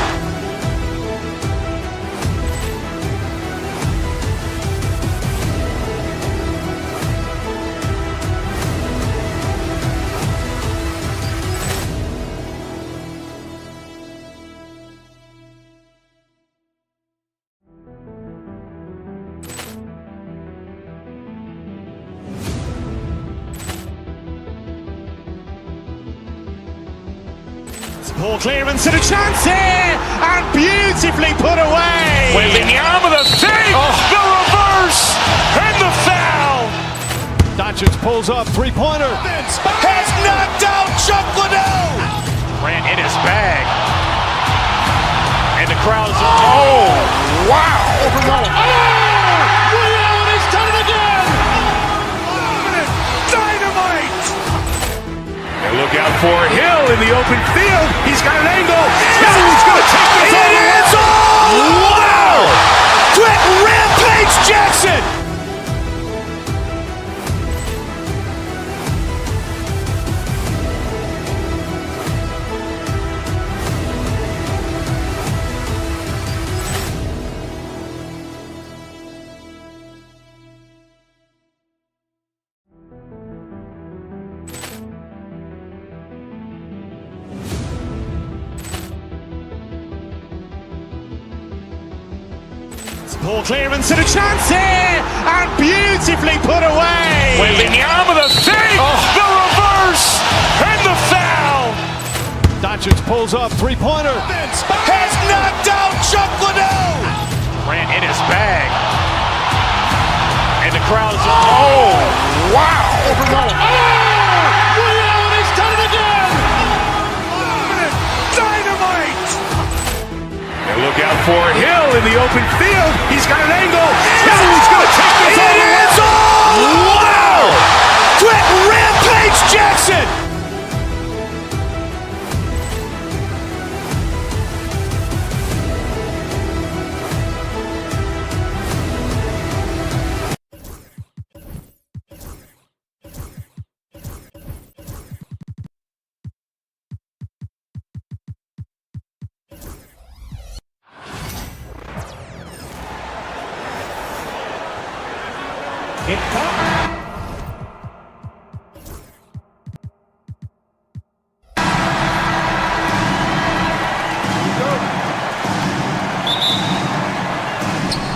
Ball clearance and a chance here, and beautifully put away. Wembanyama the save, the reverse, and the foul. Doncic pulls up, three-pointer. Has knocked out Chuck Liddell. Ran in his bag. And the crowd is, oh, wow. He's done it again. Dynamite. And look out for Hill in the open field. He's got an angle. Hill's going to take this all the way. Wow! Quick rampage Jackson. Ball clearance and a chance here, and beautifully put away. Wembanyama the save, the reverse, and the foul. Doncic pulls up, three-pointer. Has knocked out Chuck Liddell. Ran in his bag. And the crowd is, oh, wow. He's done it again. Dynamite. And look out for Hill in the open field. He's got an angle. Hill's going to take this all the way. Wow! Quick rampage Jackson.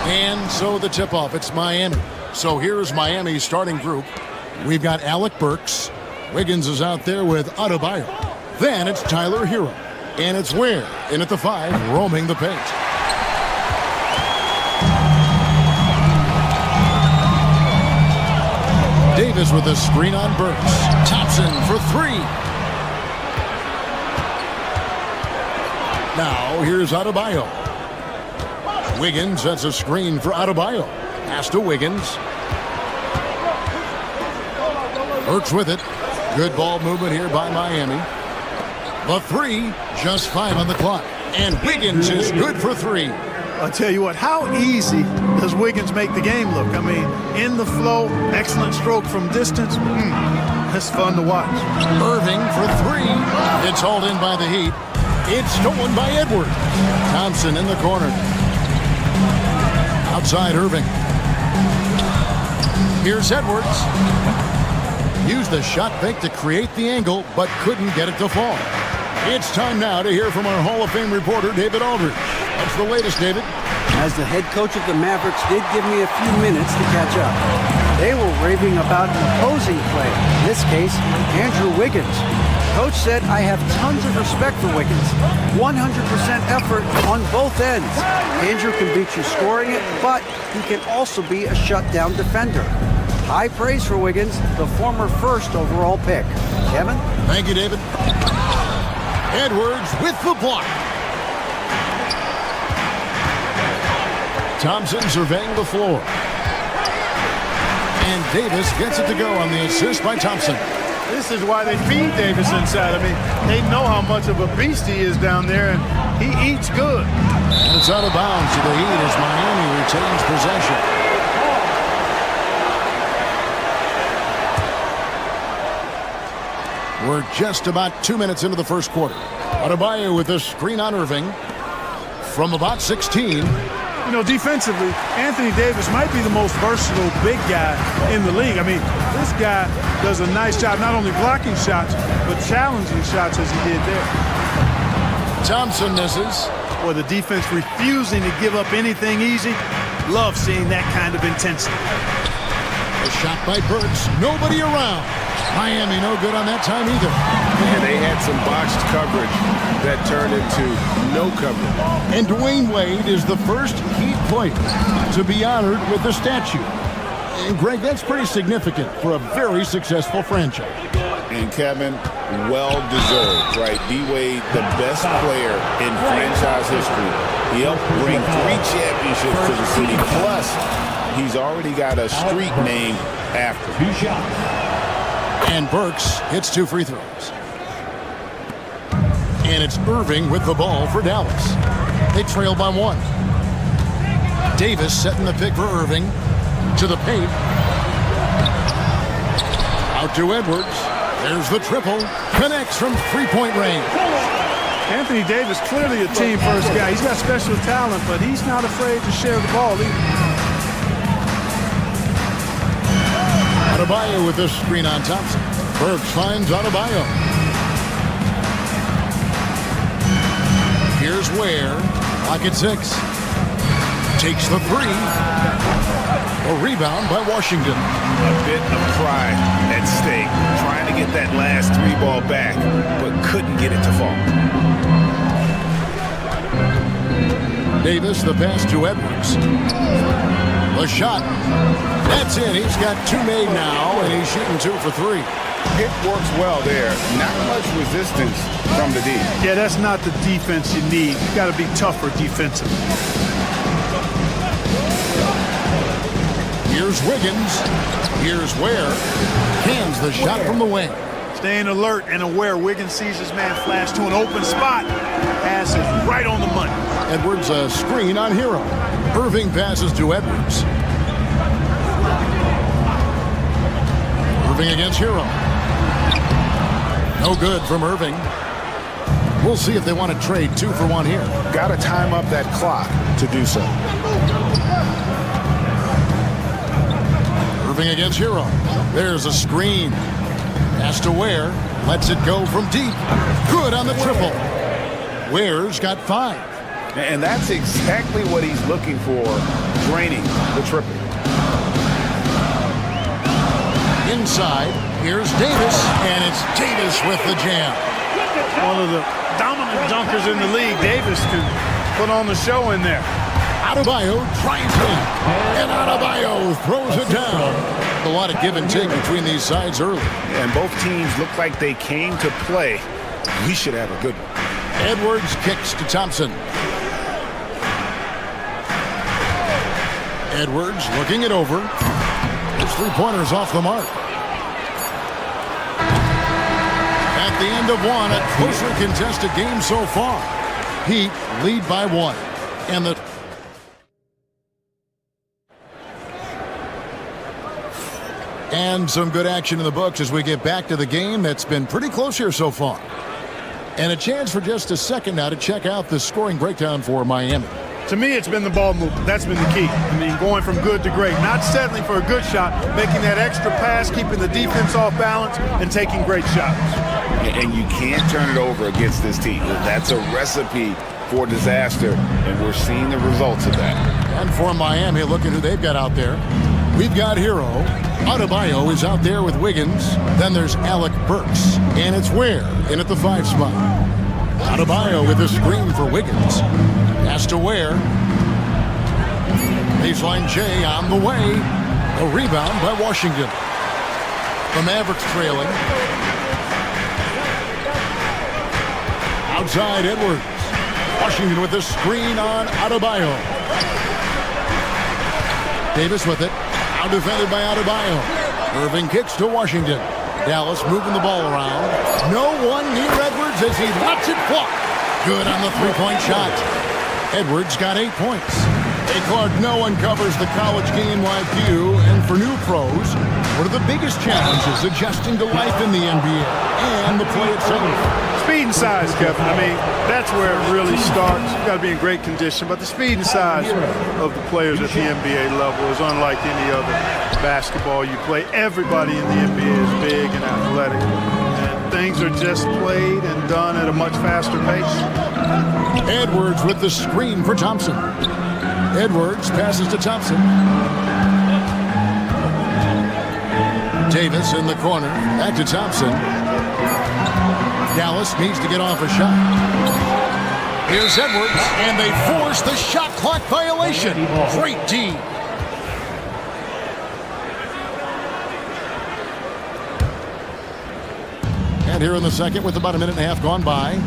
And so the tip-off, it's Miami. So here's Miami's starting group. We've got Alec Burks. Wiggins is out there with Adebayo. Then it's Tyler Hero. And it's Ware in at the 5, roaming the paint. Davis with a screen on Burks. Thompson for 3. Now here's Adebayo. Wiggins sets a screen for Adebayo. Pass to Wiggins. Burks with it. Good ball movement here by Miami. The 3, just 5 on the clock. And Wiggins is good for 3. I'll tell you what, how easy does Wiggins make the game look? I mean, in the flow, excellent stroke from distance. It's fun to watch. Irving for 3. It's hauled in by the Heat. It's stolen by Edwards. Thompson in the corner. Outside Irving. Here's Edwards. Used the shot fake to create the angle, but couldn't get it to fall. It's time now to hear from our Hall of Fame reporter, David Aldridge. What's the latest, David? As the head coach of the Mavericks did give me a few minutes to catch up. They were raving about an opposing player, in this case, Andrew Wiggins. Coach said, I have tons of respect for Wiggins. 100% effort on both ends. Andrew can beat you scoring it, but he can also be a shutdown defender. High praise for Wiggins, the former first overall pick. Kevin? Thank you, David. Edwards with the block. Thompson surveying the floor. And Davis gets it to go on the assist by Thompson. This is why they feed Davis inside. I mean, they know how much of a beast he is down there, and he eats good. And it's out of bounds to the Heat as Miami retains possession. We're just about 2 minutes into the first quarter. Adebayo with a screen on Irving from about 16. You know, defensively, Anthony Davis might be the most versatile big guy in the league. I mean, this guy does a nice job not only blocking shots, but challenging shots as he did there. Thompson misses. Or the defense refusing to give up anything easy. Love seeing that kind of intensity. A shot by Burks. Nobody around. Miami no good on that time either. And they had some botched coverage that turned into no coverage. And Dwayne Wade is the first Heat player to be honored with a statue. And Greg, that's pretty significant for a very successful franchise. And Kevin, well-deserved, right? D-Wade, the best player in franchise history. He helped bring 3 championships to the city. Plus, he's already got a street named after him. And Burks hits 2 free throws. And it's Irving with the ball for Dallas. They trail by 1. Davis setting the pick for Irving. To the paint. Out to Edwards. There's the triple. Connects from 3-point range. Anthony Davis, clearly a team-first guy. He's got special talent, but he's not afraid to share the ball either. Adebayo with this screen on Thompson. Burks finds Adebayo. Here's Ware. Clock at 6. Takes the 3. A rebound by Washington. A bit of pride at stake. Trying to get that last 3 ball back, but couldn't get it to fall. Davis, the pass to Edwards. The shot. That's it. He's got 2 made now, and he's shooting 2 for 3. It works well there. Not much resistance from the D. Yeah, that's not the defense you need. You got to be tougher defensively. Here's Wiggins. Here's Ware. Hands the shot from the wing. Staying alert and aware. Wiggins sees his man flash to an open spot. Pass is right on the money. Edwards a screen on Hero. Irving passes to Edwards. Irving against Hero. No good from Irving. We'll see if they want to trade 2 for 1 here. Got to time up that clock to do so. Irving against Hero. There's a screen. Pass to Ware. Lets it go from deep. Good on the triple. Ware's got 5. And that's exactly what he's looking for, draining the triple. Inside, here's Davis, and it's Davis with the jam. One of the dominant dunkers in the league. Davis can put on the show in there. Adebayo drives in, and Adebayo throws it down. A lot of give and take between these sides early. And both teams look like they came to play. We should have a good one. Edwards kicks to Thompson. Edwards looking it over. His 3-pointers off the mark. At the end of 1, a closely contested game so far. Heat lead by 1. And the And some good action in the books as we get back to the game that's been pretty close here so far. And a chance for just a second now to check out the scoring breakdown for Miami. To me, it's been the ball movement. That's been the key. I mean, going from good to great. Not settling for a good shot, making that extra pass, keeping the defense off balance, and taking great shots. And you can't turn it over against this team. That's a recipe for disaster, and we're seeing the results of that. And for Miami, look at who they've got out there. We've got Hero. Adebayo is out there with Wiggins. Then there's Alec Burks. And it's Ware in at the 5 spot. Adebayo with a screen for Wiggins. Pass to Ware. Baseline J on the way. A rebound by Washington. The Mavericks trailing. Outside Edwards. Washington with the screen on Adebayo. Davis with it. Now defended by Adebayo. Irving kicks to Washington. Dallas moving the ball around. No one near Edwards as he lets it fly. Good on the three-point shot. Edwards got 8 points. Hey, Clark, no one covers the college game like you. And for new pros, what are the biggest challenges adjusting to life in the NBA and the play itself? Speed and size, Kevin. I mean, that's where it really starts. You've got to be in great condition. But the speed and size of the players at the NBA level is unlike any other basketball you play. Everybody in the NBA is big and athletic. And things are just played and done at a much faster pace. Edwards with the screen for Thompson. Edwards passes to Thompson. Davis in the corner. Back to Thompson. Dallas needs to get off a shot. Here's Edwards, and they force the shot clock violation. Great D. And here in the second with about a minute and a half gone by.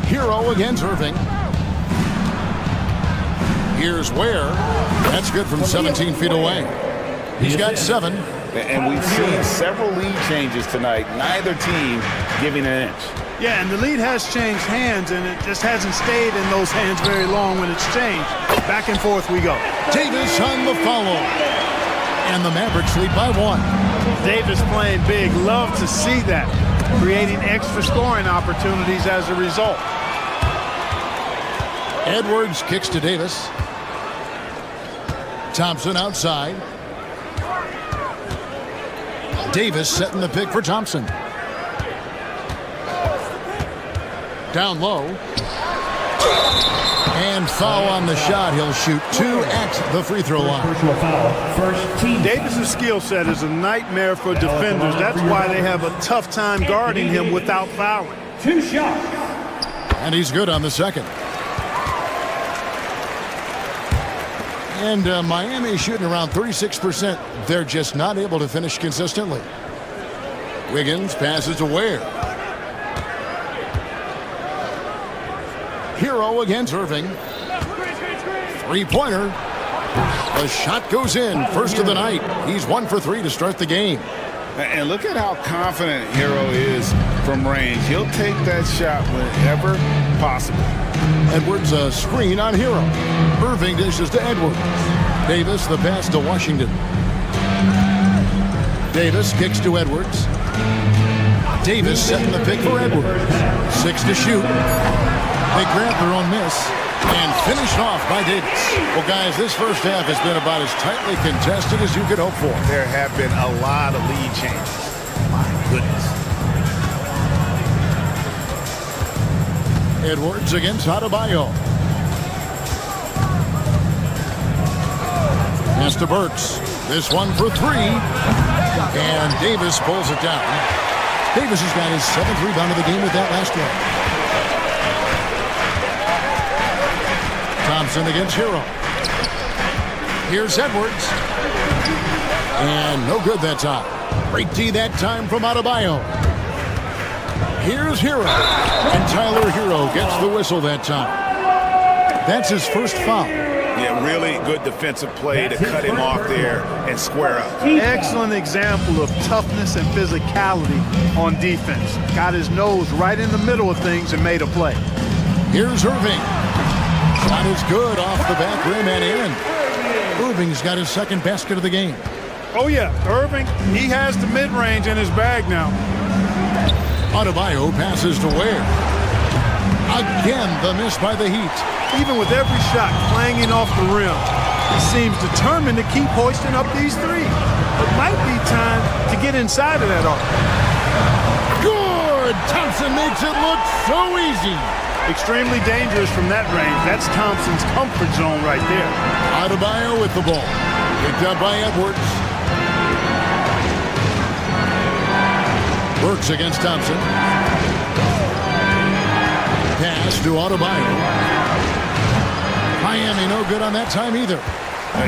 Hero against Irving. Here's Ware. That's good from 17 feet away. He's got 7. And we've seen several lead changes tonight. Neither team giving an inch. Yeah, and the lead has changed hands, and it just hasn't stayed in those hands very long when it's changed. Back and forth we go. Davis on the follow. And the Mavericks lead by 1. Davis playing big. Love to see that. Creating extra scoring opportunities as a result. Edwards kicks to Davis. Thompson outside. Davis setting the pick for Thompson. Down low. And foul on the shot. He'll shoot 2 at the free throw line. Davis's skill set is a nightmare for defenders. That's why they have a tough time guarding him without fouling. 2 shots. And he's good on the second. And Miami shooting around 36%. They're just not able to finish consistently. Wiggins passes to Ware. Hero against Irving. Three-pointer. The shot goes in. First of the night. He's 1 for 3 to start the game. And look at how confident Hero is from range. He'll take that shot whenever possible. Edwards a screen on Hero. Irving dishes to Edwards. Davis the pass to Washington. Davis kicks to Edwards. Davis setting the pick for Edwards. 6 to shoot. They grab their own miss and finished off by Davis. Well, guys, this first half has been about as tightly contested as you could hope for. There have been a lot of lead changes. My goodness. Edwards against Adebayo. Pass to Burks. This one for 3. And Davis pulls it down. Davis has got his 7th rebound of the game with that last one. Thompson against Hero. Here's Edwards. And no good that time. Great D that time from Adebayo. Here's Hero. And Tyler Hero gets the whistle that time. That's his first foul. Yeah, really good defensive play to cut him off there and square up. Excellent example of toughness and physicality on defense. Got his nose right in the middle of things and made a play. Here's Irving. Shot is good off the back rim and in. Irving's got his 2nd basket of the game. Oh, yeah. Irving, he has the mid-range in his bag now. Adebayo passes to Ware. Again, the miss by the Heat. Even with every shot clanging off the rim, he seems determined to keep hoisting up these threes. It might be time to get inside of that arc. Good! Thompson makes it look so easy. Extremely dangerous from that range. That's Thompson's comfort zone right there. Adebayo with the ball. Picked up by Edwards. Works against Thompson. Pass to Adebayo. Miami no good on that time either.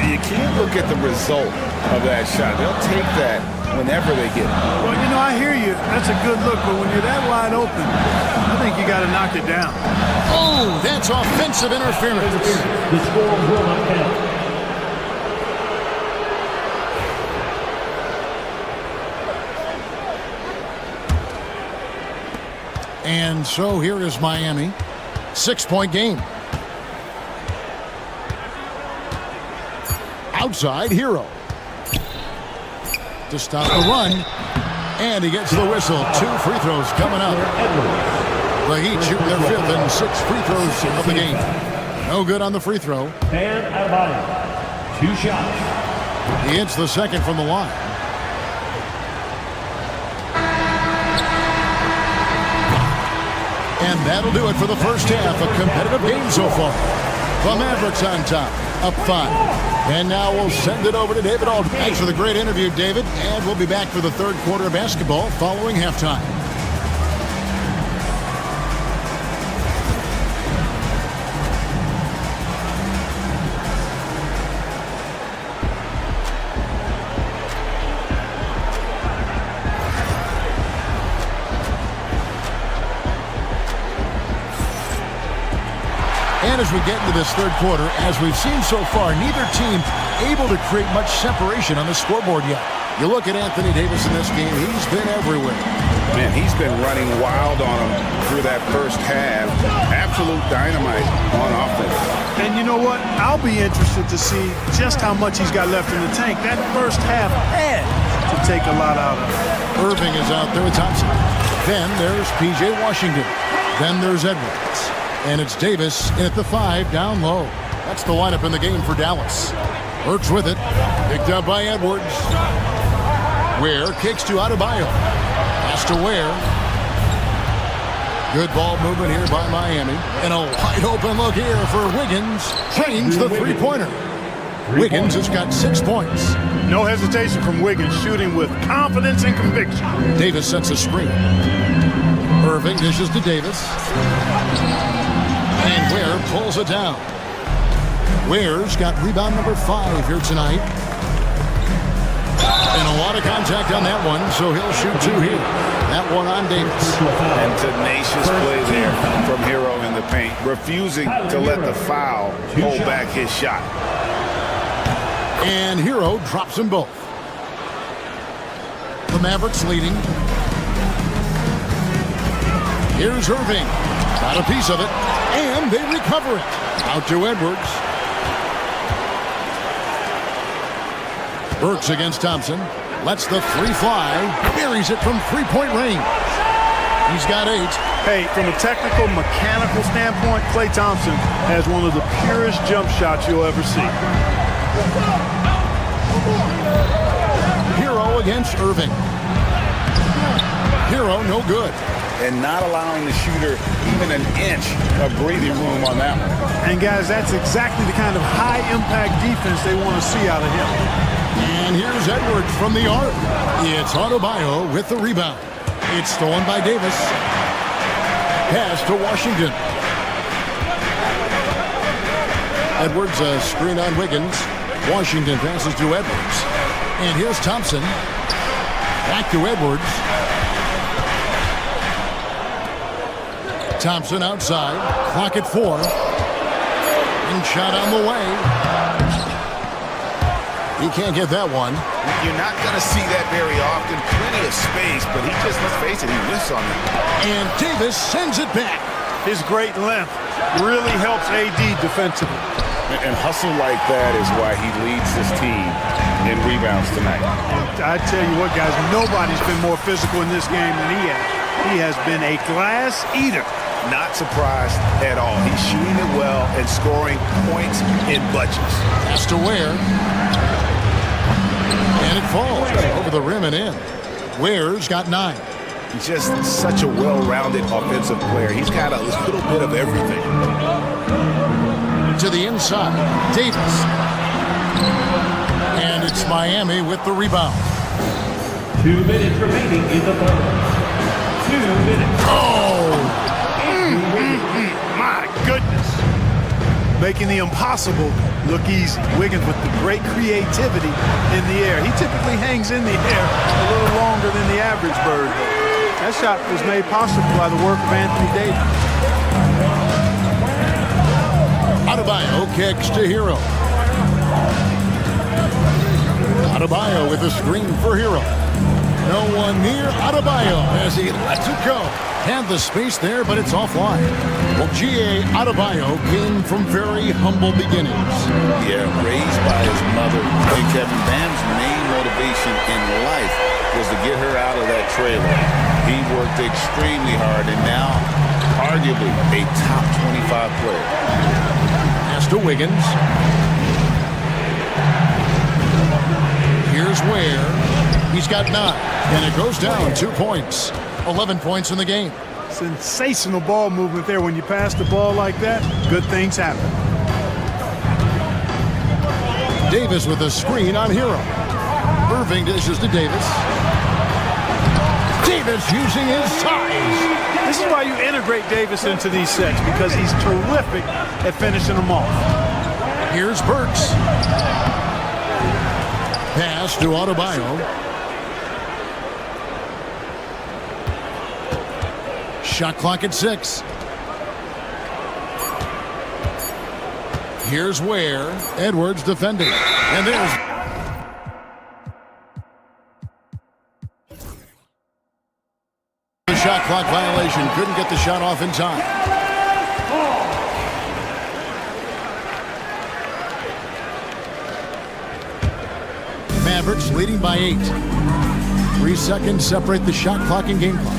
You can't look at the result of that shot. They'll take that whenever they get it. Well, you know, I hear you. That's a good look, but when you're that wide open, I think you got to knock it down. Oh, that's offensive interference. The score will not count. And so here is Miami. 6-point game. Outside, Hero. To stop the run. And he gets the whistle. 2 free throws coming up. The Heat shooting their 5th and 6th free throws of the game. No good on the free throw. And Adebayo, 2 shots. He hits the second from the line. And that'll do it for the first half. A competitive game so far. The Mavericks on top, up 5. And now we'll send it over to David Aldridge. Thanks for the great interview, David. And we'll be back for the third quarter of basketball following halftime. And as we get into this third quarter, as we've seen so far, neither team able to create much separation on the scoreboard yet. You look at Anthony Davis in this game, he's been everywhere. Man, he's been running wild on him through that first half. Absolute dynamite on offense. And you know what? I'll be interested to see just how much he's got left in the tank. That first half had to take a lot out of him. Irving is out there with Thompson. Then there's P.J. Washington. Then there's Edwards. And it's Davis in at the 5 down low. That's the lineup in the game for Dallas. Works with it. Picked up by Edwards. Ware kicks to Adebayo. Pass to Ware. Good ball movement here by Miami. And a wide open look here for Wiggins. Trains the three-pointer. Wiggins has got 6 points. No hesitation from Wiggins, shooting with confidence and conviction. Davis sets a screen. Irving dishes to Davis. And Ware pulls it down. Ware's got rebound number 5 here tonight. And a lot of contact on that one, so he'll shoot 2 here. That one on Davis. And tenacious play there from Hero in the paint, refusing to let the foul hold back his shot. And Hero drops them both. The Mavericks leading. Here's Irving. Got a piece of it. And they recover it. Out to Edwards. Burks against Thompson. Lets the 3 fly. Buries it from 3-point range. He's got 8. Hey, from a technical, mechanical standpoint, Klay Thompson has one of the purest jump shots you'll ever see. Hero against Irving. Hero no good. And not allowing the shooter even an inch of breathing room on that one. And guys, that's exactly the kind of high-impact defense they want to see out of him. And here's Edwards from the arc. It's Adebayo with the rebound. It's stolen by Davis. Pass to Washington. Edwards a screen on Wiggins. Washington passes to Edwards. And here's Thompson. Back to Edwards. Thompson outside. Clock at 4. And shot on the way. He can't get that one. You're not going to see that very often. Plenty of space, but he just, let's face it, he whiffs on it. And Davis sends it back. His great length really helps AD defensively. And hustle like that is why he leads this team in rebounds tonight. I tell you what, guys, nobody's been more physical in this game than he has. He has been a glass eater. Not surprised at all. He's shooting it well and scoring points in bunches. Pass to Ware. And it falls over the rim and in. Ware's got 9. He's just such a well-rounded offensive player. He's got a little bit of everything. To the inside, Davis. And it's Miami with the rebound. 2 minutes remaining in the third. 2 minutes. Oh! My goodness. Making the impossible look easy. Wiggins with the great creativity in the air. He typically hangs in the air a little longer than the average bird. That shot was made possible by the work of Anthony Davis. Adebayo kicks to Hero. Adebayo with a screen for Hero. No one near Adebayo as he lets it go. Had the space there, but it's offline. Well, G.A. Adebayo came from very humble beginnings. Yeah, raised by his mother. And Kevin Bam's main motivation in life was to get her out of that trailer. He worked extremely hard and now arguably a top 25 player. Pass to Wiggins. Here's Ware. He's got 9. And it goes down 2 points. 11 points in the game. Sensational ball movement there. When you pass the ball like that, good things happen. Davis with a screen on Hero. Irving dishes to Davis. Davis using his size. This is why you integrate Davis into these sets, because he's terrific at finishing them off. Here's Burks. Pass to Adebayo. Shot clock at 6. Here's Ware. Edwards defending. And there's the shot clock violation. Couldn't get the shot off in time. Mavericks leading by 8. 3 seconds separate the shot clock and game clock.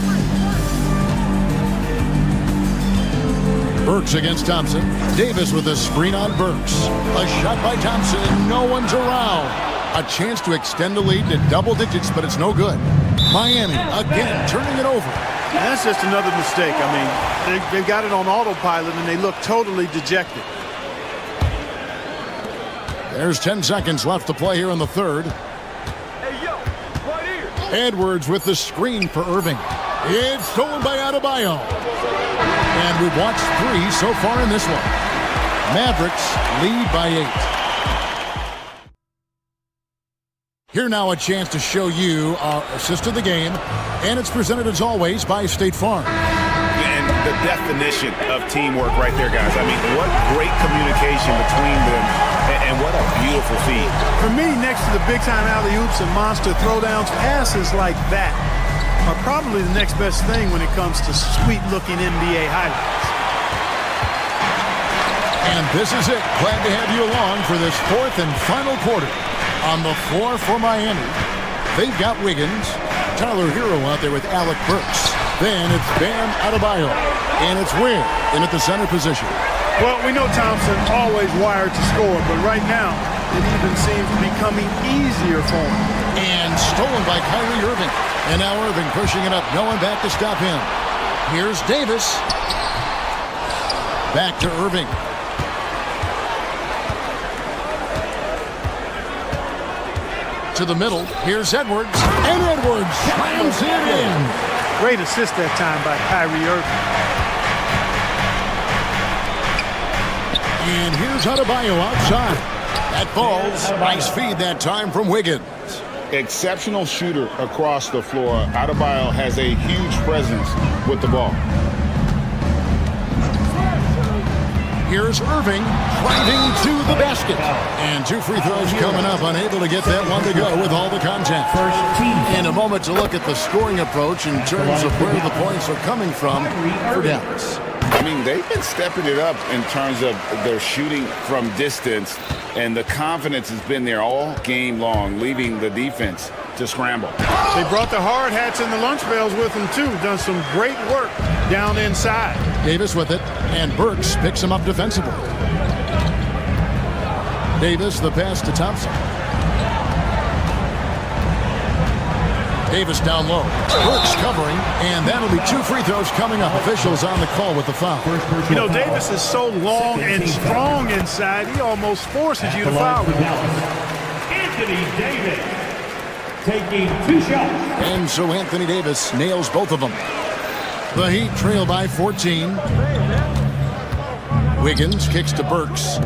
Burks against Thompson. Davis with a screen on Burks. A shot by Thompson. No one's around. A chance to extend the lead to double digits, but it's no good. Miami again turning it over. That's just another mistake. I mean, they've got it on autopilot and they look totally dejected. There's 10 seconds left to play here in the third. Edwards with the screen for Irving. It's stolen by Adebayo. And we've watched 3 so far in this one. Mavericks lead by 8. Here now a chance to show you our assist of the game. And it's presented as always by State Farm. And the definition of teamwork right there, guys. I mean, what great communication between them. And what a beautiful feed. For me, next to the big-time alley-oops and monster throwdowns, passes like that are probably the next best thing when it comes to sweet-looking NBA highlights. And this is it. Glad to have you along for this 4th and final quarter. On the floor for Miami, they've got Wiggins, Tyler Hero out there with Alec Burks. Then it's Bam Adebayo, and it's Ware in at the center position. Well, we know Thompson always wired to score, but right now it even seems to be becoming easier for him. And stolen by Kyrie Irving. And now Irving pushing it up. No one back to stop him. Here's Davis. Back to Irving. To the middle. Here's Edwards. And Edwards slams it in. Great assist that time by Kyrie Irving. And here's Adebayo outside. That falls. Nice feed that time from Wiggins. Exceptional shooter across the floor. Adebayo has a huge presence with the ball. Here's Irving driving to the basket. And 2 free throws coming up. Unable to get that one to go with all the contact. In a moment to look at the scoring approach in terms of where the points are coming from for Dallas. I mean, they've been stepping it up in terms of their shooting from distance, and the confidence has been there all game long, leaving the defense to scramble. They brought the hard hats and the lunch bells with them, too. Done some great work down inside. Davis with it, and Burks picks him up defensively. Davis, the pass to Thompson. Davis down low. Burks covering, and that'll be 2 free throws coming up. Officials on the call with the foul. You know, Davis is so long and strong inside, he almost forces you to foul him. Anthony Davis taking 2 shots. And so Anthony Davis nails both of them. The Heat trail by 14. Wiggins kicks to Burks.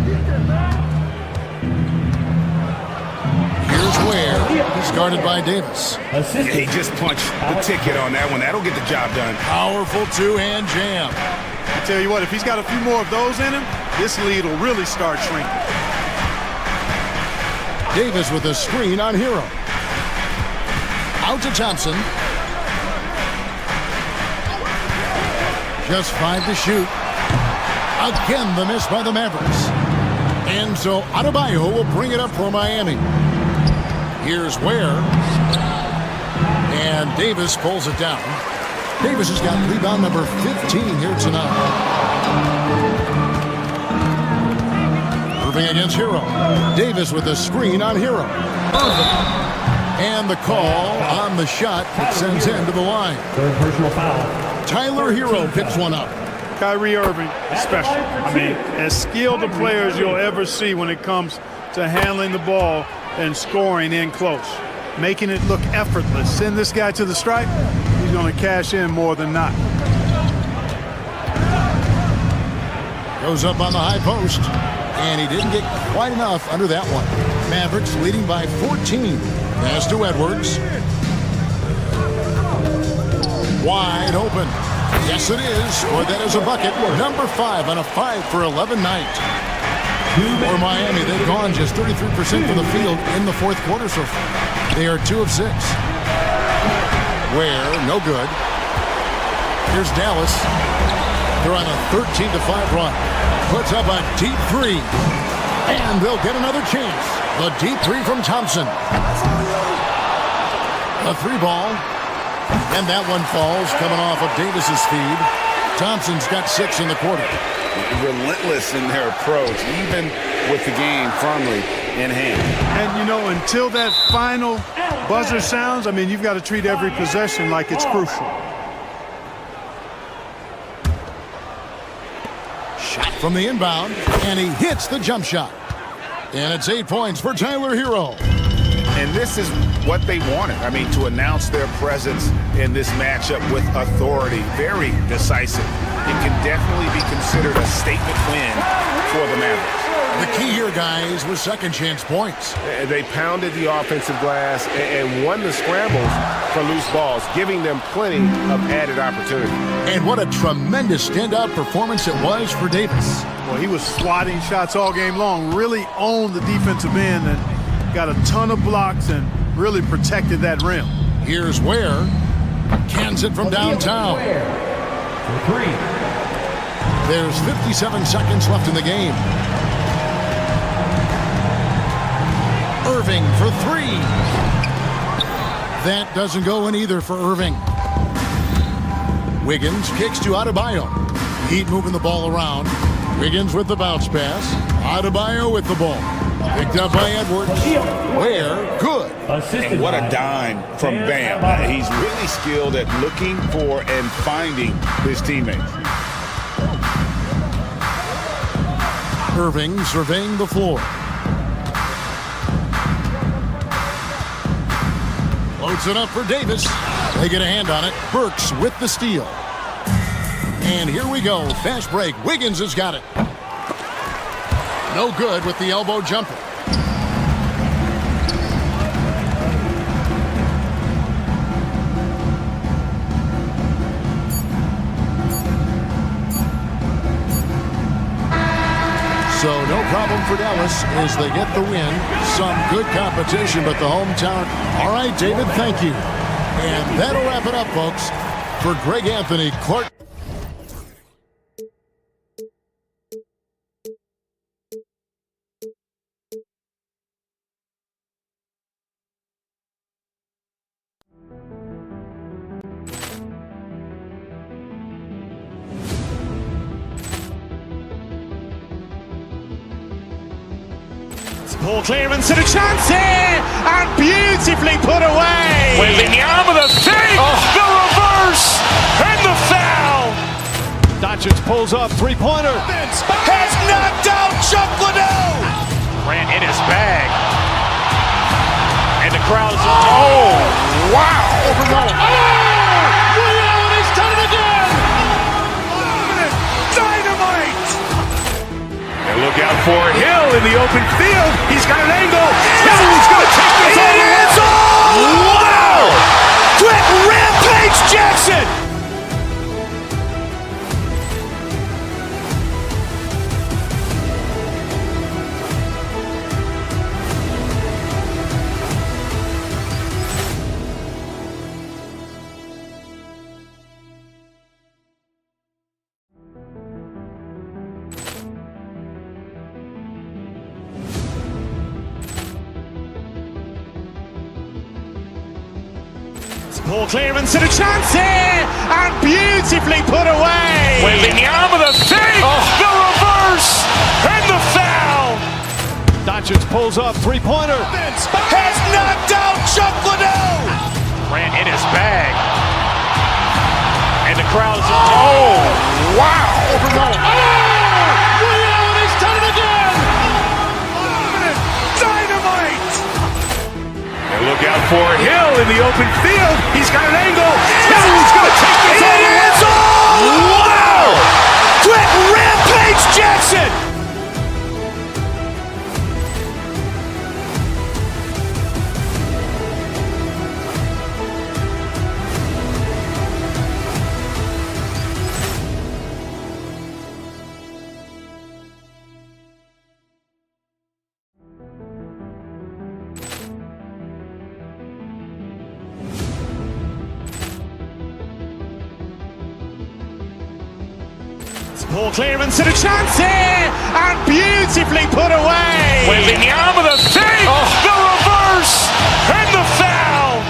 Here's Ware. He's guarded by Davis. He just punched the ticket on that one. That'll get the job done. Powerful two-hand jam. I tell you what, if he's got a few more of those in him, this lead will really start shrinking. Davis with a screen on Hero. Out to Thompson. Just 5 to shoot. Again, the miss by the Mavericks. And so Adebayo will bring it up for Miami. Here's Ware. And Davis pulls it down. Davis has got rebound number 15 here tonight. Irving against Hero. Davis with a screen on Hero. Irving. And the call on the shot that sends him to the line. Third personal foul. Tyler Hero picks one up. Kyrie Irving, special. I mean, as skilled a player as you'll ever see when it comes to handling the ball and scoring in close. Making it look effortless. Send this guy to the stripe, he's going to cash in more than not. Goes up on the high post, and he didn't get quite enough under that one. Mavericks leading by 14. Pass to Edwards. Wide open. Yes, it is. Or that is a bucket. Number 5 on a 5 for 11 night. For Miami, they've gone just 33% from the field in the fourth quarter so far. They are 2 of 6. Ware, no good. Here's Dallas. They're on a 13-5 run. Puts up a deep 3. And they'll get another chance. The deep 3 from Thompson. A 3 ball. And that one falls coming off of Davis's feed. Thompson's got 6 in the quarter. Relentless in their approach, even with the game firmly in hand. And, you know, until that final buzzer sounds, I mean, you've got to treat every possession like it's crucial. Shot from the inbound, and he hits the jump shot. And it's 8 points for Tyler Hero. And this is what they wanted. I mean, to announce their presence in this matchup with authority. Very decisive. It can definitely be considered a statement win for the Mavericks. The key here, guys, was second chance points. They pounded the offensive glass and won the scrambles for loose balls, giving them plenty of added opportunity. And what a tremendous standout performance it was for Davis. Well, he was swatting shots all game long, really owned the defensive end and got a ton of blocks and really protected that rim. Here's Ware. Cans it from downtown. For 3. There's 57 seconds left in the game. Irving for 3. That doesn't go in either for Irving. Wiggins kicks to Adebayo. Heat moving the ball around. Wiggins with the bounce pass. Adebayo with the ball. Picked up by Edwards. Ware, good. And what a dime from Bam. He's really skilled at looking for and finding his teammates. Irving surveying the floor. Loads it up for Davis. They get a hand on it. Burks with the steal. And here we go. Fast break. Wiggins has got it. No good with the elbow jumper. So no problem for Dallas as they get the win. Some good competition, but the hometown. All right, David, thank you. And that'll wrap it up, folks. For Greg Anthony, Clark. Ball clearance and a chance here, and beautifully put away. Wembanyama the fake, the reverse, and the foul. Doncic pulls up, three-pointer. Has knocked out Chuck Liddell. Ran in his bag. And the crowd is, oh, wow. He's done it again. Dynamite. And look out for Hill in the open field. He's got an angle. Hill's going to take this all the way. Wow. Quick rampage Jackson. Ball clearance and a chance here, and beautifully put away. Wembanyama the fake, the reverse, and the foul. Doncic pulls up, three-pointer. Has knocked out Chuck Liddell. Ran in his bag. And the crowd is, oh, wow. He's done it again. Dynamite. And look out for Hill in the open field. He's got an angle. Hill's going to take this all the way. Wow. Quick rampage Jackson. Ball clearance and a chance here, and beautifully put away. Wembanyama the fake, the reverse, and the foul.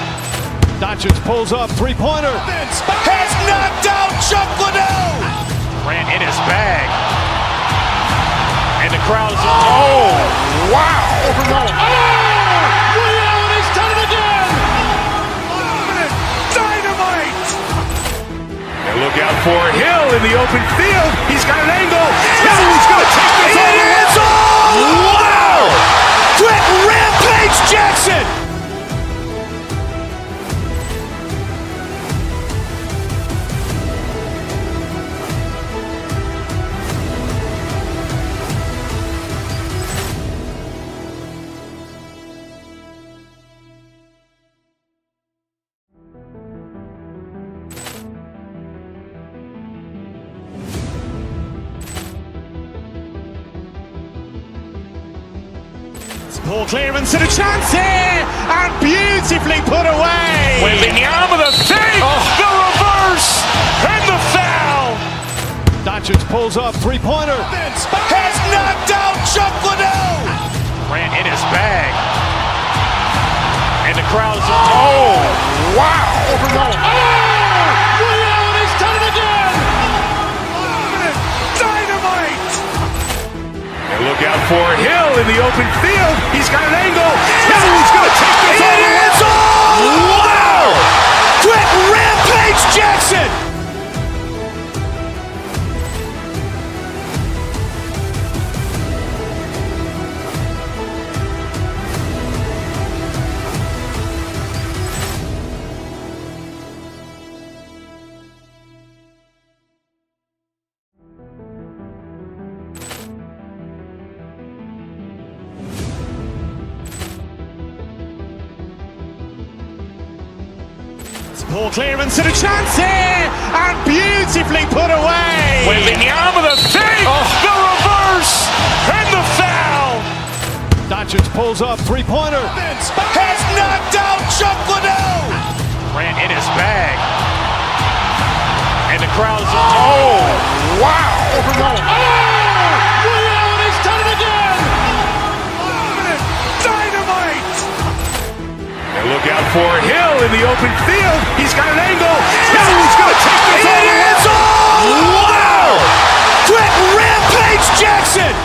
Doncic pulls up, three-pointer. Has knocked out Chuck Liddell. Ran in his bag. And the crowd is, oh, wow. He's done it again. Dynamite. And look out for Hill in the open field. He's got an angle. Hill's going to take this all the way. Wow. Quick rampage Jackson. Ball clearance and a chance here, and beautifully put away. Wembanyama the fake, the reverse, and the foul. Doncic pulls up, three-pointer. Has knocked out Chuck Liddell. Ran in his bag. And the crowd is, oh, wow. He's done it again. Dynamite. And look out for Hill in the open field. He's got an angle. Hill's going to take this all the way. Wow. Quick rampage Jackson. Ball clearance and a chance here, and beautifully put away. Wembanyama the fake, the reverse, and the foul. Doncic pulls up, three-pointer. Has knocked out Chuck Liddell. Ran in his bag. And the crowd is, oh, wow. He's done it again. Dynamite. And look out for Hill in the open field. He's got an angle. Hill's going to take this all the way. Wow. Quick rampage Jackson.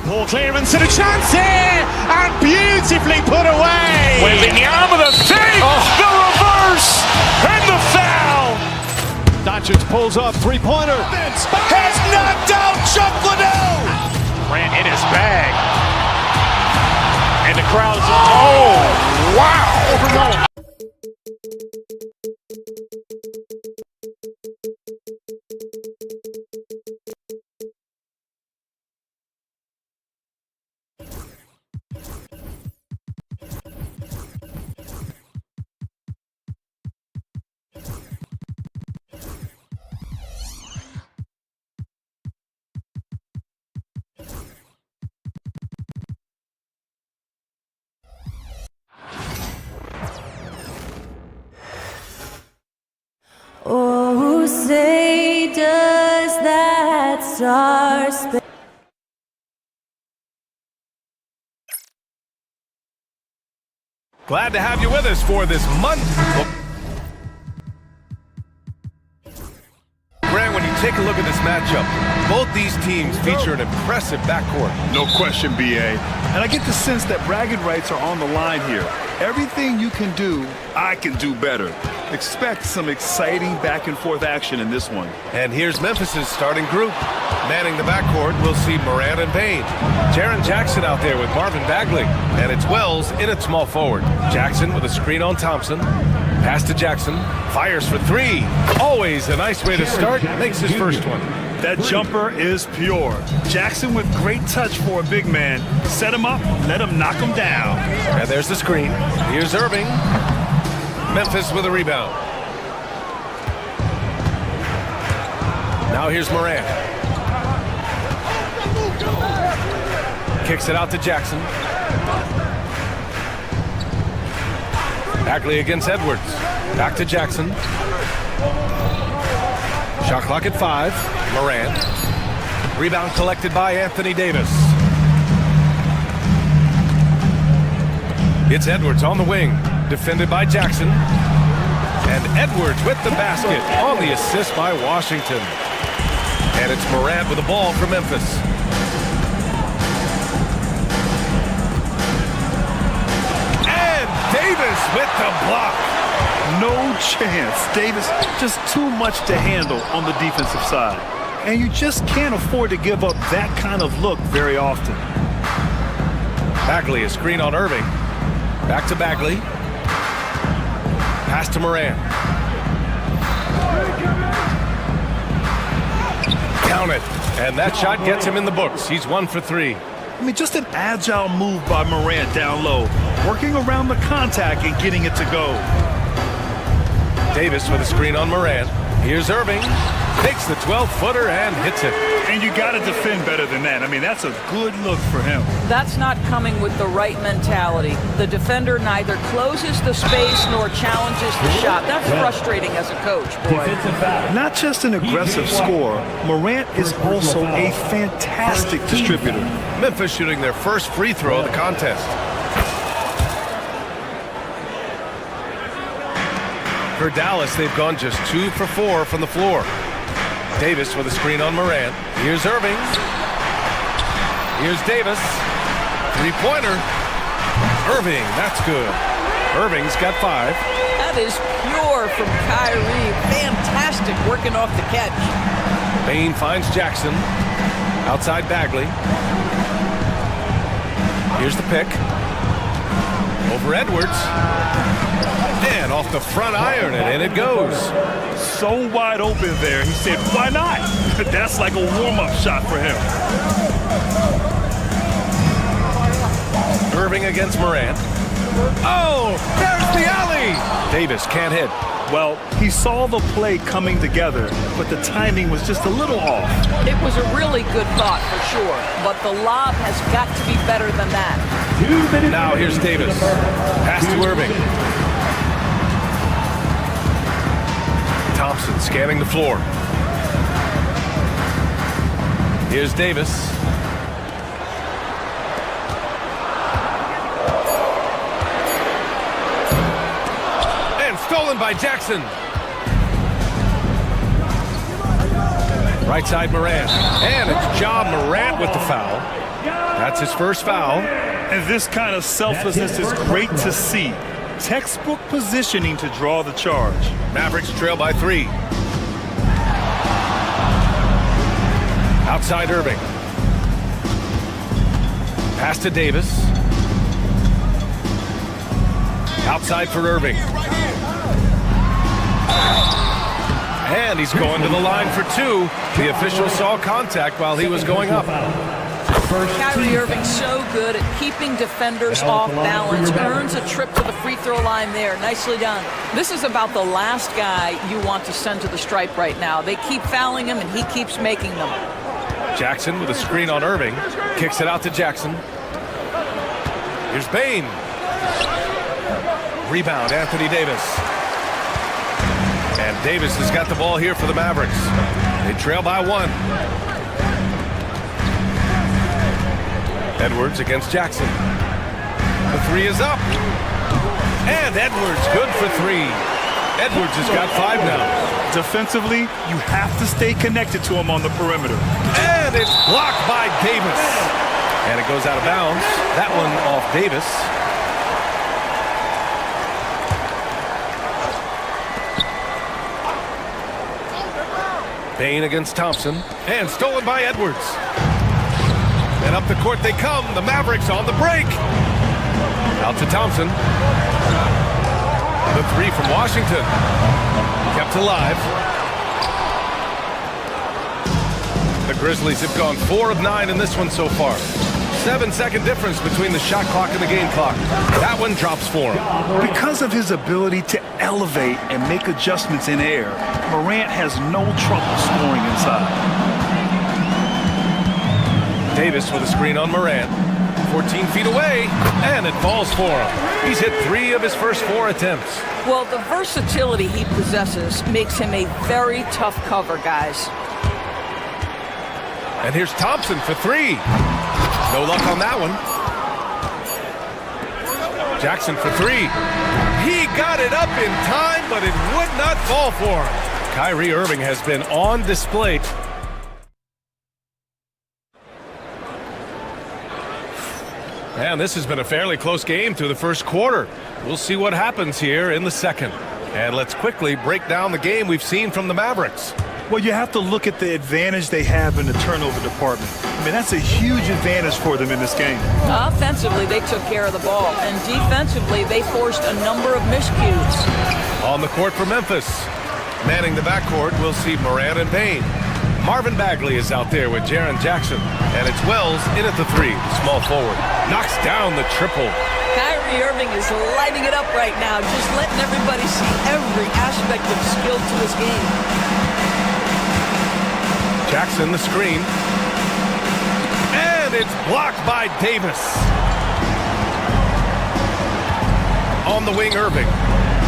Poor clearance and a chance here, and beautifully put away. Wembanyama the save, the reverse, and the foul. Doncic pulls up, three-pointer. Has knocked out Chuck Liddell. Ran in his bag. And the crowd's, oh, wow. Oh, say does that star Glad to have you with us for this month. Grant, when you take a look at this matchup, both these teams feature an impressive backcourt. No question, BA. And I get the sense that bragging rights are on the line here. Everything you can do, I can do better. Expect some exciting back-and-forth action in this one. And here's Memphis's starting group. Manning the backcourt, we'll see Morant and Payne. Jaren Jackson out there with Marvin Bagley. And it's Wells in at small forward. Jackson with a screen on Thompson. Pass to Jackson. Fires for three. Always a nice way to start. Makes his first one. That jumper is pure. Jackson with great touch for a big man. Set him up, let him knock him down. And there's the screen. Here's Irving. Memphis with a rebound. Now here's Morant. Kicks it out to Jackson. Bagley against Edwards. Back to Jackson. Shot clock at 5. Morant. Rebound collected by Anthony Davis. It's Edwards on the wing. Defended by Jackson. And Edwards with the basket on the assist by Washington. And it's Morant with the ball for Memphis. And Davis with the block. No chance. Davis just too much to handle on the defensive side. And you just can't afford to give up that kind of look very often. Bagley, a screen on Irving. Back to Bagley. Pass to Morant. Count it. And that shot gets him in the books. He's 1 for 3. I mean, just an agile move by Morant down low. Working around the contact and getting it to go. Davis with a screen on Morant. Here's Irving. Takes the 12-footer and hits it. And you got to defend better than that. I mean, that's a good look for him. That's not coming with the right mentality. The defender neither closes the space nor challenges the shot. That's frustrating as a coach, boy. Not just an aggressive scorer, Morant is also a fantastic distributor. Memphis shooting their first free throw of the contest. For Dallas, they've gone just 2 for 4 from the floor. Davis with a screen on Morant. Here's Irving. Here's Davis. Three-pointer. Irving, that's good. Irving's got 5. That is pure from Kyrie. Fantastic working off the catch. Payne finds Jackson. Outside Bagley. Here's the pick. Over Edwards. And off the front iron, and in it goes. So wide open there. He said, why not? That's like a warm-up shot for him. Irving against Morant. Oh, there's the alley. Davis can't hit. Well, he saw the play coming together, but the timing was just a little off. It was a really good thought for sure, but the lob has got to be better than that. Now here's Davis. Pass to Irving. Thompson scanning the floor. Here's Davis. And stolen by Jackson. Right side Morant. And it's Ja Morant with the foul. That's his first foul. And this kind of selflessness is great to see. Textbook positioning to draw the charge. Mavericks trail by 3. Outside Irving. Pass to Davis. Outside for Irving. And he's going to the line for 2. The official saw contact while he was going up. Kyrie Irving so good at keeping defenders off balance, earns a trip to the free throw line there. Nicely done. This is about the last guy you want to send to the stripe right now. They keep fouling him, and he keeps making them. Jackson with a screen on Irving. Kicks it out to Jackson. Here's Bane. Rebound, Anthony Davis. And Davis has got the ball here for the Mavericks. They trail by 1. Edwards against Jackson. The 3 is up. And Edwards good for 3. Edwards has got 5 now. Defensively, you have to stay connected to him on the perimeter. And it's blocked by Davis. And it goes out of bounds. That one off Davis. Bane against Thompson. And stolen by Edwards. And up the court they come. The Mavericks on the break. Out to Thompson. The 3 from Washington. Kept alive. The Grizzlies have gone 4 of 9 in this one so far. 7-second difference between the shot clock and the game clock. That one drops for him. Because of his ability to elevate and make adjustments in air, Morant has no trouble scoring inside. Davis with a screen on Morant. 14 feet away, and it falls for him. He's hit 3 of his first 4 attempts. Well, the versatility he possesses makes him a very tough cover, guys. And here's Thompson for 3. No luck on that one. Jackson for 3. He got it up in time, but it would not fall for him. Kyrie Irving has been on display. And this has been a fairly close game through the first quarter. We'll see what happens here in the second. And let's quickly break down the game we've seen from the Mavericks. Well, you have to look at the advantage they have in the turnover department. I mean, that's a huge advantage for them in this game. Offensively, they took care of the ball. And defensively, they forced a number of miscues. On the court for Memphis. Manning the backcourt, we'll see Morant and Bane. Marvin Bagley is out there with Jaren Jackson. And it's Wells in at the 3, small forward. Knocks down the triple. Kyrie Irving is lighting it up right now, just letting everybody see every aspect of skill to his game. Jackson the screen. And it's blocked by Davis. On the wing, Irving.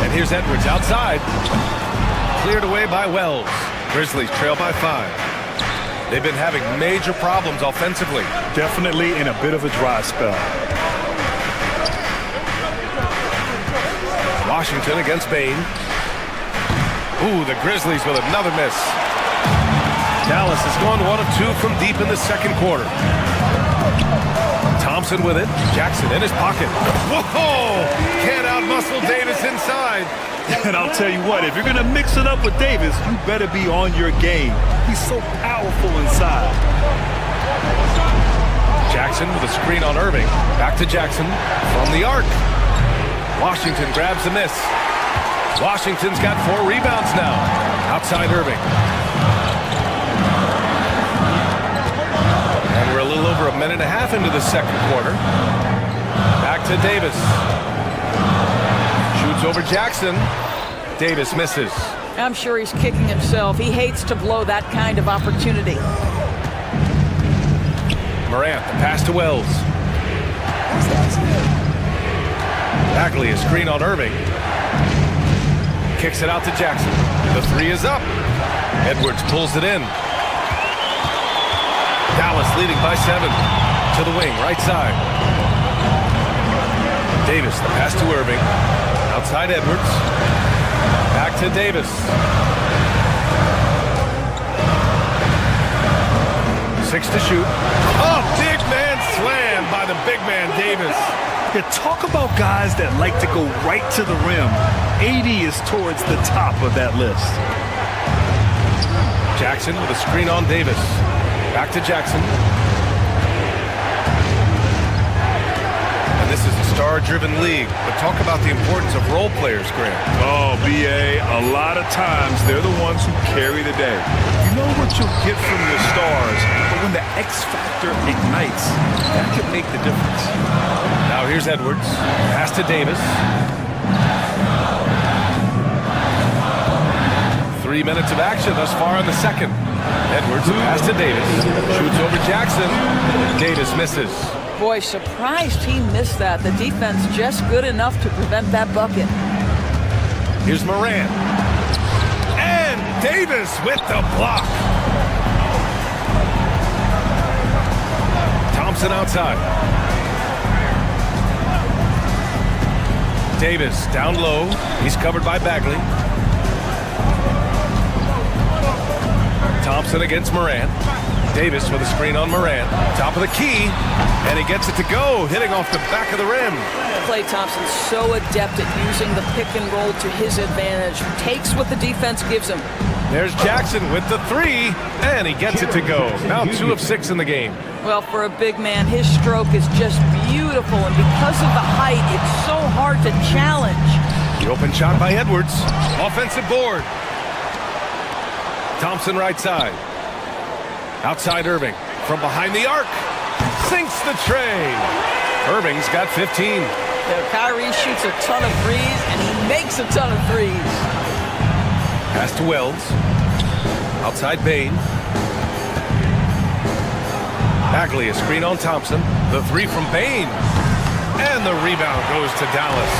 And here's Edwards outside. Cleared away by Wells. Grizzlies trail by 5. They've been having major problems offensively. Definitely in a bit of a dry spell. Washington against Bane. Ooh, the Grizzlies with another miss. Dallas has gone 1 of 2 from deep in the second quarter. Thompson with it. Jackson in his pocket. Whoa! Can't outmuscle Davis inside. And I'll tell you what, if you're going to mix it up with Davis, you better be on your game. He's so powerful inside. Jackson with a screen on Irving. Back to Jackson from the arc. Washington grabs the miss. Washington's got 4 rebounds now. Outside Irving. And we're a little over a minute and a half into the second quarter. Back to Davis. Shoots over Jackson. Davis misses. I'm sure he's kicking himself. He hates to blow that kind of opportunity. Morant, the pass to Wells. Bagley, a screen on Irving. Kicks it out to Jackson. The 3 is up. Edwards pulls it in. Dallas leading by 7. To the wing, right side. Davis, the pass to Irving. Outside Edwards. Back to Davis. 6 to shoot. Oh, big man slam. big man Davis. Yeah, talk about guys that like to go right to the rim. 80 is towards the top of that list. Jackson with a screen on Davis. Back to Jackson. And this is a star-driven league, but talk about the importance of role players, Grant. Oh, B.A., a lot of times they're the ones who carry the day. You know what you'll get from your stars, but when the X factor ignites, that can make the difference. Now here's Edwards. Pass to Davis. 3 minutes of action thus far in the second. Edwards, pass to Davis. Shoots over Jackson. Davis misses. Boy, surprised he missed that. The defense just good enough to prevent that bucket. Here's Moran. And Davis with the block. Thompson outside. Davis down low. He's covered by Bagley. Thompson against Moran. Davis with a screen on Moran. Top of the key. And he gets it to go, hitting off the back of the rim. Klay Thompson's so adept at using the pick and roll to his advantage. Takes what the defense gives him. There's Jackson with the three, and he gets it to go. Now 2 of 6 in the game. Well, for a big man, his stroke is just beautiful, and because of the height, it's so hard to challenge. The open shot by Edwards. Offensive board. Thompson right side. Outside Irving. From behind the arc. Sinks the tray. Irving's got 15. Kyrie shoots a ton of threes, and he makes a ton of threes. Pass to Wells. Outside Bain. Bagley, a screen on Thompson. The three from Bain. And the rebound goes to Dallas.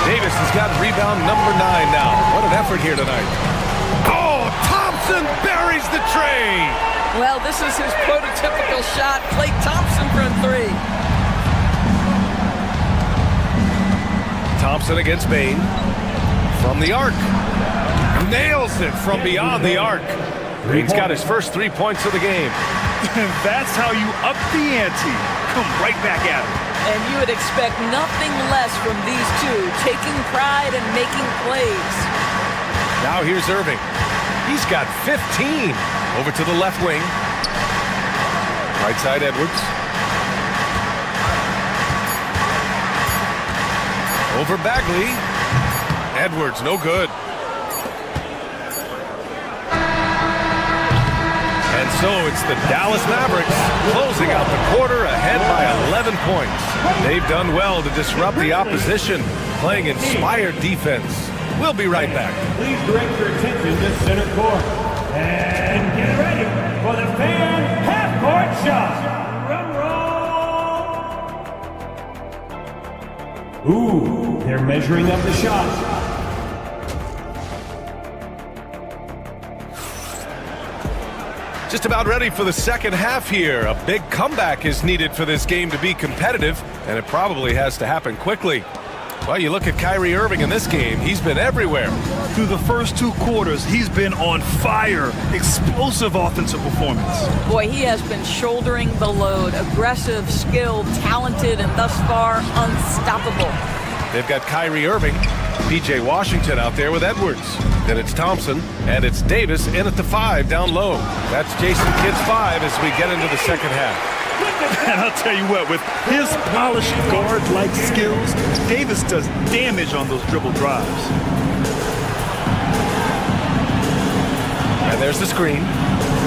Davis has got rebound number 9 now. What an effort here tonight. Oh, Thompson buries the tray. Well, this is his prototypical shot. Klay Thompson from 3. Thompson against Bain. From the arc. Nails it from beyond the arc. Bain's got his first 3 points of the game. And that's how you up the ante. Come right back at him. And you would expect nothing less from these two, taking pride and making plays. Now here's Irving. He's got 15. Over to the left wing. Right side Edwards. Over Bagley. Edwards, no good. And so it's the Dallas Mavericks closing out the quarter ahead by 11 points. They've done well to disrupt the opposition, playing inspired defense. We'll be right back. Please direct your attention to center court. And get ready for the fan half-court shot. Drum roll. Ooh, they're measuring up the shot. Just about ready for the second half here. A big comeback is needed for this game to be competitive, and it probably has to happen quickly. Well, you look at Kyrie Irving in this game. He's been everywhere. Through the first 2 quarters, he's been on fire. Explosive offensive performance. Boy, he has been shouldering the load. Aggressive, skilled, talented, and thus far, unstoppable. They've got Kyrie Irving, P.J. Washington out there with Edwards. Then it's Thompson, and it's Davis in at the 5 down low. That's Jason Kidd's 5 as we get into the second half. And I'll tell you what, with his polished guard-like skills, Davis does damage on those dribble drives. And there's the screen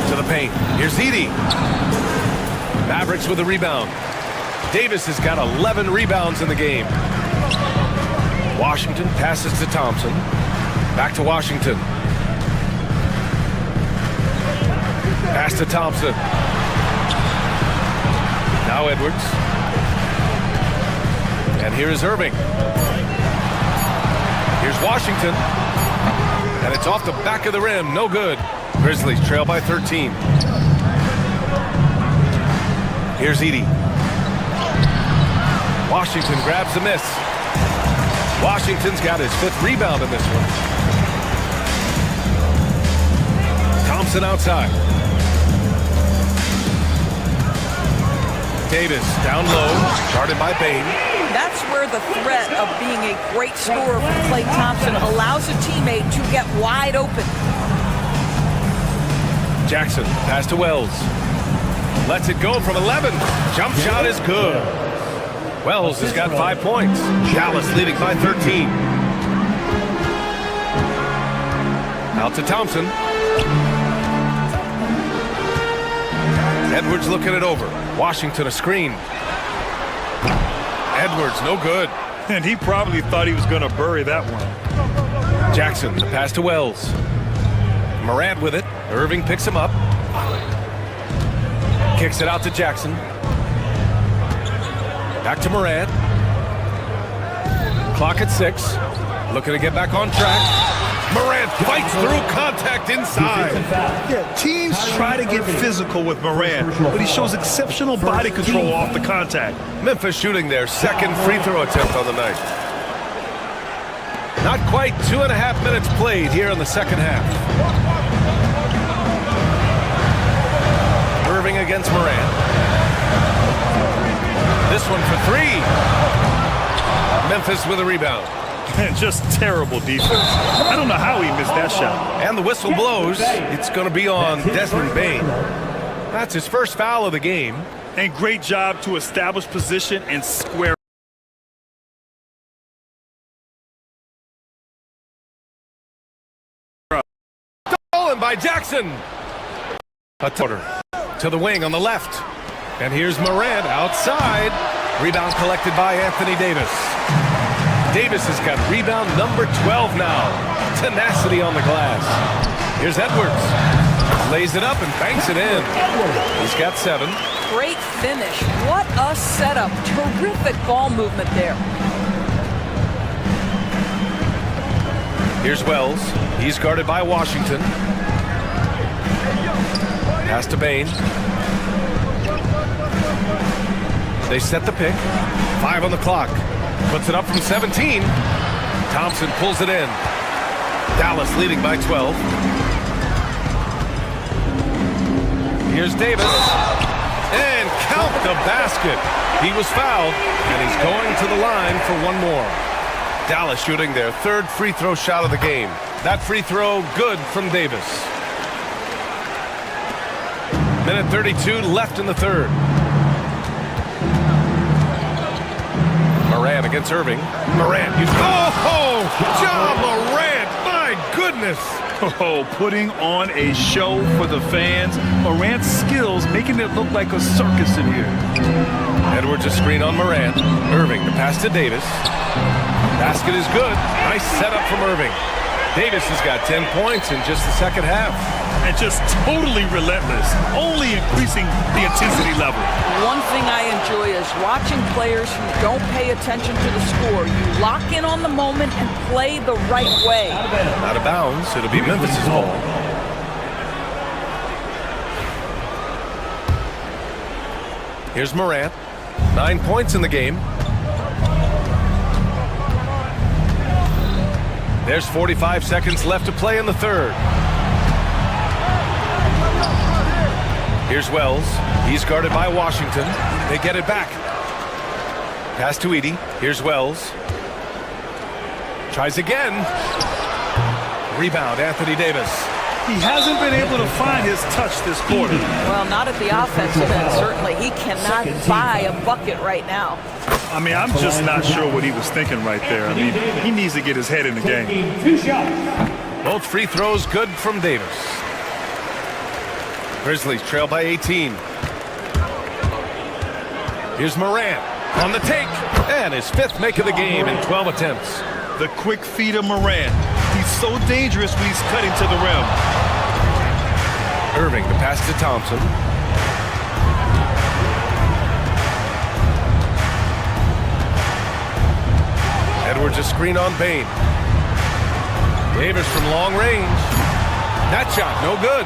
to the paint. Here's Edey. Mavericks with a rebound. Davis has got 11 rebounds in the game. Washington passes to Thompson. Back to Washington. Pass to Thompson. Now Edwards. And here is Irving. Here's Washington. And it's off the back of the rim. No good. Grizzlies trail by 13. Here's Edey. Washington grabs the miss. Washington's got his 5th rebound in this one. Thompson outside. Davis down low, guarded by Bain. That's where the threat of being a great scorer for Klay Thompson allows a teammate to get wide open. Jackson, pass to Wells. Lets it go from 11. Jump shot is good. Wells has got 5 points. Dallas leading by 13. Out to Thompson. Edwards looking it over. Washington a screen. Edwards, no good. And he probably thought he was going to bury that one. Jackson, the pass to Wells. Morant with it. Irving picks him up. Kicks it out to Jackson. Back to Morant. Clock at 6. Looking to get back on track. Morant fights through contact inside. Yeah, teams try to get physical with Morant, but he shows exceptional body control off the contact. Memphis shooting their second free throw attempt on the night. Not quite 2.5 minutes played here in the second half. Irving against Morant. This one for 3. Memphis with a rebound. Just terrible defense. I don't know how he missed that shot. And the whistle blows. It's going to be on Desmond Bain. That's his first foul of the game. And great job to establish position and square. Stolen by Jackson. A quarter to the wing on the left. And here's Morant outside. Rebound collected by Anthony Davis. Davis has got rebound number 12 now. Tenacity on the glass. Here's Edwards. Lays it up and banks it in. He's got 7. Great finish. What a setup. Terrific ball movement there. Here's Wells. He's guarded by Washington. Pass to Bain. They set the pick. 5 on the clock. Puts it up from 17. Thompson pulls it in. Dallas leading by 12. Here's Davis. And count the basket. He was fouled, and he's going to the line for one more. Dallas shooting their 3rd free throw shot of the game. That free throw good from Davis. Minute 32 left in the 3rd. Morant against Irving. Morant. Oh, John Morant. My goodness. Oh, putting on a show for the fans. Morant's skills making it look like a circus in here. Edwards a screen on Morant. Irving the pass to Davis. Basket is good. Nice setup from Irving. Davis has got 10 points in just the second half. And just totally relentless, only increasing the intensity level. One thing I enjoy is watching players who don't pay attention to the score. You lock in on the moment and play the right way. Out of bounds. It'll be Memphis's ball. Here's Morant. 9 points in the game. There's 45 seconds left to play in the 3rd. Here's Wells. He's guarded by Washington. They get it back. Pass to Edey. Here's Wells. Tries again. Rebound, Anthony Davis. He hasn't been able to find his touch this quarter. Well, not at the offensive end, certainly. He cannot buy a bucket right now. I mean, I'm just not sure what he was thinking right there. I mean, he needs to get his head in the game. Both free throws good from Davis. Grizzlies trail by 18. Here's Morant on the take. And his 5th make of the game in 12 attempts. The quick feet of Morant. He's so dangerous when he's cutting to the rim. Irving, the pass to Thompson. Edwards a screen on Bain. Davis from long range. That shot, no good.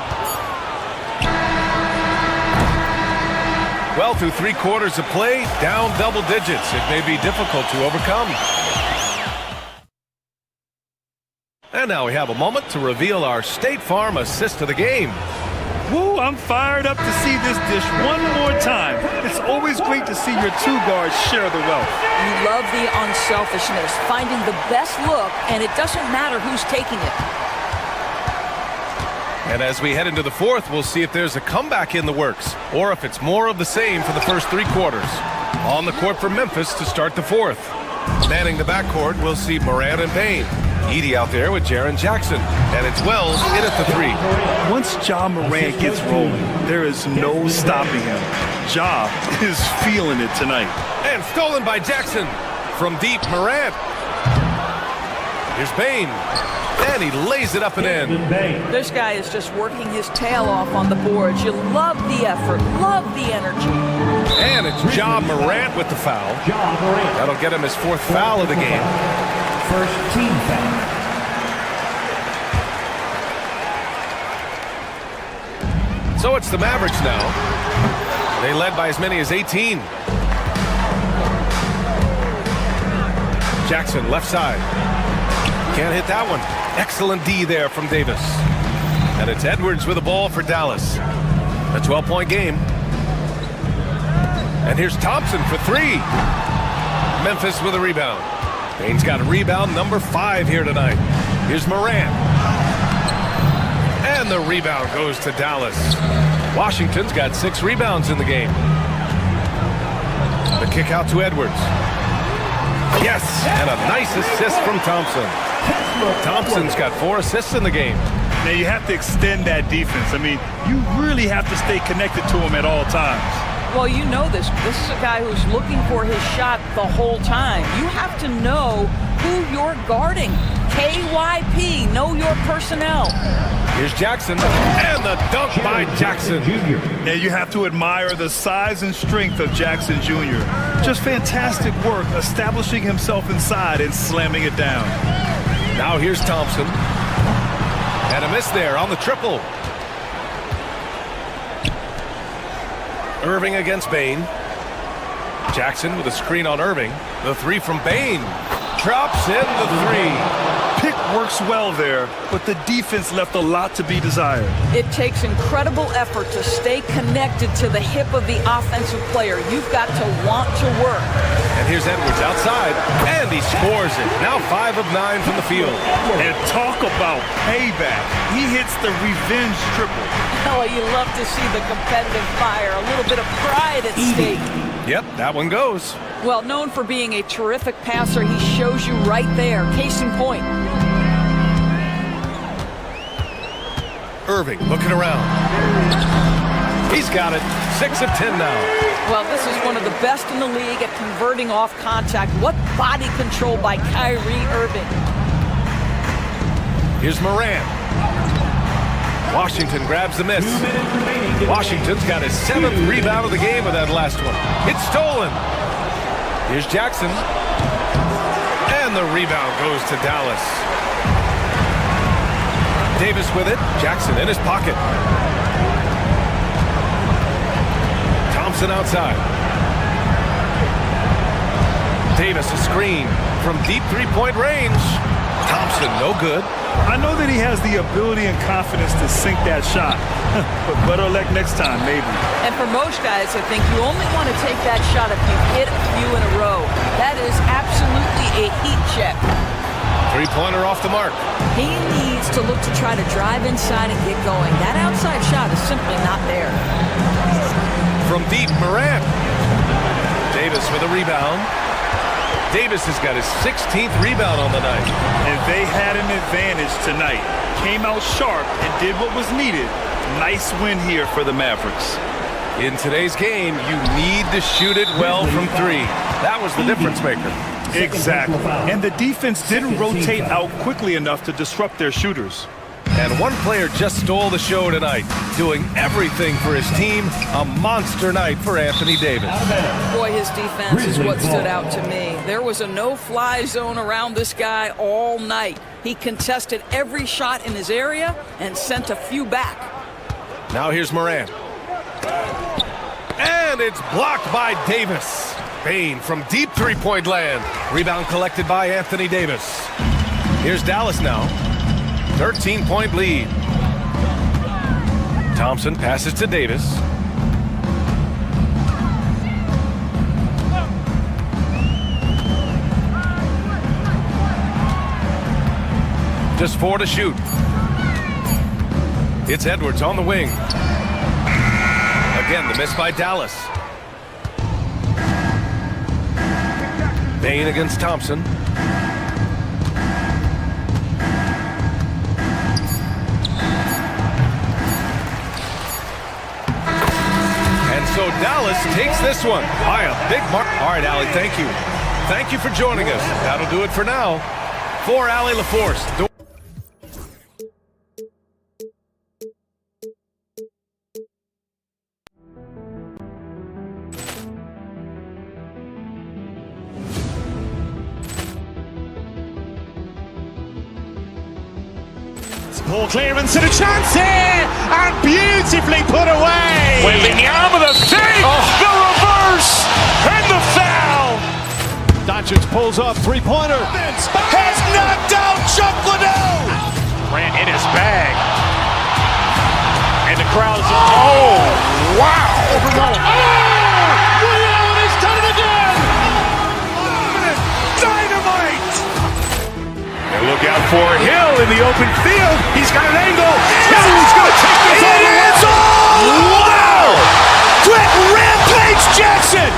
Well, through 3 quarters of play, down double digits. It may be difficult to overcome. And now we have a moment to reveal our State Farm assist of the game. Woo, I'm fired up to see this dish one more time. It's always great to see your two guards share the wealth. You love the unselfishness, finding the best look, and it doesn't matter who's taking it. And as we head into the fourth, we'll see if there's a comeback in the works or if it's more of the same for the first three quarters. On the court for Memphis to start the fourth. Manning the backcourt, we'll see Morant and Payne. Edie out there with Jaren Jackson. And it's Wells in at the three. Once Ja Morant gets rolling, there is no stopping him. Ja is feeling it tonight. And stolen by Jackson. From deep, Morant. Here's Payne. And he lays it up and in. This guy is just working his tail off on the boards. You love the effort, love the energy. And it's Ja Morant with the foul. That'll get him his fourth foul of the game. First team foul. So it's the Mavericks now. They led by as many as 18. Jackson, left side. Can't hit that one. Excellent D there from Davis. And it's Edwards with the ball for Dallas. A 12-point game. And here's Thompson for three. Memphis with a rebound. Payne's got a rebound number 5 here tonight. Here's Morant. And the rebound goes to Dallas. Washington's got 6 rebounds in the game. The kick out to Edwards. Yes, and a nice assist from Thompson. Thompson's got 4 assists in the game. Now you have to extend that defense. I mean, you really have to stay connected to him at all times. Well, you know this. This is a guy who's looking for his shot the whole time. You have to know who you're guarding. KYP, know your personnel. Here's Jackson, and the dunk by Jackson. Yeah, you have to admire the size and strength of Jackson Jr. Just fantastic work establishing himself inside and slamming it down. Now here's Thompson. And a miss there on the triple. Irving against Bane. Jackson with a screen on Irving. The three from Bane. Drops in the three. Pick works well there, but the defense left a lot to be desired. It takes incredible effort to stay connected to the hip of the offensive player. You've got to want to work. And here's Edwards outside, and he scores it. Now 5 of 9 from the field. And talk about payback. He hits the revenge triple. Oh, you love to see the competitive fire. A little bit of pride at stake. Yep, that one goes. Well, known for being a terrific passer, he shows you right there. Case in point. Irving looking around. He's got it. 6 of 10 now. Well, this is one of the best in the league at converting off contact. What body control by Kyrie Irving. Here's Morant. Washington grabs the miss. Washington's got his 7th rebound of the game with that last one. It's stolen. Here's Jackson. And the rebound goes to Dallas. Davis with it. Jackson in his pocket. Thompson outside. Davis a screen from deep three-point range. Thompson no good. I know that he has the ability and confidence to sink that shot, but better luck next time, maybe. And for most guys, I think you only want to take that shot if you hit a few in a row. That is absolutely a heat check. Three-pointer off the mark. He needs to look to try to drive inside and get going. That outside shot is simply not there. From deep, Morant. Davis with a rebound. Davis has got his 16th rebound on the night. And they had an advantage tonight. Came out sharp and did what was needed. Nice win here for the Mavericks. In today's game, you need to shoot it well from 3. That was the difference maker. Exactly. And the defense didn't rotate out quickly enough to disrupt their shooters. And one player just stole the show tonight, doing everything for his team. A monster night for Anthony Davis. Boy, his defense is what stood out to me. There was a no-fly zone around this guy all night. He contested every shot in his area and sent a few back. Now here's Morant. And it's blocked by Davis. Payne from deep three-point land. Rebound collected by Anthony Davis. Here's Dallas now. 13-point lead. Thompson passes to Davis. Just 4 to shoot. It's Edwards on the wing. Again, the miss by Dallas. Bain against Thompson. And so Dallas takes this one by a big mark. All right, Allie, thank you. Thank you for joining us. That'll do it for now. For Allie LaForce. Poor clearance and a chance here, and beautifully put away. Wembanyama the save, the reverse, and the foul. Doncic pulls up, three-pointer. Has knocked out Chuck Liddell. Ran in his bag. And the crowd's oh, wow. Liddell has done it again. Dynamite. And look out for Hill in the open field. He's got an angle. Hill's going to take this all the way. Wow! Quick rampage Jackson!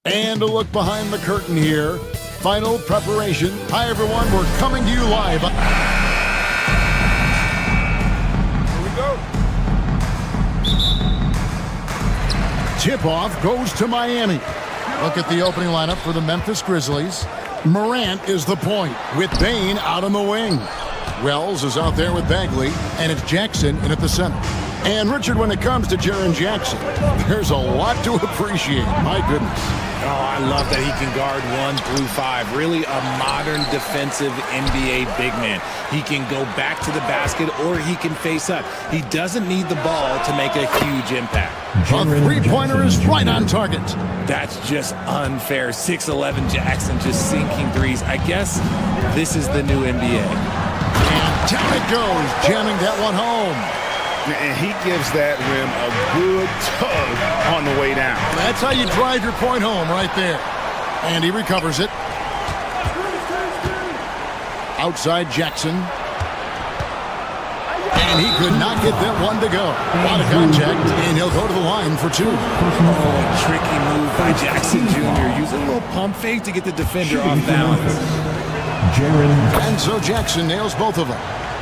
And a look behind the curtain here. Final preparation. Hi, everyone. We're coming to you live. Here we go. Tip-off goes to Miami. Look at the opening lineup for the Memphis Grizzlies. Morant is the point with Bain out on the wing. Wells is out there with Bagley, and it's Jackson in at the center. And Richard, when it comes to Jaren Jackson, there's a lot to appreciate. My goodness. Oh, I love that he can guard 1 through 5. Really a modern defensive NBA big man. He can go back to the basket or he can face up. He doesn't need the ball to make a huge impact. A three-pointer is right on target. That's just unfair. 6'11" Jackson just sinking threes. I guess this is the new NBA. And down it goes, jamming that one home. And he gives that rim a good tug on the way down. That's how you drive your point home right there. And he recovers it. Outside Jackson. And he could not get that one to go. A lot of contact, and he'll go to the line for 2. Oh, tricky move by Jackson Jr. Using a little pump fake to get the defender off balance. And so Jackson nails both of them.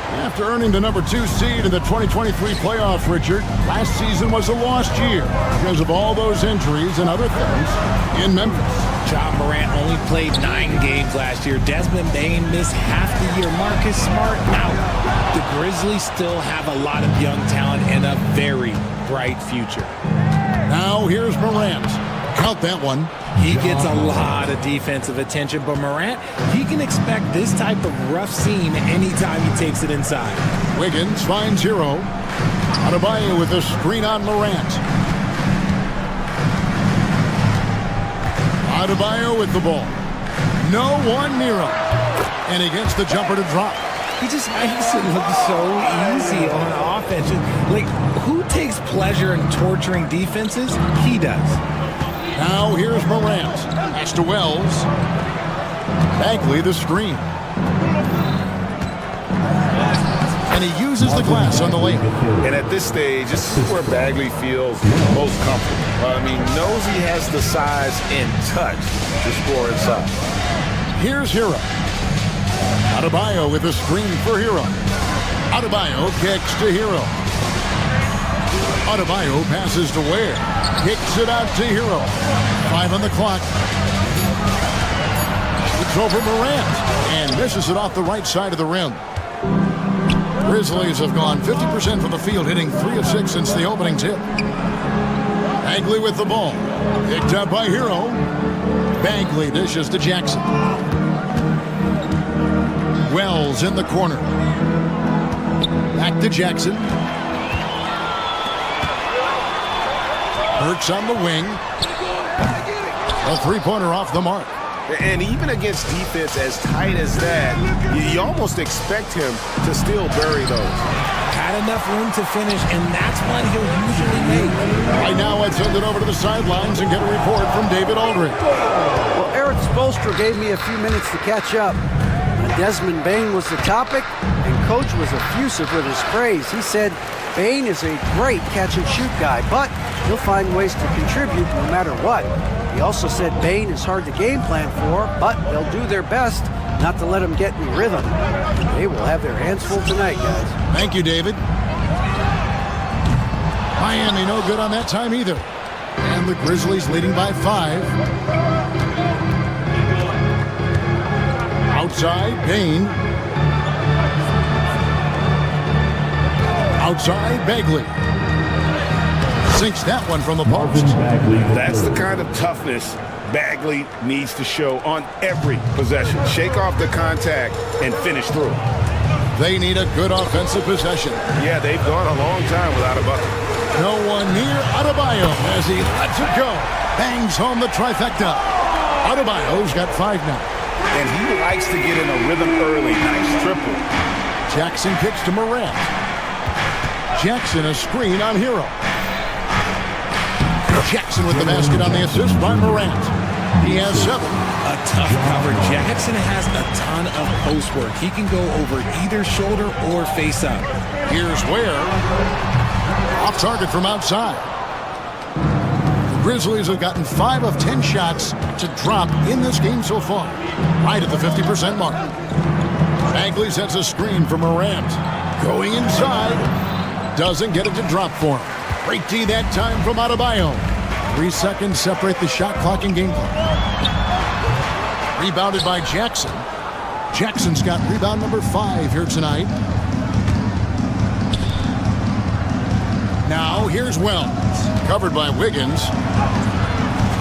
After earning the number 2 seed in the 2023 playoff, Richard, last season was a lost year because of all those injuries and other things in Memphis. Ja Morant only played 9 games last year. Desmond Bain missed half the year. Marcus Smart out. The Grizzlies still have a lot of young talent and a very bright future. Now here's Morant. Count that one. He gets a lot of defensive attention, but Morant, he can expect this type of rough scene anytime he takes it inside. Wiggins finds Hero. Adebayo with a screen on Morant. Adebayo with the ball. No one near him. And he gets the jumper to drop. He just makes it look so easy on offense. Like, who takes pleasure in torturing defenses? He does. Now here's Morant. Pass to Wells. Bagley the screen. And he uses the glass on the lane. And at this stage, this is where Bagley feels most comfortable. I mean, knows he has the size and touch to score inside. Here's Hero. Adebayo with a screen for Hero. Adebayo kicks to Hero. Adebayo passes to Ware. Kicks it out to Hero. 5 on the clock. It's over Morant. And misses it off the right side of the rim. Grizzlies have gone 50% from the field, hitting 3 of 6 since the opening tip. Bagley with the ball. Picked up by Hero. Bagley dishes to Jackson. Wells in the corner. Back to Jackson. Burks on the wing. A three-pointer off the mark. And even against defense as tight as that, you almost expect him to still bury those. Had enough room to finish, and that's one he'll usually make. Right now, let's send it over to the sidelines and get a report from David Aldridge. Well, Eric Spoelstra gave me a few minutes to catch up. Desmond Bane was the topic, and Coach was effusive with his praise. He said Bane is a great catch-and-shoot guy, but he'll find ways to contribute no matter what. He also said Bane is hard to game plan for, but they'll do their best not to let him get in rhythm. They will have their hands full tonight, guys. Thank you, David. Miami no good on that time either. And the Grizzlies leading by 5. Outside, Bane. Outside, Bagley. Sinks that one from the post. That's the kind of toughness Bagley needs to show on every possession. Shake off the contact and finish through. They need a good offensive possession. Yeah, they've gone a long time without a bucket. No one near Adebayo as he lets it go. Bangs home the trifecta. Adebayo's got 5 now. And he likes to get in a rhythm early. Nice triple. Jackson kicks to Morant. Jackson a screen on Hero. Jackson with the basket on the assist by Morant. He has 7. A tough cover. Jackson has a ton of post work. He can go over either shoulder or face up. Here's Ware. Off target from outside. The Grizzlies have gotten 5 of 10 shots to drop in this game so far. Right at the 50% mark. Bagley sets a screen for Morant. Going inside. Doesn't get it to drop for him. Great D that time from Adebayo. 3 seconds separate the shot clock and game clock. Rebounded by Jackson. Jackson's got rebound number 5 here tonight. Now here's Wells. Covered by Wiggins.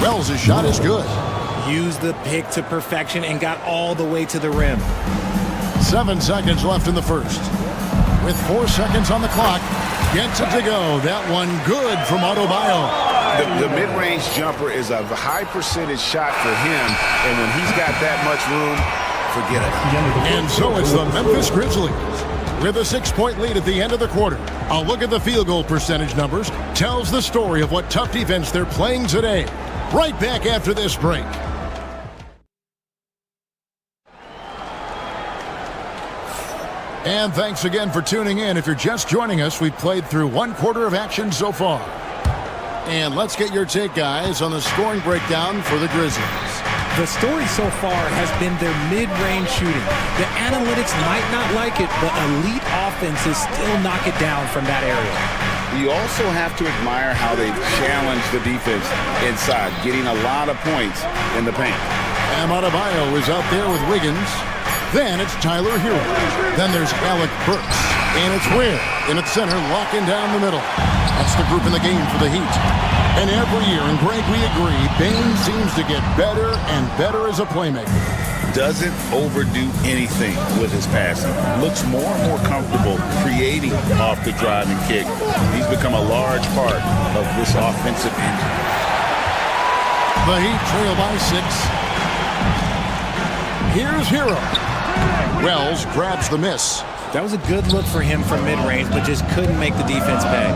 Wells' shot is good. Used the pick to perfection and got all the way to the rim. 7 seconds left in the first. With 4 seconds on the clock, gets it to go. That one good from Adebayo. The mid-range jumper is a high percentage shot for him, and when he's got that much room, forget it. And so it's the Memphis Grizzlies with a 6-point lead at the end of the quarter. A look at the field goal percentage numbers tells the story of what tough defense they're playing today. Right back after this break. And thanks again for tuning in. If you're just joining us, we've played through 1 quarter of action so far. And let's get your take, guys, on the scoring breakdown for the Grizzlies. The story so far has been their mid-range shooting. The analytics might not like it, but elite offenses still knock it down from that area. You also have to admire how they challenge the defense inside, getting a lot of points in the paint. Bam Adebayo is out there with Wiggins. Then it's Tyler Hero. Then there's Alec Burks. And it's Ware in its center, locking down the middle. That's the group in the game for the Heat. And every year, and Greg, we agree, Bane seems to get better and better as a playmaker. Doesn't overdo anything with his passing. Looks more and more comfortable creating off the drive and kick. He's become a large part of this offensive engine. The Heat trail by 6. Here's Hero. Wells grabs the miss. That was a good look for him from mid-range, but just couldn't make the defense pay.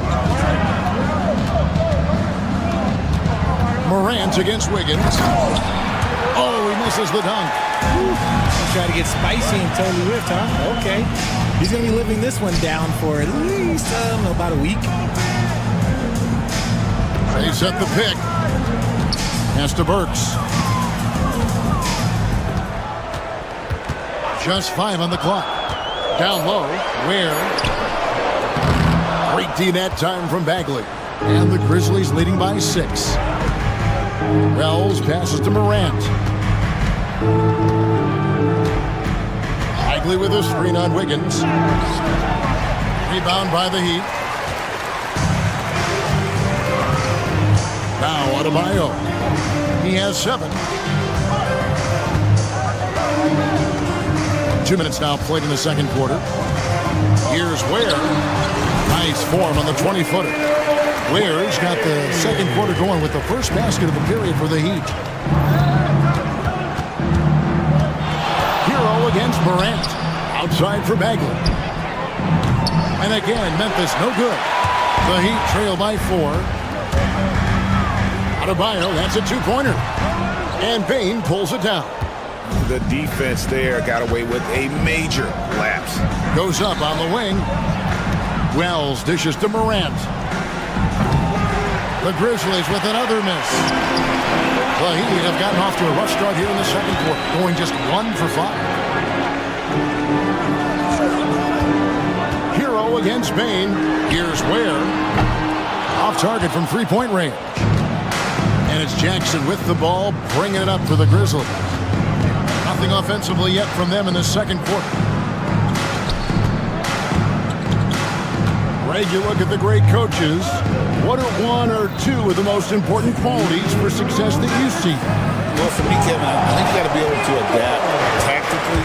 Morant against Wiggins. Oh, he misses the dunk. Try to get spicy and totally whiffed, huh? Okay. He's going to be living this one down for at least about a week. They set the pick. Pass to Burks. Just 5 on the clock. Down low, Ware. Great D that time from Bagley. And the Grizzlies leading by 6. Wells passes to Morant. Bagley with a screen on Wiggins. Rebound by the Heat. Now Adebayo. He has 7. 2 minutes now played in the second quarter. Here's Ware. Nice form on the 20-footer. Ware's got the second quarter going with the first basket of the period for the Heat. Hero against Morant. Outside for Bagley. And again, Memphis no good. The Heat trail by 4. Adebayo, that's a 2-pointer. And Bane pulls it down. The defense there got away with a major lapse. Goes up on the wing. Wells dishes to Morant. The Grizzlies with another miss. The Heat have gotten off to a rough start here in the second quarter, going just 1 for 5. Hero against Bane. Here's Ware. Off target from three-point range. And it's Jackson with the ball, bringing it up for the Grizzlies. Nothing offensively yet from them in the second quarter. Greg, you look at the great coaches. What are 1 or 2 of the most important qualities for success that you see? Well, for me, Kevin, I think you got to be able to adapt tactically.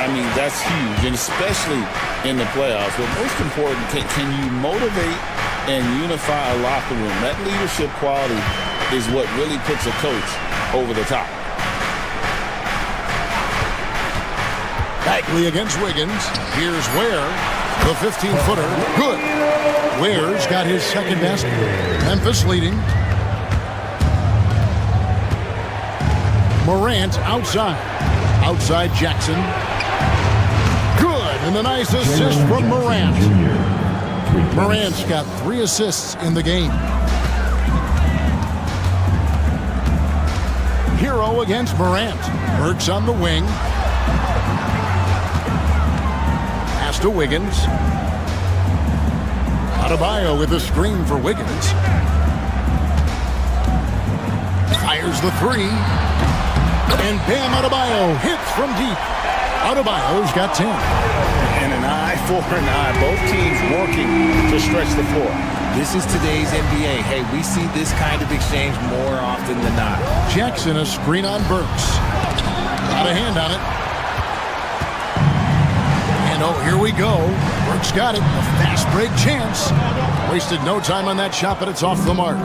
I mean, that's huge, and especially in the playoffs. But most important, can you motivate and unify a locker room? That leadership quality is what really puts a coach over the top. Bagley against Wiggins. Here's Ware. The 15-footer. Good. Ware's got his second basket. Memphis leading. Morant outside. Outside Jackson. Good. And a nice assist from Morant. Morant's got 3 assists in the game. Hero against Morant. Burks on the wing. Pass to Wiggins. Adebayo with a screen for Wiggins. Fires the 3. And Bam Adebayo hits from deep. Adebayo's got 10. And an eye for an eye. Both teams working to stretch the floor. This is today's NBA. Hey, we see this kind of exchange more often than not. Jackson a screen on Burks. Got a hand on it. And oh, here we go. Burks got it. A fast break chance. Wasted no time on that shot, but it's off the mark.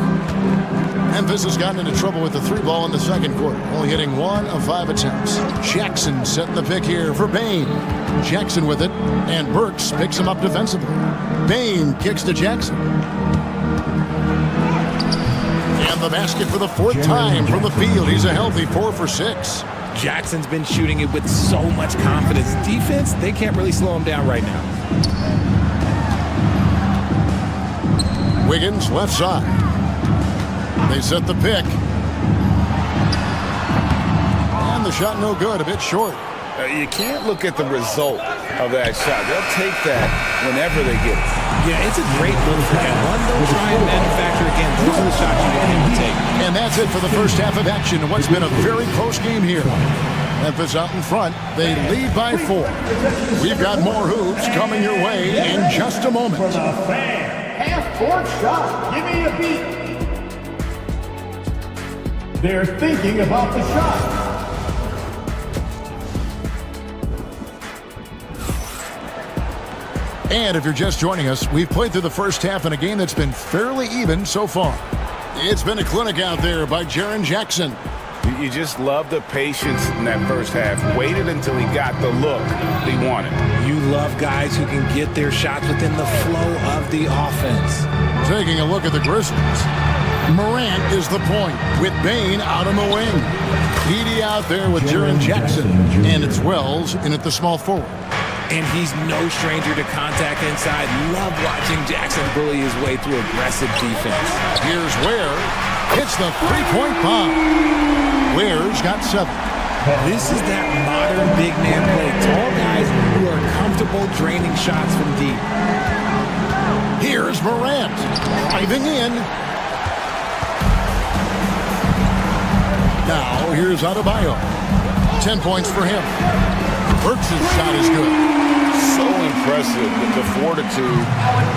Memphis has gotten into trouble with the 3-ball in the second quarter, only hitting 1 of 5 attempts. Jackson setting the pick here for Bane. Jackson with it, and Burks picks him up defensively. Bane kicks to Jackson. And the basket for the 4th time from the field. He's a healthy 4 for 6. Jackson's been shooting it with so much confidence. Defense, they can't really slow him down right now. Wiggins left side. They set the pick. And the shot no good, a bit short. You can't look at the result of that shot. They'll take that whenever they get it. Yeah, it's a great move for him. One, don't try and manufacture again. Those are the shots you want him to take. And that's it for the first half of action in what's been a very close game here. Memphis out in front. They lead by 4. We've got more hoops coming your way in just a moment. For the fan, half-court shot. Give me a beat. They're thinking about the shot. And if you're just joining us, we've played through the first half in a game that's been fairly even so far. It's been a clinic out there by Jaren Jackson. You just love the patience in that first half. Waited until he got the look he wanted. You love guys who can get their shots within the flow of the offense. Taking a look at the Grizzlies. Morant is the point with Bane out on the wing. Edie out there with Jaren Jackson. And it's Wells in at the small forward. And he's no stranger to contact inside. Love watching Jackson bully his way through aggressive defense. Here's Ware. Hits the 3-point bomb. Ware's got 7. This is that modern big man play. Tall guys who are comfortable draining shots from deep. Here's Morant. Driving in. Now, here's Adebayo. 10 points for him. Burks' shot is good. So impressive with the fortitude,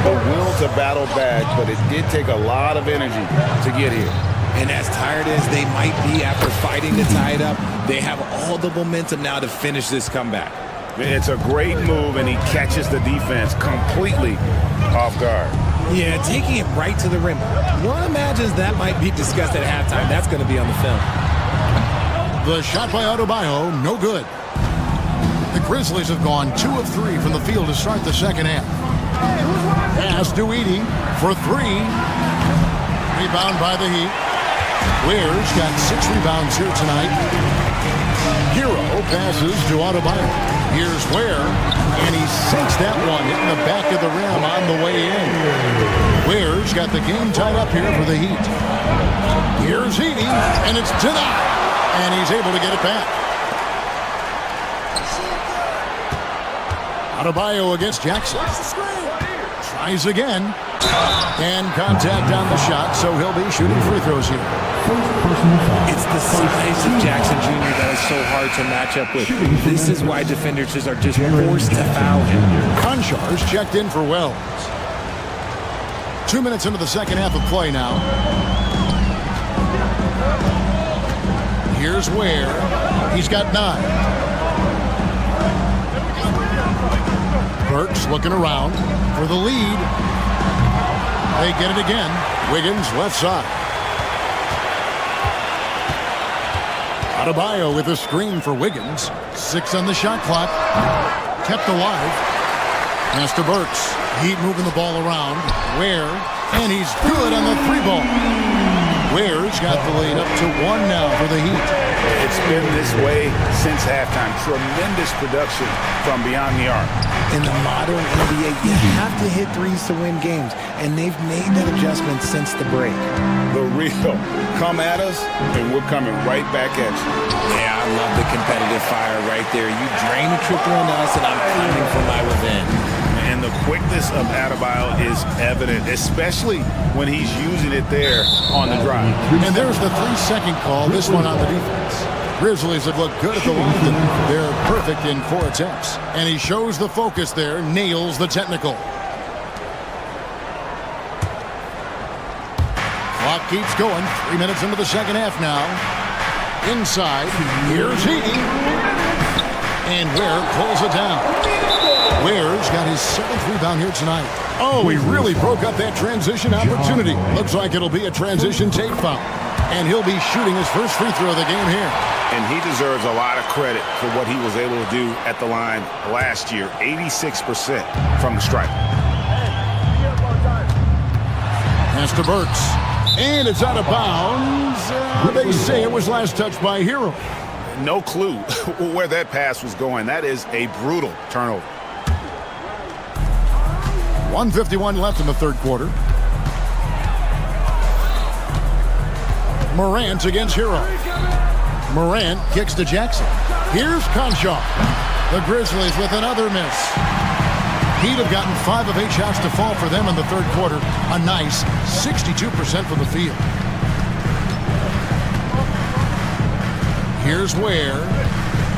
the will to battle back, but it did take a lot of energy to get here. And as tired as they might be after fighting to tie it up, they have all the momentum now to finish this comeback. It's a great move, and he catches the defense completely off guard. Yeah, taking it right to the rim. One imagines that might be discussed at halftime. That's going to be on the film. The shot by Adebayo, no good. The Grizzlies have gone 2 of 3 from the field to start the second half. Pass to Edey for 3. Rebound by the Heat. Ware's got 6 rebounds here tonight. Hero passes to Adebayo. Here's Ware, and he sinks that one, hitting the back of the rim on the way in. Ware's got the game tied up here for the Heat. Here's Edey, and it's denied, and he's able to get it back. Adebayo against Jackson. Tries again. And contact on the shot, so he'll be shooting free throws here. It's the size of Jackson Jr. that is so hard to match up with. This is why defenders are just forced to foul him. Konchar's checked in for Wells. 2 minutes into the second half of play now. Here's Ware. He's got 9. Burks looking around for the lead. They get it again. Wiggins left side. Adebayo with a screen for Wiggins. 6 on the shot clock. Kept alive. Pass to Burks. Heat moving the ball around. Ware. And he's good on the 3-ball. Ware's got the lead up to 1 now for the Heat. It's been this way since halftime. Tremendous production from beyond the arc. In the modern NBA, you have to hit threes to win games, and they've made that adjustment since the break. The real come at us, and we're coming right back at you. Yeah, I love the competitive fire right there. You drain a triple on us, and I'm coming for my revenge. And the quickness of Adebayo is evident, especially when he's using it there on the drive. And there's the 3-second call, this one on the defense. Grizzlies have looked good at the line. They're perfect in 4 attempts. And he shows the focus there, nails the technical. Clock keeps going. 3 minutes into the second half now. Inside, here's Edey. And Ware pulls it down. Ware's got his 7th rebound here tonight. Oh, he really broke up that transition opportunity. Looks like it'll be a transition tape foul. And he'll be shooting his first free throw of the game here. And he deserves a lot of credit for what he was able to do at the line last year. 86% from the stripe. Pass to Burks. And it's out of bounds. They say it was last touched by Hero. No clue where that pass was going. That is a brutal turnover. 1:51 left in the third quarter. Morant against Hero. Morant kicks to Jackson. Here's Conchar. The Grizzlies with another miss. Heat have gotten 5 of 8 shots to fall for them in the third quarter. A nice 62% from the field. Here's Ware.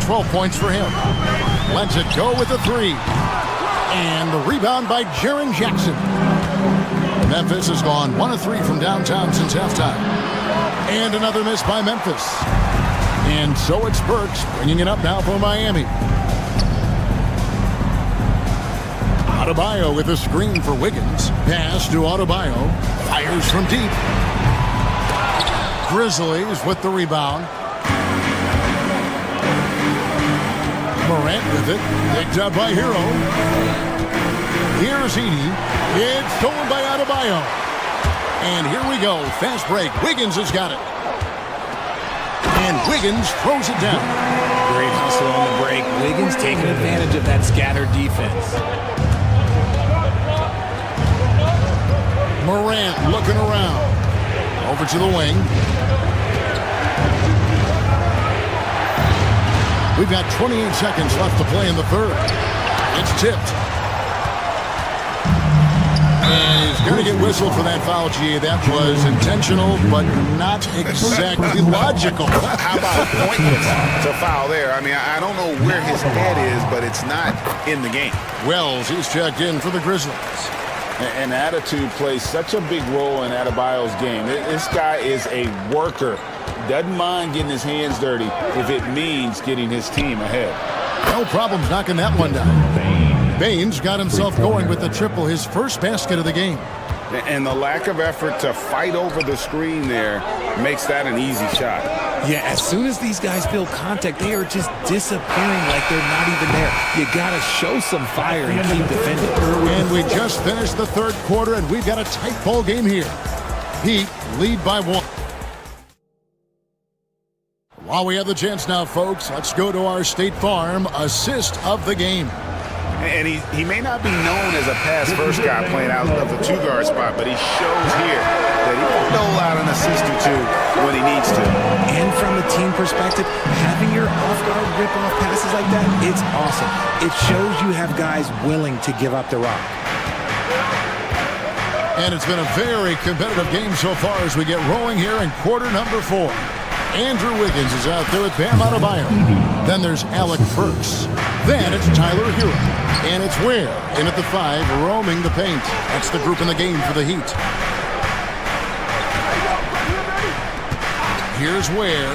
12 points for him. Lets it go with a 3. And the rebound by Jaren Jackson. Memphis has gone 1 of 3 from downtown since halftime. And another miss by Memphis. And so it's Burks bringing it up now for Miami. Adebayo with a screen for Wiggins. Pass to Adebayo. Fires from deep. Grizzlies with the rebound. Morant with it. Picked up by Hero. Here's Edey. It's stolen by Adebayo. And here we go. Fast break. Wiggins has got it. And Wiggins throws it down. Great hustle on the break. Wiggins taking advantage of that scattered defense. Morant looking around. Over to the wing. We've got 28 seconds left to play in the third. It's tipped. And is going to get whistled for that foul, G. That was intentional, but not exactly logical. How about pointless to foul there? I mean, I don't know where his head is, but it's not in the game. Wells, he's checked in for the Grizzlies. And attitude plays such a big role in Adebayo's game. This guy is a worker. Doesn't mind getting his hands dirty if it means getting his team ahead. No problems knocking that one down. Baines got himself going with the triple, his first basket of the game. And the lack of effort to fight over the screen there makes that an easy shot. Yeah, as soon as these guys feel contact, they are just disappearing like they're not even there. You got to show some fire and keep defending. And we just finished the third quarter, and we've got a tight ball game here. Heat lead by 1. While we have the chance now, folks, let's go to our State Farm assist of the game. And he may not be known as a pass-first guy playing out of the two-guard spot, but he shows here that he can dole out an assist or two when he needs to. And from a team perspective, having your off-guard rip-off passes like that, it's awesome. It shows you have guys willing to give up the rock. And it's been a very competitive game so far as we get rolling here in quarter number 4. Andrew Wiggins is out there with Bam Adebayo. Then there's Alec Burks. Then it's Tyler Hero. And it's Ware in at the 5, roaming the paint. That's the group in the game for the Heat. Here's Ware.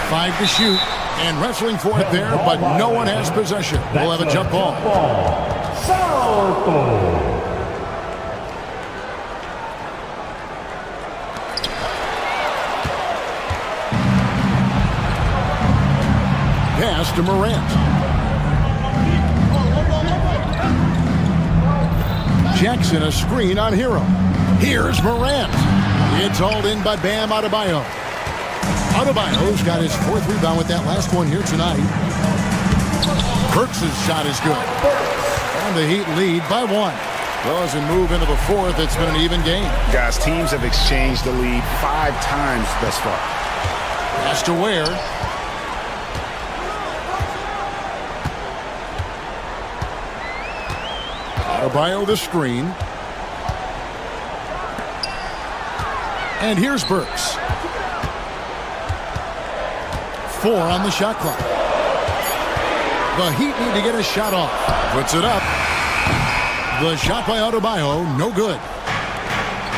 Five to shoot. And wrestling for it there, but no one has possession. We'll have a jump ball. Pass to Morant. Jackson a screen on Hero. Here's Morant. It's hauled in by Bam Adebayo. Adebayo's got his 4th rebound with that last one here tonight. Burks' shot is good. And the Heat lead by 1. Well, as we move into the 4th, it's been an even game. Guys, teams have exchanged the lead 5 times thus far. Pass to Ware. Adebayo the screen. And here's Burks. 4 on the shot clock. The Heat need to get a shot off. Puts it up. The shot by Adebayo, no good.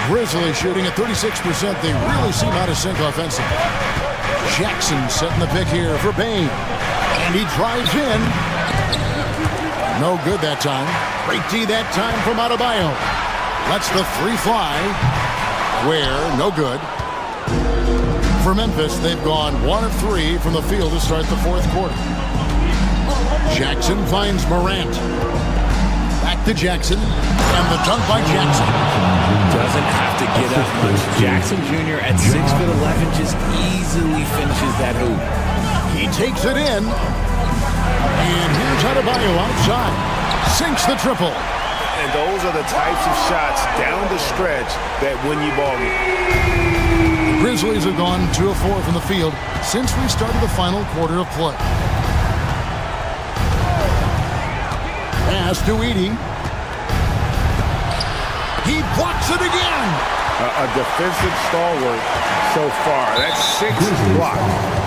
Grizzlies shooting at 36%. They really seem out of sync offensively. Jackson setting the pick here for Bane. And he drives in. No good that time. Great D that time from Adebayo. Lets the 3 fly. Ware, no good. For Memphis, they've gone 1 of 3 from the field to start the 4th quarter. Jackson finds Morant. Back to Jackson. And the dunk by Jackson. Doesn't have to get up much. Jackson Jr. at 6'11" just easily finishes that hoop. He takes it in. And here's Adebayo outside. Sinks the triple. And those are the types of shots down the stretch that win you ball games. The Grizzlies have gone 2 of 4 from the field since we started the final quarter of play. Pass to Edey. He blocks it again. A defensive stalwart so far. That's 6 blocks.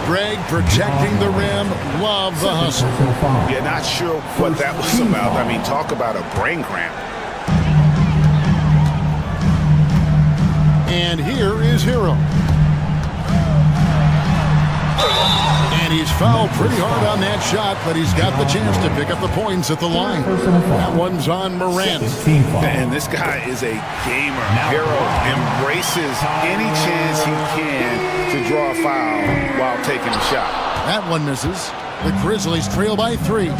Greg protecting the rim. Love the hustle. Yeah, not sure what that was about. I mean, talk about a brain cramp. And here is Hero. And he's fouled pretty hard on that shot, but he's got the chance to pick up the points at the line. That one's on Morant. And this guy is a gamer. Hero embraces any chance he can to draw a foul while taking a shot. That one misses. The Grizzlies trail by 3.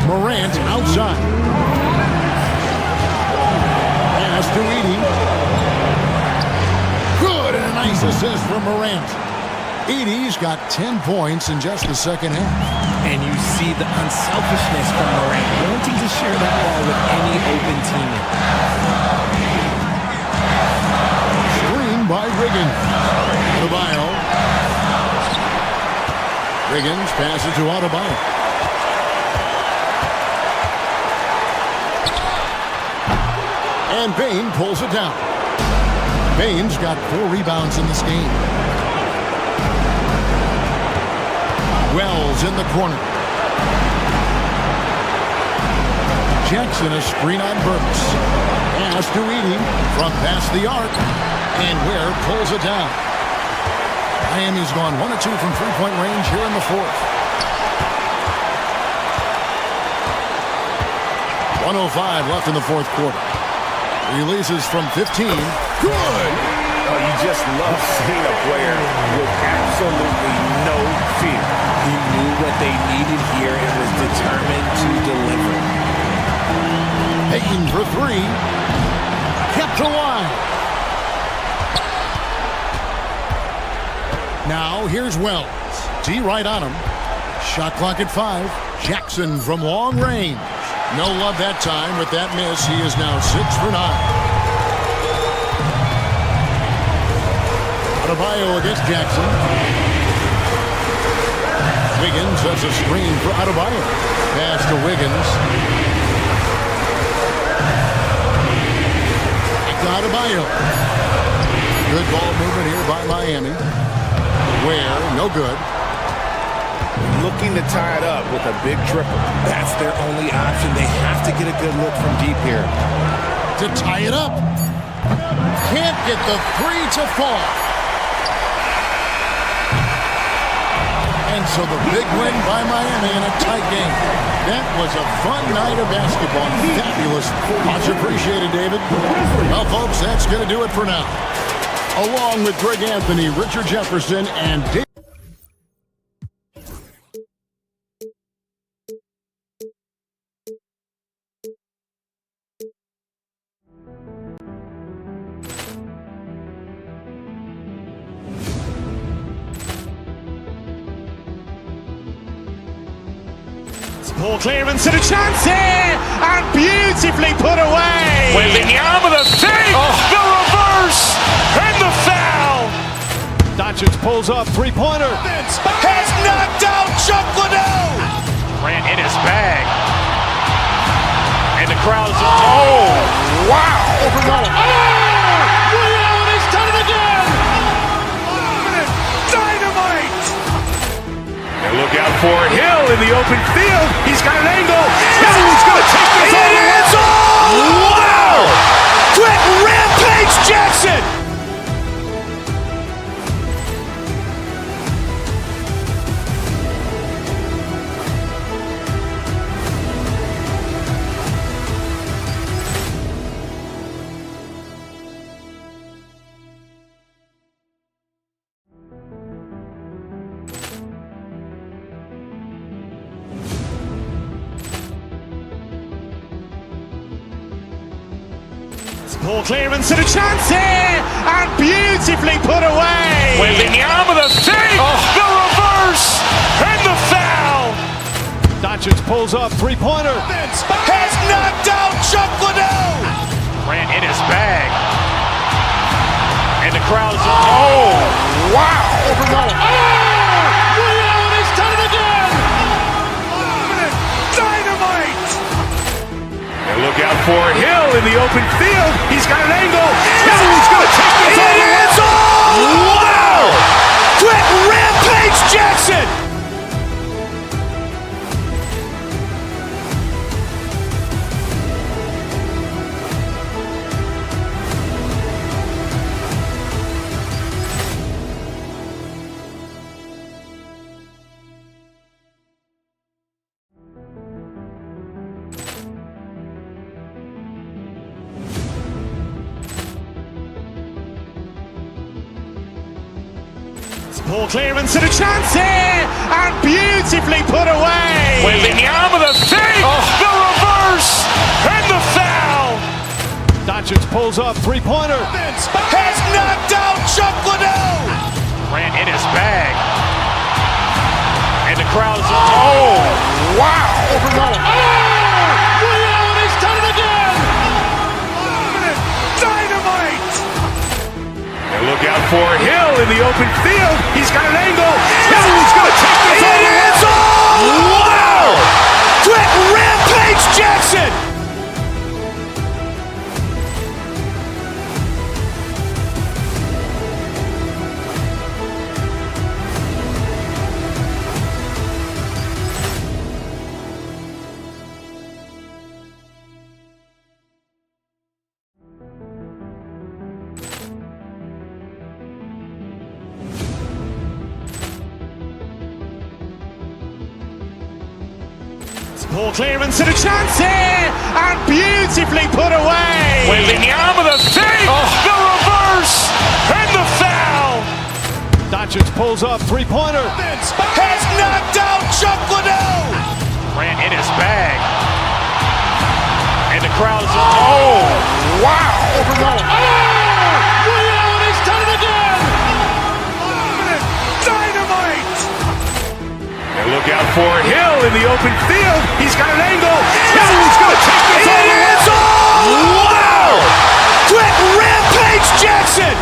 Morant outside. Pass to Edey. Good, and a nice assist from Morant. Edey's got 10 points in just the second half. And you see the unselfishness from Morant, wanting to share that ball with any open teammate. Screen by Wiggins. Adebayo. Wiggins passes to Adebayo. And Bane pulls it down. Bane's got 4 rebounds in this game. Wells in the corner. Jackson a screen on Burks. Pass to Edey from past the arc. And Ware pulls it down. Miami's gone 1 of 2 from three-point range here in the fourth. 1:05 left in the fourth quarter. Releases from 15. Good! Oh, you just love seeing a player with absolutely no fear. He knew what they needed here and was determined to deliver. Payton for 3. Kept alive. Now here's Wells. D right on him. Shot clock at 5. Jackson from long range. No love that time. With that miss, he is now 6 for 9. Adebayo against Jackson. Wiggins sets a screen for Adebayo. Pass to Wiggins. Back to Adebayo. Good ball movement here by Miami. Ware, no good. Looking to tie it up with a big triple. That's their only option. They have to get a good look from deep here. To tie it up. Can't get the 3 to fall. And so the big win by Miami in a tight game. That was a fun night of basketball. Fabulous. Much appreciated, David. Well, folks, that's going to do it for now. Along with Greg Anthony, Richard Jefferson, and David. Ball clearance and a chance here, and beautifully put away. Wembanyama the fake, the reverse, and the foul. Doncic pulls up, three-pointer. Has knocked out Chuck Liddell. Grant in his bag. And the crowd is, oh, wow. Overall. Ray Allen has done it again. Dynamite. And look out for Hill in the open field. He's got an angle. Hill's going to take this all the way. Wow. Quick rampage Jackson. Ball clearance and a chance here, and beautifully put away. Wembanyama the fake, the reverse, and the foul. Doncic pulls up, three-pointer. Has knocked out Chuck Liddell. Grant in his bag. And the crowd is, oh, wow. Overall. Ray Allen has done it again. Dynamite. And look out for Hill in the open field. He's got an angle. Hill's going to take this all the way. Wow. Quick rampage Jackson. Ball clearance and a chance here, and beautifully put away. Wembanyama the fake, the reverse, and the foul. Doncic pulls up, three-pointer. Has knocked out Chuck Liddell. Grant in his bag. And the crowd is, oh, wow. Overall. Ray Allen has done it again. Dynamite. And look out for Hill in the open field. He's got an angle. Hill's going to take this all the way. Ball clearance and a chance here, and beautifully put away. Wembanyama the save, the reverse, and the foul. Doncic pulls up, three-pointer. Has knocked out Chuck Liddell. Ran in his bag. And the crowd is, oh, wow. He's done it again. Dynamite. And look out for Hill in the open field. He's got an angle. Hill's going to take this all the way. Wow. Quick rampage Jackson.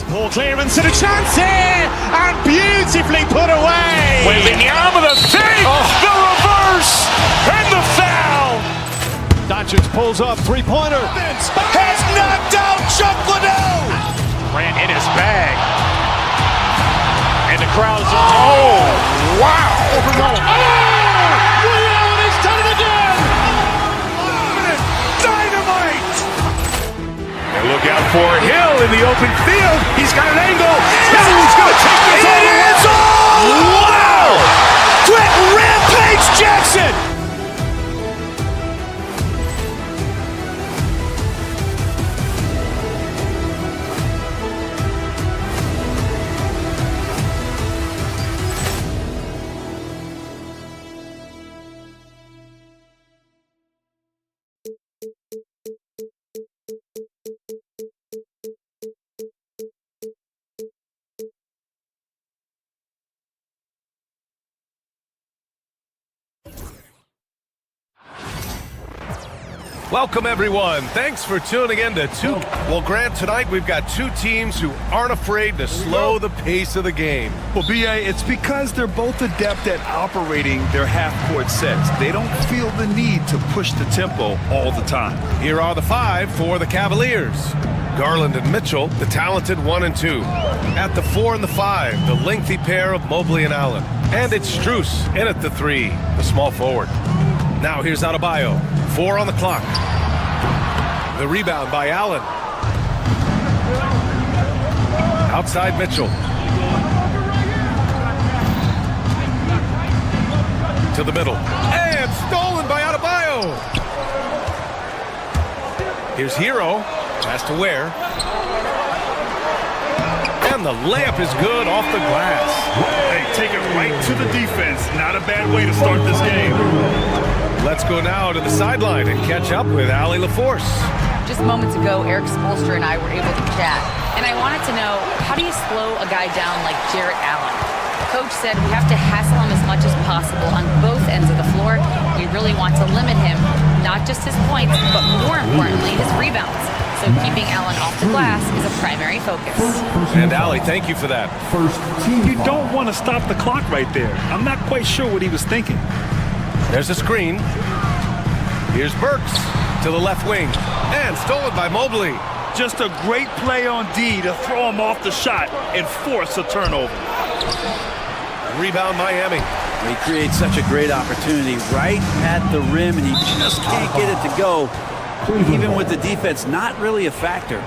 Ball clearance and a chance here, and beautifully put away. Wembanyama the save, the reverse, and the foul. Doncic pulls up, three-pointer. Has knocked out Chuck Liddell. Ran in his bag. And the crowd is, oh, wow. He's done it again. Dynamite. And look out for Hill in the open field. He's got an angle. Hill's going to take this all the way. Wow. Quick rampage Jackson. Welcome, everyone. Thanks for tuning in to Well, Grant, tonight we've got two teams who aren't afraid to slow the pace of the game. Well, B.A., it's because they're both adept at operating their half-court sets. They don't feel the need to push the tempo all the time. Here are the five for the Cavaliers. Garland and Mitchell, the talented 1 and 2. At the 4 and the 5, the lengthy pair of Mobley and Allen. And it's Strus in at the 3, the small forward. Now here's Adebayo. 4 on the clock. The rebound by Allen. Outside Mitchell. To the middle. And stolen by Adebayo. Here's Hero. Pass to Ware. And the layup is good off the glass. Hey, take it right to the defense. Not a bad way to start this game. Let's go now to the sideline and catch up with Allie LaForce. Just moments ago, Eric Spoelstra and I were able to chat, and I wanted to know, how do you slow a guy down like Jarrett Allen? Coach said we have to hassle him as much as possible on both ends of the floor. We really want to limit him, not just his points, but more importantly, his rebounds. So keeping Allen off the glass is a primary focus. And Allie, thank you for that. You don't want to stop the clock right there. I'm not quite sure what he was thinking. There's a screen. Here's Burks to the left wing. And stolen by Mobley. Just a great play on D to throw him off the shot and force a turnover. Rebound Miami. He creates such a great opportunity right at the rim, and he just can't get it to go. Even with the defense, not really a factor.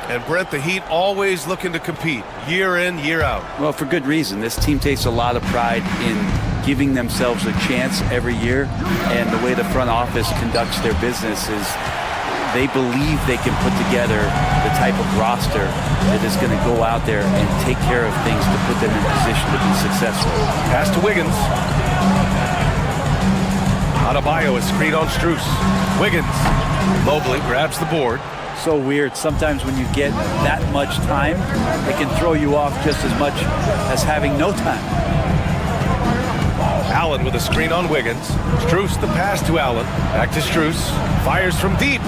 And Brent, the Heat always looking to compete year in, year out. Well, for good reason. This team takes a lot of pride in giving themselves a chance every year, and the way the front office conducts their business is they believe they can put together the type of roster that is going to go out there and take care of things to put them in position to be successful. Pass to Wiggins. Adebayo is screened on Strus. Wiggins. Mobley grabs the board. So weird. Sometimes when you get that much time, it can throw you off just as much as having no time. Allen with a screen on Wiggins. Strus the pass to Allen. Back to Strus. Fires from deep.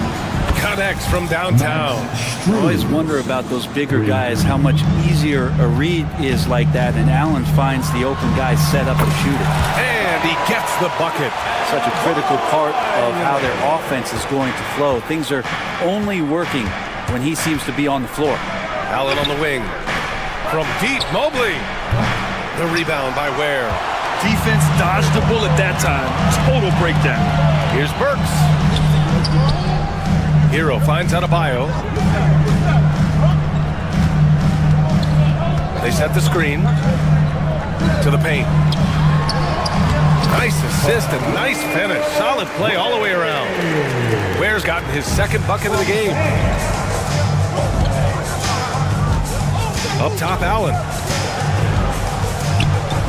connects from downtown. I always wonder about those bigger guys, how much easier a read is like that, and Allen finds the open guy set up to shoot it. And he gets the bucket. Such a critical part of how their offense is going to flow. Things are only working when he seems to be on the floor. Allen on the wing. From deep, Mobley. The rebound by Ware. Defense dodged the bullet that time. Total breakdown. Here's Burks. Hero finds Adebayo. They set the screen to the paint. Nice assist and nice finish. Solid play all the way around. Ware's gotten his second bucket of the game. Up top, Allen.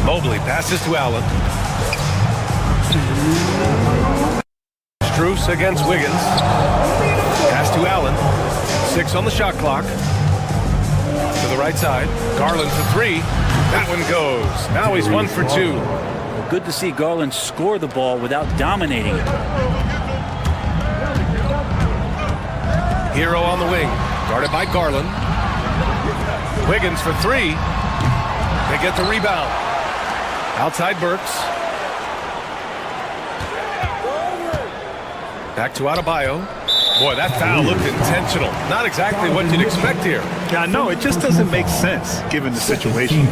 Mobley passes to Allen. Strus against Wiggins. Pass to Allen. 6 on the shot clock. To the right side. Garland for 3. That one goes. Now he's 1 for 2. Good to see Garland score the ball without dominating it. Hero on the wing. Guarded by Garland. Wiggins for 3. They get the rebound. Outside Burks. Back to Adebayo. Boy, that foul looked intentional. Not exactly what you'd expect here. Yeah, no, it just doesn't make sense given the situation.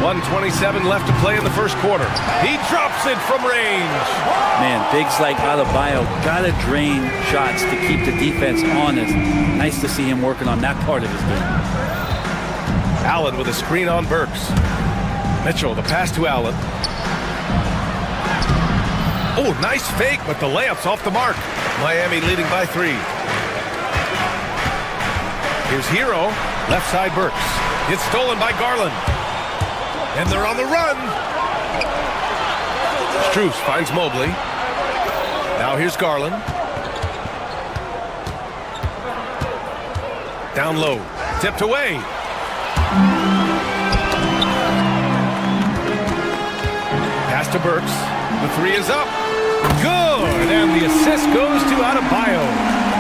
1:27 left to play in the first quarter. He drops it from range. Man, bigs like Adebayo gotta drain shots to keep the defense honest. Nice to see him working on that part of his game. Allen with a screen on Burks. Mitchell, the pass to Allen. Oh, nice fake, but the layup's off the mark. Miami leading by 3. Here's Hero, left side Burks. It's stolen by Garland. And they're on the run. Strus finds Mobley. Now here's Garland. Down low, tipped away. Pass to Burks. The 3 is up. Good, and the assist goes to Adebayo.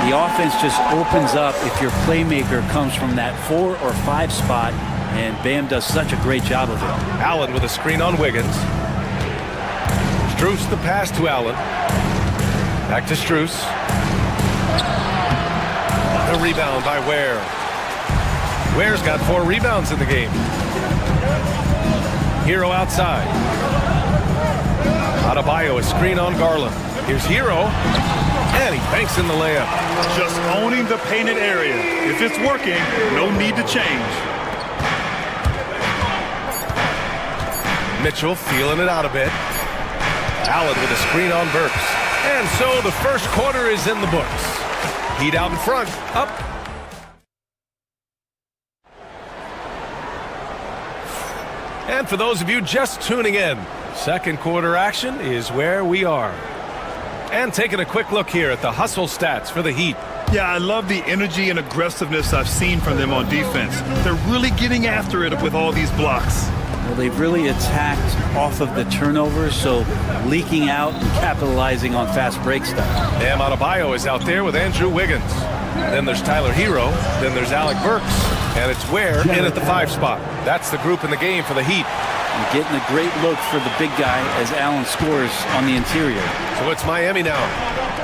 The offense just opens up if your playmaker comes from that 4 or 5 spot, and Bam does such a great job of it. Allen with a screen on Wiggins. Strus the pass to Allen. Back to Strus. The rebound by Ware. Ware's got 4 rebounds in the game. Hero outside. Adebayo, a screen on Garland. Here's Hero. And he banks in the layup. Just owning the painted area. If it's working, no need to change. Mitchell feeling it out a bit. Allen with a screen on Burks. And so the first quarter is in the books. Heat out in front. Up. And for those of you just tuning in, second quarter action is where we are. And taking a quick look here at the hustle stats for the Heat. Yeah, I love the energy and aggressiveness I've seen from them on defense. They're really getting after it with all these blocks. Well, they've really attacked off of the turnovers, so leaking out and capitalizing on fast break stuff. Bam Adebayo is out there with Andrew Wiggins. Then there's Tyler Hero. Then there's Alec Burks. And it's Ware in at the 5 spot. That's the group in the game for the Heat. And getting a great look for the big guy as Allen scores on the interior. So it's Miami now.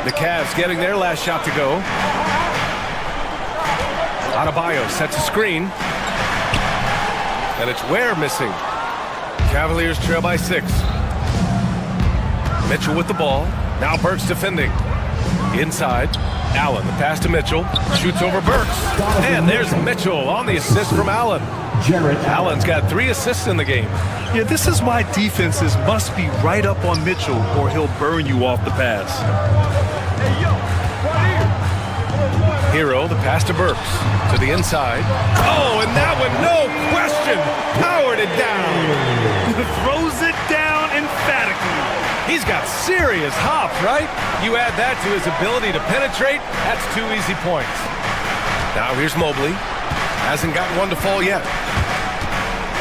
The Cavs getting their last shot to go. Adebayo sets a screen. And it's Ware missing. Cavaliers trail by 6. Mitchell with the ball. Now Burks defending. Inside. Allen, the pass to Mitchell. Shoots over Burks. And there's Mitchell on the assist from Allen. Allen's got 3 assists in the game. Yeah, this is why defenses must be right up on Mitchell or he'll burn you off the pass. Hero, the pass to Burks. To the inside. Oh, and that one, no question, powered it down. Throws it down emphatically. He's got serious hop, right? You add that to his ability to penetrate, that's 2 easy points. Now here's Mobley. Hasn't gotten one to fall yet.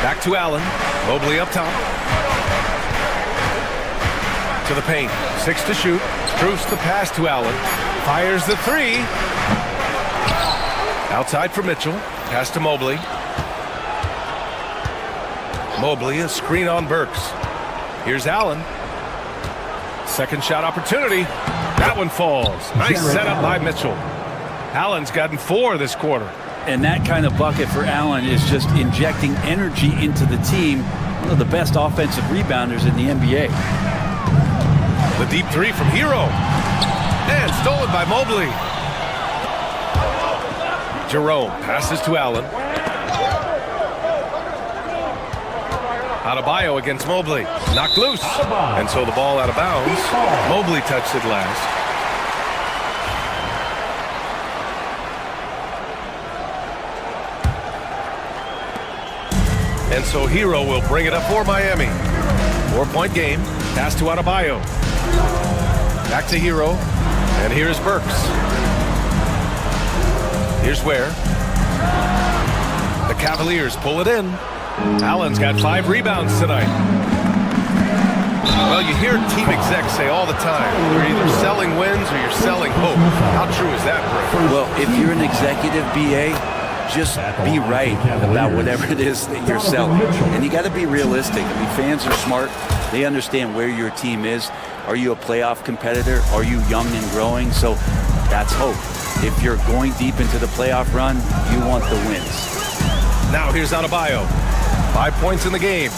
Back to Allen. Mobley up top. To the paint. 6 to shoot. Strus the pass to Allen. Fires the 3. Outside for Mitchell. Pass to Mobley. Mobley, a screen on Burks. Here's Allen. Second shot opportunity. That one falls. Nice setup by Mitchell. Allen's gotten 4 this quarter. And that kind of bucket for Allen is just injecting energy into the team. One of the best offensive rebounders in the NBA. The deep 3 from Hero. And stolen by Mobley. Jerome passes to Allen. Adebayo against Mobley. Knocked loose. And so the ball out of bounds. Mobley touched it last. And so Hero will bring it up for Miami. 4-point game. Pass to Adebayo. Back to Hero. And here's Burks. Here's Ware. The Cavaliers pull it in. Allen's got 5 rebounds tonight. Well, you hear team execs say all the time, you're either selling wins or you're selling hope. How true is that, Brett? Well, if you're an executive BA, just be right about whatever it is that you're selling. And you got to be realistic. I mean, fans are smart. They understand where your team is. Are you a playoff competitor? Are you young and growing? So that's hope. If you're going deep into the playoff run, you want the wins. Now here's Adebayo. 5 points in the game.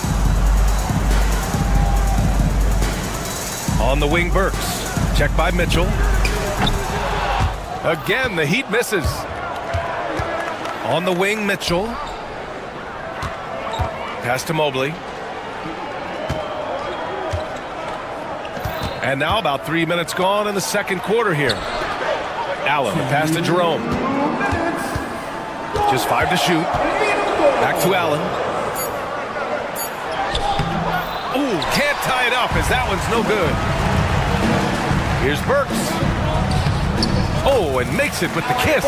On the wing, Burks. Check by Mitchell. Again, the Heat misses. On the wing, Mitchell. Pass to Mobley. And now about 3 minutes gone in the second quarter here. Allen, pass to Jerome. Just 5 to shoot. Back to Allen. Ooh, can't tie it up as that one's no good. Here's Burks. Oh, and makes it with the kiss.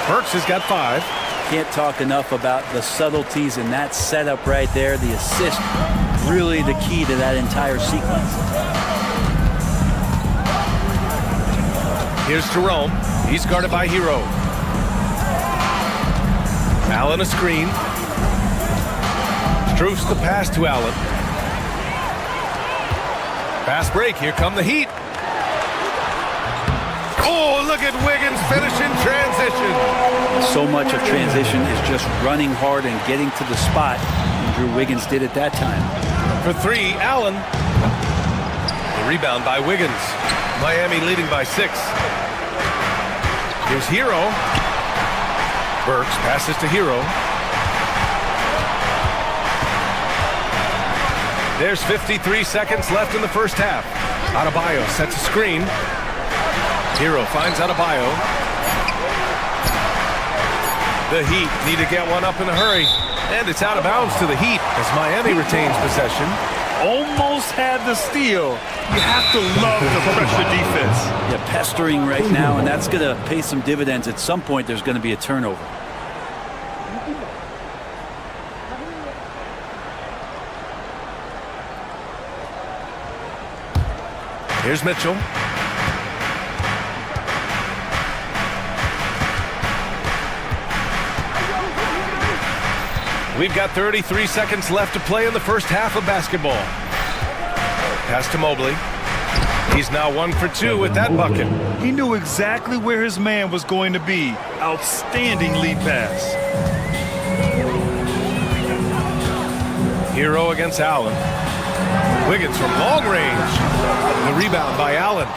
Burks has got 5. Can't talk enough about the subtleties in that setup right there. The assist, really the key to that entire sequence. Here's Jerome. He's guarded by Hero. Allen a screen. Strus the pass to Allen. Fast break. Here come the Heat. Oh, look at Wiggins finishing transition. So much of transition is just running hard and getting to the spot. And Drew Wiggins did it that time. For 3, Allen. The rebound by Wiggins. Miami leading by 6. Here's Hero. Burks passes to Hero. There's 53 seconds left in the first half. Adebayo sets a screen. Hero finds Adebayo. The Heat need to get one up in a hurry. And it's out of bounds to the Heat as Miami retains possession. Almost had the steal. You have to love the pressure defense. Yeah, pestering right now, and that's going to pay some dividends. At some point, there's going to be a turnover. Here's Mitchell. We've got 33 seconds left to play in the first half of basketball. Pass to Mobley. He's now 1 for 2 with that bucket. He knew exactly where his man was going to be. Outstanding lead pass. Hero against Allen. Wiggins from long range. The rebound by Allen.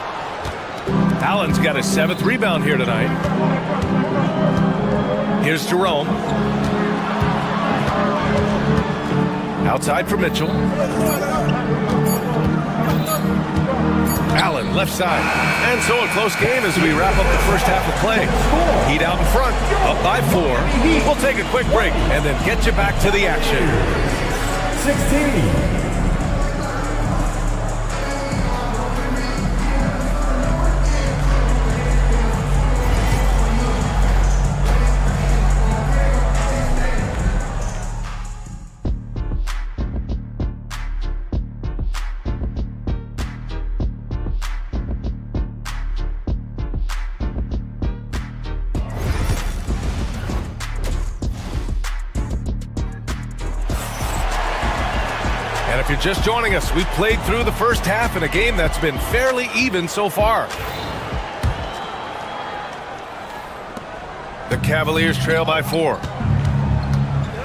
Allen's got his 7th rebound here tonight. Here's Jerome. Outside for Mitchell. Allen left side. And so a close game as we wrap up the first half of play. Heat out in front, up by 4. We'll take a quick break and then get you back to the action. 16. you're just joining us, we've played through the first half in a game that's been fairly even so far. The Cavaliers trail by 4.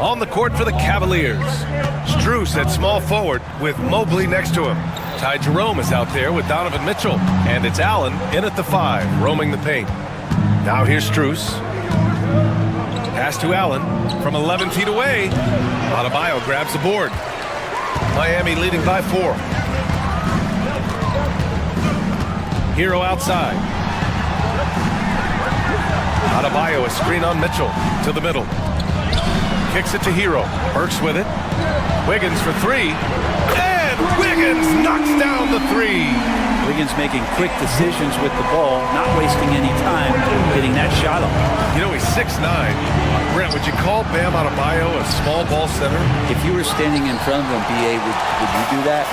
On the court for the Cavaliers, Strus at small forward with Mobley next to him. Ty Jerome is out there with Donovan Mitchell, and it's Allen in at the 5, roaming the paint. Now here's Strus. Pass to Allen from 11 feet away. Adebayo grabs the board. Miami leading by 4. Hero outside. Adebayo, a screen on Mitchell to the middle. Kicks it to Hero. Burks with it. Wiggins for 3. And Wiggins knocks down the 3. Wiggins making quick decisions with the ball, not wasting any time getting that shot off. You know, he's 6'9". Brent, would you call Bam Adebayo a small ball center? If you were standing in front of him, B.A., would you do that?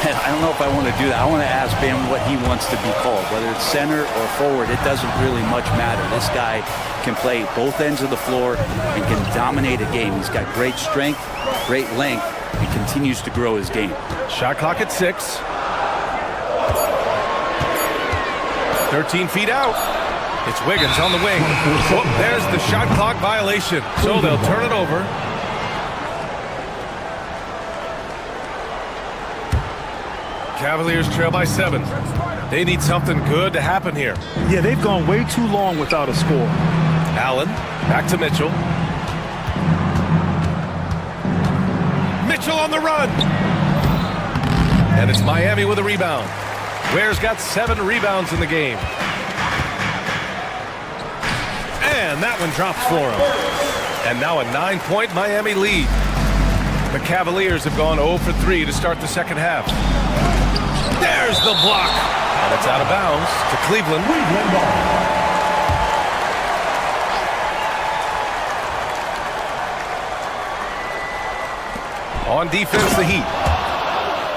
I don't know if I want to do that. I want to ask Bam what he wants to be called. Whether it's center or forward, it doesn't really much matter. This guy can play both ends of the floor and can dominate a game. He's got great strength, great length. He continues to grow his game. Shot clock at 6. 13 feet out. It's Wiggins on the wing. Oh, there's the shot clock violation. So they'll turn it over. Cavaliers trail by 7. They need something good to happen here. Yeah, they've gone way too long without a score. Allen, back to Mitchell. Mitchell on the run. And it's Miami with a rebound. Ware's got 7 rebounds in the game. And that one drops for him. And now a 9-point Miami lead. The Cavaliers have gone 0 for 3 to start the second half. There's the block. And it's out of bounds to Cleveland. On defense, the Heat.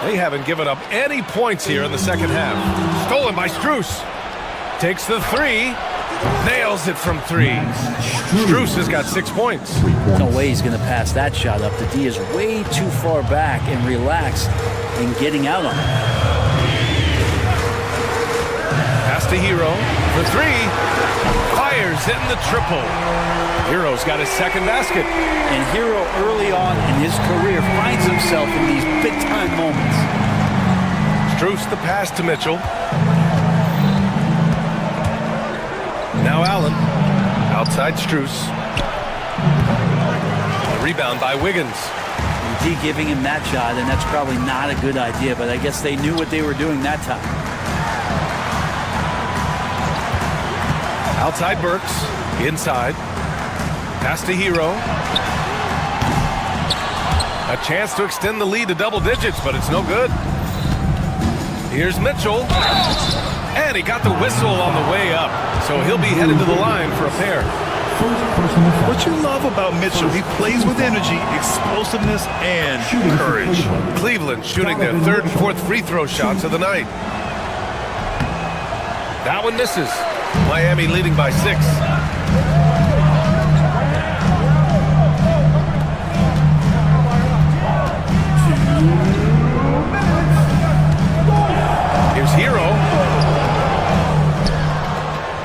They haven't given up any points here in the second half. Stolen by Strus. Takes the 3. Nails it from 3. Strus has got 6 points. No way he's going to pass that shot up. The D is way too far back and relaxed in getting out on it. Pass to Hero for 3. Fires in the triple. Hero's got his second basket. And Hero early on in his career finds himself in these big-time moments. Strus the pass to Mitchell. Now Allen. Outside Strus. The rebound by Wiggins. D giving him that shot, and that's probably not a good idea, but I guess they knew what they were doing that time. Outside Burks. Inside. Pass to Hero. A chance to extend the lead to double digits, but it's no good. Here's Mitchell. And he got the whistle on the way up, so he'll be headed to the line for a pair. What you love about Mitchell, he plays with energy, explosiveness, and courage. Cleveland shooting their 3rd and 4th free throw shots of the night. That one misses. Miami leading by 6. Here's Hero.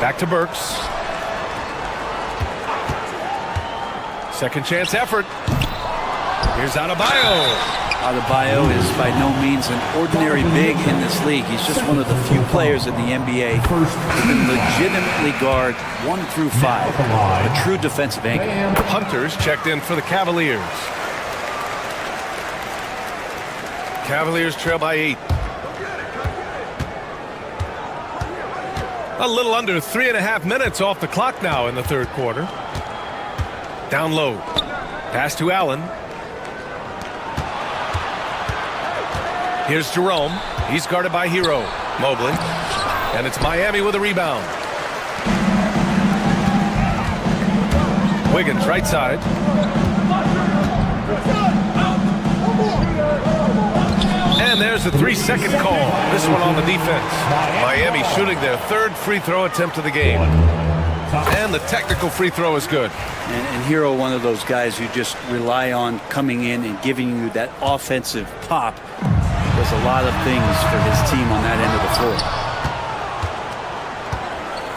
Back to Burks. Second chance effort. Here's Adebayo. Adebayo is by no means an ordinary big in this league. He's just one of the few players in the NBA who can legitimately guard 1 through 5. A true defensive anchor. Hunters checked in for the Cavaliers. Cavaliers trail by 8. A little under 3.5 minutes off the clock now in the 3rd quarter. Down low. Pass to Allen. Here's Jerome. He's guarded by Hero. Mobley. And it's Miami with a rebound. Wiggins right side. And there's the 3-second call. This one on the defense. Miami shooting their 3rd free throw attempt of the game. And the technical free throw is good. And Hero, one of those guys who just rely on coming in and giving you that offensive pop, does a lot of things for his team on that end of the floor.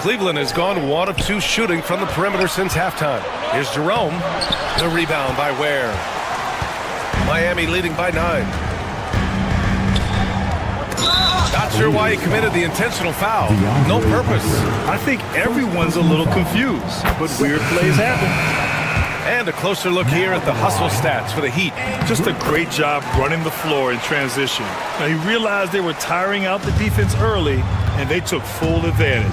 Cleveland has gone 1 of 2 shooting from the perimeter since halftime. Here's Jerome. The rebound by Ware. Miami leading by 9. Not sure why he committed the intentional foul. No purpose. I think everyone's a little confused, but weird plays happen. And a closer look here at the hustle stats for the Heat. Just a great job running the floor in transition. Now, he realized they were tiring out the defense early, and they took full advantage.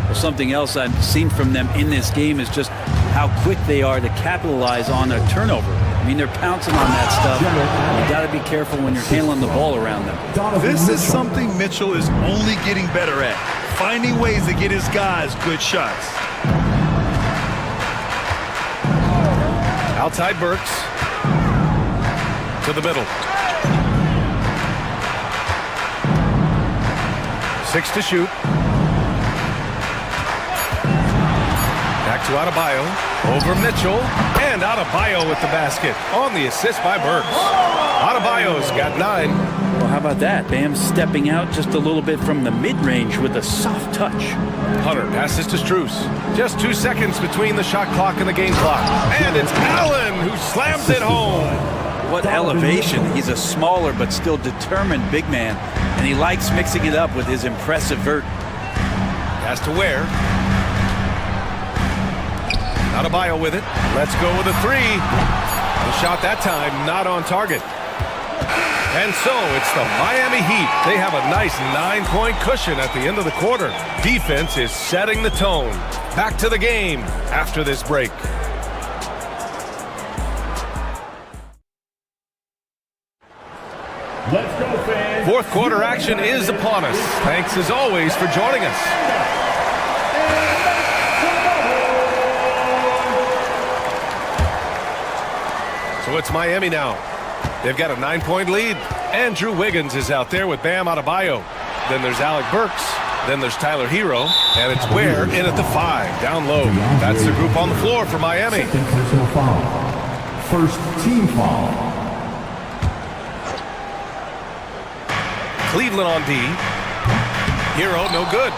Well, something else I've seen from them in this game is just how quick they are to capitalize on a turnover. I mean, they're pouncing on that stuff. You got to be careful when you're handling the ball around them. This is something Mitchell is only getting better at, finding ways to get his guys good shots. Outside Burks. To the middle. 6 to shoot. Back to Adebayo. Over Mitchell. And Adebayo with the basket. On the assist by Burks. Adebayo's got 9. Well, how about that? Bam stepping out just a little bit from the mid-range with a soft touch. Hunter passes to Strus. Just 2 seconds between the shot clock and the game clock. And it's Allen who slams it home. What elevation. He's a smaller but still determined big man. And he likes mixing it up with his impressive vert. Pass to Ware. Adebayo with it. Let's go with a 3. The shot that time not on target. And so it's the Miami Heat. They have a nice 9-point cushion at the end of the quarter. Defense is setting the tone. Back to the game after this break. Let's go, fans. Fourth quarter action is upon us. Thanks as always for joining us. So it's Miami now. They've got a 9-point lead. Andrew Wiggins is out there with Bam Adebayo. Then there's Alec Burks. Then there's Tyler Hero. And it's Ware in at the 5, down low. That's the group on the floor for Miami. Second personal foul. First team foul. Cleveland on D. Hero, no good.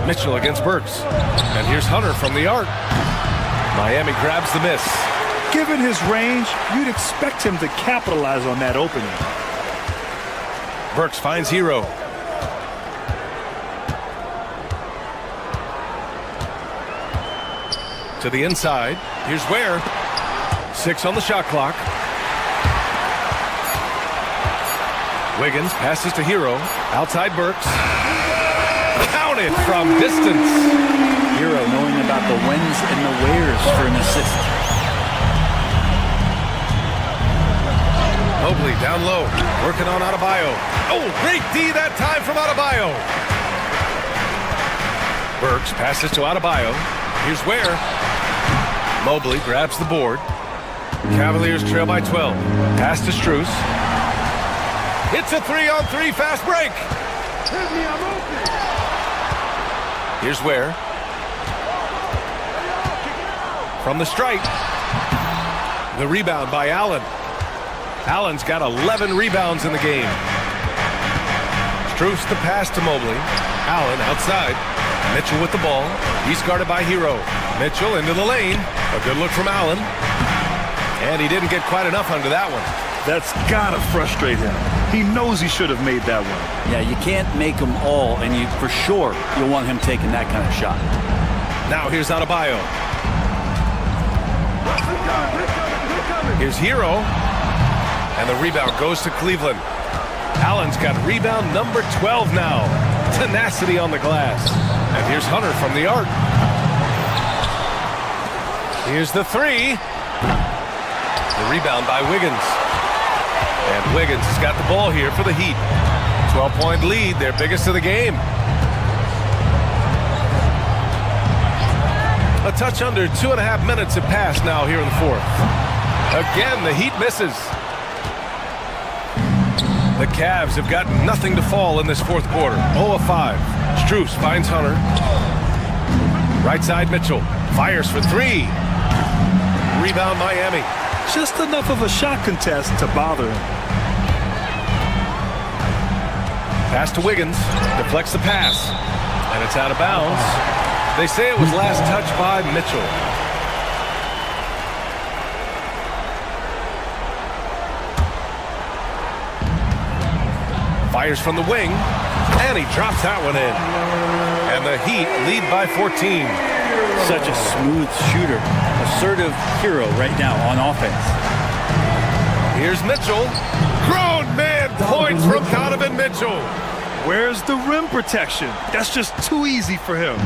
Mitchell against Burks. And here's Hunter from the arc. Miami grabs the miss. Given his range, you'd expect him to capitalize on that opening. Burks finds Hero. To the inside. Here's Ware. 6 on the shot clock. Wiggins passes to Hero. Outside Burks. Counted from distance. Hero knowing about the whens and the wheres for an assist. Mobley down low, working on Adebayo. Oh, great D that time from Adebayo. Burks passes to Adebayo. Here's Ware. Mobley grabs the board. Cavaliers trail by 12. Pass to Strus. It's a 3-on-3 fast break. Here's Ware. From the stripe. The rebound by Allen. Allen's got 11 rebounds in the game. Strus the pass to Mobley. Allen outside. Mitchell with the ball. He's guarded by Hero. Mitchell into the lane. A good look from Allen. And he didn't get quite enough under that one. That's gotta frustrate him. He knows he should have made that one. Yeah, you can't make them all, and you for sure you'll want him taking that kind of shot. Now here's Adebayo. Here's Hero. And the rebound goes to Cleveland. Allen's got rebound number 12 now. Tenacity on the glass. And here's Hunter from the arc. Here's the 3. The rebound by Wiggins. And Wiggins has got the ball here for the Heat. 12-point lead, their biggest of the game. A touch under 2.5 minutes have passed now here in the fourth. Again, the Heat misses. The Cavs have got nothing to fall in this fourth quarter. 0 of 5. Strus finds Hunter. Right side Mitchell. Fires for three. Rebound Miami. Just enough of a shot contest to bother him. Pass to Wiggins. Deflects the pass. And it's out of bounds. They say it was last touched by Mitchell. Fires from the wing, and he drops that one in. And the Heat lead by 14. Such a smooth shooter. Assertive hero right now on offense. Here's Mitchell. Grown man points from Donovan Mitchell. Where's the rim protection? That's just too easy for him.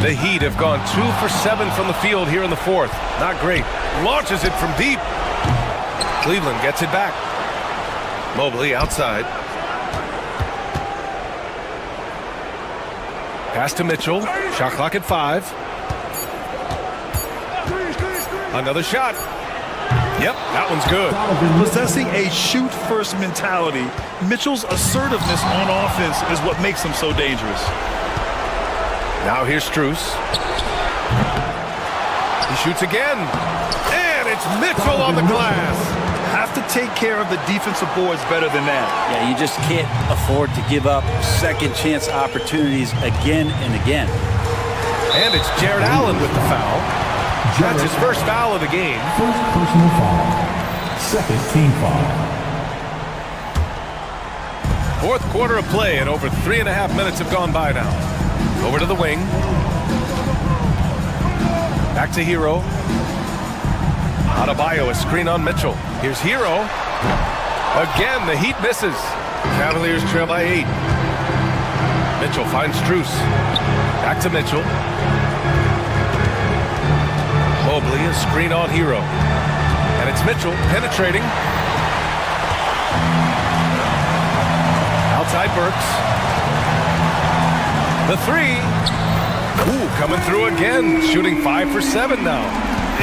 The Heat have gone 2 for 7 from the field here in the fourth. Not great. Launches it from deep. Cleveland gets it back. Mobley outside. Pass to Mitchell. Shot clock at 5. Another shot. Yep, that one's good. Possessing a shoot-first mentality, Mitchell's assertiveness on offense is what makes him so dangerous. Now here's Strus. He shoots again. And it's Mitchell on the glass. Have to take care of the defensive boards better than that. Yeah, you just can't afford to give up second chance opportunities again and again. And it's Jared Allen with the foul. That's his first foul of the game. First personal foul. Second team foul. Fourth quarter of play, and over 3.5 minutes have gone by now. Over to the wing. Back to Hero. Adebayo, a screen on Mitchell. Here's Hero. Again, the Heat misses. Cavaliers trail by 8. Mitchell finds Strus. Back to Mitchell. Mobley, a screen on Hero. And it's Mitchell penetrating. Outside Burks. The three. Ooh, coming through again. Shooting 5 for 7 now.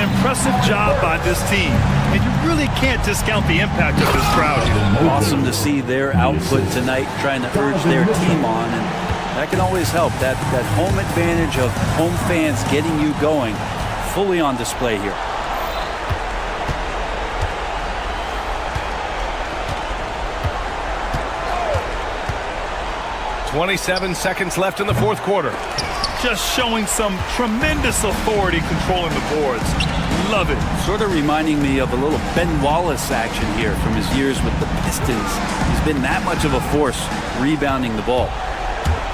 Impressive job by this team. And you really can't discount the impact of this crowd here. Awesome to see their output tonight, trying to urge their team on. And that can always help. That home advantage of home fans getting you going. Fully on display here. .27 seconds left in the fourth quarter. Just showing some tremendous authority controlling the boards. Love it. Sort of reminding me of a little Ben Wallace action here from his years with the Pistons. He's been that much of a force rebounding the ball.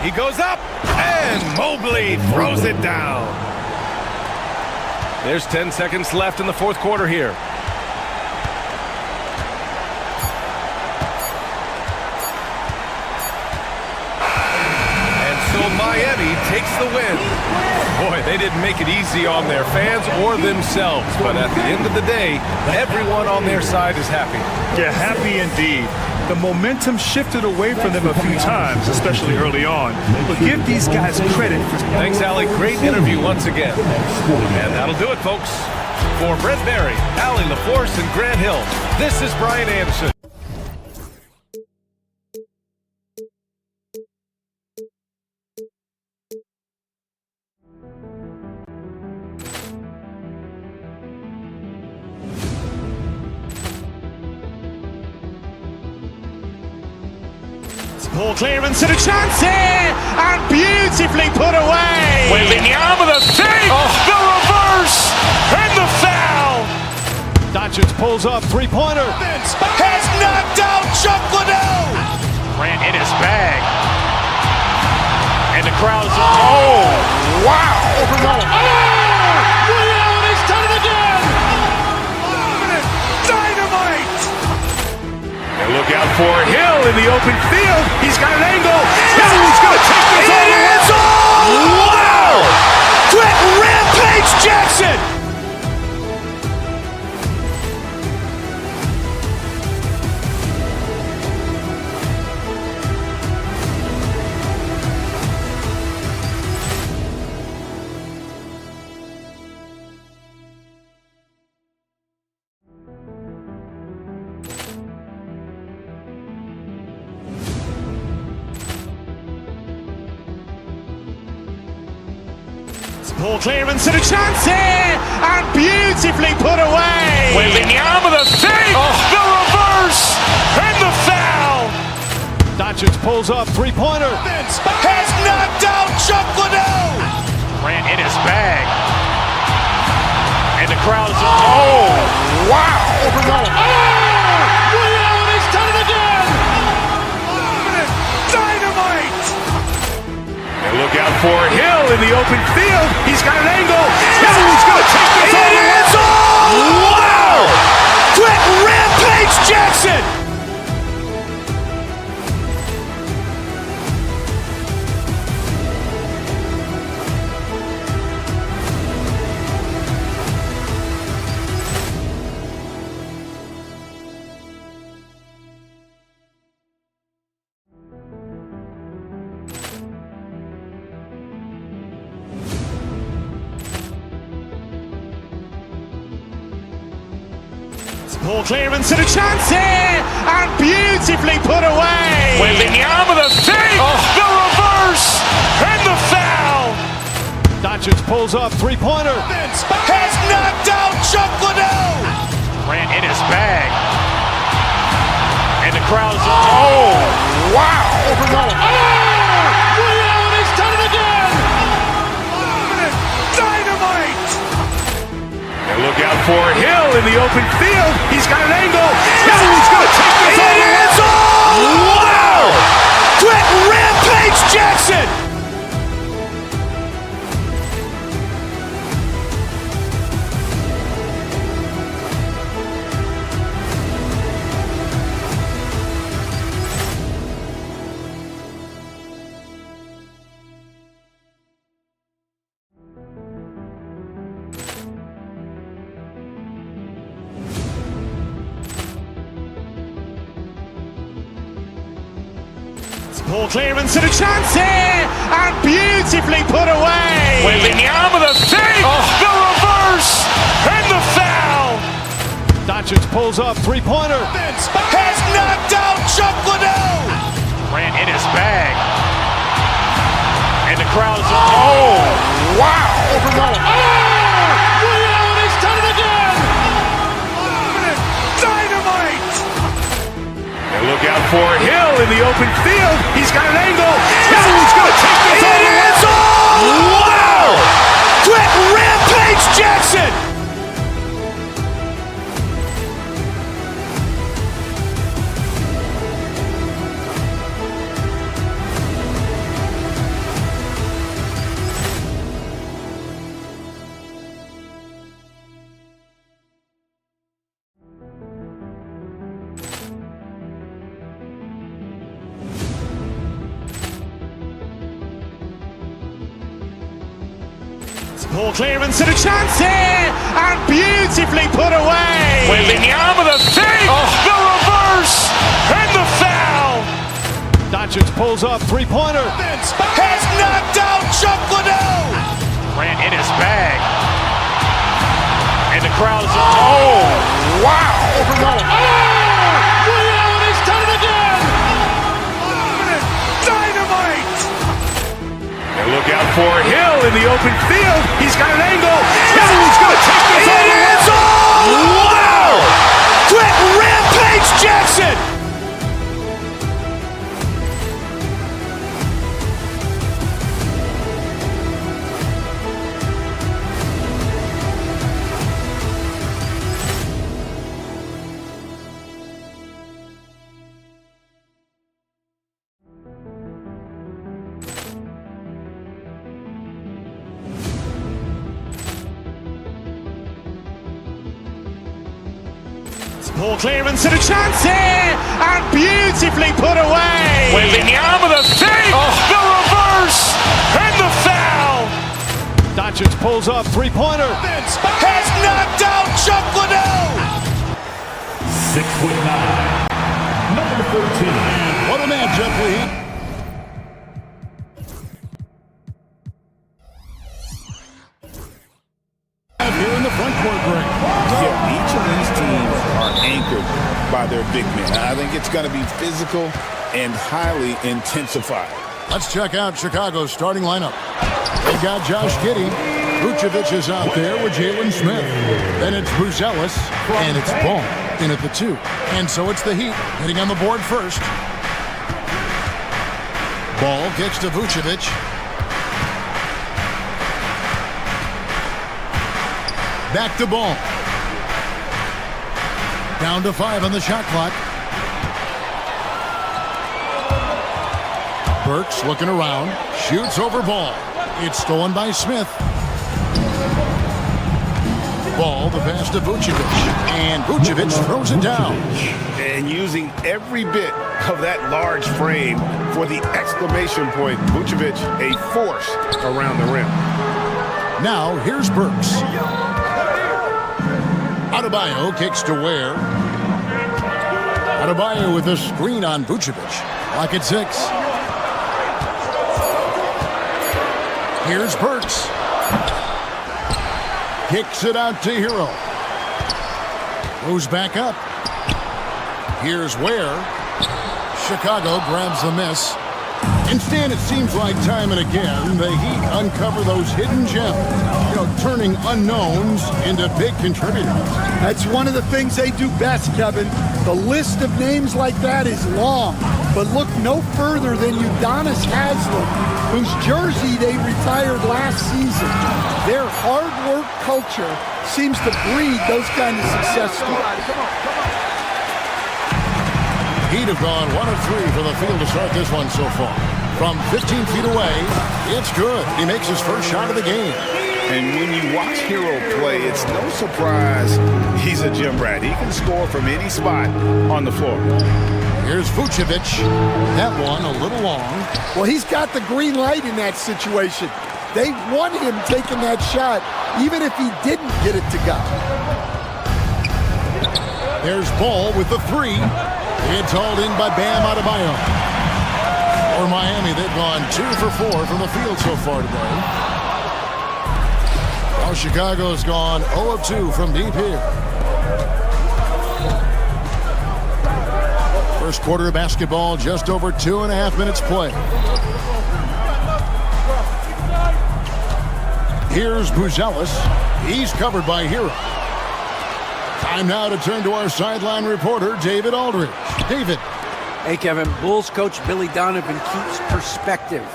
He goes up, and Mobley throws it down. There's 10 seconds left in the fourth quarter here. And so Miami takes the win. Boy, they didn't make it easy on their fans or themselves. But at the end of the day, everyone on their side is happy. Yeah, happy indeed. The momentum shifted away from them a few times, especially early on. But give these guys credit. Thanks, Allie. Great interview once again. And that'll do it, folks. For Brent Berry, Allie LaForce, and Grant Hill, this is Brian Anderson. Ball clearance and a chance here, and beautifully put away. Wembanyama the save, the reverse, and the foul. Doncic pulls up, three-pointer. Has knocked out Chuck Liddell. Grant in his bag, and the crowd is wow! Overwhelmed. Allen has done it again. Dynamite. And look out for Hill in the open field. He's got an angle. Hill's going to take this all the way. Wow! Quick rampage Jackson. Ball clearance and a chance here, and beautifully put away. Wembanyama the save, the reverse, and the foul. Doncic pulls up, three-pointer. Has knocked out Chuck Liddell. Grant in his bag. And the crowd is, wow. He's done it again. Dynamite. And look out for Hill in the open field. He's got an angle. Hill's going to take this all the way. Wow! Quick rampage Jackson. Ball clearance and a chance here, and beautifully put away. Wembanyama the save, the reverse, and the foul. Doncic pulls up, three-pointer. Has knocked out Chuck Liddell. Grant in his bag. And the crowd is, wow. He's done it again. Dynamite. And look out for Hill in the open field. He's got an angle. Hill's going to take this all the way. Wow! Quick rampage Jackson. Ball clearance and a chance here, and beautifully put away. Wembanyama the save, the reverse, and the foul. Doncic pulls up, three-pointer. Has knocked out Chuck Liddell. Grant in his bag. And the crowd is, wow. He's done it again. Dynamite. And look out for Hill in the open field. He's got an angle. Hill's going to take this all the way. Wow! Quick rampage Jackson. Ball clearance and a chance here, and beautifully put away. Wembanyama the save, the reverse, and the foul. Doncic pulls up, three-pointer. Has knocked out Chuck Liddell. Grant in his bag. And the crowd is, wow. He's done it again. Dynamite. And look out for Hill in the open field. He's got an angle. Hill's going to take this all the way. Wow! Quick rampage Jackson. Ball clearance and a chance here, and beautifully put away. Wembanyama the save, the reverse, and the foul. Doncic pulls up, three-pointer. Has knocked out Chuck Liddell. 6'9", number 13. What a matchup we have. Here in the front court break. Yeah, each of these teams are anchored by their big men. I think it's going to be physical and highly intensified. Let's check out Chicago's starting lineup. They got Josh Giddey, Vucevic is out there with Jalen Smith. Then it's Buzelis, and it's Ball in at the 2. And so it's the Heat hitting on the board first. Ball kicks to Vucevic. Back to Ball. Down to 5 on the shot clock. Burks looking around. Shoots over Ball. It's stolen by Smith. Ball, the pass to Vucevic. And Vucevic throws it down. And using every bit of that large frame for the exclamation point. Vucevic, a force around the rim. Now, here's Burks. Adebayo kicks to Ware. Adebayo with a screen on Vucevic. Clock at 6. Here's Burks. Kicks it out to Hero. Goes back up. Here's Ware. Chicago grabs the miss. Instead, it seems like time and again, the Heat uncover those hidden gems, turning unknowns into big contributors. That's one of the things they do best, Kevin. The list of names like that is long, but look no further than Udonis Haslem, whose jersey they retired last season. Their hard work culture seems to breed those kind of success stories. Heat have gone 1 of 3 from the field to start this one so far. From 15 feet away, it's good. He makes his first shot of the game. And when you watch Hero play, it's no surprise he's a gym rat. He can score from any spot on the floor. Here's Vucevic. That one a little long. Well, he's got the green light in that situation. They want him taking that shot, even if he didn't get it to go. There's Ball with the 3. It's hauled in by Bam Adebayo. For Miami, they've gone 2 for 4 from the field so far today. While Chicago's gone 0 of 2 from deep here. First quarter of basketball, just over 2.5 minutes play. Here's Buzelis. He's covered by Hero. Time now to turn to our sideline reporter, David Aldridge. David. Hey, Kevin. Bulls coach Billy Donovan keeps perspective.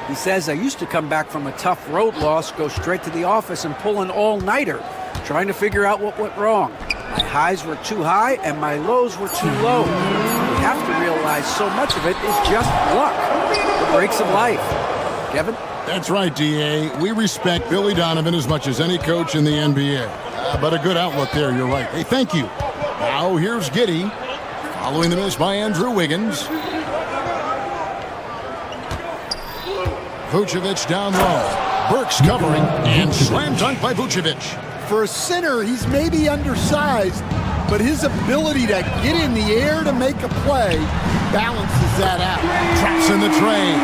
He says, I used to come back from a tough road loss, go straight to the office and pull an all-nighter, trying to figure out what went wrong. My highs were too high and my lows were too low. We have to realize so much of it is just luck, the breaks of life. Kevin? That's right, D.A. We respect Billy Donovan as much as any coach in the NBA. But a good outlook there, you're right. Hey, thank you. Now here's Giddey, following the miss by Andrew Wiggins. Vucevic down low. Burks covering, and slam dunk by Vucevic. For a center, he's maybe undersized, but his ability to get in the air to make a play balances that out. Traps in the train.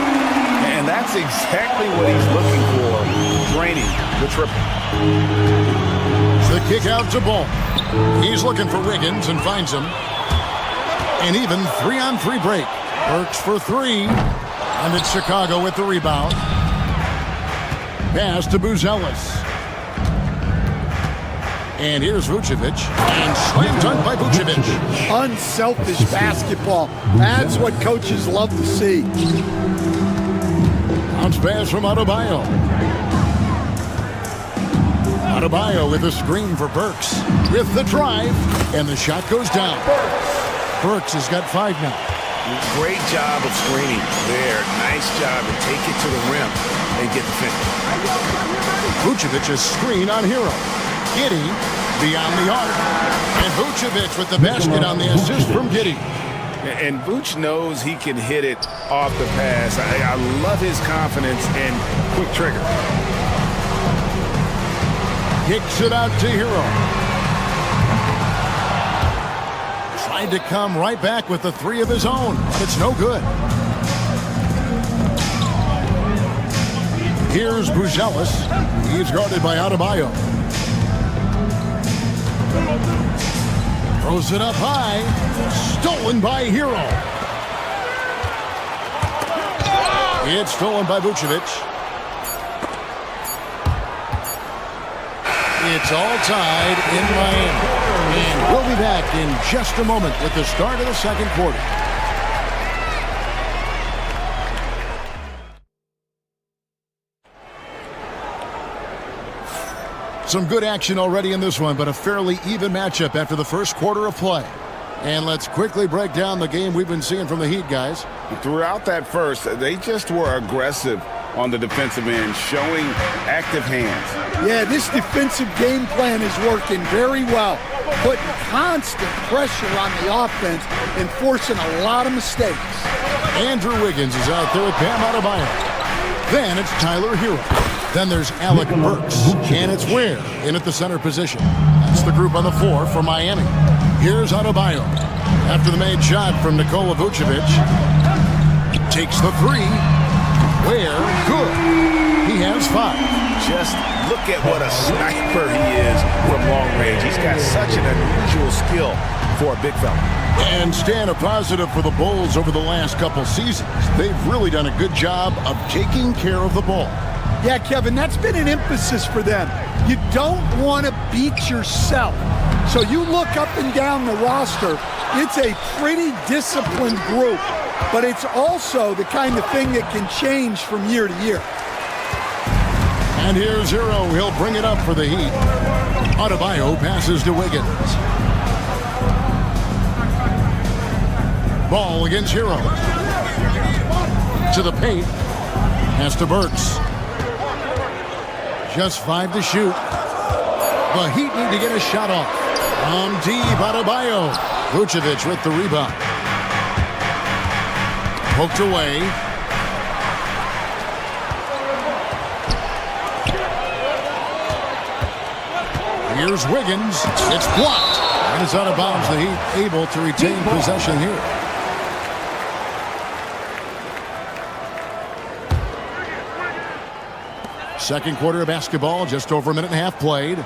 And that's exactly what he's looking for, draining the triple. The kick out to Ball. He's looking for Wiggins and finds him. An even 3-on-3 break. Burks for 3. And it's Chicago with the rebound. Pass to Buzelis. And here's Vucevic. And slam dunk by Vucevic. Unselfish basketball. That's what coaches love to see. Bounce pass from Adebayo. Adebayo with a screen for Burks. With the drive. And the shot goes down. Burks has got 5 now. Great job of screening there. Nice job to take it to the rim and get the finish. Vucevic's screen on Hero. Giddey beyond the arc. And Vucevic with the basket on the assist from Giddey. And Vuce knows he can hit it off the pass. I love his confidence and quick trigger. Kicks it out to Hero. Tried to come right back with the 3 of his own. It's no good. Here's Buzelis. He's guarded by Adebayo. Throws it up high. Stolen by Hero. It's stolen by Vucevic. It's all tied in Miami. And we'll be back in just a moment with the start of the second quarter. Some good action already in this one, but a fairly even matchup after the first quarter of play. And let's quickly break down the game we've been seeing from the Heat, guys. Throughout that first, they just were aggressive on the defensive end, showing active hands. Yeah, this defensive game plan is working very well, putting constant pressure on the offense and forcing a lot of mistakes. Andrew Wiggins is out there with Bam Adebayo. Then it's Tyler Hero. Then there's Alec Burks, and it's Ware in at the center position. That's the group on the floor for Miami. Here's Adebayo. After the made shot from Nikola Vucevic. Takes the three. Ware, good. He has 5. Just look at what a sniper he is from long range. He's got such an unusual skill for a big fella. And staying a positive for the Bulls over the last couple seasons. They've really done a good job of taking care of the ball. Yeah, Kevin, that's been an emphasis for them. You don't want to beat yourself. So you look up and down the roster, it's a pretty disciplined group, but it's also the kind of thing that can change from year to year. And here's Hero. He'll bring it up for the Heat. Adebayo passes to Wiggins. Ball against Hero. To the paint. Pass to Burks. Just 5 to shoot. The Heat need to get a shot off. From deep, Adebayo. Vucevic with the rebound. Poked away. Here's Wiggins. It's blocked. And it's out of bounds. The Heat able to retain possession here. Second quarter of basketball, just over a minute and a half played.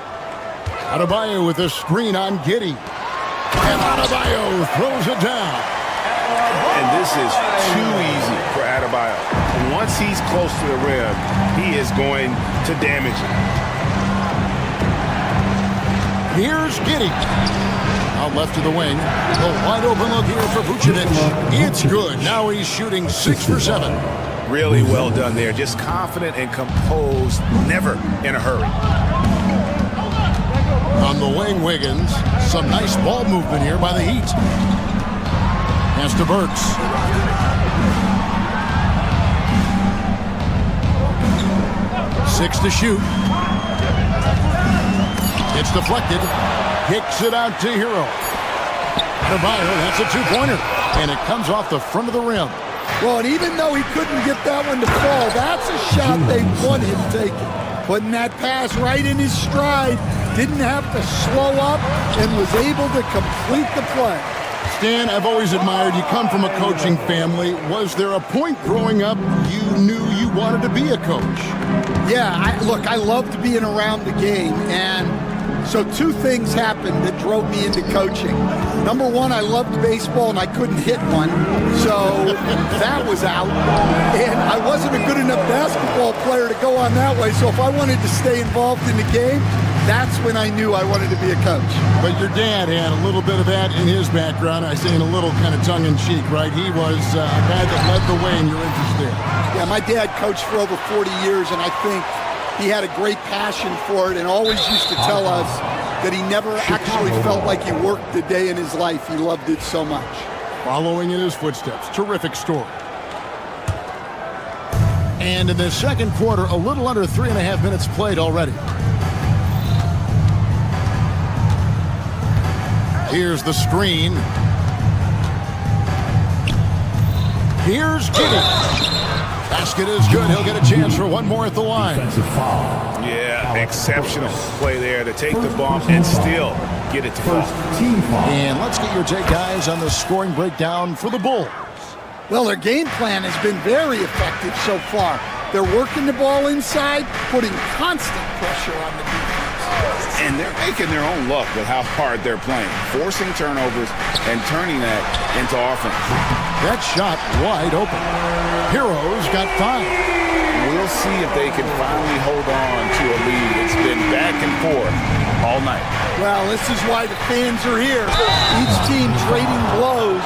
Adebayo with a screen on Giddey. And Adebayo throws it down. And this is too easy for Adebayo. Once he's close to the rim, he is going to damage it. Here's Giddey. Out left to the wing. A wide open look here for Vucevic. It's good. Now he's shooting 6 for 7. Really well done there. Just confident and composed, never in a hurry. On the wing, Wiggins. Some nice ball movement here by the Heat. Pass to Burks. Six to shoot. It's deflected. Kicks it out to Hero. Adebayo, that's a 2-pointer. And it comes off the front of the rim. Well, and even though he couldn't get that one to fall, that's a shot they want him taking. Putting that pass right in his stride, didn't have to slow up, and was able to complete the play. Stan, I've always admired you come from a coaching family. Was there a point growing up you knew you wanted to be a coach? Yeah, I loved being around the game, and so 2 things happened that drove me into coaching. Number 1, I loved baseball and I couldn't hit one, so that was out. And I wasn't a good enough basketball player to go on that way, so if I wanted to stay involved in the game, that's when I knew I wanted to be a coach. But your dad had a little bit of that in his background. I say in a little kind of tongue-in-cheek, right? He was a guy that led the way in your interest there. Yeah, my dad coached for over 40 years, and I think he had a great passion for it and always used to tell us that he never actually felt like he worked a day in his life. He loved it so much. Following in his footsteps. Terrific story. And in the second quarter, a little under 3.5 minutes played already. Here's the screen. Here's Giddey. Basket is good. He'll get a chance for one more at the line. Yeah, exceptional play there to take the bump and still get it to fall. And let's get your take, guys, on the scoring breakdown for the Bulls. Well, their game plan has been very effective so far. They're working the ball inside, putting constant pressure on the defense. And they're making their own luck with how hard they're playing, forcing turnovers and turning that into offense. That shot wide open. Hero's got 5. we'll see if they can finally hold on to a lead. It's been back and forth all night. Well, this is why the fans are here. Each team trading blows,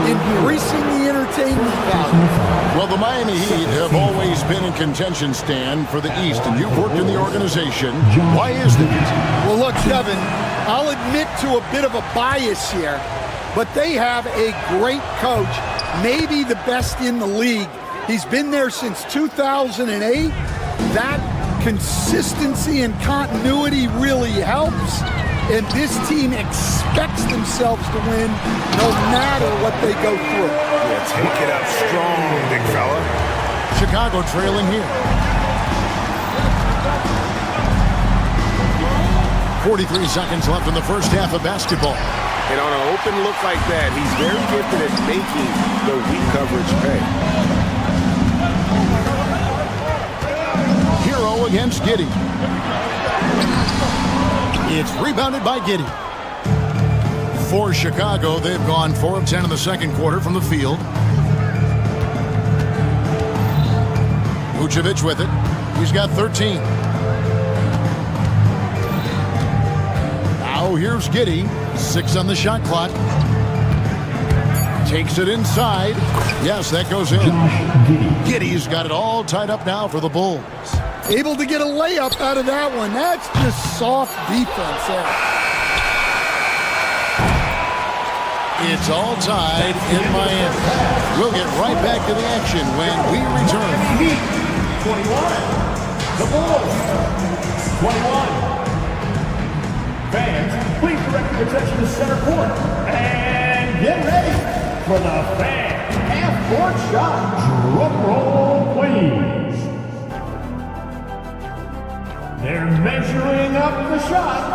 increasing the entertainment value. Well, the Miami Heat have always been in contention, Stan, for the East, and you've worked in the organization. Why is that? Well, look, Kevin, I'll admit to a bit of a bias here, but they have a great coach, maybe the best in the league. He's been there since 2008. That consistency and continuity really helps, and this team expects themselves to win no matter what they go through. Yeah, take it up strong, big fella. Chicago trailing here. 43 seconds left in the first half of basketball. And on an open look like that, he's very gifted at making the weak coverage pay. Hero against Giddey. It's rebounded by Giddey. For Chicago, they've gone 4 of 10 in the second quarter from the field. Vucevic with it. He's got 13. Now here's Giddey. 6 on the shot clock. Takes it inside. Yes, that goes in. Giddey's got it all tied up now for the Bulls. Able to get a layup out of that one. That's just soft defense there. It's all tied in Miami. We'll get right back to the action when we return. 21. The Bulls. 21. Fans, please direct your attention to center court. And get ready for the fan half-court shot. Drum roll, please. They're measuring up the shot.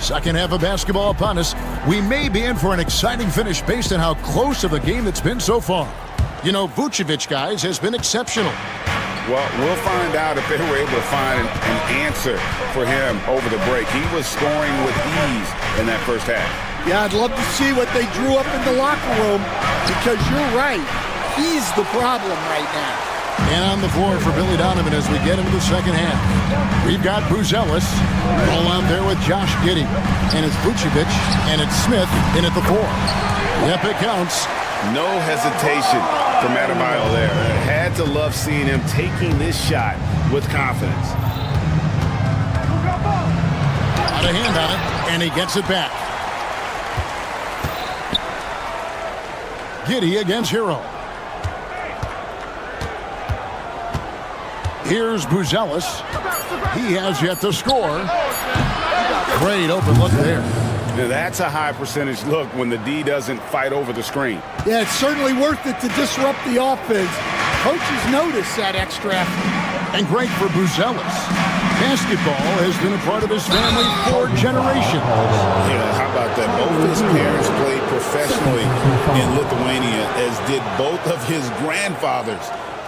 Second half of basketball upon us. We may be in for an exciting finish based on how close of a game it's been so far. You know, Vucevic, guys, has been exceptional. Well, we'll find out if they were able to find an answer for him over the break. He was scoring with ease in that first half. Yeah, I'd love to see what they drew up in the locker room, because you're right. He's the problem right now. And on the floor for Billy Donovan as we get into the second half. We've got Buzelis all out there with Josh Giddey. And it's Vucevic and it's Smith in at the 4. Yep, it counts. No hesitation from Adebayo there. Had to love seeing him taking this shot with confidence. Out of hand on it, and he gets it back. Giddey against Hero. Here's Buzelis. He has yet to score. Great open look there. Now that's a high percentage look when the D doesn't fight over the screen. Yeah, it's certainly worth it to disrupt the offense. Coaches notice that extra effort. And great for Buzelis. Basketball has been a part of his family for generations. Yeah, how about that? Both his parents played professionally in Lithuania, as did both of his grandfathers.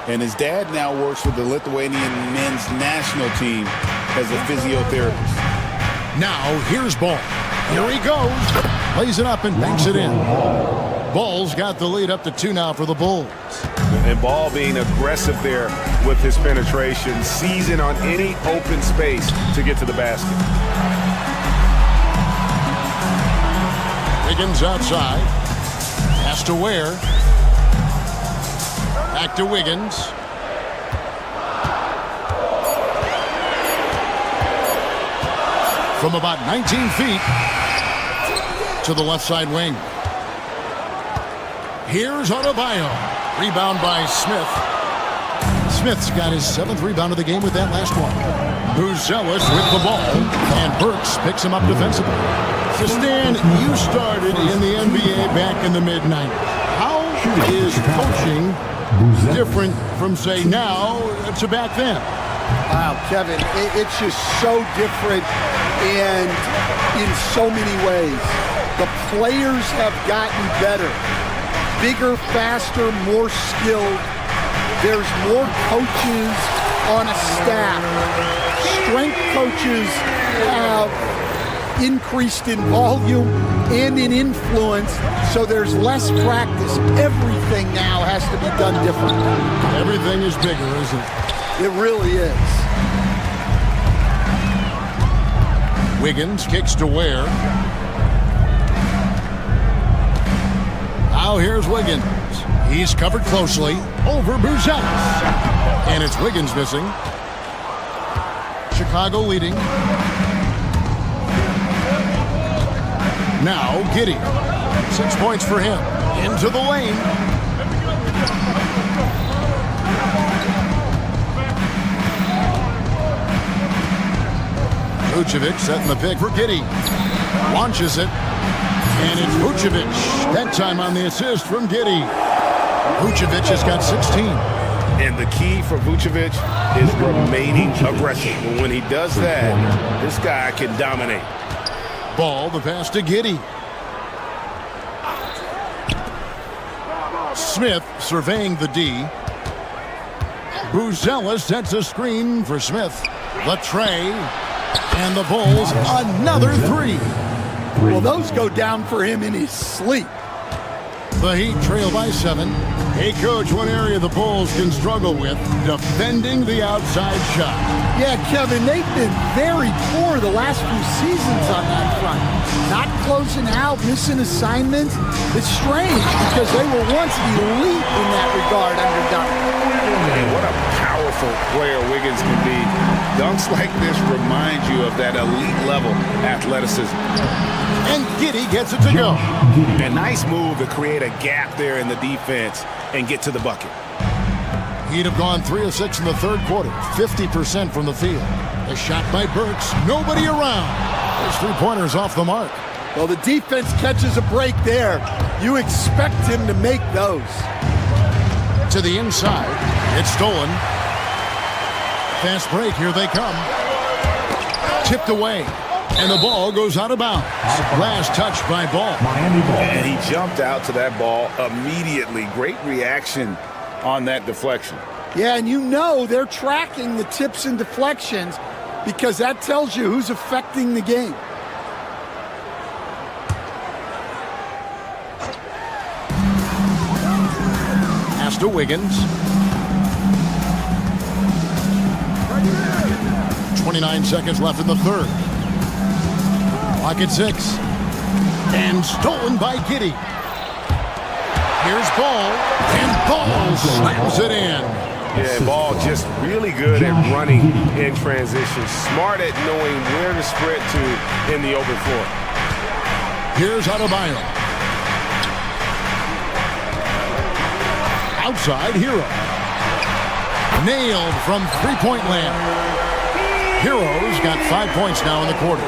And his dad now works with the Lithuanian men's national team as a physiotherapist. Now, here's Ball. Here he goes. Plays it up and banks it in. Ball's got the lead up to 2 now for the Bulls. And Ball being aggressive there with his penetration, seizing on any open space to get to the basket. Wiggins outside. Pass to Ware. Back to Wiggins. From about 19 feet to the left side wing. Here's Adebayo. Rebound by Smith. Smith's got his 7th rebound of the game with that last one. Buzelis with the ball. And Burks picks him up defensively. So Stan, you started in the NBA back in the mid-90s. How is coaching different from, say, now to back then? Wow, Kevin, it's just so different and in so many ways. The players have gotten better. Bigger, faster, more skilled. There's more coaches on a staff. Strength coaches have increased in volume and in influence, so there's less practice. Everything now has to be done differently. Everything is bigger, isn't it? It really is. Wiggins kicks to Ware. Now here's Wiggins. He's covered closely over Buzelis. And it's Wiggins missing. Chicago leading. Now Giddey. 6 points for him. Into the lane. Vucevic setting the pick for Giddey. Launches it. And it's Vucevic. That time on the assist from Giddey. Vucevic has got 16. And the key for Vucevic is remaining aggressive. And when he does that, this guy can dominate. Ball, the pass to Giddey. Smith surveying the D. Buzelis sets a screen for Smith. The tray. And the Bulls, another three. Well, those go down for him in his sleep. The Heat trail by 7. Hey, Coach, one area the Bulls can struggle with, defending the outside shot. Yeah, Kevin, they've been very poor the last few seasons on that front. Not closing out, missing assignments. It's strange because they were once elite in that regard under Duncan. Man, what a powerful player Wiggins can be. Dunks like this remind you of that elite level athleticism. And Giddey gets it to go. A nice move to create a gap there in the defense and get to the bucket. He'd have gone 3 of 6 in the third quarter, 50% from the field. A shot by Burks, nobody around. Those 3-pointers off the mark. Well, the defense catches a break there. You expect him to make those. To the inside, it's stolen. Fast break, here they come. Tipped away, and the ball goes out of bounds. Last touch by Ball. And he jumped out to that ball immediately. Great reaction on that deflection. Yeah, and you know they're tracking the tips and deflections because that tells you who's affecting the game. Pass to Wiggins. 29 seconds left in the third. Clock at 6. And stolen by Giddey. Here's Ball. And Ball slams it in. Yeah, Ball just really good at running in transition. Smart at knowing where to sprint to in the open floor. Here's Adebayo. Outside, Hero. Nailed from three-point land. Hero's got 5 points now in the quarter.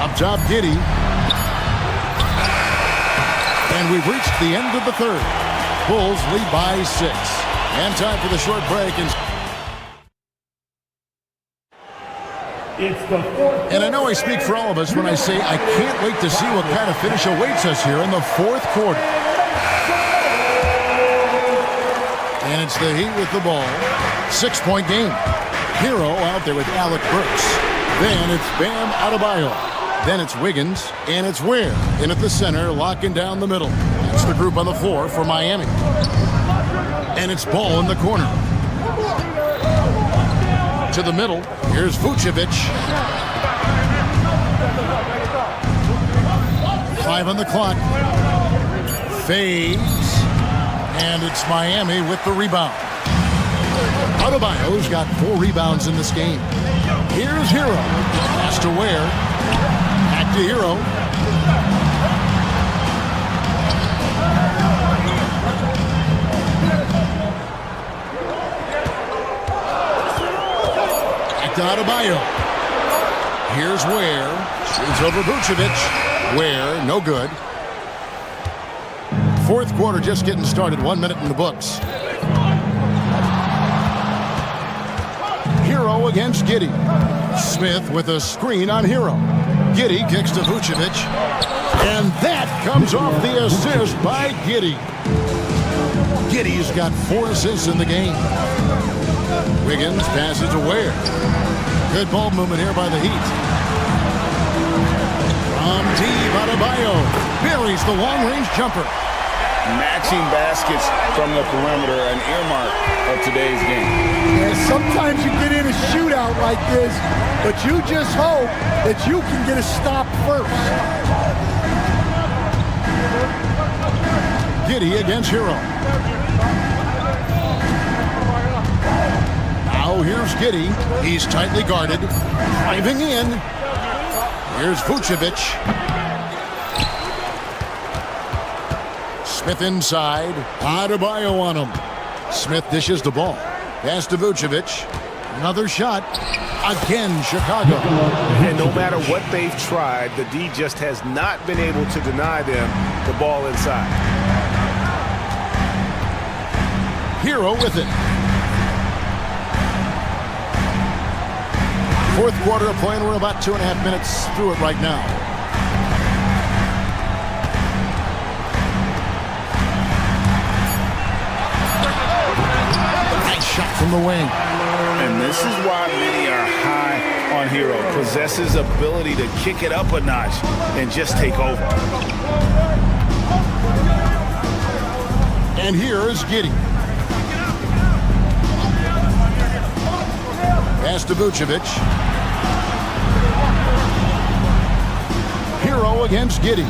Up top, Giddey. And we've reached the end of the third. Bulls lead by 6. And time for the short break. And I know I speak for all of us when I say I can't wait to see what kind of finish awaits us here in the fourth quarter. And it's the Heat with the ball. 6-point game. Hero out there with Alec Burks. Then it's Bam Adebayo. Then it's Wiggins, and it's Ware in at the center, locking down the middle. That's the group on the floor for Miami. And it's Ball in the corner. To the middle, here's Vucevic. 5 on the clock. Fades, and it's Miami with the rebound. Adebayo's got 4 rebounds in this game. Here's Hero. Pass to Ware. Back to Hero. Back to Adebayo. Here's Ware. Shoots over Vucevic. Ware, no good. Fourth quarter just getting started. 1 minute in the books. Hero against Giddey. Smith with a screen on Hero. Giddey kicks to Vucevic. And that comes off the assist by Giddey. Giddey's got 4 assists in the game. Wiggins passes to Ware. Good ball movement here by the Heat. From deep, Adebayo buries the long-range jumper. Matching baskets from the perimeter, an earmark of today's game. Yeah, sometimes you get in a shootout like this, but you just hope that you can get a stop first. Giddey against Hero. Now here's Giddey. He's tightly guarded. Driving in. Here's Vucevic. Smith inside. Adebayo on him. Smith dishes the ball. Pass to Vucevic. Another shot. Again, Chicago. And no matter what they've tried, the D just has not been able to deny them the ball inside. Hero with it. Fourth quarter of play, and we're about 2.5 minutes through it right now. Nice shot from the wing. And this is why many are high on Hero. Possesses ability to kick it up a notch and just take over. And here is Giddey. Pass to Vucevic. Hero against Giddey.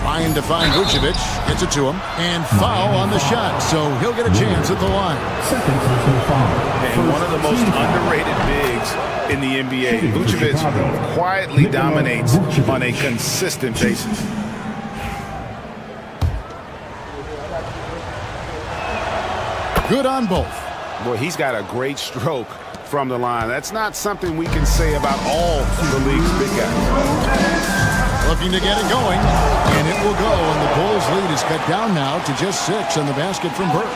Trying to find Vucevic. Gets it to him. And foul on the shot. So he'll get a chance at the line. And one of the most underrated bigs in the NBA. Vucevic quietly dominates on a consistent basis. Good on both. Boy, he's got a great stroke from the line. That's not something we can say about all the league's big guys. Looking to get it going, and it will go, and the Bulls' lead is cut down now to just 6 on the basket from Burks.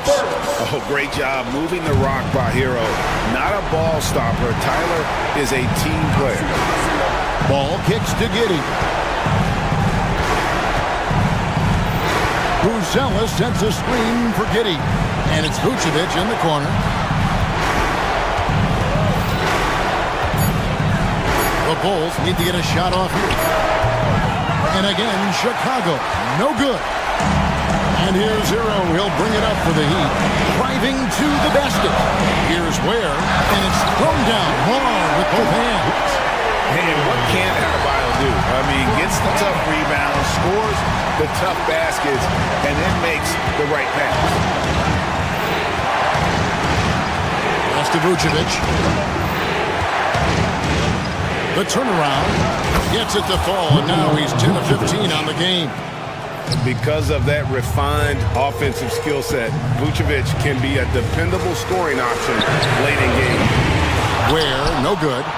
Oh, great job moving the rock by Hero. Not a ball stopper. Tyler is a team player. Ball kicks to Giddey. Buzella sends a screen for Giddey, and it's Vucevic in the corner. The Bulls need to get a shot off here. And again, Chicago, no good. And here's Hero. He'll bring it up for the Heat. Driving to the basket. Here's Ware, and it's thrown down long with both hands. Hey, and what can Adebayo do? I mean, gets the tough rebound, scores the tough baskets, and then makes the right pass. Pass to Vucevic. The turnaround gets it to fall, and now he's 10 of 15 on the game. And because of that refined offensive skill set, Vucevic can be a dependable scoring option late in game. Ware, no good.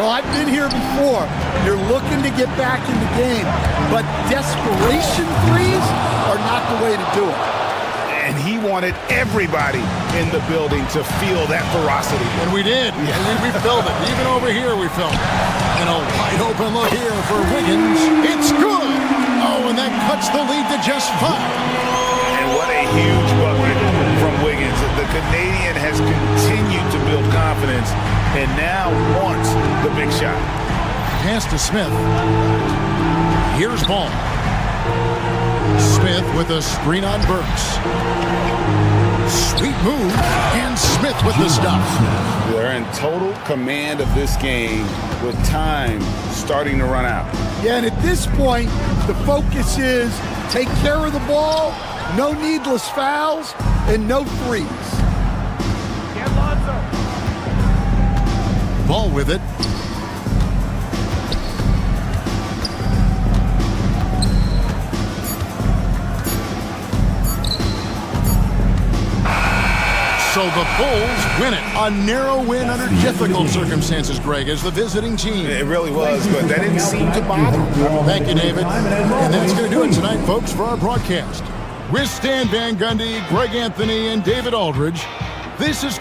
Well, I've been here before. You're looking to get back in the game, but desperation threes are not the way to do it. And he wanted everybody in the building to feel that ferocity. And we did. Yeah. And we felt it. Even over here we felt it. And a wide open look here for Wiggins. It's good. Oh, and that cuts the lead to just 5. And what a huge bucket from Wiggins. The Canadian has continued to build confidence and now wants the big shot. Pass to Smith. Here's Ball. Smith with a screen on Burks. Sweet move, and Smith with the stop. They're in total command of this game with time starting to run out. Yeah, and at this point, the focus is take care of the ball, no needless fouls, and no threes. Ball with it. So the Bulls win it. A narrow win under difficult circumstances, Greg, as the visiting team. It really was, but that didn't seem to bother them. Thank you, David. And that's going to do it tonight, folks, for our broadcast. With Stan Van Gundy, Greg Anthony, and David Aldridge, this is...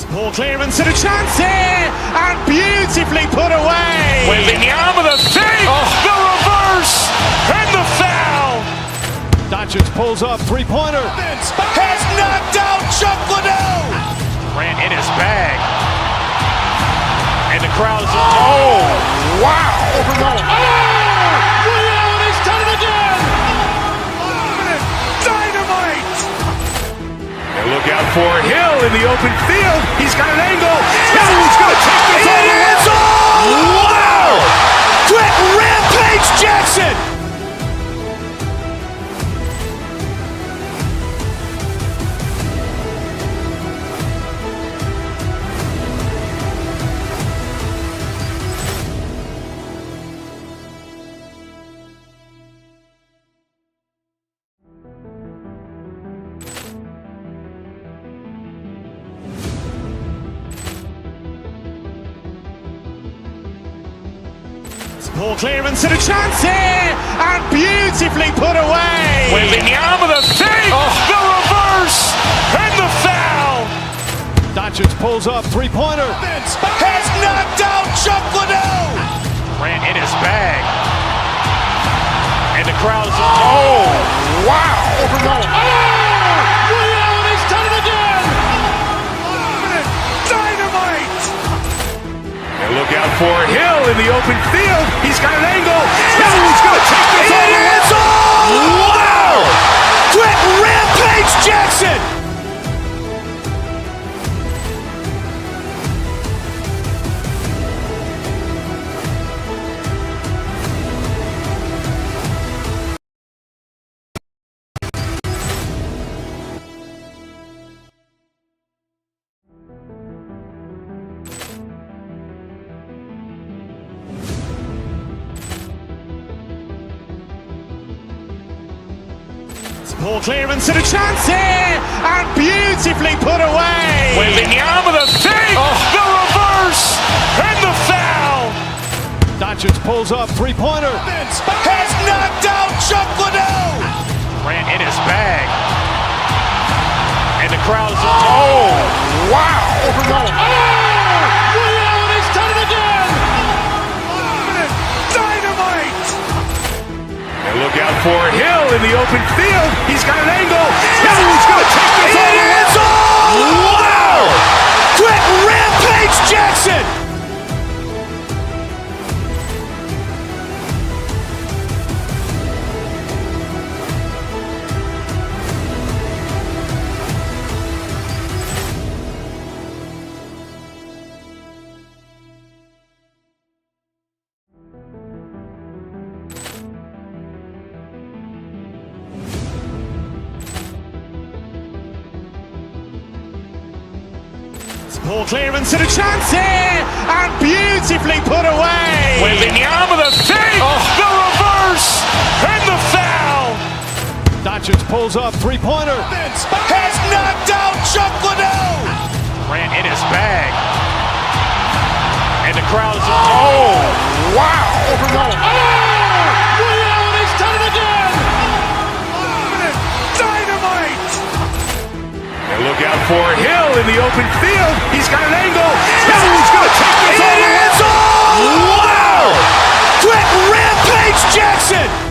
Ball clearance and a chance here, and beautifully put away. Wembanyama the save, the reverse, and the foul. Doncic pulls up, three-pointer. Has knocked out Chuck Liddell. Grant in his bag. And the crowd is, oh, wow. Overruled. Ray Allen has done it again. Dynamite. And look out for Hill in the open field. He's got an angle. Hill's going to take this all the way. Wow! Quick rampage Jackson. Ball clearance and a chance here, and beautifully put away. Wembanyama the save, the reverse, and the foul. Doncic pulls up, three-pointer. Has knocked out Chuck Liddell. Grant in his bag. And the crowd is, oh, wow. Overruled. Ray Allen has done it again. Dynamite. And look out for Hill in the open field. He's got an angle. Hill's going to take this all the way. Wow! Quick rampage Jackson. Ball clearance and a chance here, and beautifully put away. Wembanyama the save, the reverse, and the foul. Doncic pulls up, three-pointer. Has knocked out Chuck Liddell. Grant in his bag. And the crowd is, oh, wow. Overruled. Ray Allen has done it again. Dynamite. And look out for Hill in the open field. He's got an angle. Hill's going to take this all the way. Wow! Quick rampage Jackson. Ball clearance and a chance here, and beautifully put away. Wembanyama the save, the reverse, and the foul. Doncic pulls up, three-pointer. Has knocked out Chuck Liddell. Grant in his bag. And the crowd is, oh, wow. Overruled. Ray Allen has done it again. Dynamite. And look out for Hill in the open field. He's got an angle. Hill's going to take this all the way. Wow! Quick rampage Jackson.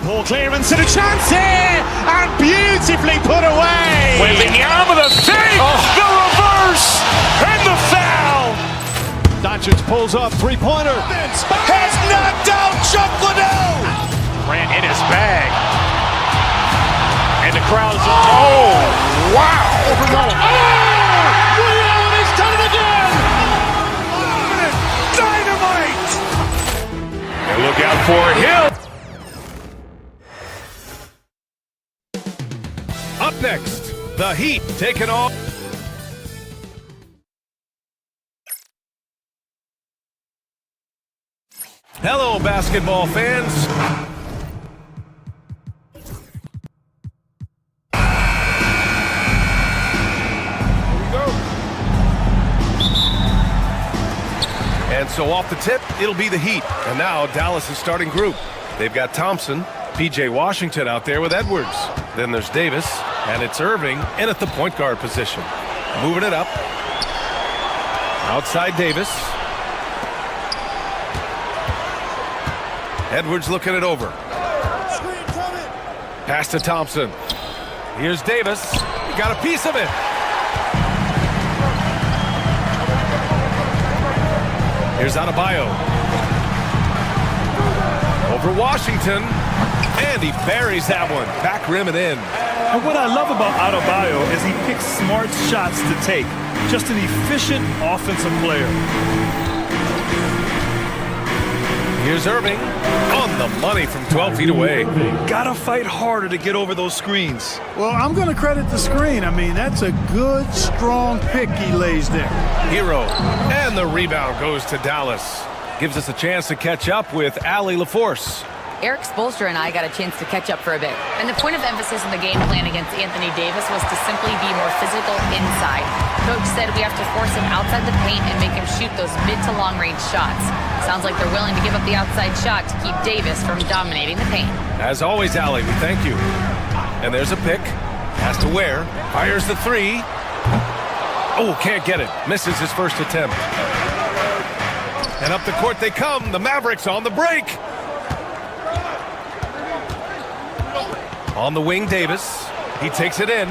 Ball clearance and a chance here, and beautifully put away. Wembanyama the save, the reverse, and the foul. Doncic pulls up, three-pointer. Has knocked out Chuck Liddell. Grant in his bag. And the crowd is, oh, wow. Overruled. Ray Allen has done it again. Dynamite. And look out for Hill. Up next, the Heat taking on Hello, basketball fans. And so off the tip, it'll be the Heat. And now Dallas' starting group. They've got Thompson, P.J. Washington out there with Edwards. Then there's Davis, and it's Irving in at the point guard position. Moving it up. Outside Davis. Edwards looking it over. Pass to Thompson. Here's Davis. He got a piece of it. Here's Adebayo. Over Washington. And he buries that one. Back rim and in. And what I love about Adebayo is he picks smart shots to take. Just an efficient offensive player. Here's Irving on the money from 12 feet away. Gotta fight harder to get over those screens. Well, I'm going to credit the screen. I mean, that's a good, strong pick he lays there. Hero. And the rebound goes to Dallas. Gives us a chance to catch up with Allie LaForce. Eric Spoelstra and I got a chance to catch up for a bit. And the point of emphasis in the game plan against Anthony Davis was to simply be more physical inside. Coach said we have to force him outside the paint and make him shoot those mid to long range shots. Sounds like they're willing to give up the outside shot to keep Davis from dominating the paint. As always, Allie, we thank you. And there's a pick. Has to Ware. Fires the three. Oh, can't get it. Misses his first attempt. And up the court they come. The Mavericks on the break. On the wing, Davis. He takes it in.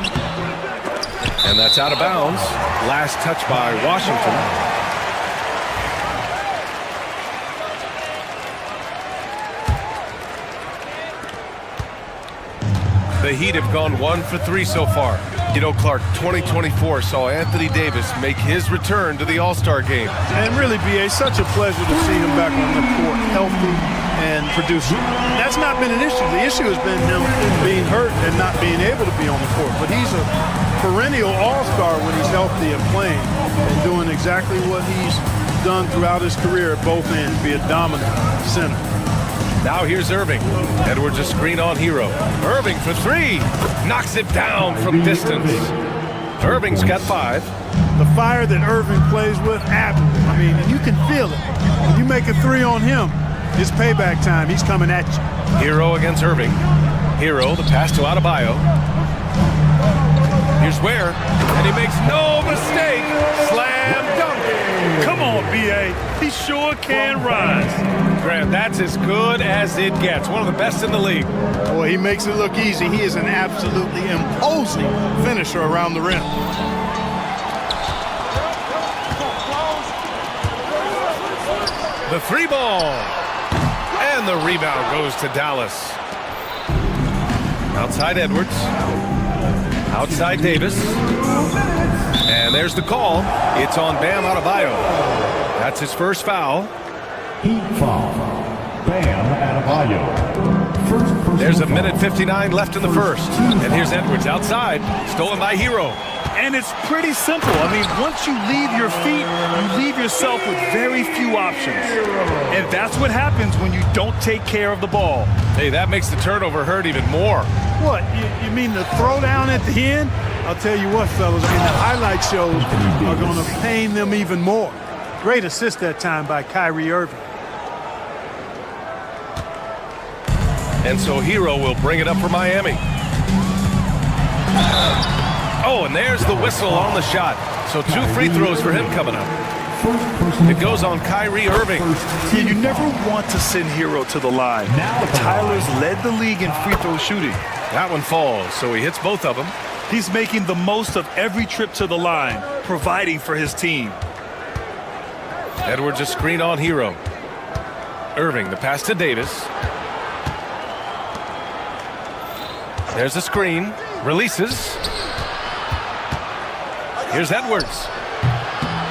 And that's out of bounds. Last touch by Washington. The Heat have gone 1 for 3 so far. You know, Clark, 2024 saw Anthony Davis make his return to the All-Star game. And really, B.A., such a pleasure to see him back on the court, healthy and producing. That's not been an issue. The issue has been him being hurt and not being able to be on the court. But he's a perennial all-star when he's healthy and playing and doing exactly what he's done throughout his career at both ends, be a dominant center. Now here's Irving. Edwards a screen on Hero. Irving for three. Knocks it down from distance. Irving's got 5. The fire that Irving plays with, admirable. I mean, and you can feel it. When you make a 3 on him, it's payback time. He's coming at you. Hero against Irving. Hero, the pass to Adebayo. Here's Ware, and he makes no mistake. Slam dunk. Come on, B.A. He sure can rise. Grant, that's as good as it gets. One of the best in the league. Boy, he makes it look easy. He is an absolutely imposing finisher around the rim. The 3 ball. And the rebound goes to Dallas. Outside Edwards. Outside Davis. And there's the call. It's on Bam Adebayo. That's his first foul. Heat foul. Bam Adebayo. There's a minute 59 left in the first. And here's Edwards outside. Stolen by Hero. And it's pretty simple. I mean, once you leave your feet, you leave yourself with very few options. And that's what happens when you don't take care of the ball. Hey, that makes the turnover hurt even more. What, you mean the throwdown at the end? I'll tell you what, fellas, I mean, the highlight shows are going to pain them even more. Great assist that time by Kyrie Irving. And so Hero will bring it up for Miami. Oh, and there's the whistle on the shot. So 2 free throws for him coming up. It goes on Kyrie Irving. Yeah, you never want to send Hero to the line. But Tyler's led the league in free throw shooting. That one falls, so he hits both of them. He's making the most of every trip to the line, providing for his team. Edwards a screen on Hero. Irving, the pass to Davis. There's a screen. Releases. Here's Edwards.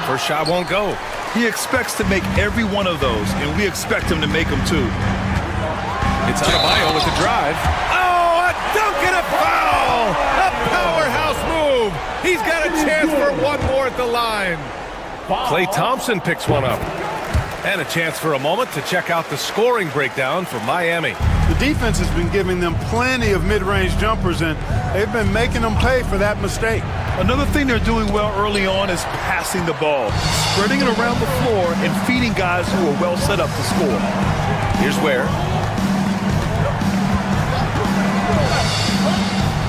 First shot won't go. He expects to make every one of those, and we expect him to make them too. It's Adebayo with the drive. Oh, a dunk and a foul! A powerhouse move! He's got a chance for one more at the line. Klay Thompson picks one up. And a chance for a moment to check out the scoring breakdown for Miami. The defense has been giving them plenty of mid-range jumpers, and they've been making them pay for that mistake. Another thing they're doing well early on is passing the ball, spreading it around the floor and feeding guys who are well set up to score. Here's Ware.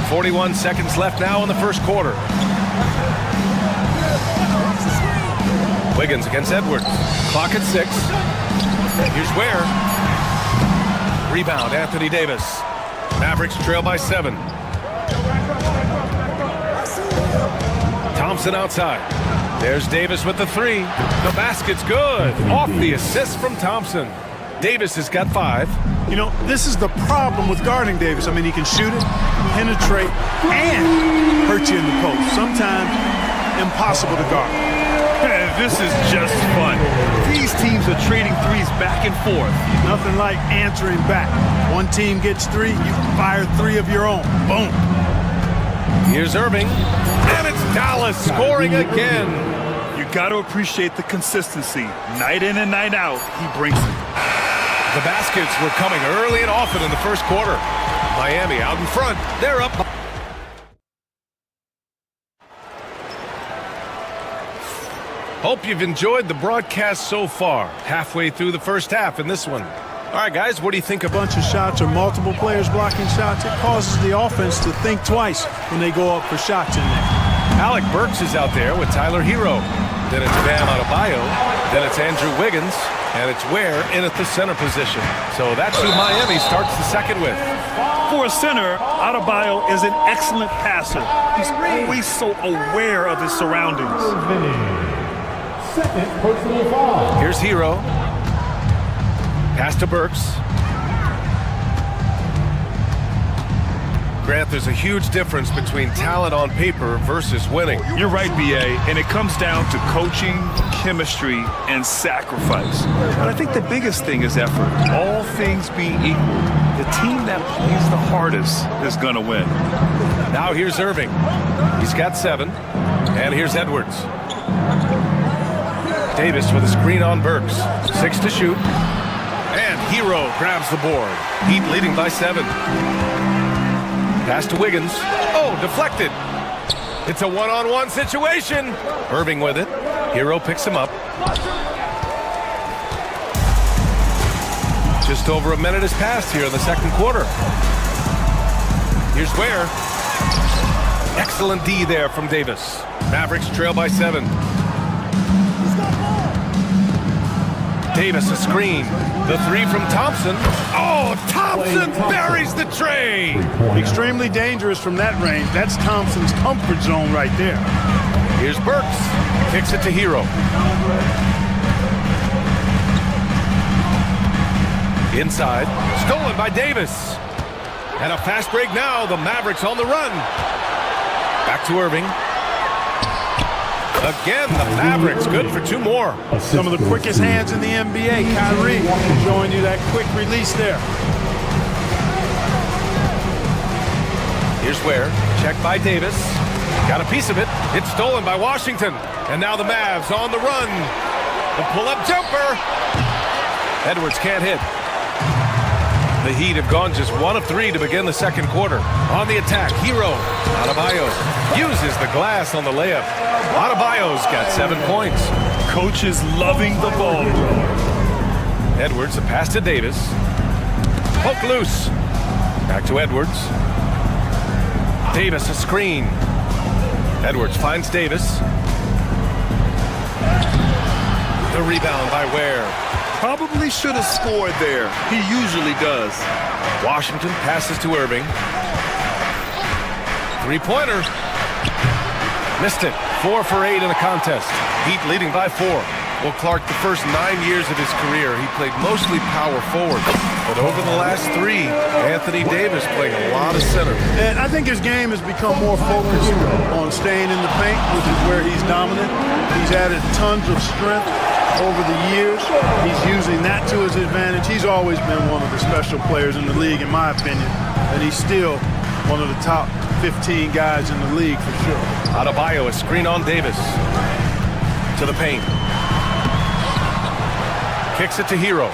41 seconds left now in the first quarter. Wiggins against Edwards. Clock at 6. Here's Ware. Rebound, Anthony Davis. Mavericks trail by 7. Thompson outside. There's Davis with the 3. The basket's good. Off the assist from Thompson. Davis has got 5. You know, this is the problem with guarding Davis. I mean, he can shoot it, penetrate, and hurt you in the post. Sometimes impossible to guard. This is just fun. These teams are trading threes back and forth. Nothing like answering back. One team gets 3, you fire 3 of your own. Boom. Here's Irving. And it's Dallas scoring again. You got to appreciate the consistency. Night in and night out, he brings it. The baskets were coming early and often in the first quarter. Miami out in front. They're up. Hope you've enjoyed the broadcast so far. Halfway through the first half in this one. All right, guys, what do you think of a bunch of shots or multiple players blocking shots? It causes the offense to think twice when they go up for shots in there. Alec Burks is out there with Tyler Hero. Then it's Bam Adebayo. Then it's Andrew Wiggins. And it's Ware in at the center position. So that's who Miami starts the second with. For a center, Adebayo is an excellent passer. He's always so aware of his surroundings. Second personal foul. Here's Hero. Pass to Burks. Grant, there's a huge difference between talent on paper versus winning. You're right, B.A., and it comes down to coaching, chemistry, and sacrifice. But I think the biggest thing is effort. All things being equal, the team that plays the hardest is going to win. Now here's Irving. He's got 7. And here's Edwards. Davis with a screen on Burks. 6 to shoot. And Hero grabs the board. Heat leading by 7. Pass to Wiggins. Oh, deflected. It's a one-on-one situation. Irving with it. Hero picks him up. Just over a minute has passed here in the second quarter. Here's Ware. Excellent D there from Davis. Mavericks trail by 7. Davis a screen. The 3 from Thompson. Oh, Thompson buries the tray. Extremely dangerous from that range. That's Thompson's comfort zone right there. Here's Burks. Kicks it to Hero. Inside. Stolen by Davis. And a fast break now. The Mavericks on the run. Back to Irving. Again, the Mavericks good for 2 more. Some of the quickest hands in the NBA. Kyrie showing you that quick release there. Here's Ware. Check by Davis. Got a piece of it. It's stolen by Washington. And now the Mavs on the run. The pull-up jumper. Edwards can't hit. The Heat have gone just 1 of 3 to begin the second quarter. On the attack, Hero. Adebayo uses the glass on the layup. Adebayo's got 7 points. Coach is loving the ball. Edwards, a pass to Davis. Poke loose. Back to Edwards. Davis, a screen. Edwards finds Davis. The rebound by Ware. Probably should have scored there. He usually does. Washington passes to Irving. 3-pointer. Missed it. 4 for 8 in the contest. Heat leading by 4. Well, Clark, the first 9 years of his career, he played mostly power forward. But over the last 3, Anthony Davis playing a lot of center. And I think his game has become more focused on staying in the paint, which is where he's dominant. He's added tons of strength over the years. He's using that to his advantage. He's always been one of the special players in the league, in my opinion. And he's still one of the top 15 guys in the league for sure. Adebayo, a screen on Davis. To the paint. Kicks it to Hero.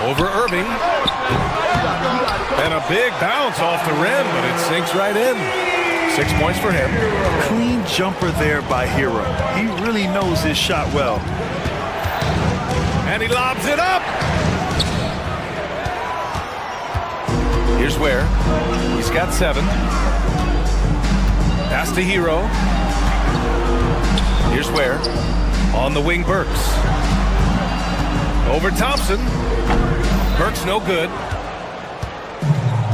Over Irving. And a big bounce off the rim, but it sinks right in. 6 points for him. Clean jumper there by Hero. He really knows his shot well. And he lobs it up. Here's Ware. He's got 7. Pass to Hero. Here's Ware. On the wing, Burks. Over Thompson. Burks no good.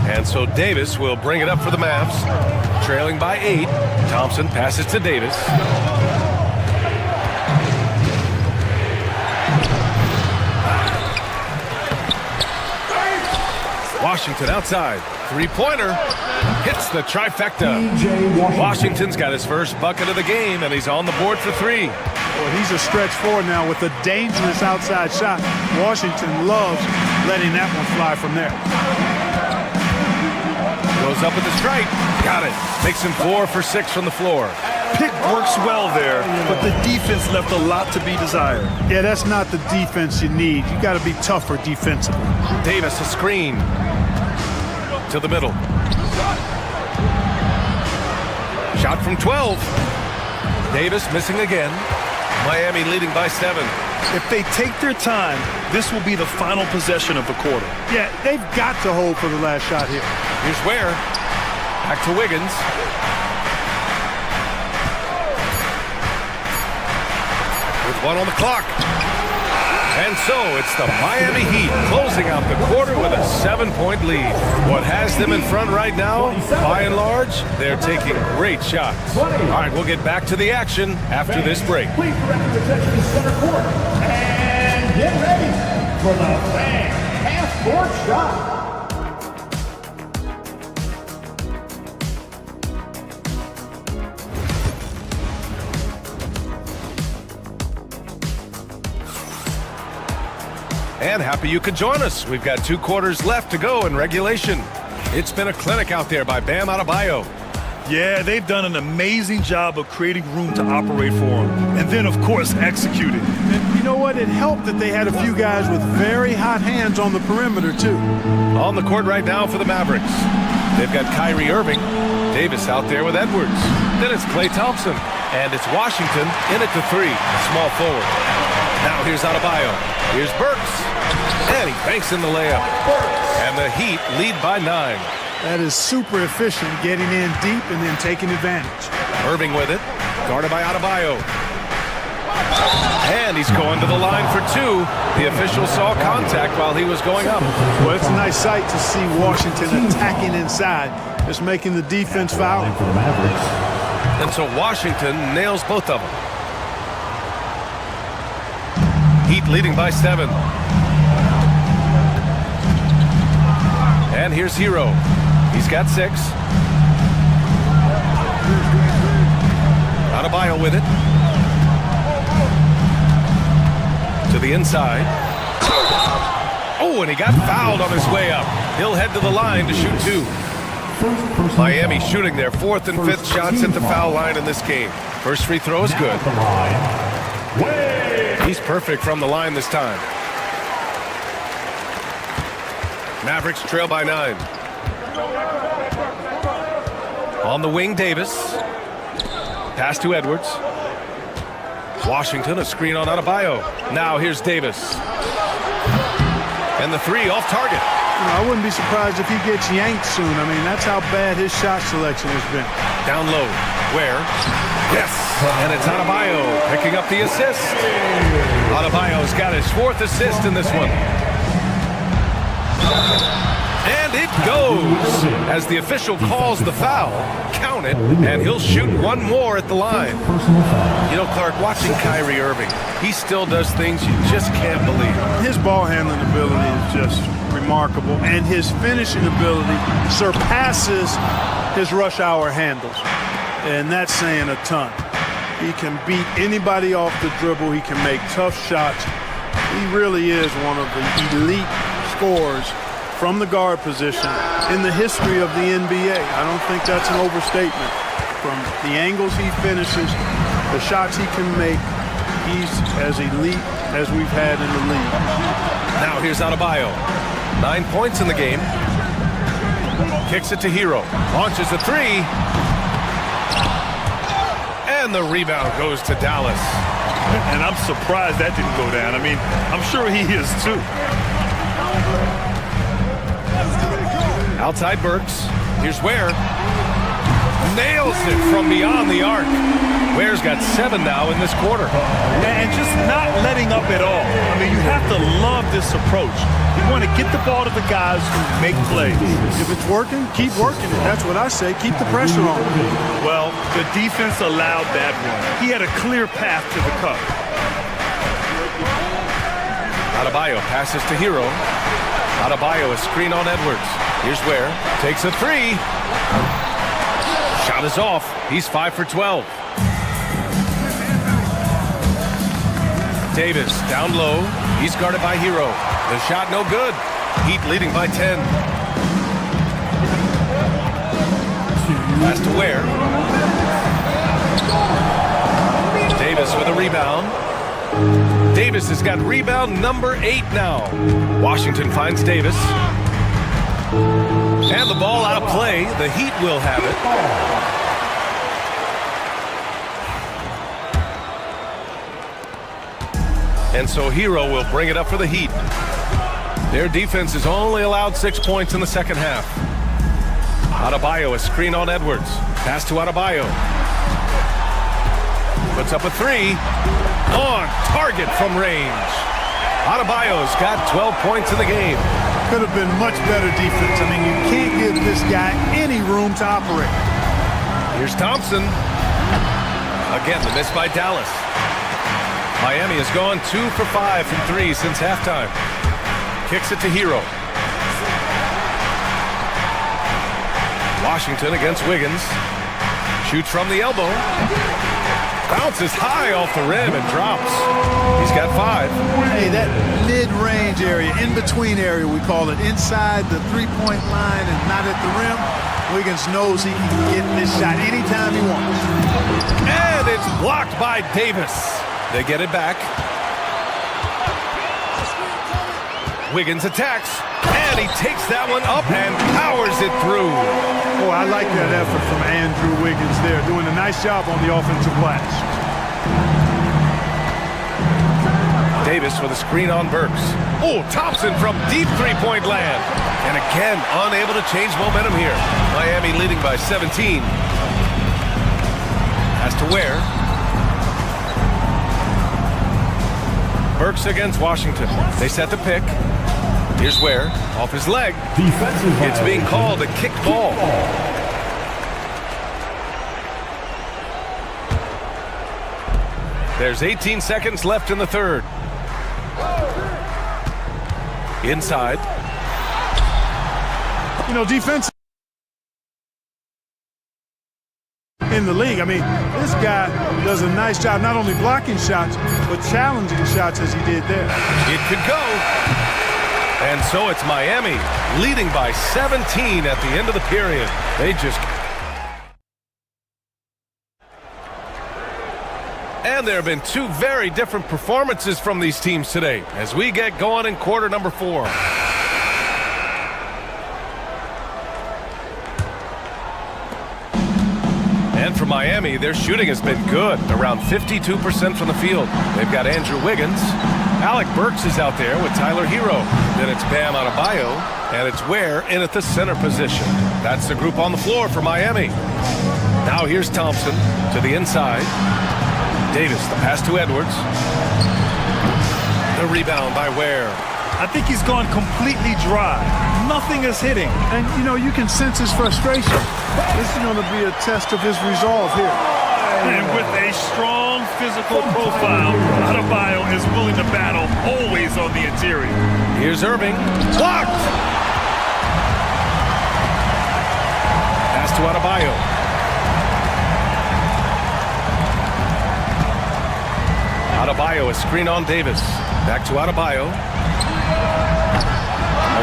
And so Davis will bring it up for the Mavs. Trailing by 8. Thompson passes to Davis. Washington outside. Three-pointer. Hits the trifecta. Washington's got his first bucket of the game, and he's on the board for 3. Well, he's a stretch forward now with a dangerous outside shot. Washington loves letting that one fly from there. Goes up with the strike. Got it. Makes him 4 for 6 from the floor. Pick works well there, but the defense left a lot to be desired. Yeah, that's not the defense you need. You got to be tougher defensively. Davis, a screen. To the middle. Shot from 12. Davis missing again. Miami leading by 7. If they take their time, this will be the final possession of the quarter. Yeah, they've got to hold for the last shot here. Here's Ware. Back to Wiggins. With 1 on the clock. And so it's the Miami Heat closing out the quarter with a 7-point lead. What has them in front right now, by and large, they're taking great shots. All right, we'll get back to the action after this break. Please direct your attention to center court. And get ready for the Fan half-court shot. And happy you could join us. We've got 2 quarters left to go in regulation. It's been a clinic out there by Bam Adebayo. Yeah, they've done an amazing job of creating room to operate for him. And then, of course, executing. And you know what? It helped that they had a few guys with very hot hands on the perimeter, too. On the court right now for the Mavericks. They've got Kyrie Irving. Davis out there with Edwards. Then it's Klay Thompson. And it's Washington in at the 3, small forward. Now here's Adebayo. Here's Burks. And he banks in the layup. And the Heat lead by 9. That is super efficient, getting in deep and then taking advantage. Irving with it. Guarded by Adebayo. And he's going to the line for 2. The official saw contact while he was going up. Well, it's a nice sight to see Washington attacking inside. Just making the defense foul. And so Washington nails both of them. Heat leading by 7. And here's Hero. He's got 6. Adebayo with it. To the inside. Oh, and he got fouled on his way up. He'll head to the line to shoot 2. Miami shooting their 4th and 5th shots at the foul line in this game. First free throw is good. He's perfect from the line this time. Mavericks trail by 9. On the wing, Davis. Pass to Edwards. Washington, a screen on Adebayo. Now here's Davis. And the 3 off target. I wouldn't be surprised if he gets yanked soon. I mean, that's how bad his shot selection has been. Down low. Where? Yes. And it's Adebayo picking up the assist. Adebayo's got his 4th assist in this one. And it goes as the official calls the foul. Count it, and he'll shoot 1 more at the line. You know, Clark, watching Kyrie Irving, he still does things you just can't believe. His ball handling ability is just remarkable, and his finishing ability surpasses his rush hour handles. And that's saying a ton. He can beat anybody off the dribble. He can make tough shots. He really is one of the elite scorers from the guard position in the history of the NBA. I don't think that's an overstatement. From the angles he finishes, the shots he can make, he's as elite as we've had in the league. Now here's Adebayo. 9 points in the game. Kicks it to Hero. Launches a three. And the rebound goes to Dallas. And I'm surprised that didn't go down. I mean, I'm sure he is too. Outside Burks. Here's Ware. Nails it from beyond the arc. Ware's got 7 now in this quarter. And just not letting up at all. I mean, you have to love this approach. You want to get the ball to the guys who make plays. If it's working, keep working it. That's what I say. Keep the pressure on. Well, the defense allowed that one. He had a clear path to the cup. Adebayo passes to Hero. Adebayo, a screen on Edwards. Here's Ware. Takes a three. Shot is off. He's 5 for 12. Davis down low. He's guarded by Hero. The shot no good. Heat leading by 10. Pass to Ware. Davis with a rebound. Davis has got rebound number 8 now. Washington finds Davis. And the ball out of play. The Heat will have it. And so Hero will bring it up for the Heat. Their defense has only allowed 6 points in the second half. Adebayo, a screen on Edwards. Pass to Adebayo. Puts up a three. On target from range. Adebayo's got 12 points in the game. Could have been much better defense. I mean, you can't give this guy any room to operate. Here's Thompson. Again, the miss by Dallas. Miami has gone 2 for 5 from 3 since halftime. Kicks it to Hero. Washington against Wiggins. Shoots from the elbow. Bounces high off the rim and drops. He's got 5. Hey, that mid-range area, in-between area, we call it, inside the three-point line and not at the rim, Wiggins knows he can get this shot anytime he wants. And it's blocked by Davis. They get it back. Wiggins attacks, and he takes that one up and powers it through. Oh, I like that effort from Andrew Wiggins there, doing a nice job on the offensive glass. Davis with a screen on Burks. Oh, Thompson from deep three-point land. And again, unable to change momentum here. Miami leading by 17. Has to Ware. Burks against Washington. They set the pick. Here's Ware. Off his leg. It's being called a kick ball. There's 18 seconds left in the third. Inside. You know, defense in the league. I mean, this guy does a nice job not only blocking shots, but challenging shots as he did there. It could go. And so it's Miami leading by 17 at the end of the period. They just... And there have been 2 very different performances from these teams today as we get going in quarter number 4. And for Miami, their shooting has been good, around 52% from the field. They've got Andrew Wiggins. Alec Burks is out there with Tyler Hero. Then it's Bam Adebayo, and it's Ware in at the center position. That's the group on the floor for Miami. Now here's Thompson to the inside. Davis, the pass to Edwards. The rebound by Ware. I think he's gone completely dry. Nothing is hitting. And, you know, you can sense his frustration. This is going to be a test of his resolve here. And with a strong physical profile, Adebayo is willing to battle, always on the interior. Here's Irving. Blocked! Pass to Adebayo. Adebayo, a screen on Davis. Back to Adebayo.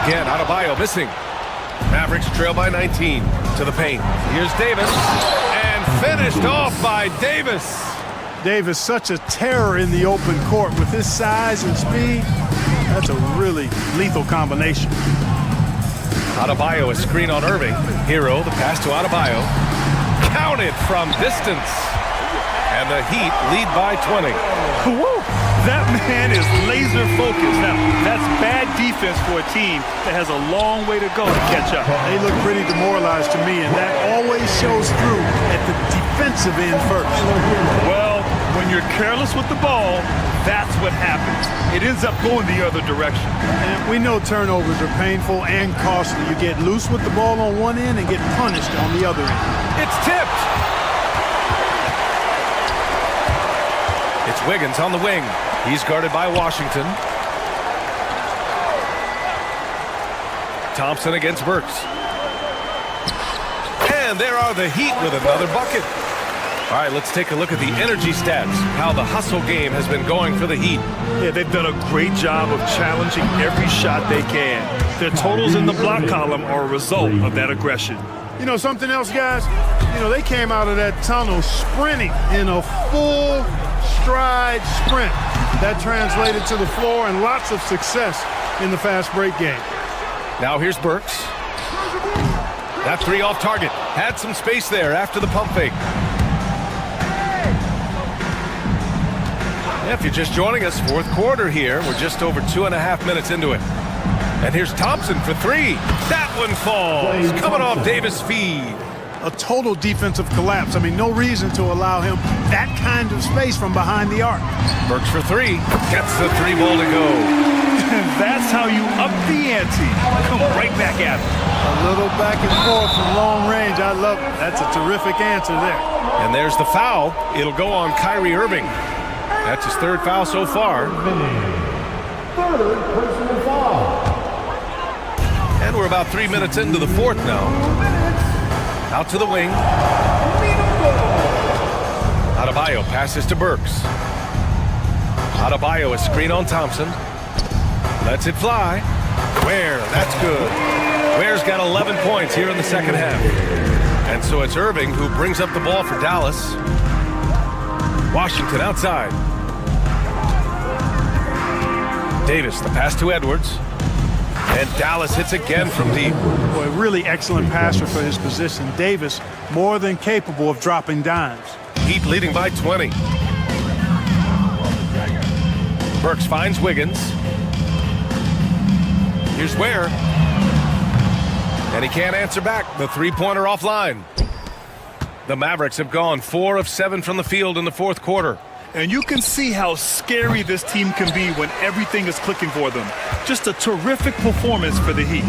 Again, Adebayo missing. Mavericks trail by 19 to the paint. Here's Davis. And finished off by Davis. Davis, such a terror in the open court with his size and speed. That's a really lethal combination. Adebayo, a screen on Irving. Hero, the pass to Adebayo. Counted from distance. And the Heat lead by 20. Woo! That man is laser focused. Now, that's bad defense for a team that has a long way to go to catch up. They look pretty demoralized to me, and that always shows through at the defensive end first. Well, when you're careless with the ball, that's what happens. It ends up going the other direction. And we know turnovers are painful and costly. You get loose with the ball on one end and get punished on the other end. It's tipped. It's Wiggins on the wing. He's guarded by Washington. Thompson against Burks. And there are the Heat with another bucket. All right, let's take a look at the energy stats, how the hustle game has been going for the Heat. Yeah, they've done a great job of challenging every shot they can. Their totals in the block column are a result of that aggression. You know something else, guys? You know, they came out of that tunnel sprinting in a full stride sprint. That translated to the floor and lots of success in the fast break game. Now here's Burks. That three off target. Had some space there after the pump fake. If you're just joining us, fourth quarter here. We're just over 2.5 minutes into it. And here's Thompson for three. That one falls. Coming off Davis' feed. A total defensive collapse. I mean, no reason to allow him that kind of space from behind the arc. Burks for three. Gets the three ball to go. That's how you up the ante. Come right back at him. A little back and forth from long range. I love it. That's a terrific answer there. And there's the foul. It'll go on Kyrie Irving. That's his third foul so far. Third personal foul. And we're about 3 minutes into the fourth now. Out to the wing. Adebayo passes to Burks. Adebayo, a screen on Thompson. Lets it fly. Ware, that's good. Ware's got 11 points here in the second half. And so it's Irving who brings up the ball for Dallas. Washington outside. Davis, the pass to Edwards. And Dallas hits again from deep. Boy, really excellent passer for his position. Davis, more than capable of dropping dimes. Heat leading by 20. Burks finds Wiggins. Here's Ware. And he can't answer back. The three-pointer offline. The Mavericks have gone 4 of 7 from the field in the fourth quarter. And you can see how scary this team can be when everything is clicking for them. Just a terrific performance for the Heat.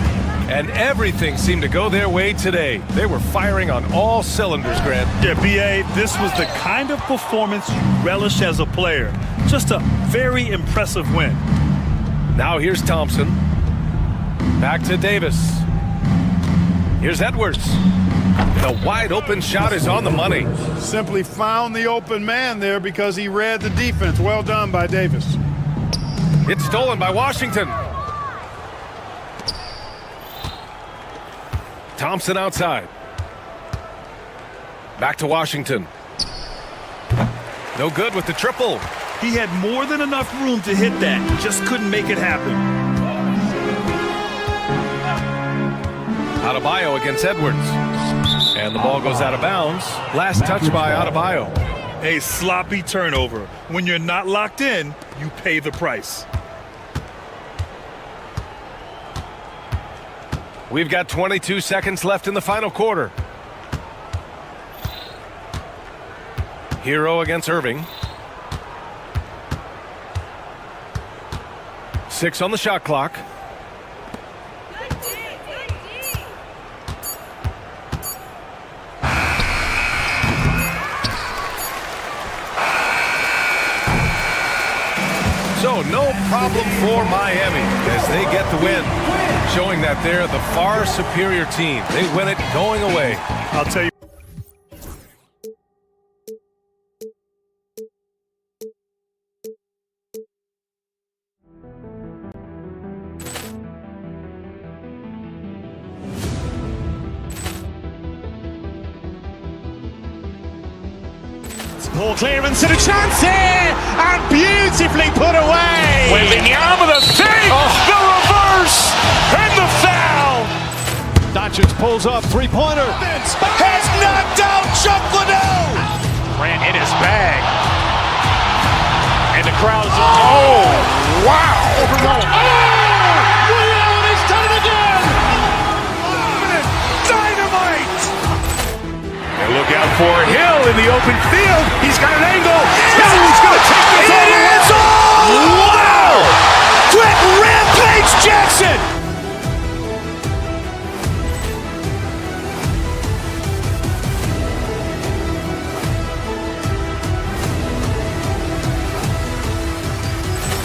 And everything seemed to go their way today. They were firing on all cylinders, Grant. Yeah, B.A., this was the kind of performance you relish as a player. Just a very impressive win. Now here's Thompson. Back to Davis. Here's Edwards. The wide open shot is on the money. Simply found the open man there because he read the defense. Well done by Davis. It's stolen by Washington. Thompson outside. Back to Washington. No good with the triple. He had more than enough room to hit that. Just couldn't make it happen. Adebayo against Edwards. And the ball goes out of bounds. Last touch by Adebayo. A sloppy turnover. When you're not locked in, you pay the price. We've got 22 seconds left in the final quarter. Hero against Irving. 6 on the shot clock. So no problem for Miami as they get the win, showing that they're the far superior team. They win it going away. I'll tell you. Ball clearance and a chance here, and beautifully put away. Wembanyama the save, the reverse, and the foul. Doncic pulls up, three-pointer. Has knocked out Chuck Liddell. Ran in his bag. And the crowd is... Oh, wow. He's done it again. Dynamite. And look out for Hill in the open field. He's got an angle.